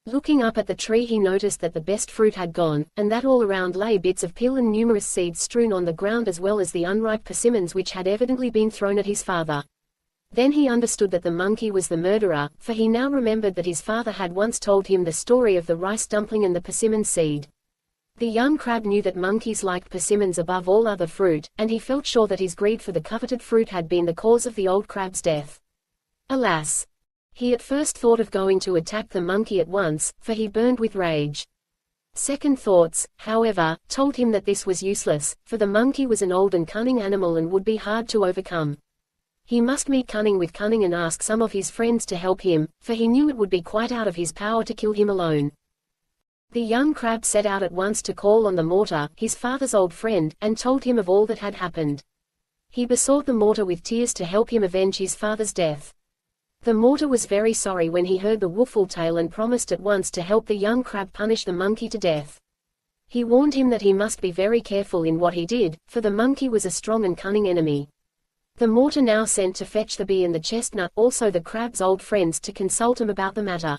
Looking up at the tree, he noticed that the best fruit had gone, and that all around lay bits of peel and numerous seeds strewn on the ground, as well as the unripe persimmons which had evidently been thrown at his father. Then he understood that the monkey was the murderer, for he now remembered that his father had once told him the story of the rice dumpling and the persimmon seed. The young crab knew that monkeys liked persimmons above all other fruit, and he felt sure that his greed for the coveted fruit had been the cause of the old crab's death. Alas! He at first thought of going to attack the monkey at once, for he burned with rage. Second thoughts, however, told him that this was useless, for the monkey was an old and cunning animal and would be hard to overcome. He must meet cunning with cunning and ask some of his friends to help him, for he knew it would be quite out of his power to kill him alone. The young crab set out at once to call on the mortar, his father's old friend, and told him of all that had happened. He besought the mortar with tears to help him avenge his father's death. The mortar was very sorry when he heard the woeful tale and promised at once to help the young crab punish the monkey to death. He warned him that he must be very careful in what he did, for the monkey was a strong and cunning enemy. The mortar now sent to fetch the bee and the chestnut, also the crab's old friends, to consult him about the matter.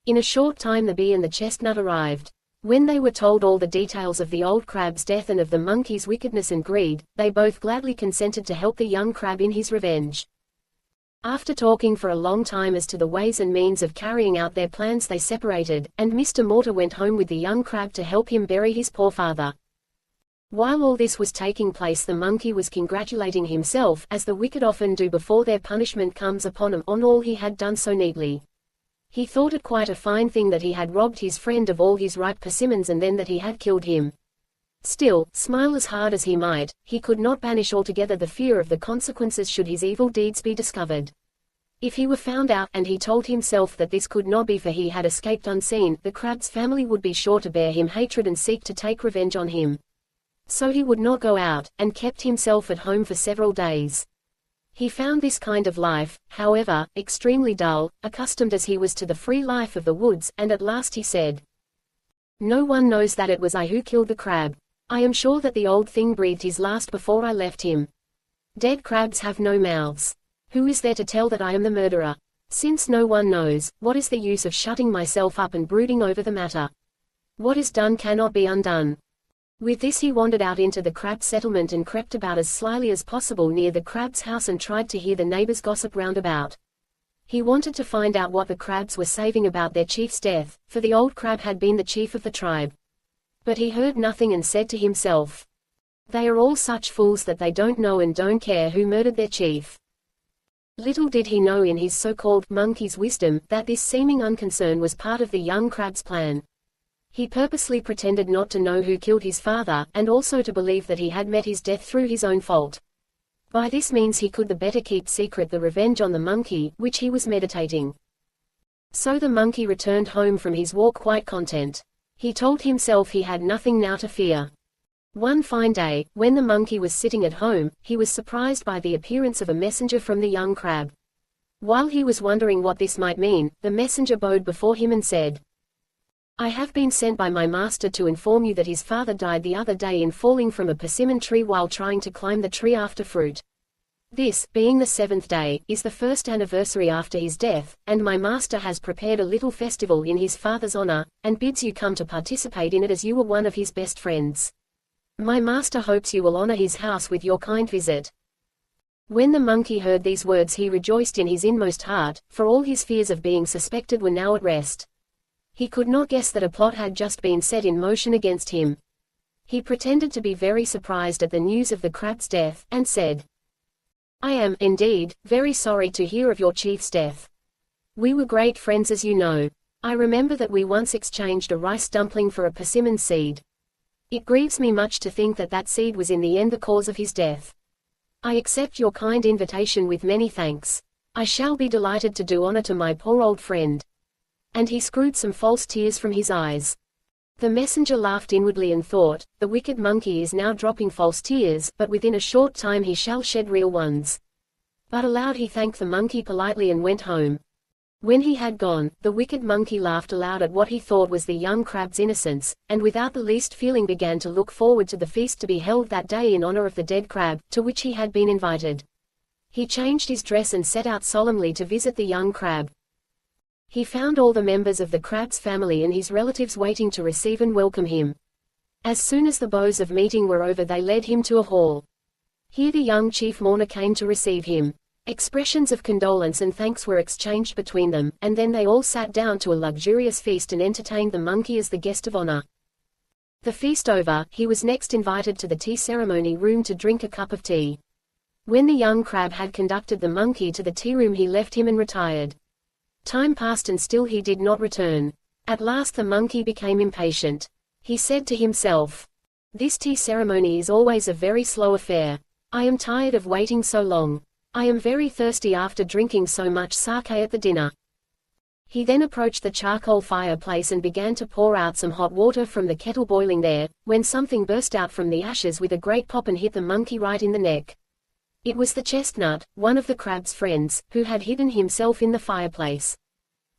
In a short time the bee and the chestnut arrived. When they were told all the details of the old crab's death and of the monkey's wickedness and greed, they both gladly consented to help the young crab in his revenge. After talking for a long time as to the ways and means of carrying out their plans, they separated, and Mr. Mortar went home with the young crab to help him bury his poor father. While all this was taking place, the monkey was congratulating himself, as the wicked often do before their punishment comes upon them, on all he had done so neatly. He thought it quite a fine thing that he had robbed his friend of all his ripe persimmons and then that he had killed him. Still, smile as hard as he might, he could not banish altogether the fear of the consequences should his evil deeds be discovered. If he were found out, and he told himself that this could not be, for he had escaped unseen, the crab's family would be sure to bear him hatred and seek to take revenge on him. So he would not go out, and kept himself at home for several days. He found this kind of life, however, extremely dull, accustomed as he was to the free life of the woods, and at last he said, "No one knows that it was I who killed the crab. I am sure that the old thing breathed his last before I left him. Dead crabs have no mouths. Who is there to tell that I am the murderer? Since no one knows, what is the use of shutting myself up and brooding over the matter? What is done cannot be undone." With this he wandered out into the crab settlement and crept about as slyly as possible near the crab's house and tried to hear the neighbors' gossip round about. He wanted to find out what the crabs were saying about their chief's death, for the old crab had been the chief of the tribe. But he heard nothing and said to himself, "They are all such fools that they don't know and don't care who murdered their chief." Little did he know in his so-called monkey's wisdom that this seeming unconcern was part of the young crab's plan. He purposely pretended not to know who killed his father, and also to believe that he had met his death through his own fault. By this means he could the better keep secret the revenge on the monkey, which he was meditating. So the monkey returned home from his walk quite content. He told himself he had nothing now to fear. One fine day, when the monkey was sitting at home, he was surprised by the appearance of a messenger from the young crab. While he was wondering what this might mean, the messenger bowed before him and said, "I have been sent by my master to inform you that his father died the other day in falling from a persimmon tree while trying to climb the tree after fruit. This, being the 7th day, is the first anniversary after his death, and my master has prepared a little festival in his father's honor, and bids you come to participate in it as you were one of his best friends. My master hopes you will honor his house with your kind visit." When the monkey heard these words he rejoiced in his inmost heart, for all his fears of being suspected were now at rest. He could not guess that a plot had just been set in motion against him. He pretended to be very surprised at the news of the crab's death, and said, "I am, indeed, very sorry to hear of your chief's death. We were great friends, as you know. I remember that we once exchanged a rice dumpling for a persimmon seed. It grieves me much to think that that seed was in the end the cause of his death. I accept your kind invitation with many thanks. I shall be delighted to do honor to my poor old friend." And he screwed some false tears from his eyes. The messenger laughed inwardly and thought, "The wicked monkey is now dropping false tears, but within a short time he shall shed real ones." But aloud he thanked the monkey politely and went home. When he had gone, the wicked monkey laughed aloud at what he thought was the young crab's innocence, and without the least feeling began to look forward to the feast to be held that day in honor of the dead crab, to which he had been invited. He changed his dress and set out solemnly to visit the young crab. He found all the members of the crab's family and his relatives waiting to receive and welcome him. As soon as the bows of meeting were over, they led him to a hall. Here the young chief mourner came to receive him. Expressions of condolence and thanks were exchanged between them, and then they all sat down to a luxurious feast and entertained the monkey as the guest of honor. The feast over, he was next invited to the tea ceremony room to drink a cup of tea. When the young crab had conducted the monkey to the tea room, he left him and retired. Time passed and still he did not return. At last the monkey became impatient. He said to himself, "This tea ceremony is always a very slow affair. I am tired of waiting so long. I am very thirsty after drinking so much sake at the dinner." He then approached the charcoal fireplace and began to pour out some hot water from the kettle boiling there, when something burst out from the ashes with a great pop and hit the monkey right in the neck. It was the chestnut, one of the crab's friends, who had hidden himself in the fireplace.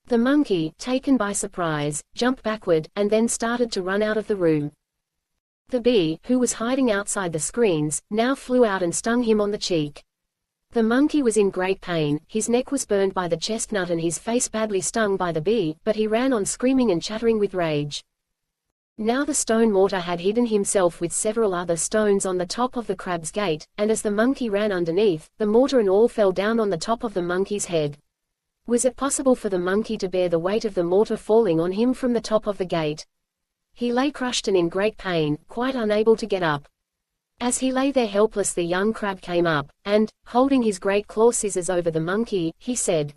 The monkey, taken by surprise, jumped backward, and then started to run out of the room. The bee, who was hiding outside the screens, now flew out and stung him on the cheek. The monkey was in great pain, his neck was burned by the chestnut and his face badly stung by the bee, but he ran on screaming and chattering with rage. Now the stone mortar had hidden himself with several other stones on the top of the crab's gate, and as the monkey ran underneath, the mortar and all fell down on the top of the monkey's head. Was it possible for the monkey to bear the weight of the mortar falling on him from the top of the gate? He lay crushed and in great pain, quite unable to get up. As he lay there helpless, the young crab came up, and, holding his great claw scissors over the monkey, he said,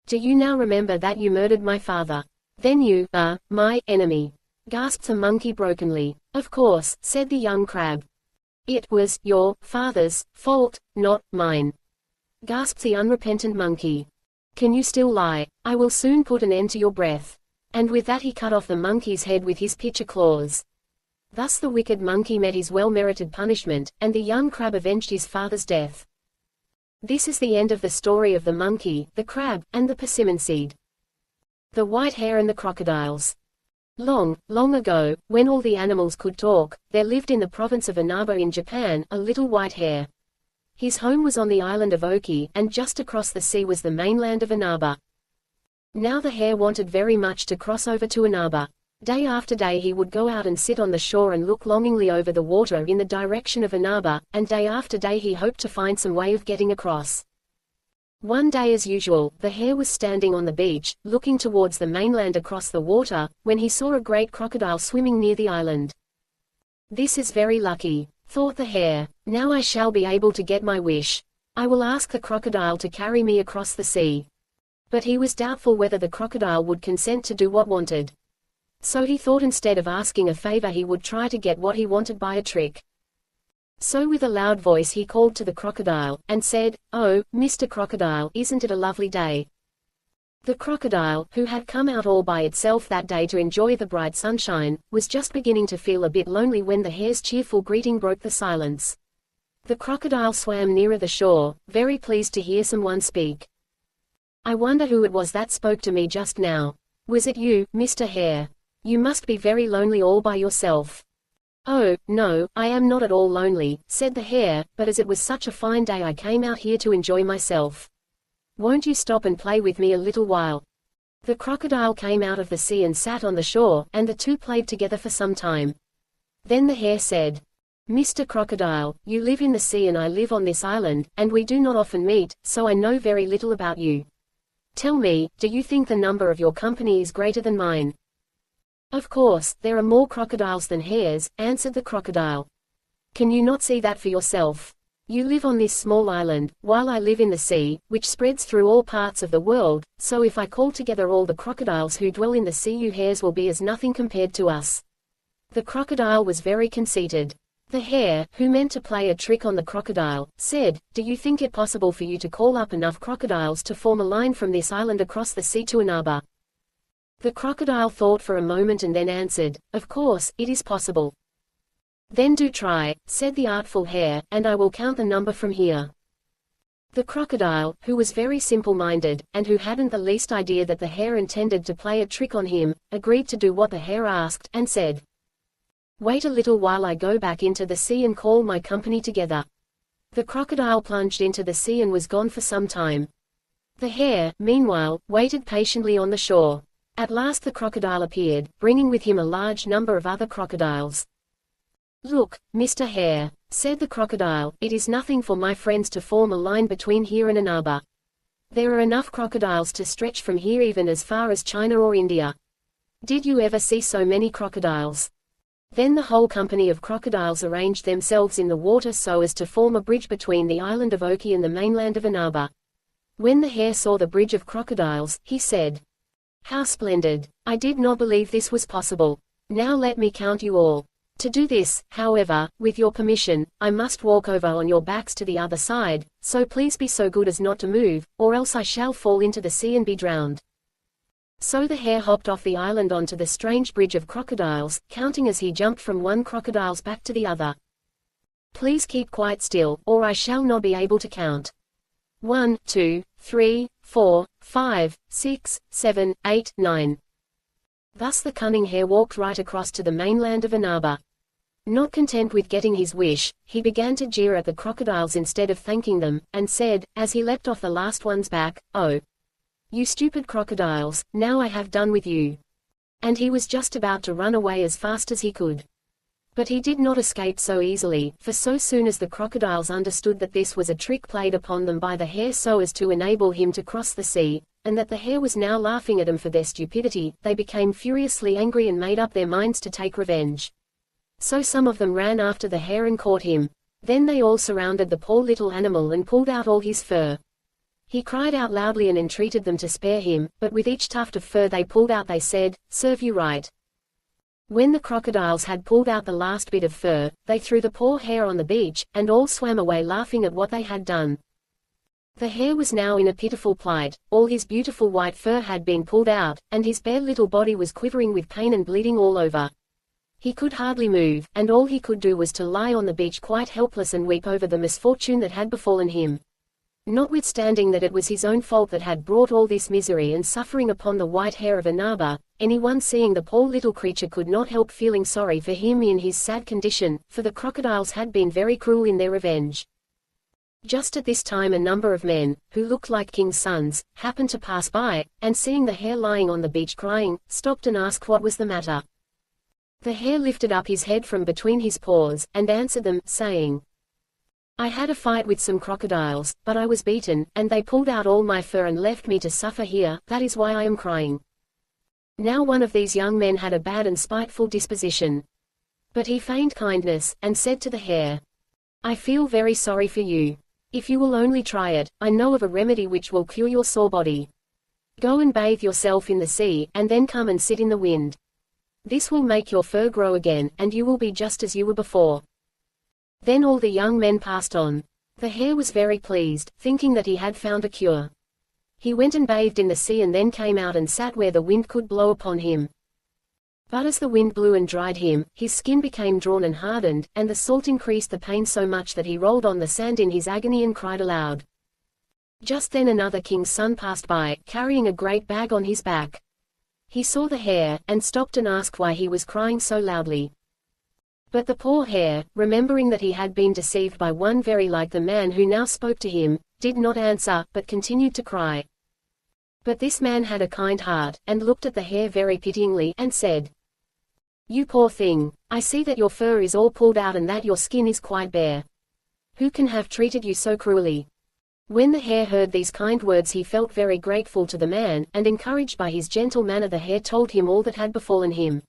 "Do you now remember that you murdered my father? Then you are my enemy," gasped the monkey brokenly. "Of course," said the young crab. "It was your father's fault, not mine," gasped the unrepentant monkey. "Can you still lie? I will soon put an end to your breath." And with that he cut off the monkey's head with his pitcher claws. Thus the wicked monkey met his well-merited punishment, and the young crab avenged his father's death. This is the end of the story of the monkey, the crab, and the persimmon seed. The white hare and the crocodiles. Long, long ago, when all the animals could talk, there lived in the province of Inaba in Japan, a little white hare. His home was on the island of Oki, and just across the sea was the mainland of Inaba. Now the hare wanted very much to cross over to Inaba. Day after day he would go out and sit on the shore and look longingly over the water in the direction of Inaba, and day after day he hoped to find some way of getting across. One day, as usual, the hare was standing on the beach, looking towards the mainland across the water, when he saw a great crocodile swimming near the island. "This is very lucky," thought the hare. "Now I shall be able to get my wish. I will ask the crocodile to carry me across the sea." But he was doubtful whether the crocodile would consent to do what wanted. So he thought instead of asking a favor he would try to get what he wanted by a trick. So with a loud voice he called to the crocodile, and said, "Oh, Mr. Crocodile, isn't it a lovely day?" The crocodile, who had come out all by itself that day to enjoy the bright sunshine, was just beginning to feel a bit lonely when the hare's cheerful greeting broke the silence. The crocodile swam nearer the shore, very pleased to hear someone speak. "I wonder who it was that spoke to me just now. Was it you, Mr. Hare? You must be very lonely all by yourself." "Oh, no, I am not at all lonely," said the hare, "but as it was such a fine day I came out here to enjoy myself. Won't you stop and play with me a little while?" The crocodile came out of the sea and sat on the shore, and the two played together for some time. Then the hare said, "Mr. Crocodile, you live in the sea and I live on this island, and we do not often meet, so I know very little about you. Tell me, do you think the number of your company is greater than mine?" "Of course, there are more crocodiles than hares," answered the crocodile. "Can you not see that for yourself? You live on this small island, while I live in the sea, which spreads through all parts of the world, so if I call together all the crocodiles who dwell in the sea, you hares will be as nothing compared to us." The crocodile was very conceited. The hare, who meant to play a trick on the crocodile, said, "Do you think it possible for you to call up enough crocodiles to form a line from this island across the sea to Inaba?" The crocodile thought for a moment and then answered, "Of course, it is possible." "Then do try," said the artful hare, "and I will count the number from here." The crocodile, who was very simple-minded, and who hadn't the least idea that the hare intended to play a trick on him, agreed to do what the hare asked, and said, "Wait a little while I go back into the sea and call my company together." The crocodile plunged into the sea and was gone for some time. The hare, meanwhile, waited patiently on the shore. At last the crocodile appeared, bringing with him a large number of other crocodiles. "Look, Mr. Hare," said the crocodile, "it is nothing for my friends to form a line between here and Annaba. There are enough crocodiles to stretch from here even as far as China or India. Did you ever see so many crocodiles?" Then the whole company of crocodiles arranged themselves in the water so as to form a bridge between the island of Oki and the mainland of Annaba. When the hare saw the bridge of crocodiles, he said, "How splendid! I did not believe this was possible. Now let me count you all. To do this, however, with your permission, I must walk over on your backs to the other side, so please be so good as not to move, or else I shall fall into the sea and be drowned." So the hare hopped off the island onto the strange bridge of crocodiles, counting as he jumped from one crocodile's back to the other. "Please keep quite still, or I shall not be able to count. 1, 2, 3, 4, 5, 6, 7, 8, 9. Thus the cunning hare walked right across to the mainland of Annaba. Not content with getting his wish, he began to jeer at the crocodiles instead of thanking them, and said, as he leapt off the last one's back, "Oh, you stupid crocodiles, now I have done with you." And he was just about to run away as fast as he could. But he did not escape so easily, for so soon as the crocodiles understood that this was a trick played upon them by the hare so as to enable him to cross the sea, and that the hare was now laughing at them for their stupidity, they became furiously angry and made up their minds to take revenge. So some of them ran after the hare and caught him. Then they all surrounded the poor little animal and pulled out all his fur. He cried out loudly and entreated them to spare him, but with each tuft of fur they pulled out they said, "Serve you right." When the crocodiles had pulled out the last bit of fur, they threw the poor hare on the beach, and all swam away laughing at what they had done. The hare was now in a pitiful plight. All his beautiful white fur had been pulled out, and his bare little body was quivering with pain and bleeding all over. He could hardly move, and all he could do was to lie on the beach quite helpless and weep over the misfortune that had befallen him. Notwithstanding that it was his own fault that had brought all this misery and suffering upon the white hare of Annaba, anyone seeing the poor little creature could not help feeling sorry for him in his sad condition, for the crocodiles had been very cruel in their revenge. Just at this time a number of men, who looked like king's sons, happened to pass by, and seeing the hare lying on the beach crying, stopped and asked what was the matter. The hare lifted up his head from between his paws, and answered them, saying, "I had a fight with some crocodiles, but I was beaten, and they pulled out all my fur and left me to suffer here, that is why I am crying." Now one of these young men had a bad and spiteful disposition. But he feigned kindness, and said to the hare, "I feel very sorry for you. If you will only try it, I know of a remedy which will cure your sore body. Go and bathe yourself in the sea, and then come and sit in the wind. This will make your fur grow again, and you will be just as you were before." Then all the young men passed on. The hare was very pleased, thinking that he had found a cure. He went and bathed in the sea and then came out and sat where the wind could blow upon him. But as the wind blew and dried him, his skin became drawn and hardened, and the salt increased the pain so much that he rolled on the sand in his agony and cried aloud. Just then another king's son passed by, carrying a great bag on his back. He saw the hare, and stopped and asked why he was crying so loudly. But the poor hare, remembering that he had been deceived by one very like the man who now spoke to him, did not answer, but continued to cry. But this man had a kind heart, and looked at the hare very pityingly, and said, "You poor thing, I see that your fur is all pulled out and that your skin is quite bare. Who can have treated you so cruelly?" When the hare heard these kind words he felt very grateful to the man, and encouraged by his gentle manner the hare told him all that had befallen him.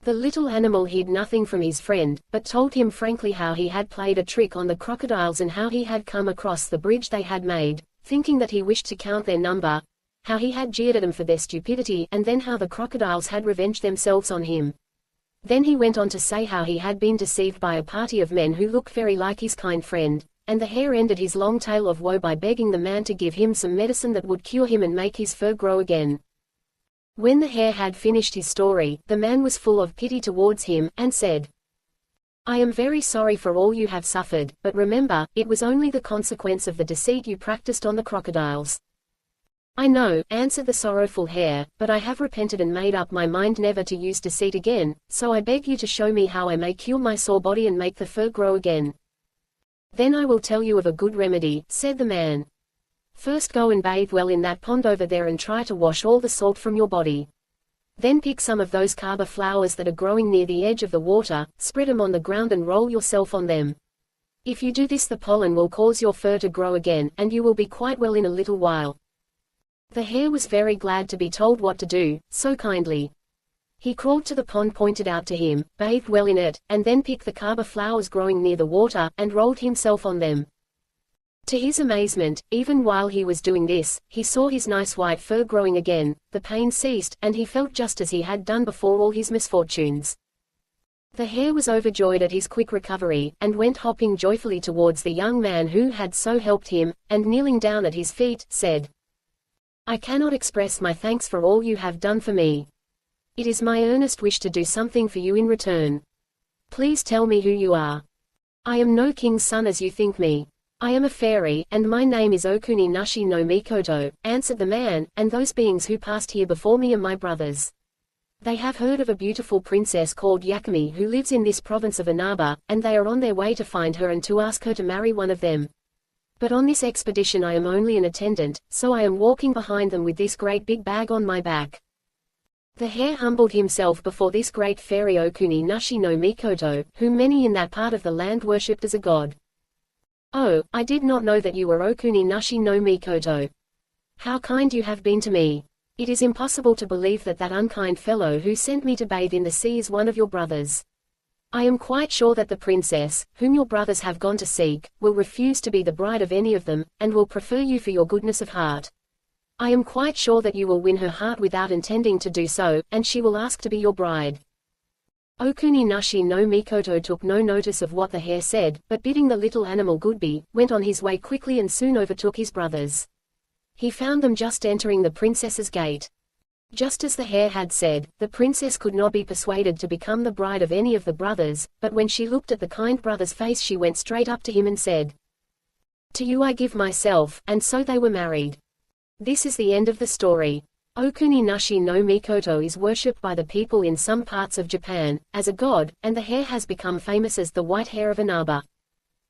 The little animal hid nothing from his friend, but told him frankly how he had played a trick on the crocodiles and how he had come across the bridge they had made, thinking that he wished to count their number, how he had jeered at them for their stupidity, and then how the crocodiles had revenged themselves on him. Then he went on to say how he had been deceived by a party of men who looked very like his kind friend, and the hare ended his long tale of woe by begging the man to give him some medicine that would cure him and make his fur grow again. When the hare had finished his story, the man was full of pity towards him, and said, "I am very sorry for all you have suffered, but remember, it was only the consequence of the deceit you practiced on the crocodiles." "I know," answered the sorrowful hare, "but I have repented and made up my mind never to use deceit again, so I beg you to show me how I may cure my sore body and make the fur grow again." Then I will tell you of a good remedy, said the man. First go and bathe well in that pond over there and try to wash all the salt from your body. Then pick some of those kaba flowers that are growing near the edge of the water, spread them on the ground and roll yourself on them. If you do this, the pollen will cause your fur to grow again, and you will be quite well in a little while. The hare was very glad to be told what to do, so kindly. He crawled to the pond pointed out to him, bathed well in it, and then picked the kaba flowers growing near the water, and rolled himself on them. To his amazement, even while he was doing this, he saw his nice white fur growing again, the pain ceased, and he felt just as he had done before all his misfortunes. The hare was overjoyed at his quick recovery, and went hopping joyfully towards the young man who had so helped him, and kneeling down at his feet, said, "I cannot express my thanks for all you have done for me. It is my earnest wish to do something for you in return. Please tell me who you are." "I am no king's son as you think me. I am a fairy, and my name is Okuni Nashi no Mikoto," answered the man, "and those beings who passed here before me are my brothers. They have heard of a beautiful princess called Yakami who lives in this province of Inaba, and they are on their way to find her and to ask her to marry one of them. But on this expedition I am only an attendant, so I am walking behind them with this great big bag on my back." The hare humbled himself before this great fairy Okuni Nashi no Mikoto, whom many in that part of the land worshipped as a god. "Oh, I did not know that you were Okuni Nashi no Mikoto. How kind you have been to me. It is impossible to believe that that unkind fellow who sent me to bathe in the sea is one of your brothers. I am quite sure that the princess, whom your brothers have gone to seek, will refuse to be the bride of any of them, and will prefer you for your goodness of heart. I am quite sure that you will win her heart without intending to do so, and she will ask to be your bride." Okuni Nashi no Mikoto took no notice of what the hare said, but bidding the little animal goodbye, went on his way quickly and soon overtook his brothers. He found them just entering the princess's gate. Just as the hare had said, the princess could not be persuaded to become the bride of any of the brothers, but when she looked at the kind brother's face she went straight up to him and said, "To you I give myself," and so they were married. This is the end of the story. Okuni Nashi no Mikoto is worshipped by the people in some parts of Japan, as a god, and the hare has become famous as the white hare of Inaba.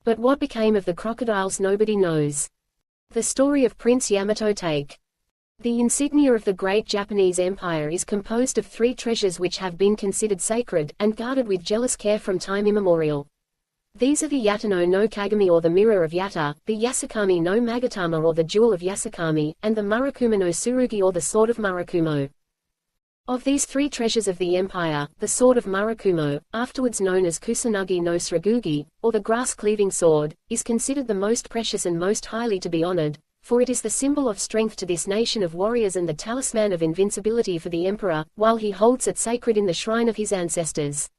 But what became of the crocodiles nobody knows. The story of Prince Yamato Take. The insignia of the great Japanese Empire is composed of 3 treasures which have been considered sacred, and guarded with jealous care from time immemorial. These are the Yatano no Kagami or the Mirror of Yatta, the Yasukami no Magatama or the Jewel of Yasukami, and the Murakumo no Tsurugi or the Sword of Murakumo. Of these 3 treasures of the empire, the Sword of Murakumo, afterwards known as Kusanagi no Tsurugi, or the grass-cleaving sword, is considered the most precious and most highly to be honored, for it is the symbol of strength to this nation of warriors and the talisman of invincibility for the emperor, while he holds it sacred in the shrine of his ancestors.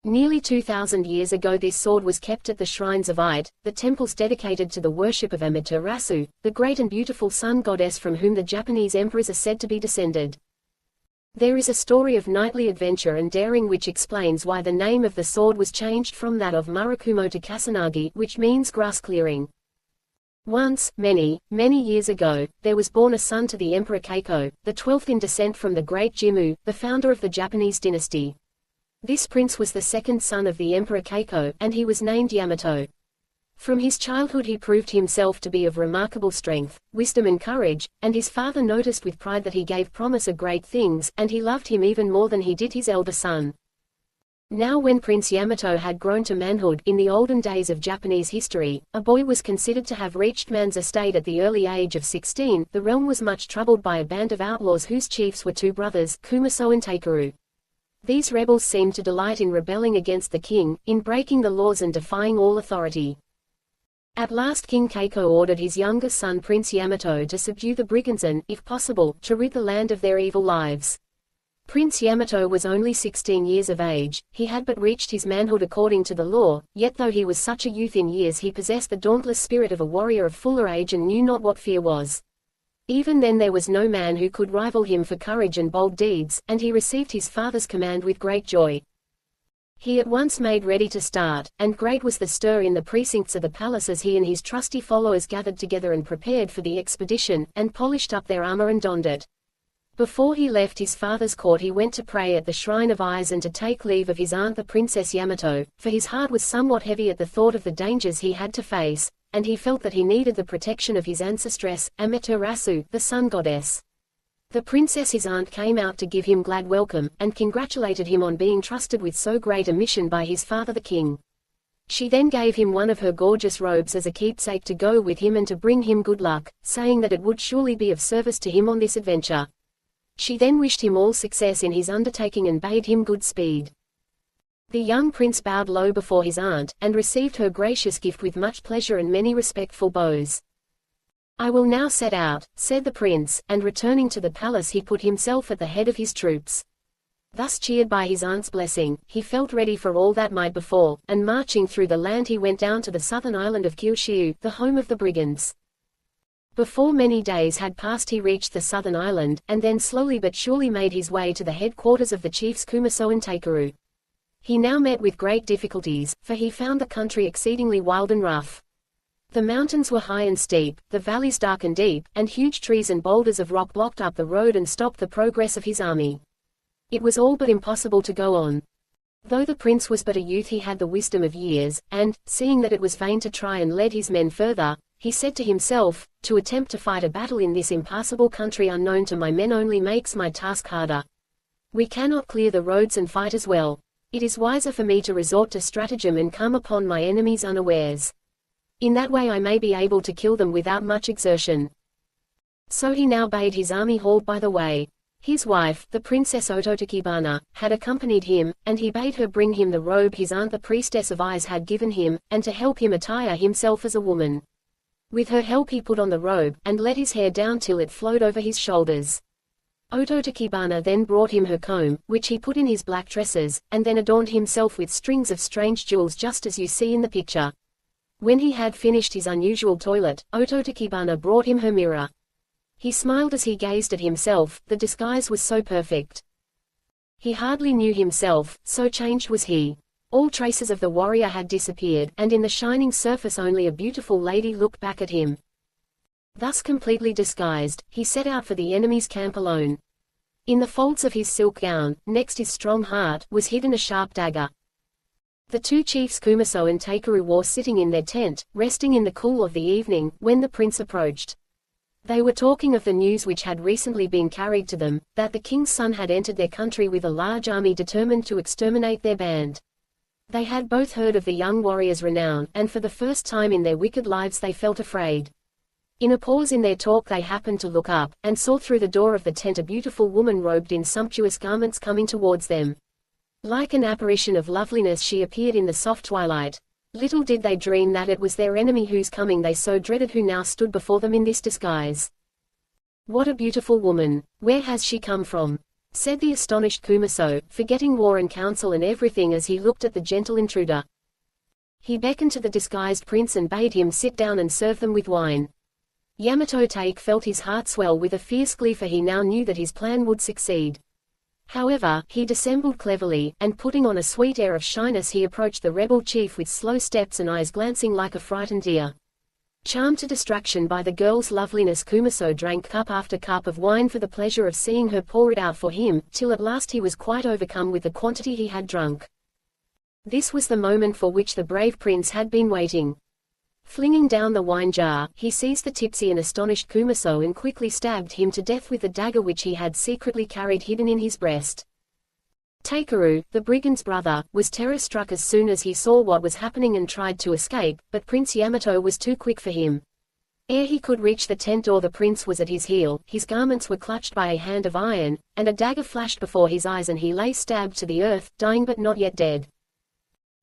Nearly 2,000 years ago this sword was kept at the shrines of Ite, the temples dedicated to the worship of Amaterasu, the great and beautiful sun goddess from whom the Japanese emperors are said to be descended. There is a story of knightly adventure and daring which explains why the name of the sword was changed from that of Murakumo to Kusanagi, which means grass clearing. Once, many years ago, there was born a son to the Emperor Keiko, the 12th in descent from the great Jimmu, the founder of the Japanese dynasty. This prince was the second son of the Emperor Keiko, and he was named Yamato. From his childhood he proved himself to be of remarkable strength, wisdom and courage, and his father noticed with pride that he gave promise of great things, and he loved him even more than he did his elder son. Now when Prince Yamato had grown to manhood, in the olden days of Japanese history, a boy was considered to have reached man's estate at the early age of 16. The realm was much troubled by a band of outlaws whose chiefs were 2 brothers, Kumaso and Takeru. These rebels seemed to delight in rebelling against the king, in breaking the laws and defying all authority. At last King Keiko ordered his younger son Prince Yamato to subdue the brigands and, if possible, to rid the land of their evil lives. Prince Yamato was only 16 years of age, he had but reached his manhood according to the law, yet though he was such a youth in years he possessed the dauntless spirit of a warrior of fuller age and knew not what fear was. Even then there was no man who could rival him for courage and bold deeds, and he received his father's command with great joy. He at once made ready to start, and great was the stir in the precincts of the palace as he and his trusty followers gathered together and prepared for the expedition, and polished up their armor and donned it. Before he left his father's court he went to pray at the shrine of Ise and to take leave of his aunt the Princess Yamato, for his heart was somewhat heavy at the thought of the dangers he had to face, and he felt that he needed the protection of his ancestress, Amaterasu, the sun goddess. The princess his aunt came out to give him glad welcome, and congratulated him on being trusted with so great a mission by his father the king. She then gave him one of her gorgeous robes as a keepsake to go with him and to bring him good luck, saying that it would surely be of service to him on this adventure. She then wished him all success in his undertaking and bade him good speed. The young prince bowed low before his aunt, and received her gracious gift with much pleasure and many respectful bows. "I will now set out," said the prince, and returning to the palace he put himself at the head of his troops. Thus cheered by his aunt's blessing, he felt ready for all that might befall, and marching through the land he went down to the southern island of Kyushu, the home of the brigands. Before many days had passed he reached the southern island, and then slowly but surely made his way to the headquarters of the chiefs Kumaso and Takeru. He now met with great difficulties, for he found the country exceedingly wild and rough. The mountains were high and steep, the valleys dark and deep, and huge trees and boulders of rock blocked up the road and stopped the progress of his army. It was all but impossible to go on. Though the prince was but a youth he had the wisdom of years, and, seeing that it was vain to try and lead his men further, he said to himself, "To attempt to fight a battle in this impassable country unknown to my men only makes my task harder. We cannot clear the roads and fight as well. It is wiser for me to resort to stratagem and come upon my enemies unawares. In that way I may be able to kill them without much exertion." So he now bade his army halt by the way. His wife, the Princess Ototakibana, had accompanied him, and he bade her bring him the robe his aunt the priestess of Ise had given him, and to help him attire himself as a woman. With her help he put on the robe, and let his hair down till it flowed over his shoulders. Ototakibana then brought him her comb, which he put in his black tresses, and then adorned himself with strings of strange jewels just as you see in the picture. When he had finished his unusual toilet, Ototakibana brought him her mirror. He smiled as he gazed at himself, the disguise was so perfect. He hardly knew himself, so changed was he. All traces of the warrior had disappeared, and in the shining surface only a beautiful lady looked back at him. Thus completely disguised, he set out for the enemy's camp alone. In the folds of his silk gown, next his strong heart, was hidden a sharp dagger. The two chiefs Kumaso and Takeru were sitting in their tent, resting in the cool of the evening, when the prince approached. They were talking of the news which had recently been carried to them, that the king's son had entered their country with a large army determined to exterminate their band. They had both heard of the young warrior's renown, and for the first time in their wicked lives they felt afraid. In a pause in their talk they happened to look up, and saw through the door of the tent a beautiful woman robed in sumptuous garments coming towards them. Like an apparition of loveliness she appeared in the soft twilight. Little did they dream that it was their enemy whose coming they so dreaded who now stood before them in this disguise. "What a beautiful woman! Where has she come from?" said the astonished Kumaso, forgetting war and council and everything as he looked at the gentle intruder. He beckoned to the disguised prince and bade him sit down and serve them with wine. Yamato Take felt his heart swell with a fierce glee, for he now knew that his plan would succeed. However, he dissembled cleverly, and putting on a sweet air of shyness he approached the rebel chief with slow steps and eyes glancing like a frightened deer. Charmed to distraction by the girl's loveliness, Kumaso drank cup after cup of wine for the pleasure of seeing her pour it out for him, till at last he was quite overcome with the quantity he had drunk. This was the moment for which the brave prince had been waiting. Flinging down the wine jar, he seized the tipsy and astonished Kumaso and quickly stabbed him to death with the dagger which he had secretly carried hidden in his breast. Takeru, the brigand's brother, was terror-struck as soon as he saw what was happening and tried to escape, but Prince Yamato was too quick for him. Ere he could reach the tent door the prince was at his heel, his garments were clutched by a hand of iron, and a dagger flashed before his eyes and he lay stabbed to the earth, dying but not yet dead.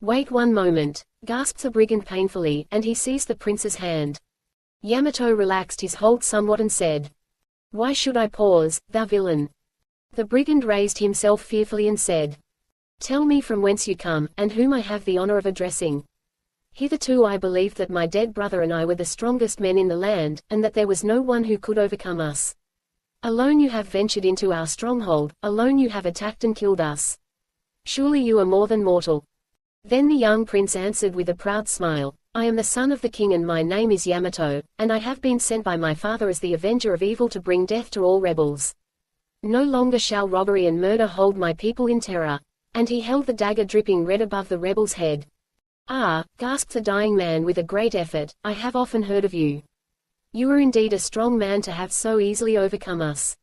"Wait one moment," gasped the brigand painfully, and he seized the prince's hand. Yamato relaxed his hold somewhat and said, "Why should I pause, thou villain?" The brigand raised himself fearfully and said, "Tell me from whence you come, and whom I have the honor of addressing. Hitherto I believed that my dead brother and I were the strongest men in the land, and that there was no one who could overcome us. Alone you have ventured into our stronghold, alone you have attacked and killed us. Surely you are more than mortal." Then the young prince answered with a proud smile, "I am the son of the king and my name is Yamato, and I have been sent by my father as the avenger of evil to bring death to all rebels. No longer shall robbery and murder hold my people in terror. And he held the dagger dripping red above the rebel's head. Ah, gasped the dying man with a great effort, I have often heard of you. You are indeed a strong man to have so easily overcome us.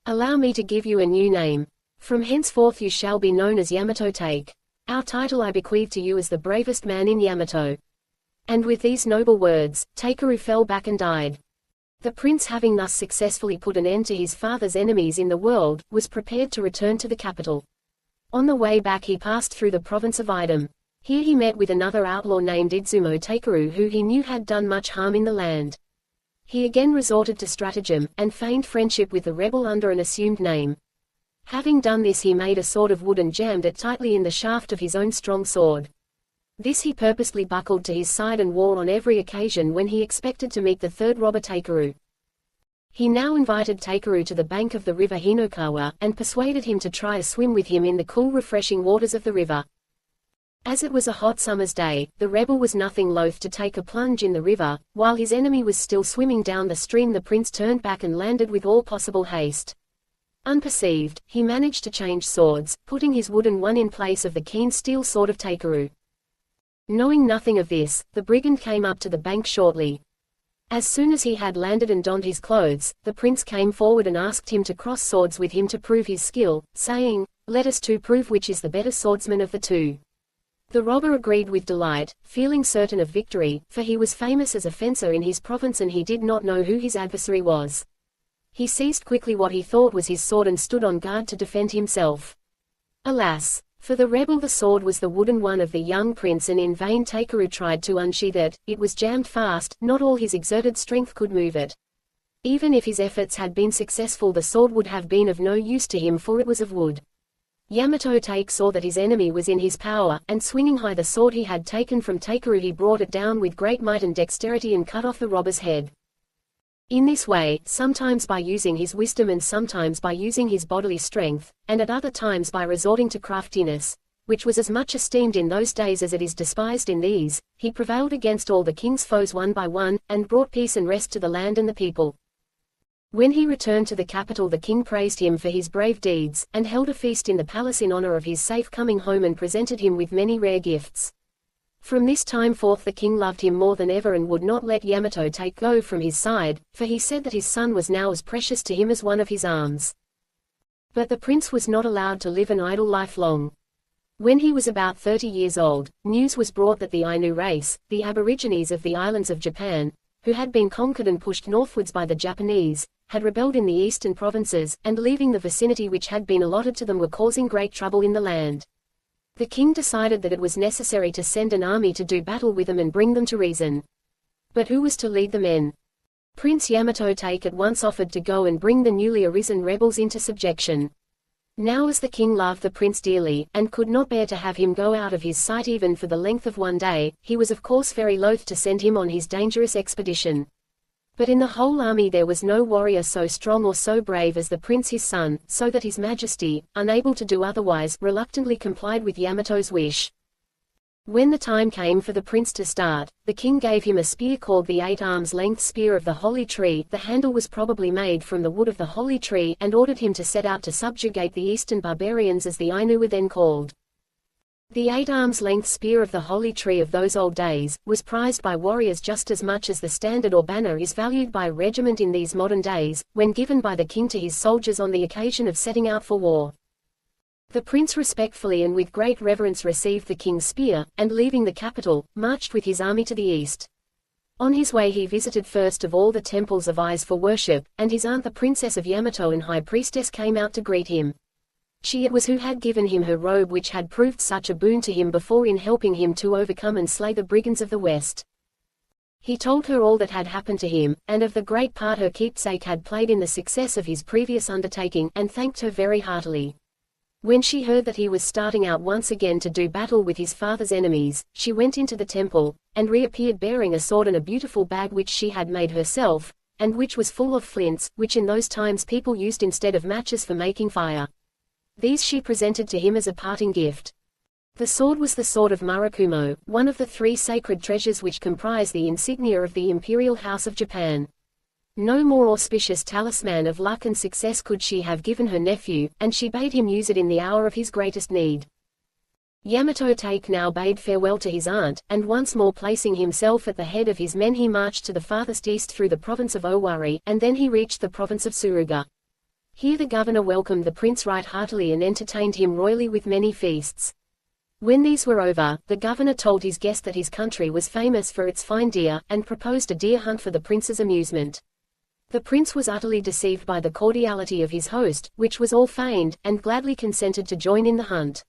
Allow me to give you a new name. From henceforth you shall be known as Yamato Take. Our title I bequeath to you as the bravest man in Yamato. And with these noble words, Takeru fell back and died. The prince, having thus successfully put an end to his father's enemies in the world, was prepared to return to the capital. On the way back he passed through the province of Idom. Here he met with another outlaw named Izumo Takeru who he knew had done much harm in the land. He again resorted to stratagem, and feigned friendship with the rebel under an assumed name. Having done this he made a sword of wood and jammed it tightly in the shaft of his own strong sword. This he purposely buckled to his side and wore on every occasion when he expected to meet the third robber Takeru. He now invited Takeru to the bank of the river Hinokawa, and persuaded him to try a swim with him in the cool refreshing waters of the river. As it was a hot summer's day, the rebel was nothing loath to take a plunge in the river. While his enemy was still swimming down the stream, the prince turned back and landed with all possible haste. Unperceived, he managed to change swords, putting his wooden one in place of the keen steel sword of Takeru. Knowing nothing of this, the brigand came up to the bank shortly. As soon as he had landed and donned his clothes, the prince came forward and asked him to cross swords with him to prove his skill, saying, "Let us two prove which is the better swordsman of the two." The robber agreed with delight, feeling certain of victory, for he was famous as a fencer in his province and he did not know who his adversary was. He seized quickly what he thought was his sword and stood on guard to defend himself. Alas! For the rebel the sword was the wooden one of the young prince, and in vain Takeru tried to unsheath it. It was jammed fast, not all his exerted strength could move it. Even if his efforts had been successful, the sword would have been of no use to him, for it was of wood. Yamato Take saw that his enemy was in his power, and swinging high the sword he had taken from Takeru, he brought it down with great might and dexterity and cut off the robber's head. In this way, sometimes by using his wisdom and sometimes by using his bodily strength, and at other times by resorting to craftiness, which was as much esteemed in those days as it is despised in these, he prevailed against all the king's foes one by one, and brought peace and rest to the land and the people. When he returned to the capital, the king praised him for his brave deeds, and held a feast in the palace in honor of his safe coming home and presented him with many rare gifts. From this time forth the king loved him more than ever and would not let Yamato Take go from his side, for he said that his son was now as precious to him as one of his arms. But the prince was not allowed to live an idle life long. When he was about 30 years old, news was brought that the Ainu race, the aborigines of the islands of Japan, who had been conquered and pushed northwards by the Japanese, had rebelled in the eastern provinces, and leaving the vicinity which had been allotted to them were causing great trouble in the land. The king decided that it was necessary to send an army to do battle with them and bring them to reason. But who was to lead the men? Prince Yamato Take at once offered to go and bring the newly arisen rebels into subjection. Now as the king loved the prince dearly, and could not bear to have him go out of his sight even for the length of one day, he was of course very loath to send him on his dangerous expedition. But in the whole army there was no warrior so strong or so brave as the prince his son, so that his majesty, unable to do otherwise, reluctantly complied with Yamato's wish. When the time came for the prince to start, the king gave him a spear called the 8 arms length spear of the holy tree. The handle was probably made from the wood of the holy tree, and ordered him to set out to subjugate the eastern barbarians, as the Ainu were then called. The 8 arms length spear of the holy tree of those old days was prized by warriors just as much as the standard or banner is valued by a regiment in these modern days, when given by the king to his soldiers on the occasion of setting out for war. The prince respectfully and with great reverence received the king's spear, and leaving the capital, marched with his army to the east. On his way he visited first of all the temples of Ise for worship, and his aunt the princess of Yamato and high priestess came out to greet him. She it was who had given him her robe, which had proved such a boon to him before in helping him to overcome and slay the brigands of the west. He told her all that had happened to him, and of the great part her keepsake had played in the success of his previous undertaking, and thanked her very heartily. When she heard that he was starting out once again to do battle with his father's enemies, she went into the temple, and reappeared bearing a sword and a beautiful bag which she had made herself, and which was full of flints, which in those times people used instead of matches for making fire. These she presented to him as a parting gift. The sword was the sword of Murakumo, one of the 3 sacred treasures which comprise the insignia of the imperial house of Japan. No more auspicious talisman of luck and success could she have given her nephew, and she bade him use it in the hour of his greatest need. Yamato Take now bade farewell to his aunt, and once more placing himself at the head of his men he marched to the farthest east through the province of Owari, and then he reached the province of Suruga. Here the governor welcomed the prince right heartily and entertained him royally with many feasts. When these were over, the governor told his guest that his country was famous for its fine deer, and proposed a deer hunt for the prince's amusement. The prince was utterly deceived by the cordiality of his host, which was all feigned, and gladly consented to join in the hunt.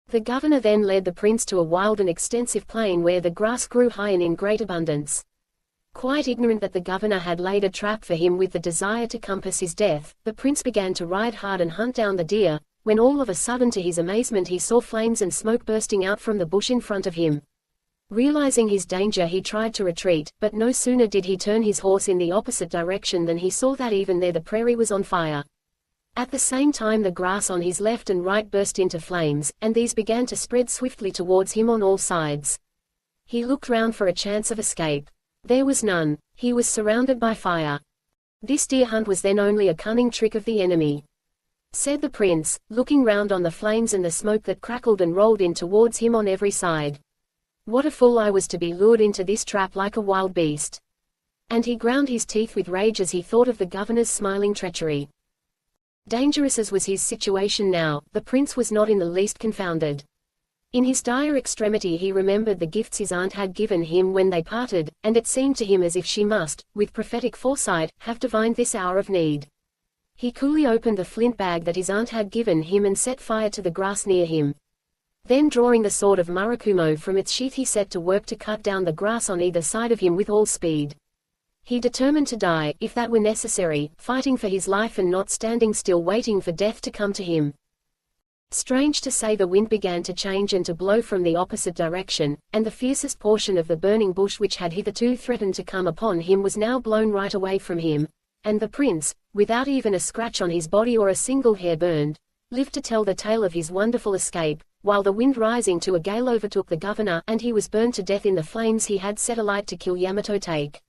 The governor then led the prince to a wild and extensive plain where the grass grew high and in great abundance. Quite ignorant that the governor had laid a trap for him with the desire to compass his death, the prince began to ride hard and hunt down the deer, when all of a sudden to his amazement he saw flames and smoke bursting out from the bush in front of him. Realizing his danger he tried to retreat, but no sooner did he turn his horse in the opposite direction than he saw that even there the prairie was on fire. At the same time the grass on his left and right burst into flames, and these began to spread swiftly towards him on all sides. He looked round for a chance of escape. There was none. He was surrounded by fire. This deer hunt was then only a cunning trick of the enemy, said the prince, looking round on the flames and the smoke that crackled and rolled in towards him on every side. What a fool I was to be lured into this trap like a wild beast. And he ground his teeth with rage as he thought of the governor's smiling treachery. Dangerous as was his situation now, the prince was not in the least confounded. In his dire extremity he remembered the gifts his aunt had given him when they parted, and it seemed to him as if she must, with prophetic foresight, have divined this hour of need. He coolly opened the flint bag that his aunt had given him and set fire to the grass near him. Then drawing the sword of Murakumo from its sheath he set to work to cut down the grass on either side of him with all speed. He determined to die, if that were necessary, fighting for his life and not standing still waiting for death to come to him. Strange to say the wind began to change and to blow from the opposite direction, and the fiercest portion of the burning bush which had hitherto threatened to come upon him was now blown right away from him, and the prince, without even a scratch on his body or a single hair burned, lived to tell the tale of his wonderful escape, while the wind rising to a gale overtook the governor and he was burned to death in the flames he had set alight to kill Yamato Take.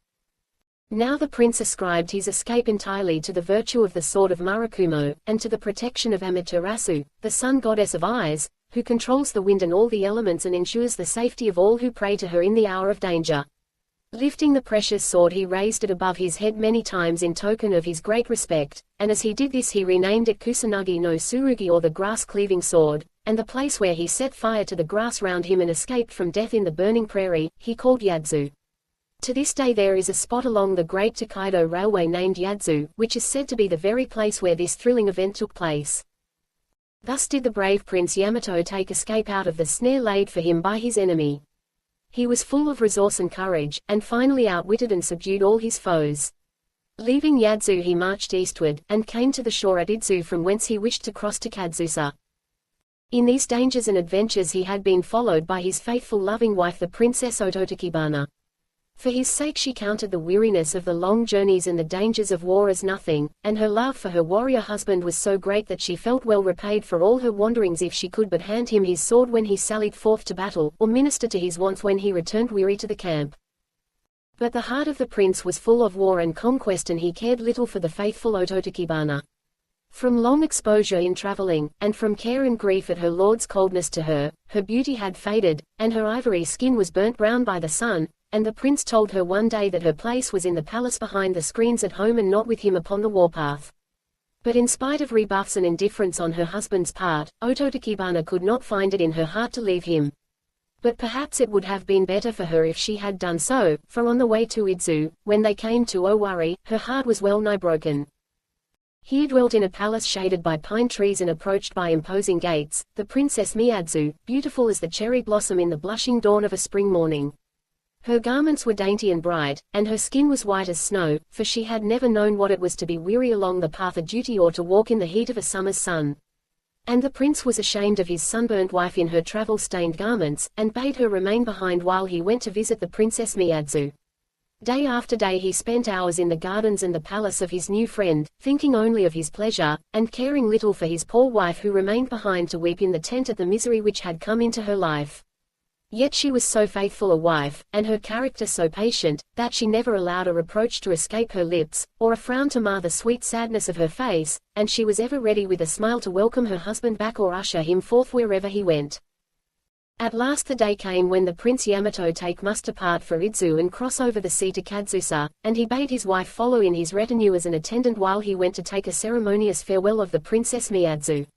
Now the prince ascribed his escape entirely to the virtue of the sword of Murakumo, and to the protection of Amaterasu, the sun goddess of eyes, who controls the wind and all the elements and ensures the safety of all who pray to her in the hour of danger. Lifting the precious sword he raised it above his head many times in token of his great respect, and as he did this he renamed it Kusanagi no Tsurugi or the grass-cleaving sword, and the place where he set fire to the grass round him and escaped from death in the burning prairie, he called Yadzu. To this day there is a spot along the Great Tokaido Railway named Yadzu, which is said to be the very place where this thrilling event took place. Thus did the brave Prince Yamato Take escape out of the snare laid for him by his enemy. He was full of resource and courage, and finally outwitted and subdued all his foes. Leaving Yadzu he marched eastward, and came to the shore at Idzu from whence he wished to cross to Kadzusa. In these dangers and adventures he had been followed by his faithful loving wife the Princess Ototokibana. For his sake she counted the weariness of the long journeys and the dangers of war as nothing, and her love for her warrior husband was so great that she felt well repaid for all her wanderings if she could but hand him his sword when he sallied forth to battle, or minister to his wants when he returned weary to the camp. But the heart of the prince was full of war and conquest and he cared little for the faithful Ototokibana. From long exposure in traveling, and from care and grief at her lord's coldness to her, her beauty had faded, and her ivory skin was burnt brown by the sun, and the prince told her one day that her place was in the palace behind the screens at home and not with him upon the warpath. But in spite of rebuffs and indifference on her husband's part, Ototokibana could not find it in her heart to leave him. But perhaps it would have been better for her if she had done so, for on the way to Idzu, when they came to Owari, her heart was well nigh broken. Here dwelt in a palace shaded by pine trees and approached by imposing gates, the Princess Miyadzu, beautiful as the cherry blossom in the blushing dawn of a spring morning. Her garments were dainty and bright, and her skin was white as snow, for she had never known what it was to be weary along the path of duty or to walk in the heat of a summer's sun. And the prince was ashamed of his sunburnt wife in her travel-stained garments, and bade her remain behind while he went to visit the Princess Miyadzu. Day after day he spent hours in the gardens and the palace of his new friend, thinking only of his pleasure, and caring little for his poor wife who remained behind to weep in the tent at the misery which had come into her life. Yet she was so faithful a wife, and her character so patient, that she never allowed a reproach to escape her lips, or a frown to mar the sweet sadness of her face, and she was ever ready with a smile to welcome her husband back or usher him forth wherever he went. At last the day came when the Prince Yamato Take must depart for Idzu and cross over the sea to Kadzusa, and he bade his wife follow in his retinue as an attendant while he went to take a ceremonious farewell of the Princess Miyazu.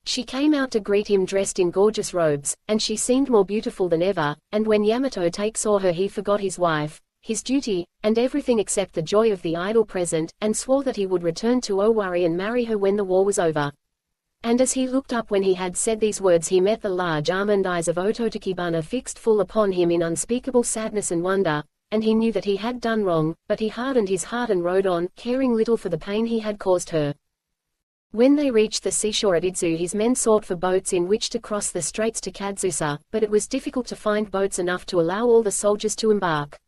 She came out to greet him dressed in gorgeous robes, and she seemed more beautiful than ever, and when Yamato Take saw her he forgot his wife, his duty, and everything except the joy of the idle present, and swore that he would return to Owari and marry her when the war was over. And as he looked up when he had said these words he met the large almond eyes of Ototakibana fixed full upon him in unspeakable sadness and wonder, and he knew that he had done wrong, but he hardened his heart and rode on, caring little for the pain he had caused her. When they reached the seashore at Idzu his men sought for boats in which to cross the straits to Kadzusa, but it was difficult to find boats enough to allow all the soldiers to embark.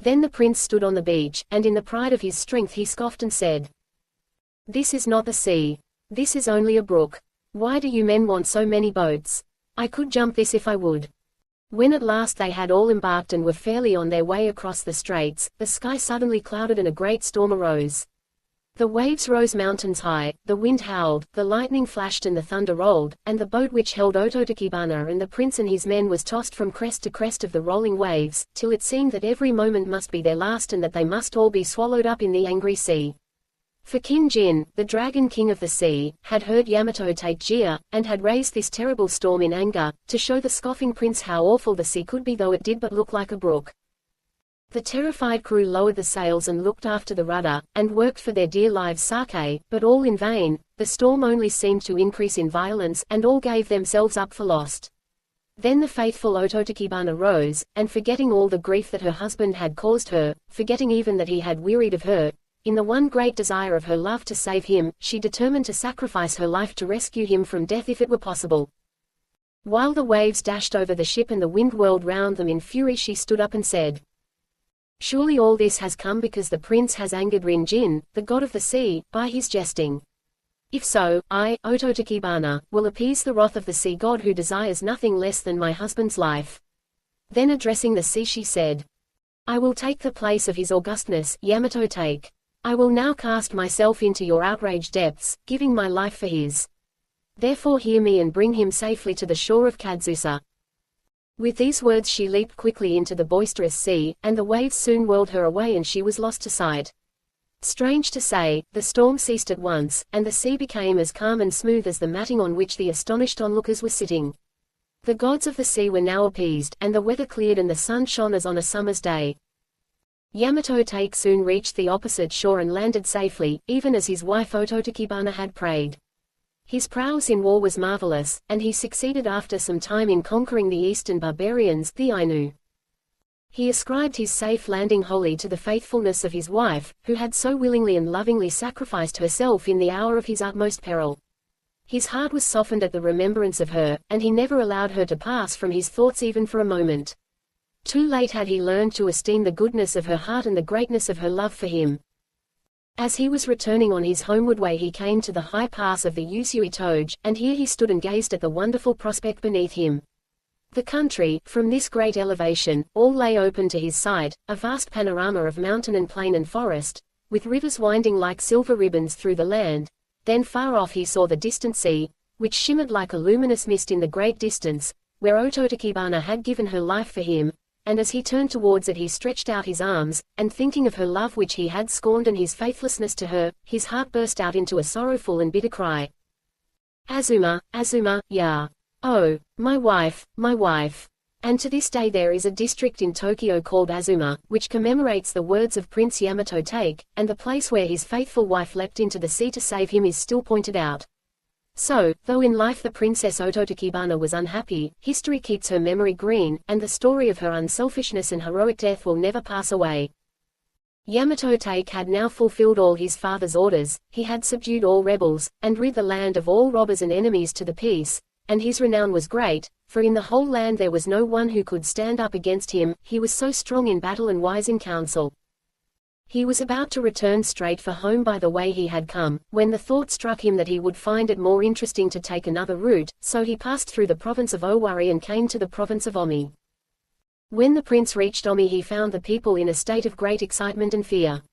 Then the prince stood on the beach, and in the pride of his strength he scoffed and said, "This is not the sea. This is only a brook. Why do you men want so many boats? I could jump this if I would." When at last they had all embarked and were fairly on their way across the straits, the sky suddenly clouded and a great storm arose. The waves rose mountains high, the wind howled, the lightning flashed and the thunder rolled, and the boat which held Ototakibana and the prince and his men was tossed from crest to crest of the rolling waves, till it seemed that every moment must be their last and that they must all be swallowed up in the angry sea. For King Jin, the dragon king of the sea, had heard Yamato Take jeer, and had raised this terrible storm in anger, to show the scoffing prince how awful the sea could be though it did but look like a brook. The terrified crew lowered the sails and looked after the rudder, and worked for their dear lives sake, but all in vain. The storm only seemed to increase in violence, and all gave themselves up for lost. Then the faithful Ototakibana rose, and forgetting all the grief that her husband had caused her, forgetting even that he had wearied of her, in the one great desire of her love to save him, she determined to sacrifice her life to rescue him from death if it were possible. While the waves dashed over the ship and the wind whirled round them in fury she stood up and said, "Surely all this has come because the prince has angered Rin Jin, the god of the sea, by his jesting. If so, I, Ototakibana, will appease the wrath of the sea god who desires nothing less than my husband's life." Then addressing the sea she said, "I will take the place of his augustness, Yamato Take. I will now cast myself into your outraged depths, giving my life for his. Therefore hear me and bring him safely to the shore of Kadzusa." With these words she leaped quickly into the boisterous sea, and the waves soon whirled her away and she was lost to sight. Strange to say, the storm ceased at once, and the sea became as calm and smooth as the matting on which the astonished onlookers were sitting. The gods of the sea were now appeased, and the weather cleared and the sun shone as on a summer's day. Yamato Take soon reached the opposite shore and landed safely, even as his wife Ototakibana had prayed. His prowess in war was marvelous, and he succeeded after some time in conquering the eastern barbarians, the Ainu. He ascribed his safe landing wholly to the faithfulness of his wife, who had so willingly and lovingly sacrificed herself in the hour of his utmost peril. His heart was softened at the remembrance of her, and he never allowed her to pass from his thoughts even for a moment. Too late had he learned to esteem the goodness of her heart and the greatness of her love for him. As he was returning on his homeward way he came to the high pass of the Usui Toge, and here he stood and gazed at the wonderful prospect beneath him. The country, from this great elevation, all lay open to his sight, a vast panorama of mountain and plain and forest, with rivers winding like silver ribbons through the land. Then far off he saw the distant sea, which shimmered like a luminous mist in the great distance, where Ototakibana had given her life for him, and as he turned towards it he stretched out his arms, and thinking of her love which he had scorned and his faithlessness to her, his heart burst out into a sorrowful and bitter cry. "Azuma, Azuma, ya! Oh, my wife, my wife!" And to this day there is a district in Tokyo called Azuma, which commemorates the words of Prince Yamato Take, and the place where his faithful wife leapt into the sea to save him is still pointed out. So, though in life the Princess Ototakibana was unhappy, history keeps her memory green, and the story of her unselfishness and heroic death will never pass away. Yamato Take had now fulfilled all his father's orders, he had subdued all rebels, and rid the land of all robbers and enemies to the peace, and his renown was great, for in the whole land there was no one who could stand up against him, he was so strong in battle and wise in counsel. He was about to return straight for home by the way he had come, when the thought struck him that he would find it more interesting to take another route, so he passed through the province of Owari and came to the province of Omi. When the prince reached Omi, he found the people in a state of great excitement and fear.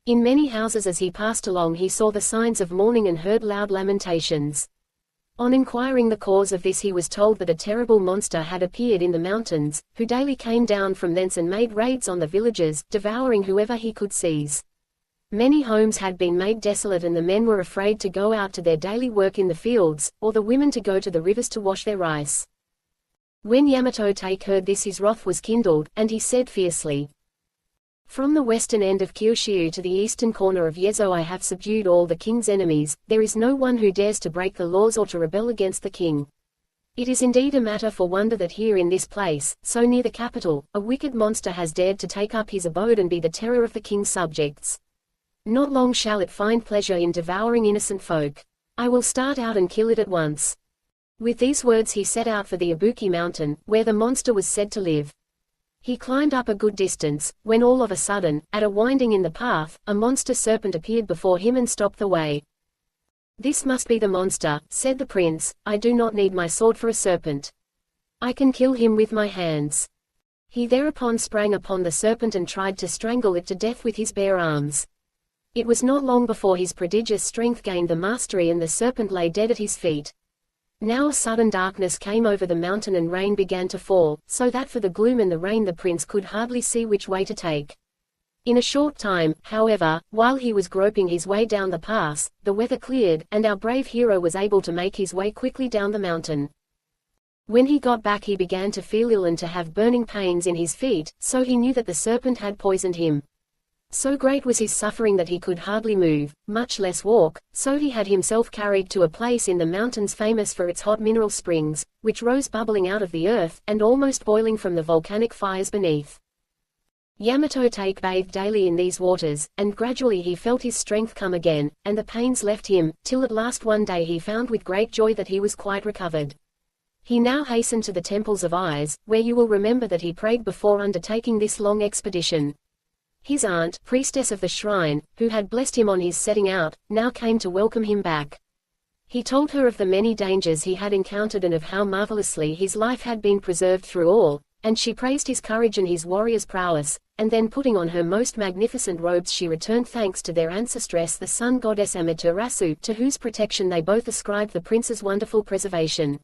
In many houses as he passed along he saw the signs of mourning and heard loud lamentations. On inquiring the cause of this, he was told that a terrible monster had appeared in the mountains, who daily came down from thence and made raids on the villages, devouring whoever he could seize. Many homes had been made desolate, and the men were afraid to go out to their daily work in the fields, or the women to go to the rivers to wash their rice. When Yamato Take heard this, his wrath was kindled, and he said fiercely, "From the western end of Kyushu to the eastern corner of Yezo I have subdued all the king's enemies. There is no one who dares to break the laws or to rebel against the king. It is indeed a matter for wonder that here in this place, so near the capital, a wicked monster has dared to take up his abode and be the terror of the king's subjects. Not long shall it find pleasure in devouring innocent folk. I will start out and kill it at once." With these words he set out for the Ibuki mountain, where the monster was said to live. He climbed up a good distance, when all of a sudden, at a winding in the path, a monster serpent appeared before him and stopped the way. "This must be the monster," said the prince. "I do not need my sword for a serpent. I can kill him with my hands." He thereupon sprang upon the serpent and tried to strangle it to death with his bare arms. It was not long before his prodigious strength gained the mastery and the serpent lay dead at his feet. Now a sudden darkness came over the mountain and rain began to fall, so that for the gloom and the rain the prince could hardly see which way to take. In a short time, however, while he was groping his way down the pass, the weather cleared, and our brave hero was able to make his way quickly down the mountain. When he got back he began to feel ill and to have burning pains in his feet, so he knew that the serpent had poisoned him. So great was his suffering that he could hardly move, much less walk, so he had himself carried to a place in the mountains famous for its hot mineral springs, which rose bubbling out of the earth, and almost boiling from the volcanic fires beneath. Yamato Take bathed daily in these waters, and gradually he felt his strength come again, and the pains left him, till at last one day he found with great joy that he was quite recovered. He now hastened to the temples of Ise, where you will remember that he prayed before undertaking this long expedition. His aunt, priestess of the shrine, who had blessed him on his setting out, now came to welcome him back. He told her of the many dangers he had encountered and of how marvelously his life had been preserved through all, and she praised his courage and his warrior's prowess, and then putting on her most magnificent robes she returned thanks to their ancestress the sun goddess Amaterasu, to whose protection they both ascribed the prince's wonderful preservation.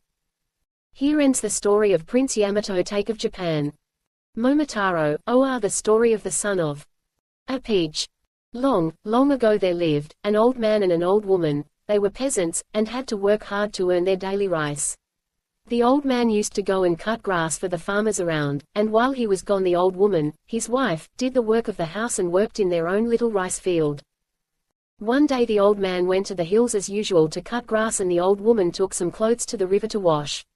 Here ends the story of Prince Yamato Take of Japan. Momotaro, Oa, the story of the son of a peach. Long, long ago there lived an old man and an old woman. They were peasants, and had to work hard to earn their daily rice. The old man used to go and cut grass for the farmers around, and while he was gone the old woman, his wife, did the work of the house and worked in their own little rice field. One day the old man went to the hills as usual to cut grass, and the old woman took some clothes to the river to wash.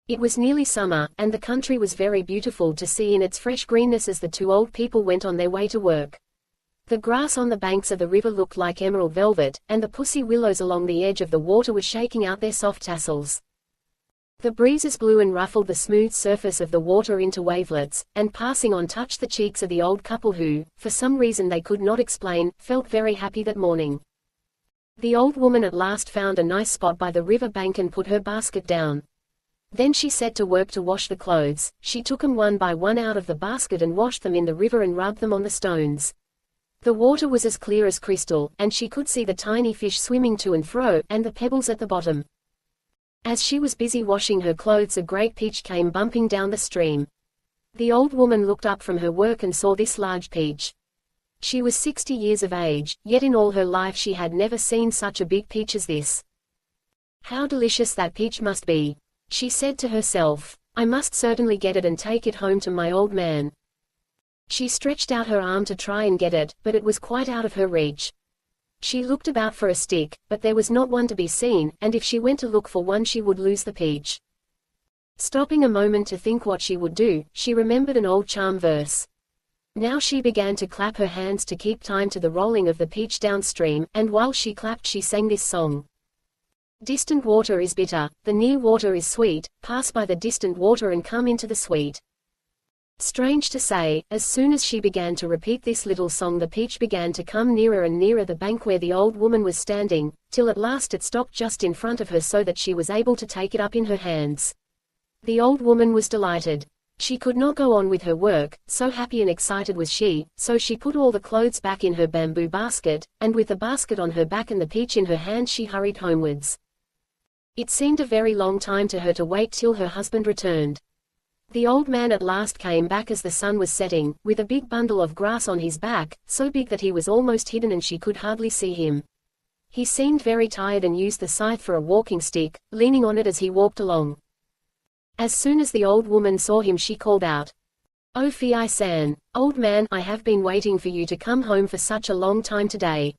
It was nearly summer, and the country was very beautiful to see in its fresh greenness as the two old people went on their way to work. The grass on the banks of the river looked like emerald velvet, and the pussy willows along the edge of the water were shaking out their soft tassels. The breezes blew and ruffled the smooth surface of the water into wavelets, and passing on touched the cheeks of the old couple who, for some reason they could not explain, felt very happy that morning. The old woman at last found a nice spot by the river bank and put her basket down. Then she set to work to wash the clothes. She took them one by one out of the basket and washed them in the river and rubbed them on the stones. The water was as clear as crystal, and she could see the tiny fish swimming to and fro, and the pebbles at the bottom. As she was busy washing her clothes, a great peach came bumping down the stream. The old woman looked up from her work and saw this large peach. She was 60 years of age, yet in all her life she had never seen such a big peach as this. "How delicious that peach must be," she said to herself. "I must certainly get it and take it home to my old man." She stretched out her arm to try and get it, but it was quite out of her reach. She looked about for a stick, but there was not one to be seen, and if she went to look for one she would lose the peach. Stopping a moment to think what she would do, she remembered an old charm verse. Now she began to clap her hands to keep time to the rolling of the peach downstream, and while she clapped she sang this song. "Distant water is bitter, the near water is sweet, pass by the distant water and come into the sweet." Strange to say, as soon as she began to repeat this little song the peach began to come nearer and nearer the bank where the old woman was standing, till at last it stopped just in front of her so that she was able to take it up in her hands. The old woman was delighted. She could not go on with her work, so happy and excited was she, so she put all the clothes back in her bamboo basket, and with the basket on her back and the peach in her hand she hurried homewards. It seemed a very long time to her to wait till her husband returned. The old man at last came back as the sun was setting, with a big bundle of grass on his back, so big that he was almost hidden and she could hardly see him. He seemed very tired and used the scythe for a walking stick, leaning on it as he walked along. As soon as the old woman saw him she called out, "Oh Fei-san, old man, I have been waiting for you to come home for such a long time today.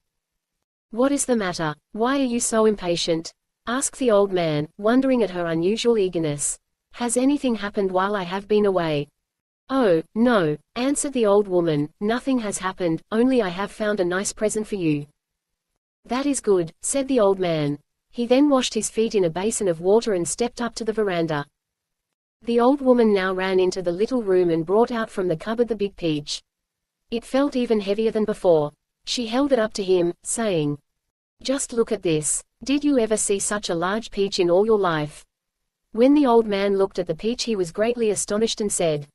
What is the matter? Why are you so impatient?" asked the old man, wondering at her unusual eagerness. "Has anything happened while I have been away?" "Oh, no," answered the old woman, "nothing has happened, only I have found a nice present for you." "That is good," said the old man. He then washed his feet in a basin of water and stepped up to the veranda. The old woman now ran into the little room and brought out from the cupboard the big peach. It felt even heavier than before. She held it up to him, saying, "Just look at this. Did you ever see such a large peach in all your life?" When the old man looked at the peach he was greatly astonished and said,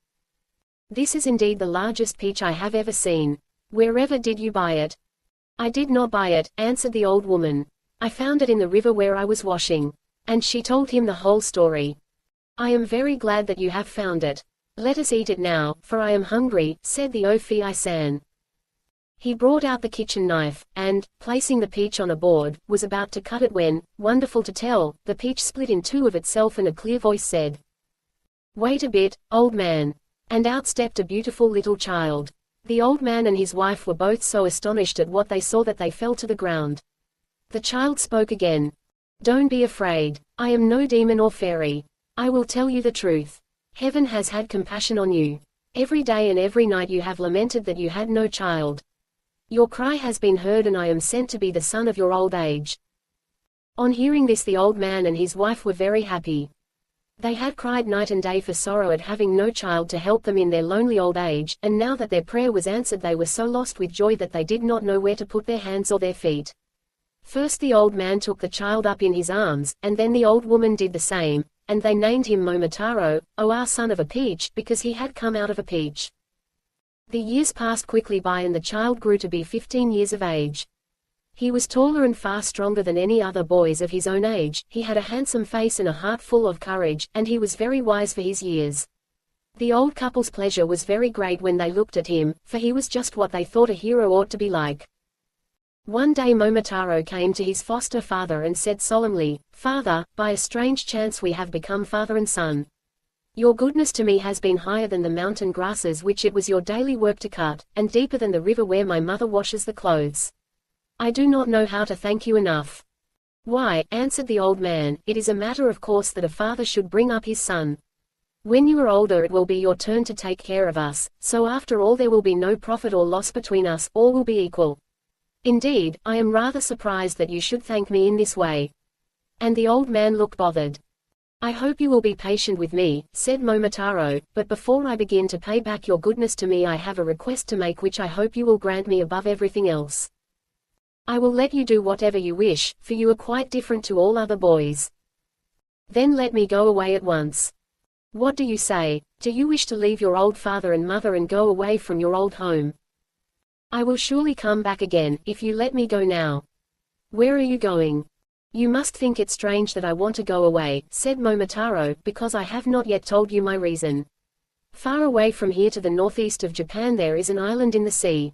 "This is indeed the largest peach I have ever seen. Wherever did you buy it?" "I did not buy it," answered the old woman. "I found it in the river where I was washing." And she told him the whole story. "I am very glad that you have found it. Let us eat it now, for I am hungry," said the Oh Fei-san. He brought out the kitchen knife, and, placing the peach on a board, was about to cut it when, wonderful to tell, the peach split in two of itself and a clear voice said, "Wait a bit, old man." And out stepped a beautiful little child. The old man and his wife were both so astonished at what they saw that they fell to the ground. The child spoke again. "Don't be afraid. I am no demon or fairy. I will tell you the truth. Heaven has had compassion on you. Every day and every night you have lamented that you had no child. Your cry has been heard and I am sent to be the son of your old age." On hearing this the old man and his wife were very happy. They had cried night and day for sorrow at having no child to help them in their lonely old age, and now that their prayer was answered they were so lost with joy that they did not know where to put their hands or their feet. First the old man took the child up in his arms, and then the old woman did the same, and they named him Momotaro, our son of a peach, because he had come out of a peach. The years passed quickly by and the child grew to be 15 years of age. He was taller and far stronger than any other boys of his own age, he had a handsome face and a heart full of courage, and he was very wise for his years. The old couple's pleasure was very great when they looked at him, for he was just what they thought a hero ought to be like. One day Momotaro came to his foster father and said solemnly, "Father, by a strange chance we have become father and son. Your goodness to me has been higher than the mountain grasses which it was your daily work to cut, and deeper than the river where my mother washes the clothes. I do not know how to thank you enough." "Why," answered the old man, "it is a matter of course that a father should bring up his son. When you are older it will be your turn to take care of us, so after all there will be no profit or loss between us, all will be equal. Indeed, I am rather surprised that you should thank me in this way." And the old man looked bothered. "I hope you will be patient with me," said Momotaro, "but before I begin to pay back your goodness to me I have a request to make which I hope you will grant me above everything else. I will let you do whatever you wish, for you are quite different to all other boys. Then let me go away at once. What do you say? Do you wish to leave your old father and mother and go away from your old home? I will surely come back again, if you let me go now." "Where are you going?" "You must think it strange that I want to go away," said Momotaro, "because I have not yet told you my reason. Far away from here to the northeast of Japan there is an island in the sea.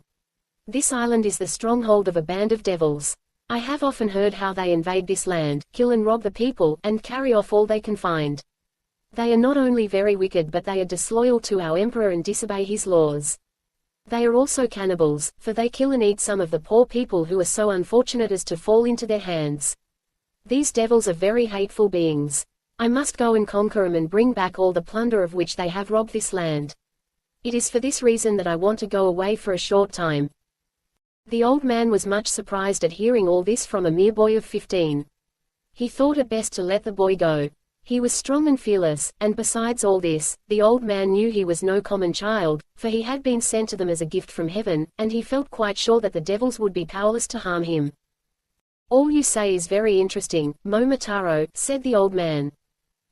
This island is the stronghold of a band of devils. I have often heard how they invade this land, kill and rob the people, and carry off all they can find. They are not only very wicked but they are disloyal to our emperor and disobey his laws. They are also cannibals, for they kill and eat some of the poor people who are so unfortunate as to fall into their hands. These devils are very hateful beings. I must go and conquer them and bring back all the plunder of which they have robbed this land. It is for this reason that I want to go away for a short time." The old man was much surprised at hearing all this from a mere boy of 15. He thought it best to let the boy go. He was strong and fearless, and besides all this, the old man knew he was no common child, for he had been sent to them as a gift from heaven, and he felt quite sure that the devils would be powerless to harm him. "All you say is very interesting, Momotaro," said the old man.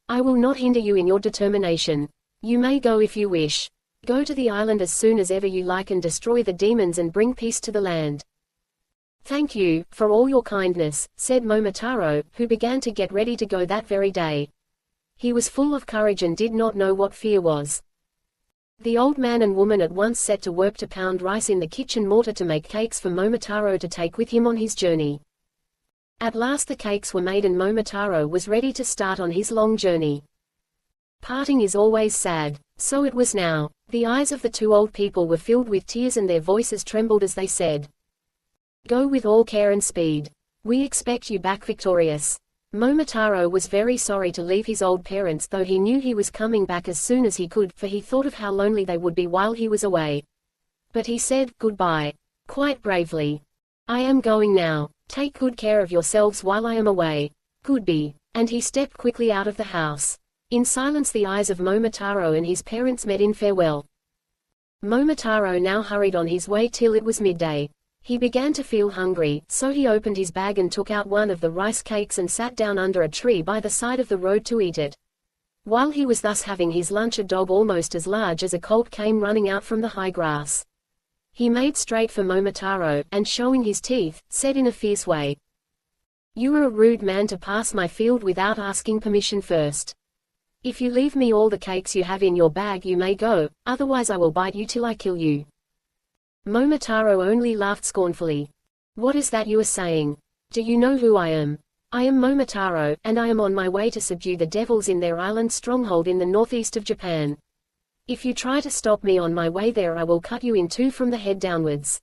"I will not hinder you in your determination. You may go if you wish. Go to the island as soon as ever you like and destroy the demons and bring peace to the land. Thank you, for all your kindness, said Momotaro, who began to get ready to go that very day. He was full of courage and did not know what fear was. The old man and woman at once set to work to pound rice in the kitchen mortar to make cakes for Momotaro to take with him on his journey. At last the cakes were made and Momotaro was ready to start on his long journey. Parting is always sad. So it was now. The eyes of the two old people were filled with tears and their voices trembled as they said, "Go with all care and speed. We expect you back victorious." Momotaro was very sorry to leave his old parents, though he knew he was coming back as soon as he could, for he thought of how lonely they would be while he was away. But he said, "Goodbye," quite bravely. "I am going now. Take good care of yourselves while I am away. Goodbye." And he stepped quickly out of the house. In silence the eyes of Momotaro and his parents met in farewell. Momotaro now hurried on his way till it was midday. He began to feel hungry, so he opened his bag and took out one of the rice cakes and sat down under a tree by the side of the road to eat it. While he was thus having his lunch, a dog almost as large as a colt came running out from the high grass. He made straight for Momotaro, and showing his teeth, said in a fierce way, "You are a rude man to pass my field without asking permission first. If you leave me all the cakes you have in your bag you may go, otherwise I will bite you till I kill you." Momotaro only laughed scornfully. "What is that you are saying? Do you know who I am? I am Momotaro, and I am on my way to subdue the devils in their island stronghold in the northeast of Japan. If you try to stop me on my way there I will cut you in two from the head downwards."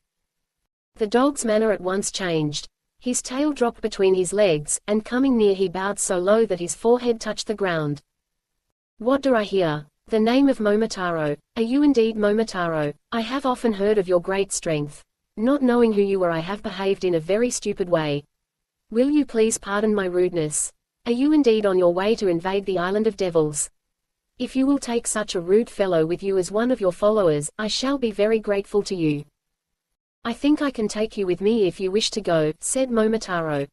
The dog's manner at once changed. His tail dropped between his legs, and coming near he bowed so low that his forehead touched the ground. "What do I hear? The name of Momotaro. Are you indeed Momotaro? I have often heard of your great strength. Not knowing who you are I have behaved in a very stupid way. Will you please pardon my rudeness? Are you indeed on your way to invade the island of devils? If you will take such a rude fellow with you as one of your followers, I shall be very grateful to you." "I think I can take you with me if you wish to go," said Momotaro.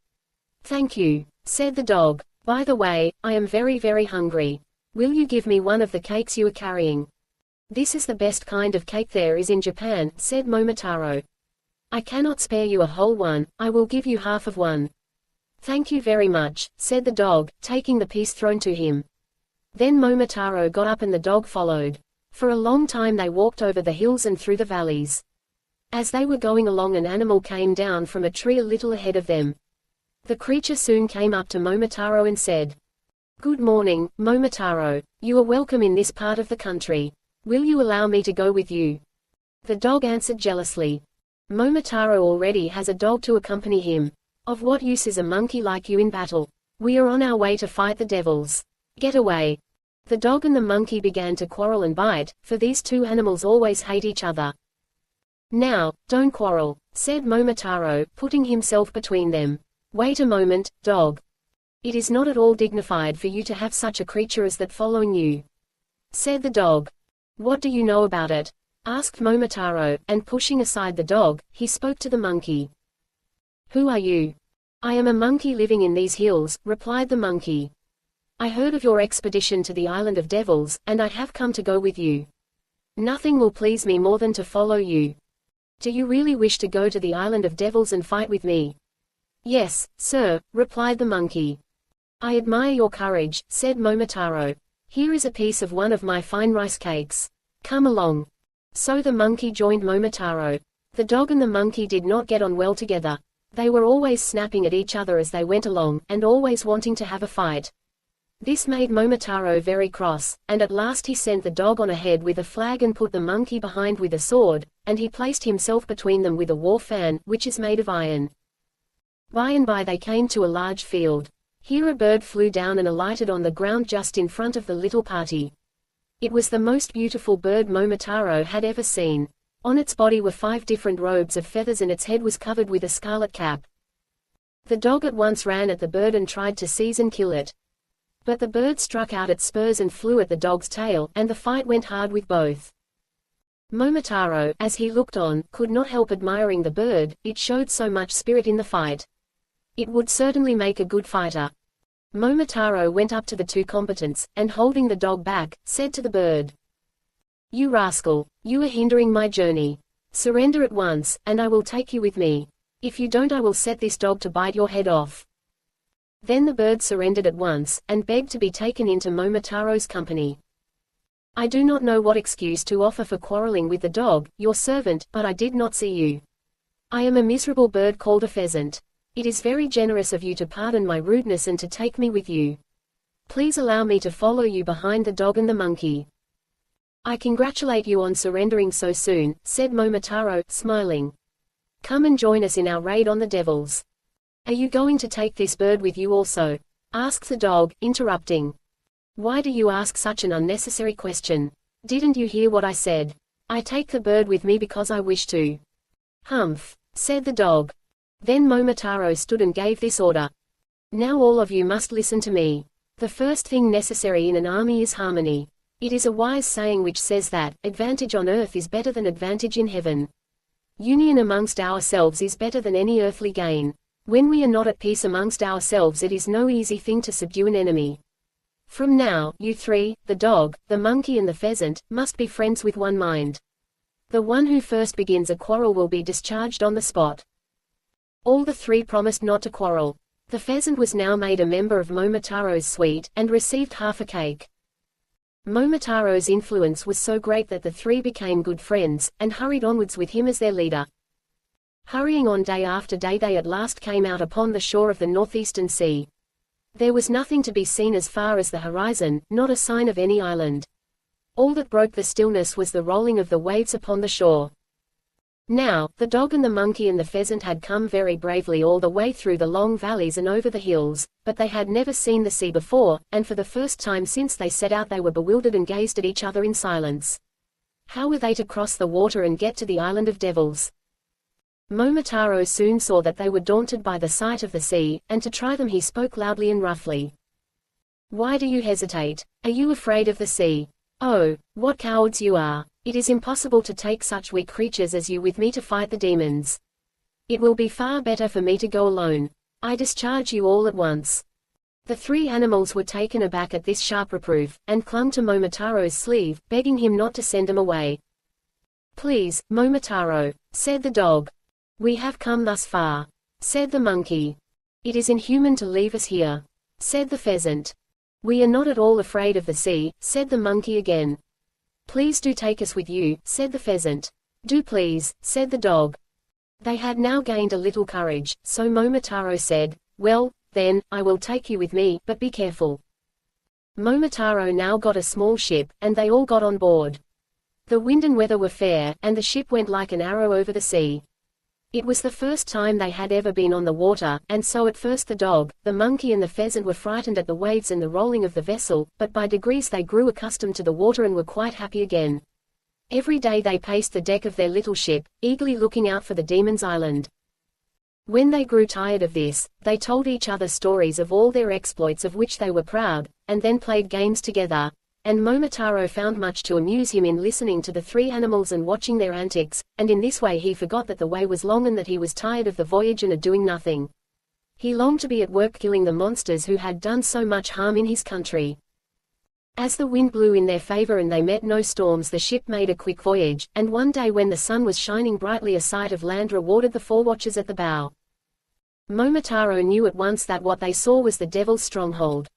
"Thank you," said the dog. "By the way, I am very hungry. Will you give me one of the cakes you are carrying?" "This is the best kind of cake there is in Japan," said Momotaro. "I cannot spare you a whole one, I will give you half of one." "Thank you very much," said the dog, taking the piece thrown to him. Then Momotaro got up and the dog followed. For a long time they walked over the hills and through the valleys. As they were going along an animal came down from a tree a little ahead of them. The creature soon came up to Momotaro and said, "Good morning, Momotaro. You are welcome in this part of the country. Will you allow me to go with you?" The dog answered jealously, "Momotaro already has a dog to accompany him. Of what use is a monkey like you in battle? We are on our way to fight the devils. Get away." The dog and the monkey began to quarrel and bite, for these two animals always hate each other. "Now, don't quarrel," said Momotaro, putting himself between them. "Wait a moment, dog. It is not at all dignified for you to have such a creature as that following you," said the dog. "What do you know about it?" asked Momotaro, and pushing aside the dog, he spoke to the monkey. "Who are you?" "I am a monkey living in these hills," replied the monkey. "I heard of your expedition to the island of devils, and I have come to go with you. Nothing will please me more than to follow you. Do you really wish to go to the island of devils and fight with me?" "Yes, sir," replied the monkey. "I admire your courage," said Momotaro. "Here is a piece of one of my fine rice cakes. Come along." So the monkey joined Momotaro. The dog and the monkey did not get on well together. They were always snapping at each other as they went along, and always wanting to have a fight. This made Momotaro very cross, and at last he sent the dog on ahead with a flag and put the monkey behind with a sword, and he placed himself between them with a war fan, which is made of iron. By and by they came to a large field. Here a bird flew down and alighted on the ground just in front of the little party. It was the most beautiful bird Momotaro had ever seen. On its body were 5 different robes of feathers and its head was covered with a scarlet cap. The dog at once ran at the bird and tried to seize and kill it. But the bird struck out its spurs and flew at the dog's tail, and the fight went hard with both. Momotaro, as he looked on, could not help admiring the bird, it showed so much spirit in the fight. It would certainly make a good fighter. Momotaro went up to the two combatants, and holding the dog back, said to the bird, "You rascal, you are hindering my journey. Surrender at once, and I will take you with me. If you don't, I will set this dog to bite your head off." Then the bird surrendered at once, and begged to be taken into Momotaro's company. "I do not know what excuse to offer for quarreling with the dog, your servant, but I did not see you. I am a miserable bird called a pheasant. It is very generous of you to pardon my rudeness and to take me with you. Please allow me to follow you behind the dog and the monkey." "I congratulate you on surrendering so soon," said Momotaro, smiling. "Come and join us in our raid on the devils." "Are you going to take this bird with you also?" asked the dog, interrupting. "Why do you ask such an unnecessary question? Didn't you hear what I said? I take the bird with me because I wish to." "Humph," said the dog. Then Momotaro stood and gave this order. "Now all of you must listen to me. The first thing necessary in an army is harmony. It is a wise saying which says that, advantage on earth is better than advantage in heaven. Union amongst ourselves is better than any earthly gain. When we are not at peace amongst ourselves, it is no easy thing to subdue an enemy. From now, you three, the dog, the monkey and the pheasant, must be friends with one mind. The one who first begins a quarrel will be discharged on the spot." All the three promised not to quarrel. The pheasant was now made a member of Momotaro's suite, and received half a cake. Momotaro's influence was so great that the three became good friends, and hurried onwards with him as their leader. Hurrying on day after day, they at last came out upon the shore of the northeastern sea. There was nothing to be seen as far as the horizon, not a sign of any island. All that broke the stillness was the rolling of the waves upon the shore. Now, the dog and the monkey and the pheasant had come very bravely all the way through the long valleys and over the hills, but they had never seen the sea before, and for the first time since they set out they were bewildered and gazed at each other in silence. How were they to cross the water and get to the island of devils? Momotaro soon saw that they were daunted by the sight of the sea, and to try them he spoke loudly and roughly. "Why do you hesitate? Are you afraid of the sea? Oh, what cowards you are! It is impossible to take such weak creatures as you with me to fight the demons. It will be far better for me to go alone. I discharge you all at once." The three animals were taken aback at this sharp reproof, and clung to Momotaro's sleeve, begging him not to send them away. "Please, Momotaro," said the dog. "We have come thus far," said the monkey. "It is inhuman to leave us here," said the pheasant. "We are not at all afraid of the sea," said the monkey again. "Please do take us with you," said the pheasant. "Do please," said the dog. They had now gained a little courage, so Momotaro said, "Well, then, I will take you with me, but be careful." Momotaro now got a small ship, and they all got on board. The wind and weather were fair, and the ship went like an arrow over the sea. It was the first time they had ever been on the water, and so at first the dog, the monkey and the pheasant were frightened at the waves and the rolling of the vessel, but by degrees they grew accustomed to the water and were quite happy again. Every day they paced the deck of their little ship, eagerly looking out for the Demon's Island. When they grew tired of this, they told each other stories of all their exploits of which they were proud, and then played games together. And Momotaro found much to amuse him in listening to the three animals and watching their antics, and in this way he forgot that the way was long and that he was tired of the voyage and of doing nothing. He longed to be at work killing the monsters who had done so much harm in his country. As the wind blew in their favor and they met no storms, the ship made a quick voyage, and one day when the sun was shining brightly a sight of land rewarded the four watchers at the bow. Momotaro knew at once that what they saw was the devil's stronghold.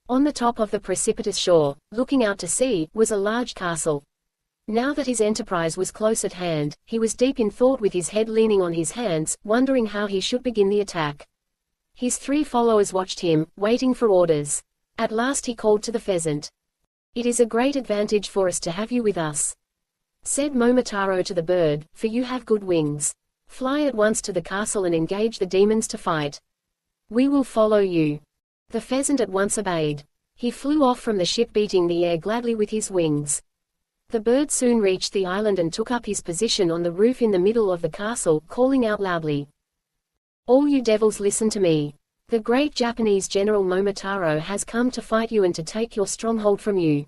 On the top of the precipitous shore, looking out to sea, was a large castle. Now that his enterprise was close at hand, he was deep in thought with his head leaning on his hands, wondering how he should begin the attack. His three followers watched him, waiting for orders. At last he called to the pheasant. "It is a great advantage for us to have you with us," said Momotaro to the bird, "for you have good wings. Fly at once to the castle and engage the demons to fight. We will follow you." The pheasant at once obeyed. He flew off from the ship beating the air gladly with his wings. The bird soon reached the island and took up his position on the roof in the middle of the castle, calling out loudly, "All you devils listen to me. The great Japanese General Momotaro has come to fight you and to take your stronghold from you.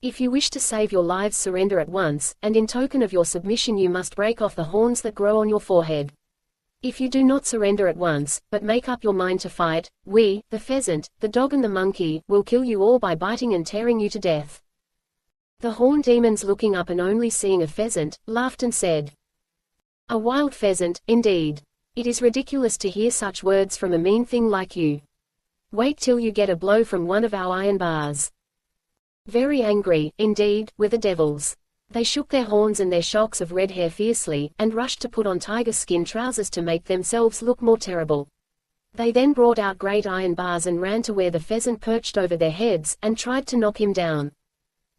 If you wish to save your lives, surrender at once, and in token of your submission you must break off the horns that grow on your forehead. If you do not surrender at once, but make up your mind to fight, we, the pheasant, the dog and the monkey, will kill you all by biting and tearing you to death." The horned demons, looking up and only seeing a pheasant, laughed and said, "A wild pheasant, indeed. It is ridiculous to hear such words from a mean thing like you. Wait till you get a blow from one of our iron bars." Very angry, indeed, were the devils. They shook their horns and their shocks of red hair fiercely, and rushed to put on tiger skin trousers to make themselves look more terrible. They then brought out great iron bars and ran to where the pheasant perched over their heads, and tried to knock him down.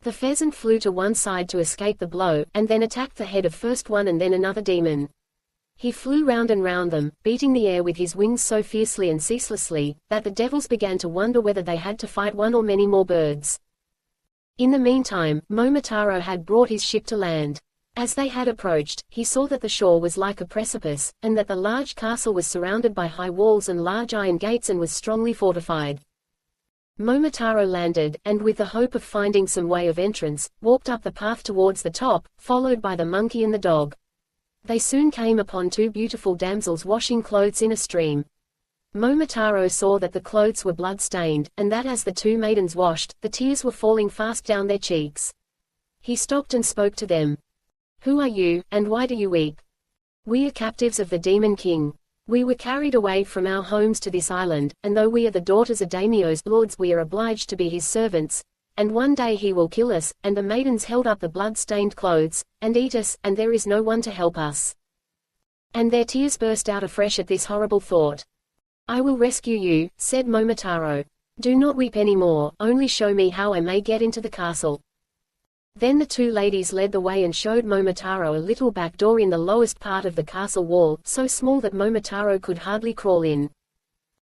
The pheasant flew to one side to escape the blow, and then attacked the head of first one and then another demon. He flew round and round them, beating the air with his wings so fiercely and ceaselessly, that the devils began to wonder whether they had to fight one or many more birds. In the meantime, Momotaro had brought his ship to land. As they had approached, he saw that the shore was like a precipice, and that the large castle was surrounded by high walls and large iron gates and was strongly fortified. Momotaro landed, and with the hope of finding some way of entrance, walked up the path towards the top, followed by the monkey and the dog. They soon came upon two beautiful damsels washing clothes in a stream. Momotaro saw that the clothes were blood-stained, and that as the two maidens washed, the tears were falling fast down their cheeks. He stopped and spoke to them. "Who are you, and why do you weep?" "We are captives of the Demon King. We were carried away from our homes to this island, and though we are the daughters of daimyo's lords, we are obliged to be his servants, and one day he will kill us." And the maidens held up the blood-stained clothes, "and eat us, and there is no one to help us." And their tears burst out afresh at this horrible thought. "I will rescue you," said Momotaro. "Do not weep any more, only show me how I may get into the castle." Then the two ladies led the way and showed Momotaro a little back door in the lowest part of the castle wall, so small that Momotaro could hardly crawl in.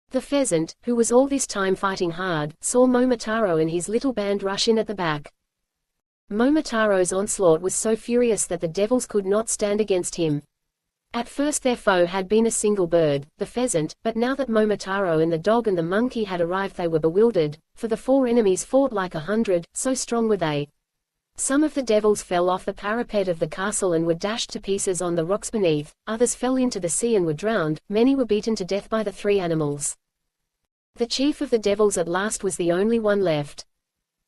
The pheasant, who was all this time fighting hard, saw Momotaro and his little band rush in at the back. Momotaro's onslaught was so furious that the devils could not stand against him. At first their foe had been a single bird, the pheasant, but now that Momotaro and the dog and the monkey had arrived they were bewildered, for the four enemies fought like 100, so strong were they. Some of the devils fell off the parapet of the castle and were dashed to pieces on the rocks beneath, others fell into the sea and were drowned, many were beaten to death by the three animals. The chief of the devils at last was the only one left.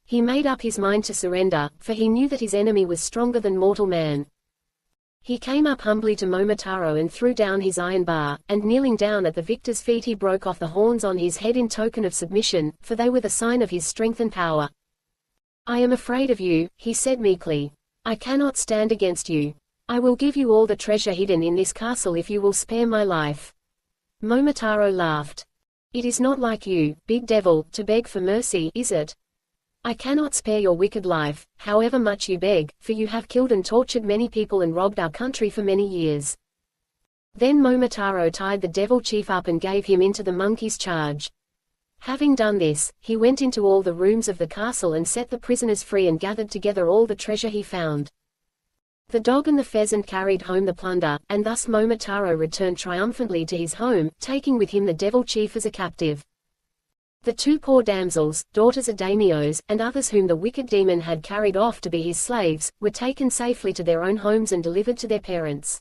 He made up his mind to surrender, for he knew that his enemy was stronger than mortal man. He came up humbly to Momotaro and threw down his iron bar, and kneeling down at the victor's feet he broke off the horns on his head in token of submission, for they were the sign of his strength and power. "I am afraid of you," he said meekly. "I cannot stand against you. I will give you all the treasure hidden in this castle if you will spare my life." Momotaro laughed. "It is not like you, big devil, to beg for mercy, is it? I cannot spare your wicked life, however much you beg, for you have killed and tortured many people and robbed our country for many years." Then Momotaro tied the devil chief up and gave him into the monkey's charge. Having done this, he went into all the rooms of the castle and set the prisoners free and gathered together all the treasure he found. The dog and the pheasant carried home the plunder, and thus Momotaro returned triumphantly to his home, taking with him the devil chief as a captive. The two poor damsels, daughters of daimyos, and others whom the wicked demon had carried off to be his slaves, were taken safely to their own homes and delivered to their parents.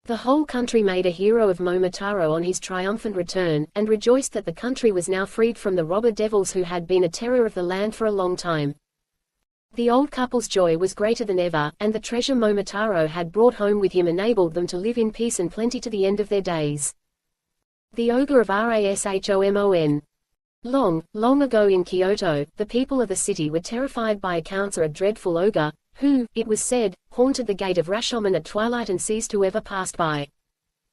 The whole country made a hero of Momotaro on his triumphant return, and rejoiced that the country was now freed from the robber devils who had been a terror of the land for a long time. The old couple's joy was greater than ever, and the treasure Momotaro had brought home with him enabled them to live in peace and plenty to the end of their days. The Ogre of Rashomon. Long, long ago in Kyoto, the people of the city were terrified by accounts of a dreadful ogre, who, it was said, haunted the gate of Rashomon at twilight and seized whoever passed by.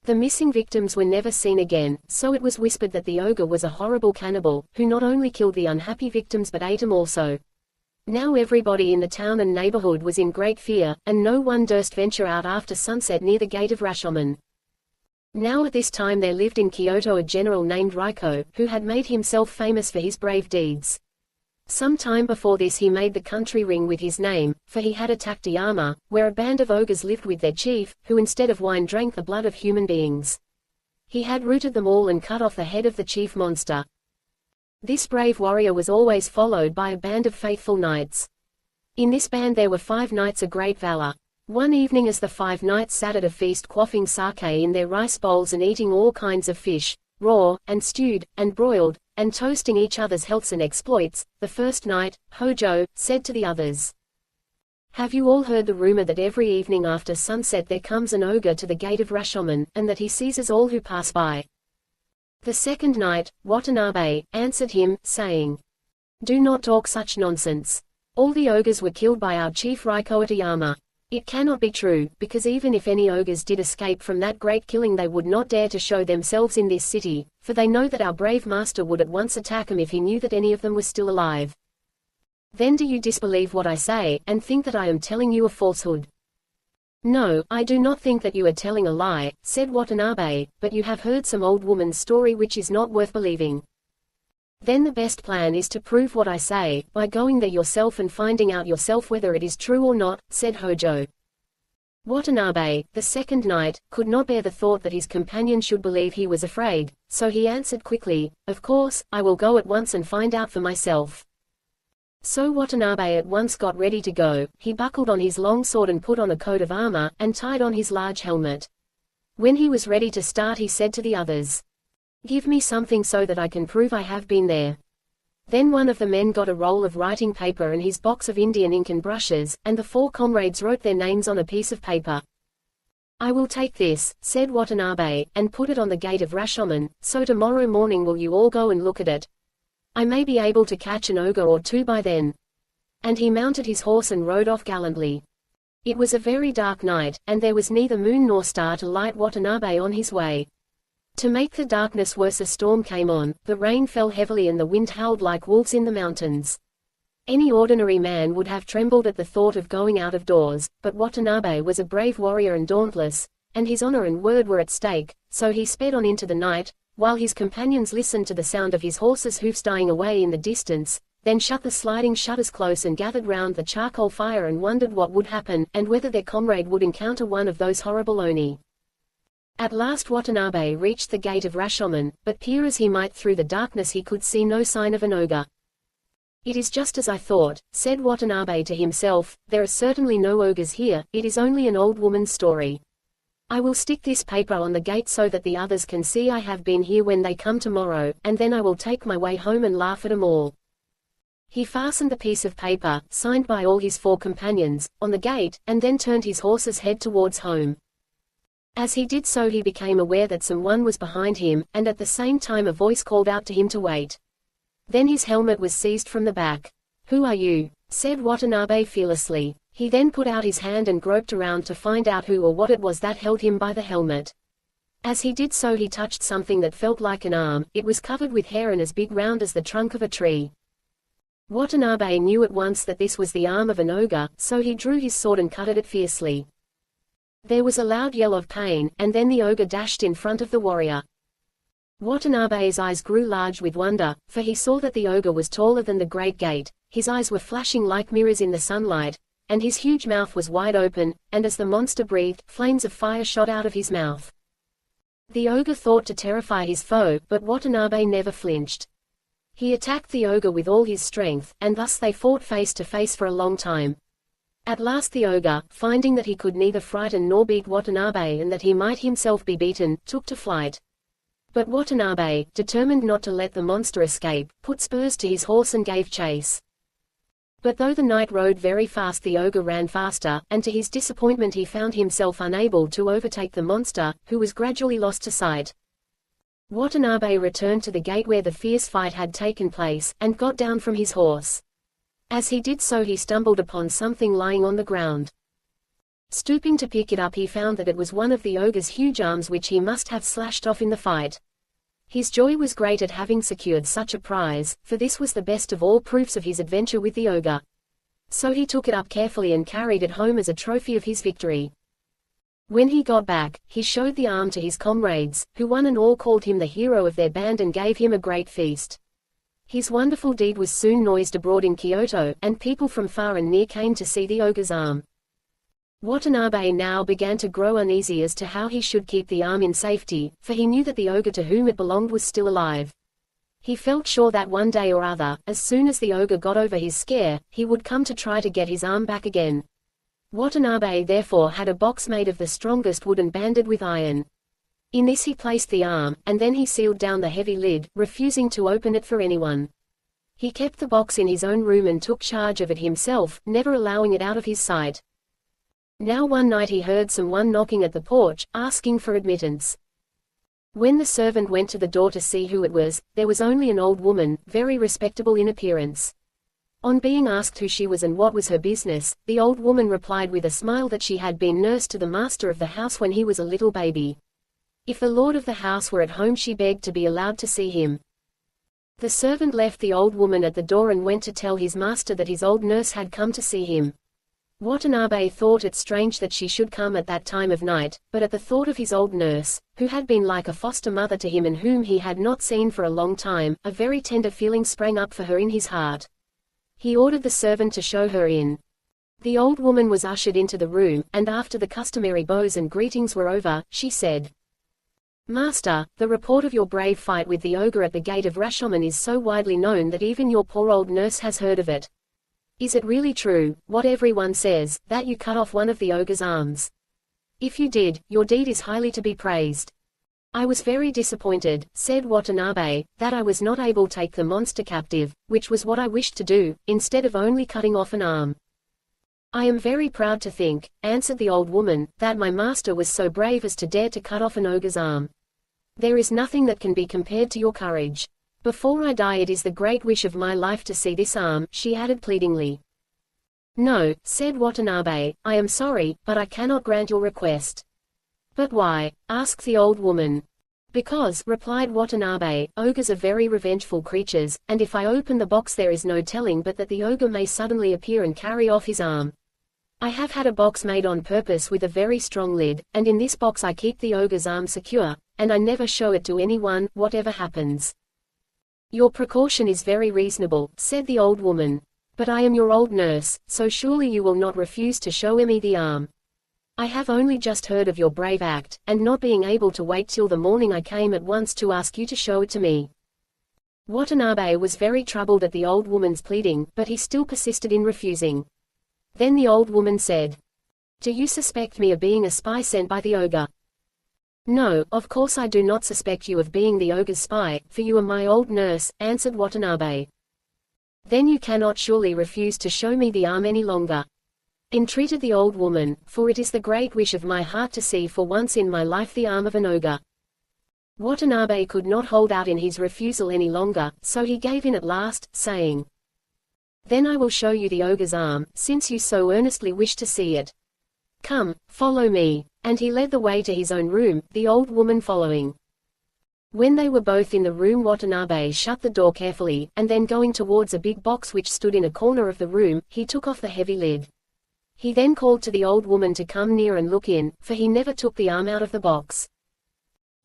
The missing victims were never seen again, so it was whispered that the ogre was a horrible cannibal, who not only killed the unhappy victims but ate them also. Now everybody in the town and neighborhood was in great fear, and no one durst venture out after sunset near the gate of Rashomon. Now at this time there lived in Kyoto a general named Raiko, who had made himself famous for his brave deeds. Some time before this he made the country ring with his name, for he had attacked Iyama, where a band of ogres lived with their chief, who instead of wine drank the blood of human beings. He had routed them all and cut off the head of the chief monster. This brave warrior was always followed by a band of faithful knights. In this band there were 5 knights of great valor. One evening as the 5 knights sat at a feast quaffing sake in their rice bowls and eating all kinds of fish, raw, and stewed, and broiled, and toasting each other's healths and exploits, the first knight, Hojo, said to the others, "Have you all heard the rumor that every evening after sunset there comes an ogre to the gate of Rashomon, and that he seizes all who pass by?" The second knight, Watanabe, answered him, saying, "Do not talk such nonsense. All the ogres were killed by our chief Raiko Atayama. It cannot be true, because even if any ogres did escape from that great killing they would not dare to show themselves in this city, for they know that our brave master would at once attack them if he knew that any of them was still alive. Then do you disbelieve what I say, and think that I am telling you a falsehood?" "No, I do not think that you are telling a lie," said Watanabe, "but you have heard some old woman's story which is not worth believing." "Then the best plan is to prove what I say, by going there yourself and finding out yourself whether it is true or not," said Hojo. Watanabe, the second knight, could not bear the thought that his companion should believe he was afraid, so he answered quickly, "Of course, I will go at once and find out for myself." So Watanabe at once got ready to go. He buckled on his long sword and put on a coat of armor, and tied on his large helmet. When he was ready to start he said to the others, "Give me something so that I can prove I have been there." Then one of the men got a roll of writing paper and his box of Indian ink and brushes, and the 4 comrades wrote their names on a piece of paper. "I will take this," said Watanabe, "and put it on the gate of Rashomon, so tomorrow morning will you all go and look at it. I may be able to catch an ogre or two by then." And he mounted his horse and rode off gallantly. It was a very dark night, and there was neither moon nor star to light Watanabe on his way. To make the darkness worse, a storm came on, the rain fell heavily and the wind howled like wolves in the mountains. Any ordinary man would have trembled at the thought of going out of doors, but Watanabe was a brave warrior and dauntless, and his honor and word were at stake, so he sped on into the night, while his companions listened to the sound of his horse's hoofs dying away in the distance, then shut the sliding shutters close and gathered round the charcoal fire and wondered what would happen, and whether their comrade would encounter one of those horrible Oni. At last Watanabe reached the gate of Rashomon, but peer as he might through the darkness he could see no sign of an ogre. "It is just as I thought," said Watanabe to himself, "there are certainly no ogres here, it is only an old woman's story. I will stick this paper on the gate so that the others can see I have been here when they come tomorrow, and then I will take my way home and laugh at them all." He fastened the piece of paper, signed by all his 4 companions, on the gate, and then turned his horse's head towards home. As he did so he became aware that someone was behind him, and at the same time a voice called out to him to wait. Then his helmet was seized from the back. "Who are you?" said Watanabe fearlessly. He then put out his hand and groped around to find out who or what it was that held him by the helmet. As he did so he touched something that felt like an arm. It was covered with hair and as big round as the trunk of a tree. Watanabe knew at once that this was the arm of an ogre, so he drew his sword and cut at it fiercely. There was a loud yell of pain, and then the ogre dashed in front of the warrior. Watanabe's eyes grew large with wonder, for he saw that the ogre was taller than the great gate, his eyes were flashing like mirrors in the sunlight, and his huge mouth was wide open, and as the monster breathed, flames of fire shot out of his mouth. The ogre thought to terrify his foe, but Watanabe never flinched. He attacked the ogre with all his strength, and thus they fought face to face for a long time. At last the ogre, finding that he could neither frighten nor beat Watanabe and that he might himself be beaten, took to flight. But Watanabe, determined not to let the monster escape, put spurs to his horse and gave chase. But though the knight rode very fast the ogre ran faster, and to his disappointment he found himself unable to overtake the monster, who was gradually lost to sight. Watanabe returned to the gate where the fierce fight had taken place, and got down from his horse. As he did so he stumbled upon something lying on the ground. Stooping to pick it up he found that it was one of the ogre's huge arms which he must have slashed off in the fight. His joy was great at having secured such a prize, for this was the best of all proofs of his adventure with the ogre. So he took it up carefully and carried it home as a trophy of his victory. When he got back, he showed the arm to his comrades, who one and all called him the hero of their band and gave him a great feast. His wonderful deed was soon noised abroad in Kyoto, and people from far and near came to see the ogre's arm. Watanabe now began to grow uneasy as to how he should keep the arm in safety, for he knew that the ogre to whom it belonged was still alive. He felt sure that one day or other, as soon as the ogre got over his scare, he would come to try to get his arm back again. Watanabe therefore had a box made of the strongest wood and banded with iron. In this he placed the arm, and then he sealed down the heavy lid, refusing to open it for anyone. He kept the box in his own room and took charge of it himself, never allowing it out of his sight. Now one night he heard someone knocking at the porch, asking for admittance. When the servant went to the door to see who it was, there was only an old woman, very respectable in appearance. On being asked who she was and what was her business, the old woman replied with a smile that she had been nurse to the master of the house when he was a little baby. If the lord of the house were at home, she begged to be allowed to see him. The servant left the old woman at the door and went to tell his master that his old nurse had come to see him. Watanabe thought it strange that she should come at that time of night, but at the thought of his old nurse, who had been like a foster mother to him and whom he had not seen for a long time, a very tender feeling sprang up for her in his heart. He ordered the servant to show her in. The old woman was ushered into the room, and after the customary bows and greetings were over, she said, "Master, the report of your brave fight with the ogre at the gate of Rashomon is so widely known that even your poor old nurse has heard of it. Is it really true, what everyone says, that you cut off one of the ogre's arms? If you did, your deed is highly to be praised." "I was very disappointed," said Watanabe, "that I was not able to take the monster captive, which was what I wished to do, instead of only cutting off an arm." "I am very proud to think," answered the old woman, "that my master was so brave as to dare to cut off an ogre's arm. There is nothing that can be compared to your courage. Before I die, it is the great wish of my life to see this arm," she added pleadingly. "No," said Watanabe, "I am sorry, but I cannot grant your request." "But why?" asked the old woman. "Because," replied Watanabe, "ogres are very revengeful creatures, and if I open the box there is no telling but that the ogre may suddenly appear and carry off his arm. I have had a box made on purpose with a very strong lid, and in this box I keep the ogre's arm secure, and I never show it to anyone, whatever happens." "Your precaution is very reasonable," said the old woman. "But I am your old nurse, so surely you will not refuse to show me the arm. I have only just heard of your brave act, and not being able to wait till the morning I came at once to ask you to show it to me." Watanabe was very troubled at the old woman's pleading, but he still persisted in refusing. Then the old woman said, "Do you suspect me of being a spy sent by the ogre?" "No, of course I do not suspect you of being the ogre's spy, for you are my old nurse," answered Watanabe. "Then you cannot surely refuse to show me the arm any longer," entreated the old woman, "for it is the great wish of my heart to see for once in my life the arm of an ogre." Watanabe could not hold out in his refusal any longer, so he gave in at last, saying, "Then I will show you the ogre's arm, since you so earnestly wish to see it. Come, follow me," and he led the way to his own room, the old woman following. When they were both in the room, Watanabe shut the door carefully, and then going towards a big box which stood in a corner of the room, he took off the heavy lid. He then called to the old woman to come near and look in, for he never took the arm out of the box.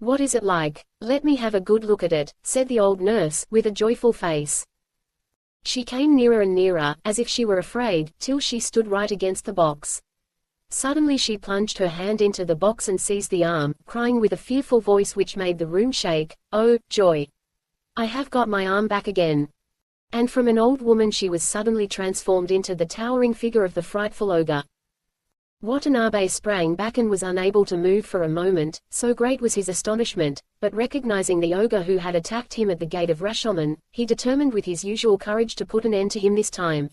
"What is it like? Let me have a good look at it," said the old nurse, with a joyful face. She came nearer and nearer, as if she were afraid, till she stood right against the box. Suddenly she plunged her hand into the box and seized the arm, crying with a fearful voice which made the room shake, "Oh, joy! I have got my arm back again!" And from an old woman she was suddenly transformed into the towering figure of the frightful ogre. Watanabe sprang back and was unable to move for a moment, so great was his astonishment, but recognizing the ogre who had attacked him at the gate of Rashomon, he determined with his usual courage to put an end to him this time.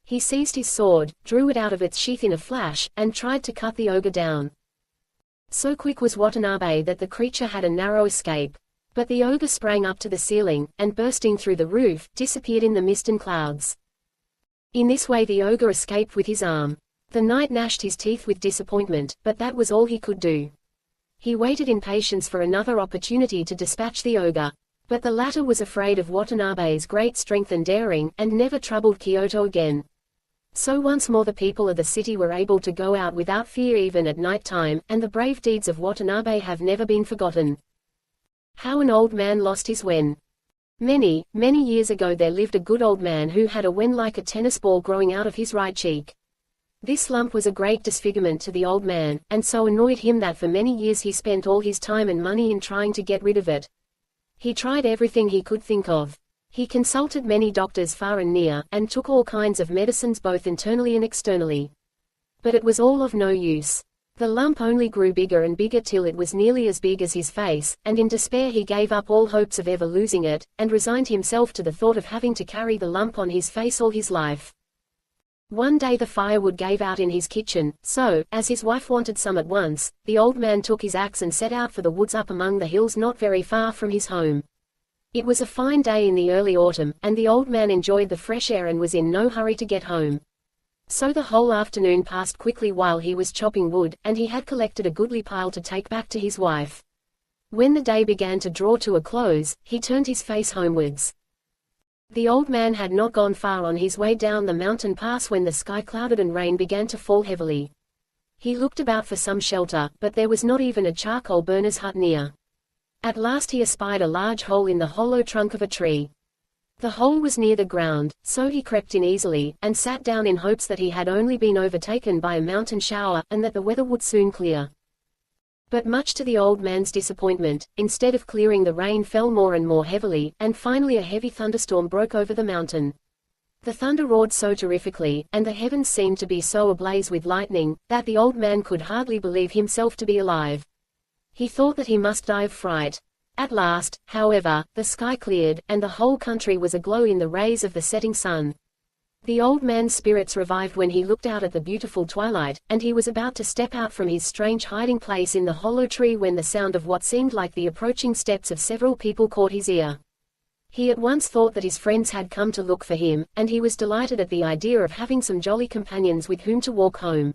He seized his sword, drew it out of its sheath in a flash, and tried to cut the ogre down. So quick was Watanabe that the creature had a narrow escape. But the ogre sprang up to the ceiling, and bursting through the roof, disappeared in the mist and clouds. In this way the ogre escaped with his arm. The knight gnashed his teeth with disappointment, but that was all he could do. He waited in patience for another opportunity to dispatch the ogre. But the latter was afraid of Watanabe's great strength and daring, and never troubled Kyoto again. So once more the people of the city were able to go out without fear even at night time, and the brave deeds of Watanabe have never been forgotten. How an old man lost his wen. Many, many years ago there lived a good old man who had a wen like a tennis ball growing out of his right cheek. This lump was a great disfigurement to the old man, and so annoyed him that for many years he spent all his time and money in trying to get rid of it. He tried everything he could think of. He consulted many doctors far and near, and took all kinds of medicines both internally and externally. But it was all of no use. The lump only grew bigger and bigger till it was nearly as big as his face, and in despair he gave up all hopes of ever losing it, and resigned himself to the thought of having to carry the lump on his face all his life. One day the firewood gave out in his kitchen, so, as his wife wanted some at once, the old man took his axe and set out for the woods up among the hills not very far from his home. It was a fine day in the early autumn, and the old man enjoyed the fresh air and was in no hurry to get home. So the whole afternoon passed quickly while he was chopping wood, and he had collected a goodly pile to take back to his wife. When the day began to draw to a close, he turned his face homewards. The old man had not gone far on his way down the mountain pass when the sky clouded and rain began to fall heavily. He looked about for some shelter, but there was not even a charcoal burner's hut near. At last he espied a large hole in the hollow trunk of a tree. The hole was near the ground, so he crept in easily, and sat down in hopes that he had only been overtaken by a mountain shower, and that the weather would soon clear. But much to the old man's disappointment, instead of clearing the rain fell more and more heavily, and finally a heavy thunderstorm broke over the mountain. The thunder roared so terrifically, and the heavens seemed to be so ablaze with lightning, that the old man could hardly believe himself to be alive. He thought that he must die of fright. At last, however, the sky cleared, and the whole country was aglow in the rays of the setting sun. The old man's spirits revived when he looked out at the beautiful twilight, and he was about to step out from his strange hiding place in the hollow tree when the sound of what seemed like the approaching steps of several people caught his ear. He at once thought that his friends had come to look for him, and he was delighted at the idea of having some jolly companions with whom to walk home.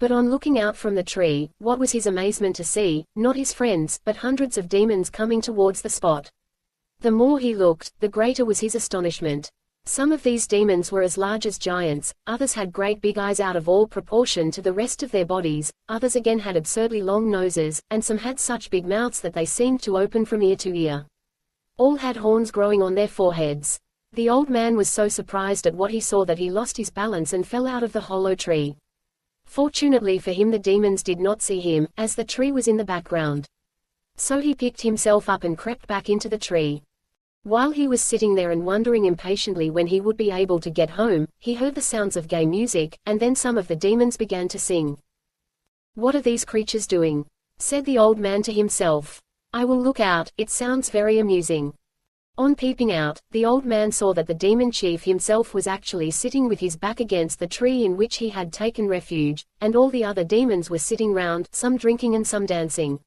But on looking out from the tree, what was his amazement to see, not his friends, but hundreds of demons coming towards the spot. The more he looked, the greater was his astonishment. Some of these demons were as large as giants, others had great big eyes out of all proportion to the rest of their bodies, others again had absurdly long noses, and some had such big mouths that they seemed to open from ear to ear. All had horns growing on their foreheads. The old man was so surprised at what he saw that he lost his balance and fell out of the hollow tree. Fortunately for him the demons did not see him, as the tree was in the background. So he picked himself up and crept back into the tree. While he was sitting there and wondering impatiently when he would be able to get home, he heard the sounds of gay music, and then some of the demons began to sing. "What are these creatures doing?" said the old man to himself. "I will look out, it sounds very amusing." On peeping out, the old man saw that the demon chief himself was actually sitting with his back against the tree in which he had taken refuge, and all the other demons were sitting round, some drinking and some dancing.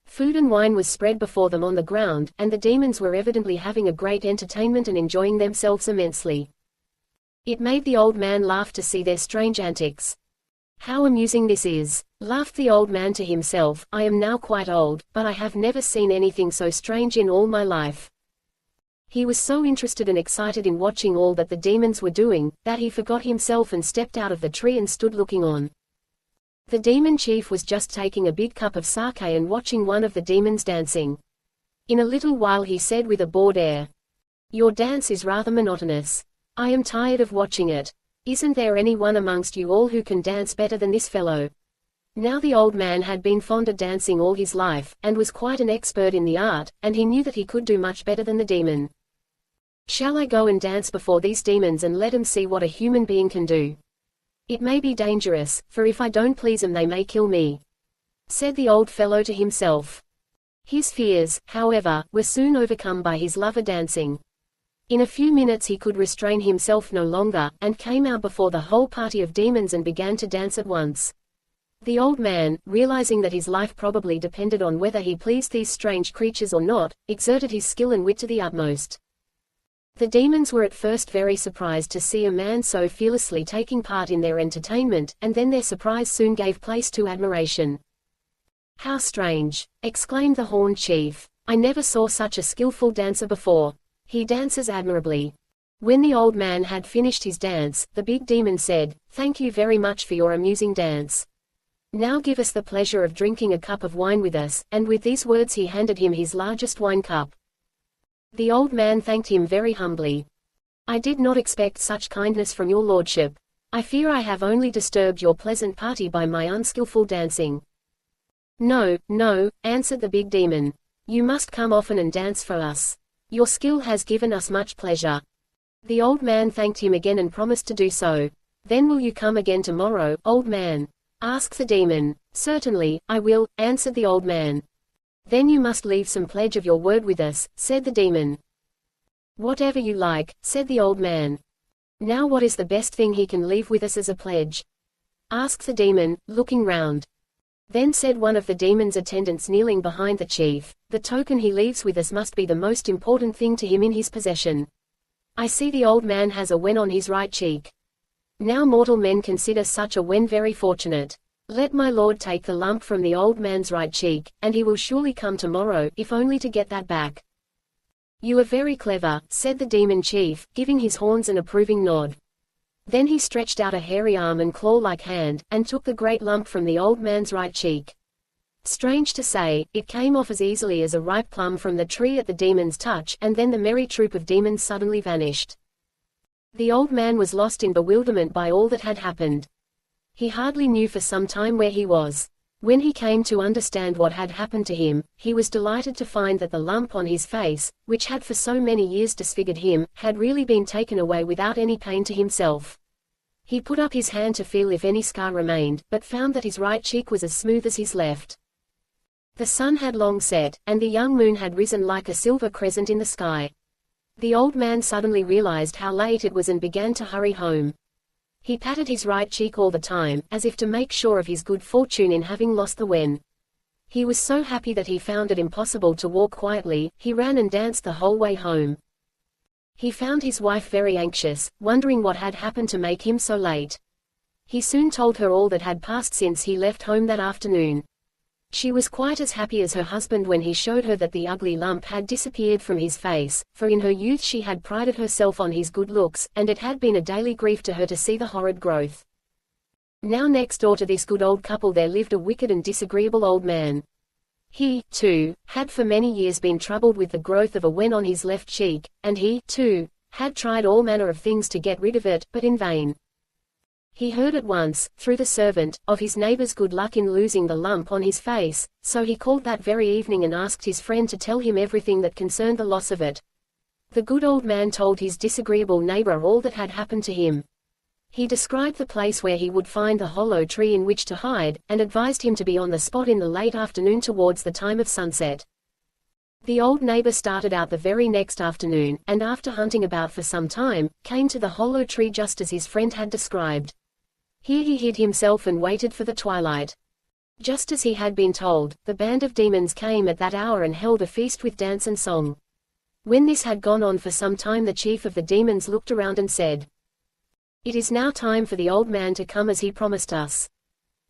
Food and wine was spread before them on the ground, and the demons were evidently having a great entertainment and enjoying themselves immensely. It made the old man laugh to see their strange antics. "How amusing this is," laughed the old man to himself. "I am now quite old, but I have never seen anything so strange in all my life." He was so interested and excited in watching all that the demons were doing, that he forgot himself and stepped out of the tree and stood looking on. The demon chief was just taking a big cup of sake and watching one of the demons dancing. In a little while he said with a bored air, "Your dance is rather monotonous. I am tired of watching it. Isn't there anyone amongst you all who can dance better than this fellow?" Now the old man had been fond of dancing all his life, and was quite an expert in the art, and he knew that he could do much better than the demon. "Shall I go and dance before these demons and let 'em see what a human being can do? It may be dangerous, for if I don't please 'em they may kill me," said the old fellow to himself. His fears, however, were soon overcome by his love of dancing. In a few minutes he could restrain himself no longer, and came out before the whole party of demons and began to dance at once. The old man, realizing that his life probably depended on whether he pleased these strange creatures or not, exerted his skill and wit to the utmost. The demons were at first very surprised to see a man so fearlessly taking part in their entertainment, and then their surprise soon gave place to admiration. "How strange!" exclaimed the horned chief. "I never saw such a skillful dancer before. He dances admirably." When the old man had finished his dance, the big demon said, "Thank you very much for your amusing dance. Now give us the pleasure of drinking a cup of wine with us," and with these words he handed him his largest wine cup. The old man thanked him very humbly. "I did not expect such kindness from your lordship. I fear I have only disturbed your pleasant party by my unskillful dancing." "No, no," answered the big demon. "You must come often and dance for us. Your skill has given us much pleasure." The old man thanked him again and promised to do so. Then will you come again tomorrow, old man? Asked the demon. Certainly, I will, answered the old man. Then you must leave some pledge of your word with us, said the demon. Whatever you like, said the old man. Now what is the best thing he can leave with us as a pledge? Asked the demon, looking round. Then said one of the demon's attendants kneeling behind the chief, the token he leaves with us must be the most important thing to him in his possession. I see the old man has a wen on his right cheek. Now mortal men consider such a wen very fortunate. Let my lord take the lump from the old man's right cheek, and he will surely come tomorrow, if only to get that back. You are very clever, said the demon chief, giving his horns an approving nod. Then he stretched out a hairy arm and claw-like hand, and took the great lump from the old man's right cheek. Strange to say, it came off as easily as a ripe plum from the tree at the demon's touch, and then the merry troop of demons suddenly vanished. The old man was lost in bewilderment by all that had happened. He hardly knew for some time where he was. When he came to understand what had happened to him, he was delighted to find that the lump on his face, which had for so many years disfigured him, had really been taken away without any pain to himself. He put up his hand to feel if any scar remained, but found that his right cheek was as smooth as his left. The sun had long set, and the young moon had risen like a silver crescent in the sky. The old man suddenly realized how late it was and began to hurry home. He patted his right cheek all the time, as if to make sure of his good fortune in having lost the wen. He was so happy that he found it impossible to walk quietly, he ran and danced the whole way home. He found his wife very anxious, wondering what had happened to make him so late. He soon told her all that had passed since he left home that afternoon. She was quite as happy as her husband when he showed her that the ugly lump had disappeared from his face, for in her youth she had prided herself on his good looks, and it had been a daily grief to her to see the horrid growth. Now next door to this good old couple there lived a wicked and disagreeable old man. He, too, had for many years been troubled with the growth of a wen on his left cheek, and he, too, had tried all manner of things to get rid of it, but in vain. He heard at once, through the servant, of his neighbor's good luck in losing the lump on his face, so he called that very evening and asked his friend to tell him everything that concerned the loss of it. The good old man told his disagreeable neighbor all that had happened to him. He described the place where he would find the hollow tree in which to hide, and advised him to be on the spot in the late afternoon towards the time of sunset. The old neighbor started out the very next afternoon, and after hunting about for some time, came to the hollow tree just as his friend had described. Here he hid himself and waited for the twilight. Just as he had been told, the band of demons came at that hour and held a feast with dance and song. When this had gone on for some time, the chief of the demons looked around and said, "It is now time for the old man to come as he promised us.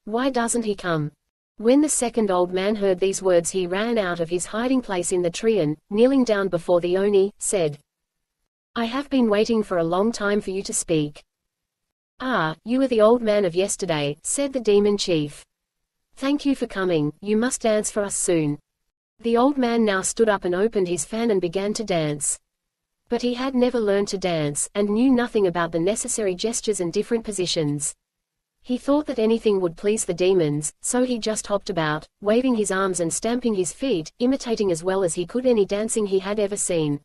Why doesn't he come?" When the second old man heard these words, he ran out of his hiding place in the tree and, kneeling down before the Oni, said, "I have been waiting for a long time for you to speak." "Ah, you are the old man of yesterday," said the demon chief. "Thank you for coming, you must dance for us soon." The old man now stood up and opened his fan and began to dance. But he had never learned to dance, and knew nothing about the necessary gestures and different positions. He thought that anything would please the demons, so he just hopped about, waving his arms and stamping his feet, imitating as well as he could any dancing he had ever seen.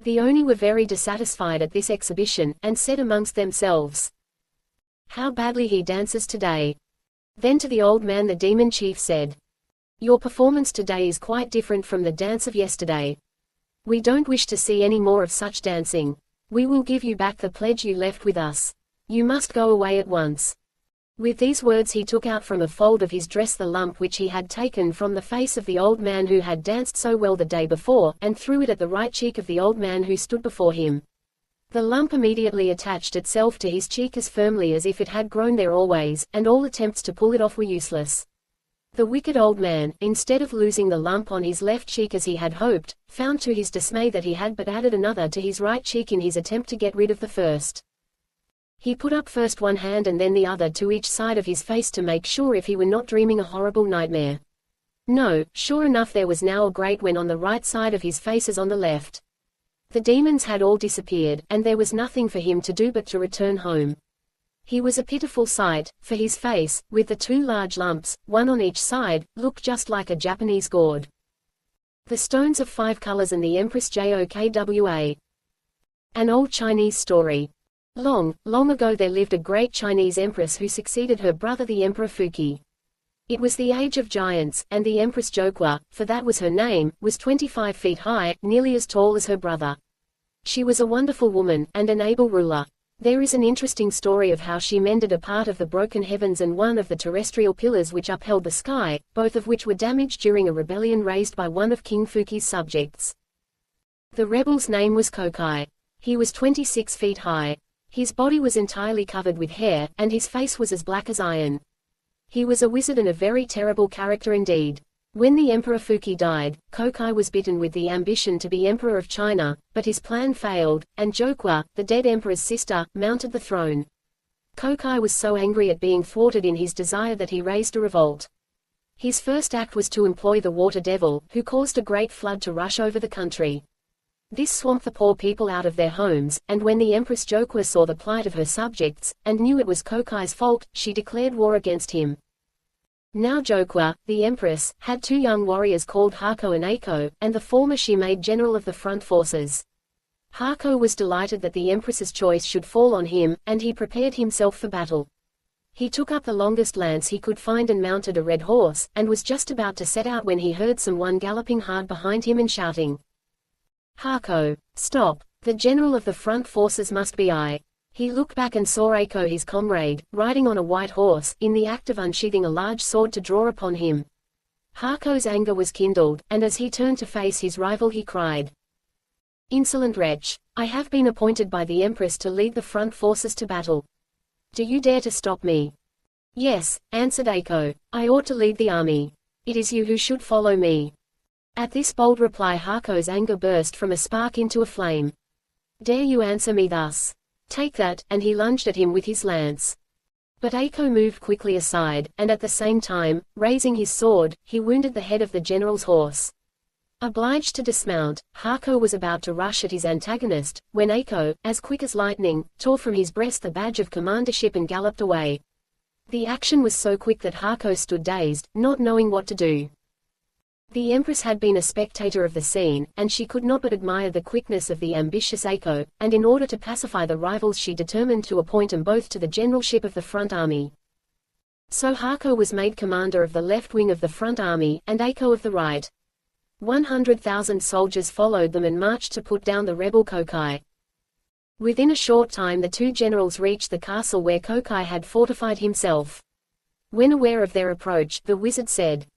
The Oni were very dissatisfied at this exhibition, and said amongst themselves, "How badly he dances today." Then to the old man the demon chief said, "Your performance today is quite different from the dance of yesterday. We don't wish to see any more of such dancing. We will give you back the pledge you left with us. You must go away at once." With these words he took out from a fold of his dress the lump which he had taken from the face of the old man who had danced so well the day before, and threw it at the right cheek of the old man who stood before him. The lump immediately attached itself to his cheek as firmly as if it had grown there always, and all attempts to pull it off were useless. The wicked old man, instead of losing the lump on his left cheek as he had hoped, found to his dismay that he had but added another to his right cheek in his attempt to get rid of the first. He put up first one hand and then the other to each side of his face to make sure if he were not dreaming a horrible nightmare. No, sure enough there was now a great wen on the right side of his face as on the left. The demons had all disappeared, and there was nothing for him to do but to return home. He was a pitiful sight, for his face, with the two large lumps, one on each side, looked just like a Japanese gourd. The Stones of Five Colors and the Empress Jokwa. An old Chinese story. Long, long ago there lived a great Chinese empress who succeeded her brother the Emperor Fuqi. It was the age of giants, and the Empress Jokwa, for that was her name, was 25 feet high, nearly as tall as her brother. She was a wonderful woman, and an able ruler. There is an interesting story of how she mended a part of the broken heavens and one of the terrestrial pillars which upheld the sky, both of which were damaged during a rebellion raised by one of King Fuqi's subjects. The rebel's name was Kokai. He was 26 feet high. His body was entirely covered with hair, and his face was as black as iron. He was a wizard and a very terrible character indeed. When the Emperor Fuqi died, Kokai was bitten with the ambition to be Emperor of China, but his plan failed, and Jokwa, the dead emperor's sister, mounted the throne. Kokai was so angry at being thwarted in his desire that he raised a revolt. His first act was to employ the water devil, who caused a great flood to rush over the country. This swamped the poor people out of their homes, and when the Empress Jokwa saw the plight of her subjects, and knew it was Kokai's fault, she declared war against him. Now Jokwa, the Empress, had two young warriors called Hako and Ako, and the former she made general of the front forces. Hako was delighted that the Empress's choice should fall on him, and he prepared himself for battle. He took up the longest lance he could find and mounted a red horse, and was just about to set out when he heard someone galloping hard behind him and shouting, "Hako, stop, the general of the front forces must be I." He looked back and saw Ako his comrade, riding on a white horse, in the act of unsheathing a large sword to draw upon him. Hako's anger was kindled, and as he turned to face his rival he cried, "Insolent wretch, I have been appointed by the Empress to lead the front forces to battle. Do you dare to stop me?" "Yes," answered Ako, "I ought to lead the army. It is you who should follow me." At this bold reply Hako's anger burst from a spark into a flame. "Dare you answer me thus? Take that," and he lunged at him with his lance. But Ako moved quickly aside, and at the same time, raising his sword, he wounded the head of the general's horse. Obliged to dismount, Hako was about to rush at his antagonist, when Ako, as quick as lightning, tore from his breast the badge of commandership and galloped away. The action was so quick that Hako stood dazed, not knowing what to do. The Empress had been a spectator of the scene, and she could not but admire the quickness of the ambitious Ako, and in order to pacify the rivals she determined to appoint them both to the generalship of the front army. So Hako was made commander of the left wing of the front army, and Ako of the right. 100,000 soldiers followed them and marched to put down the rebel Kokai. Within a short time the two generals reached the castle where Kokai had fortified himself. When aware of their approach, the wizard said,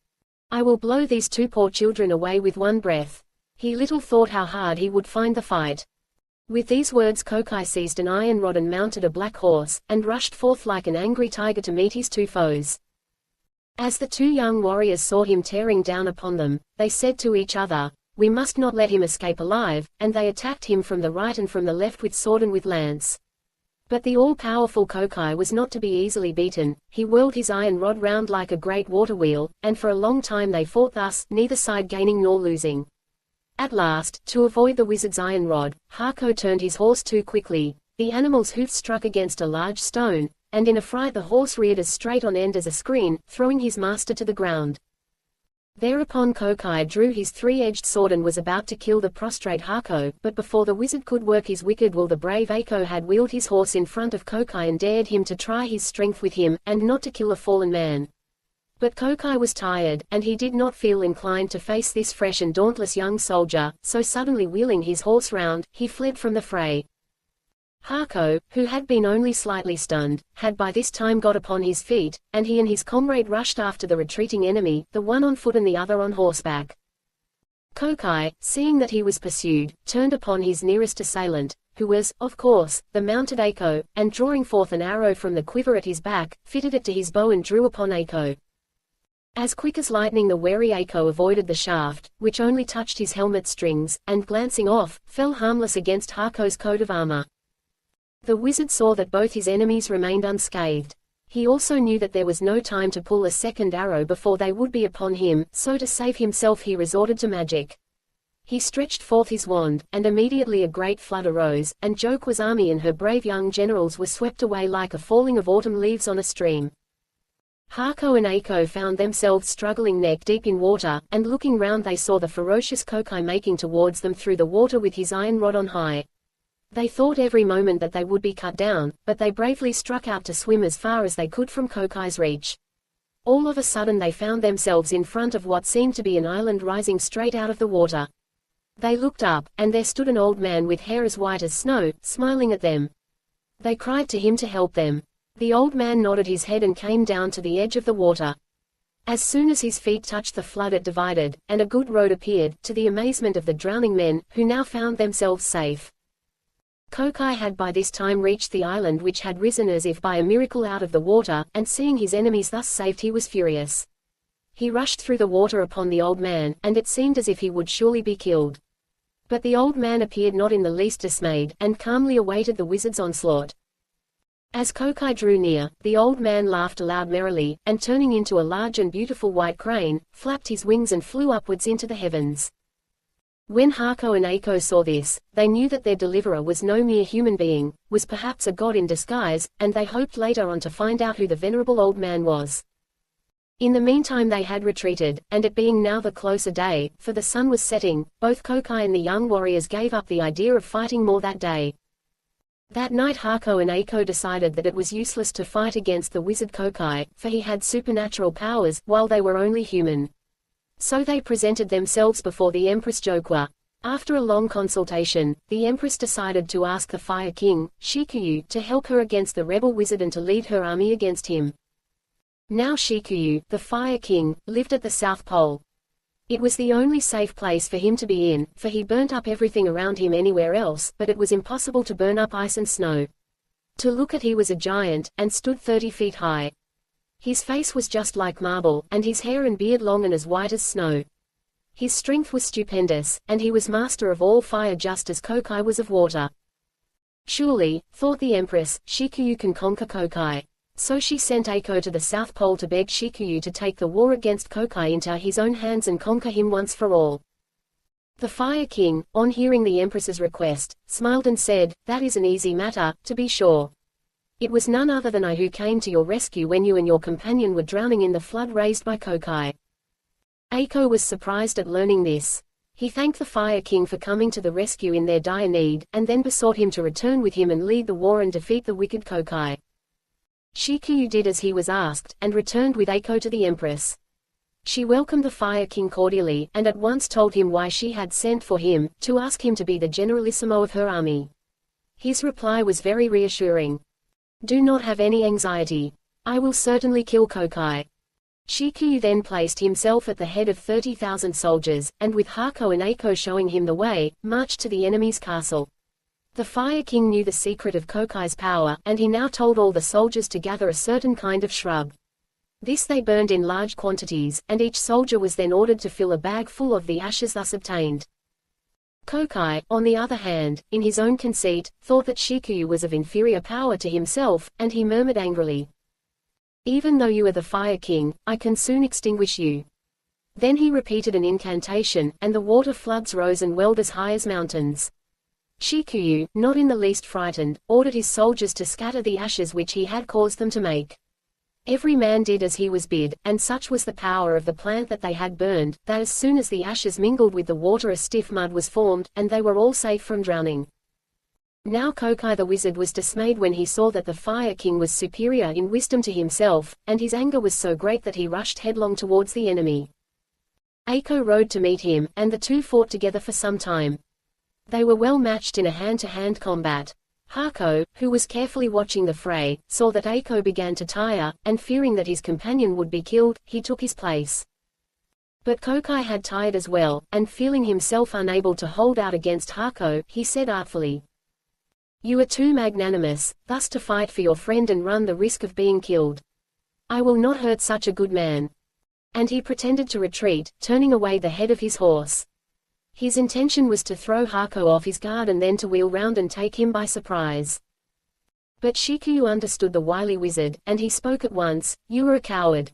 "I will blow these two poor children away with one breath." He little thought how hard he would find the fight. With these words Kokai seized an iron rod and mounted a black horse, and rushed forth like an angry tiger to meet his two foes. As the two young warriors saw him tearing down upon them, they said to each other, "We must not let him escape alive," and they attacked him from the right and from the left with sword and with lance. But the all-powerful Kokai was not to be easily beaten. He whirled his iron rod round like a great water wheel, and for a long time they fought thus, neither side gaining nor losing. At last, to avoid the wizard's iron rod, Hako turned his horse too quickly. The animal's hoofs struck against a large stone, and in a fright the horse reared as straight on end as a screen, throwing his master to the ground. Thereupon Kokai drew his three-edged sword and was about to kill the prostrate Hako, but before the wizard could work his wicked will the brave Ako had wheeled his horse in front of Kokai and dared him to try his strength with him, and not to kill a fallen man. But Kokai was tired, and he did not feel inclined to face this fresh and dauntless young soldier, so suddenly wheeling his horse round, he fled from the fray. Hako, who had been only slightly stunned, had by this time got upon his feet, and he and his comrade rushed after the retreating enemy, the one on foot and the other on horseback. Kokai, seeing that he was pursued, turned upon his nearest assailant, who was, of course, the mounted Ako, and drawing forth an arrow from the quiver at his back, fitted it to his bow and drew upon Ako. As quick as lightning the wary Ako avoided the shaft, which only touched his helmet strings, and glancing off, fell harmless against Hako's coat of armor. The wizard saw that both his enemies remained unscathed. He also knew that there was no time to pull a second arrow before they would be upon him, so to save himself he resorted to magic. He stretched forth his wand, and immediately a great flood arose, and Jokwa's army and her brave young generals were swept away like a falling of autumn leaves on a stream. Hako and Ako found themselves struggling neck-deep in water, and looking round they saw the ferocious Kokai making towards them through the water with his iron rod on high. They thought every moment that they would be cut down, but they bravely struck out to swim as far as they could from Kokai's reach. All of a sudden they found themselves in front of what seemed to be an island rising straight out of the water. They looked up, and there stood an old man with hair as white as snow, smiling at them. They cried to him to help them. The old man nodded his head and came down to the edge of the water. As soon as his feet touched the flood it divided, and a good road appeared, to the amazement of the drowning men, who now found themselves safe. Kokai had by this time reached the island which had risen as if by a miracle out of the water, and seeing his enemies thus saved he was furious. He rushed through the water upon the old man, and it seemed as if he would surely be killed. But the old man appeared not in the least dismayed, and calmly awaited the wizard's onslaught. As Kokai drew near, the old man laughed aloud merrily, and turning into a large and beautiful white crane, flapped his wings and flew upwards into the heavens. When Hako and Eiko saw this, they knew that their deliverer was no mere human being, was perhaps a god in disguise, and they hoped later on to find out who the venerable old man was. In the meantime they had retreated, and it being now the closer day, for the sun was setting, both Kokai and the young warriors gave up the idea of fighting more that day. That night Hako and Eiko decided that it was useless to fight against the wizard Kokai, for he had supernatural powers, while they were only human. So they presented themselves before the Empress Jokwa. After a long consultation, the Empress decided to ask the Fire King, Shikuyu, to help her against the rebel wizard and to lead her army against him. Now Shikuyu, the Fire King, lived at the South Pole. It was the only safe place for him to be in, for he burnt up everything around him anywhere else, but it was impossible to burn up ice and snow. To look at he was a giant, and stood 30 feet high. His face was just like marble, and his hair and beard long and as white as snow. His strength was stupendous, and he was master of all fire just as Kokai was of water. Surely, thought the Empress, Shikuyu can conquer Kokai. So she sent Eiko to the South Pole to beg Shikuyu to take the war against Kokai into his own hands and conquer him once for all. The Fire King, on hearing the Empress's request, smiled and said, "That is an easy matter, to be sure. It was none other than I who came to your rescue when you and your companion were drowning in the flood raised by Kokai." Eiko was surprised at learning this. He thanked the Fire King for coming to the rescue in their dire need, and then besought him to return with him and lead the war and defeat the wicked Kokai. Shikuyu did as he was asked, and returned with Eiko to the Empress. She welcomed the Fire King cordially, and at once told him why she had sent for him, to ask him to be the generalissimo of her army. His reply was very reassuring. "Do not have any anxiety. I will certainly kill Kokai." Shikuyu then placed himself at the head of 30,000 soldiers, and with Hako and Eiko showing him the way, marched to the enemy's castle. The Fire King knew the secret of Kokai's power, and he now told all the soldiers to gather a certain kind of shrub. This they burned in large quantities, and each soldier was then ordered to fill a bag full of the ashes thus obtained. Kokai, on the other hand, in his own conceit, thought that Shikuyu was of inferior power to himself, and he murmured angrily, "Even though you are the Fire King, I can soon extinguish you." Then he repeated an incantation, and the water floods rose and welled as high as mountains. Shikuyu, not in the least frightened, ordered his soldiers to scatter the ashes which he had caused them to make. Every man did as he was bid, and such was the power of the plant that they had burned, that as soon as the ashes mingled with the water a stiff mud was formed, and they were all safe from drowning. Now Kokai the wizard was dismayed when he saw that the Fire King was superior in wisdom to himself, and his anger was so great that he rushed headlong towards the enemy. Eiko rode to meet him, and the two fought together for some time. They were well matched in a hand-to-hand combat. Hako, who was carefully watching the fray, saw that Eiko began to tire, and fearing that his companion would be killed, he took his place. But Kokai had tired as well, and feeling himself unable to hold out against Hako, he said artfully, "You are too magnanimous, thus to fight for your friend and run the risk of being killed. I will not hurt such a good man." And he pretended to retreat, turning away the head of his horse. His intention was to throw Hako off his guard and then to wheel round and take him by surprise. But Shikuyu understood the wily wizard, and he spoke at once, "You are a coward.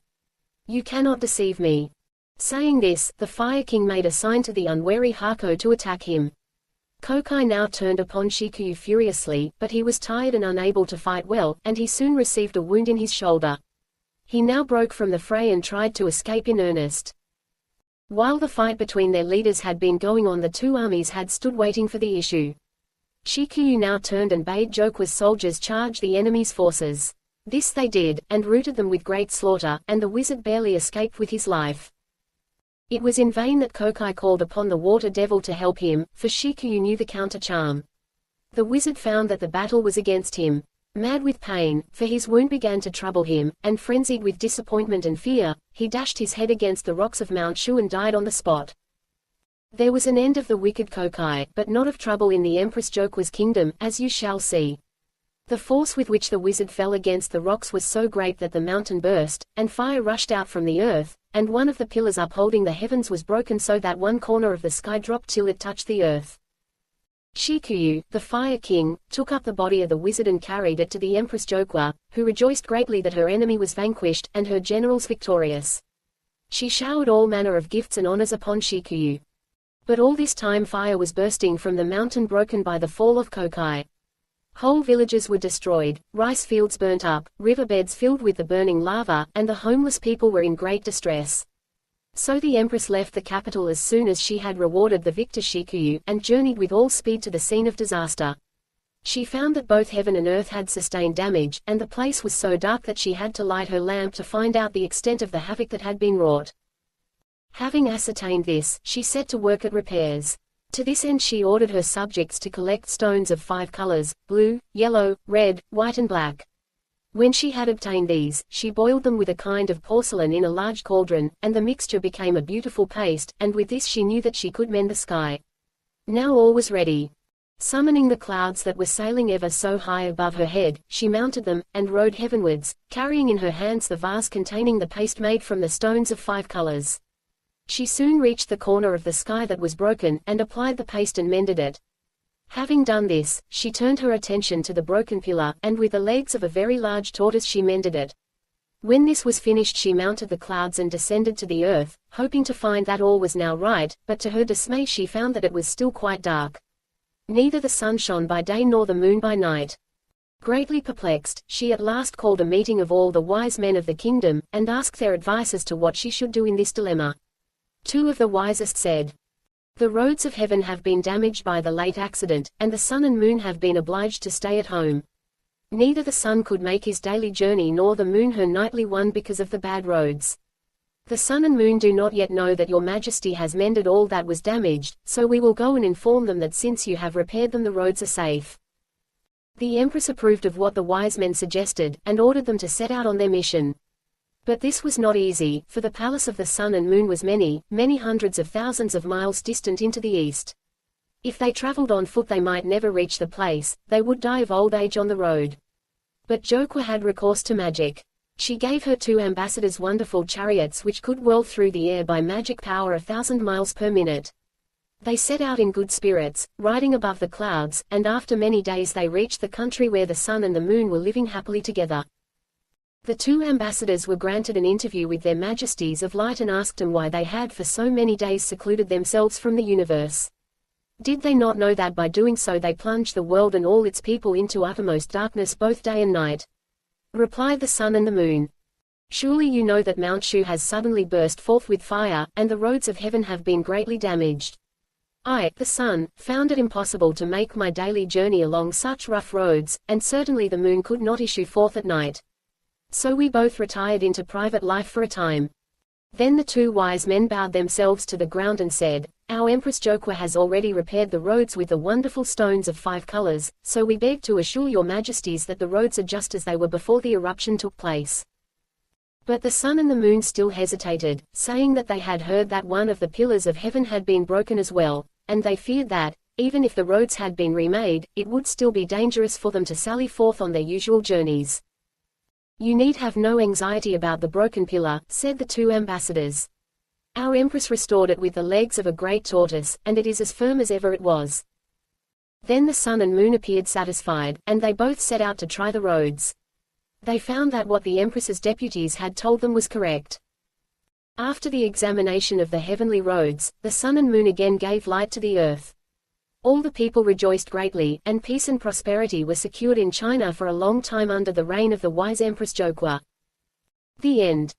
You cannot deceive me." Saying this, the Fire King made a sign to the unwary Hako to attack him. Kokai now turned upon Shikuyu furiously, but he was tired and unable to fight well, and he soon received a wound in his shoulder. He now broke from the fray and tried to escape in earnest. While the fight between their leaders had been going on, the two armies had stood waiting for the issue. Shikuyu now turned and bade Jokua's soldiers charge the enemy's forces. This they did, and routed them with great slaughter, and the wizard barely escaped with his life. It was in vain that Kokai called upon the water devil to help him, for Shikuyu knew the counter-charm. The wizard found that the battle was against him. Mad with pain, for his wound began to trouble him, and frenzied with disappointment and fear, he dashed his head against the rocks of Mount Shu and died on the spot. There was an end of the wicked Kokai, but not of trouble in the Empress Jokua's kingdom, as you shall see. The force with which the wizard fell against the rocks was so great that the mountain burst, and fire rushed out from the earth, and one of the pillars upholding the heavens was broken so that one corner of the sky dropped till it touched the earth. Shikuyu, the Fire King, took up the body of the wizard and carried it to the Empress Jokua, who rejoiced greatly that her enemy was vanquished, and her generals victorious. She showered all manner of gifts and honors upon Shikuyu. But all this time fire was bursting from the mountain broken by the fall of Kokai. Whole villages were destroyed, rice fields burnt up, riverbeds filled with the burning lava, and the homeless people were in great distress. So the Empress left the capital as soon as she had rewarded the victor Shikuyu, and journeyed with all speed to the scene of disaster. She found that both heaven and earth had sustained damage, and the place was so dark that she had to light her lamp to find out the extent of the havoc that had been wrought. Having ascertained this, she set to work at repairs. To this end she ordered her subjects to collect stones of 5 colors, blue, yellow, red, white and black. When she had obtained these, she boiled them with a kind of porcelain in a large cauldron, and the mixture became a beautiful paste, and with this she knew that she could mend the sky. Now all was ready. Summoning the clouds that were sailing ever so high above her head, she mounted them, and rode heavenwards, carrying in her hands the vase containing the paste made from the stones of 5 colors. She soon reached the corner of the sky that was broken, and applied the paste and mended it. Having done this, she turned her attention to the broken pillar, and with the legs of a very large tortoise she mended it. When this was finished she mounted the clouds and descended to the earth, hoping to find that all was now right, but to her dismay she found that it was still quite dark. Neither the sun shone by day nor the moon by night. Greatly perplexed, she at last called a meeting of all the wise men of the kingdom, and asked their advice as to what she should do in this dilemma. 2 of the wisest said, "The roads of heaven have been damaged by the late accident, and the sun and moon have been obliged to stay at home. Neither the sun could make his daily journey nor the moon her nightly one because of the bad roads. The sun and moon do not yet know that your majesty has mended all that was damaged, so we will go and inform them that since you have repaired them the roads are safe." The empress approved of what the wise men suggested, and ordered them to set out on their mission. But this was not easy, for the palace of the sun and moon was many, many hundreds of thousands of miles distant into the east. If they traveled on foot they might never reach the place, they would die of old age on the road. But Jokua had recourse to magic. She gave her 2 ambassadors wonderful chariots which could whirl through the air by magic power 1,000 miles per minute. They set out in good spirits, riding above the clouds, and after many days they reached the country where the sun and the moon were living happily together. The 2 ambassadors were granted an interview with their majesties of light and asked them why they had for so many days secluded themselves from the universe. Did they not know that by doing so they plunged the world and all its people into uttermost darkness both day and night? Replied the sun and the moon. Surely you know that Mount Shu has suddenly burst forth with fire, and the roads of heaven have been greatly damaged. I, the sun, found it impossible to make my daily journey along such rough roads, and certainly the moon could not issue forth at night. So we both retired into private life for a time. Then the 2 wise men bowed themselves to the ground and said, "Our Empress Jokua has already repaired the roads with the wonderful stones of 5 colors, so we beg to assure your majesties that the roads are just as they were before the eruption took place." But the sun and the moon still hesitated, saying that they had heard that one of the pillars of heaven had been broken as well, and they feared that, even if the roads had been remade, it would still be dangerous for them to sally forth on their usual journeys. "You need have no anxiety about the broken pillar," said the 2 ambassadors. "Our empress restored it with the legs of a great tortoise, and it is as firm as ever it was." Then the sun and moon appeared satisfied, and they both set out to try the roads. They found that what the empress's deputies had told them was correct. After the examination of the heavenly roads, the sun and moon again gave light to the earth. All the people rejoiced greatly, and peace and prosperity were secured in China for a long time under the reign of the wise Empress Jokua. The end.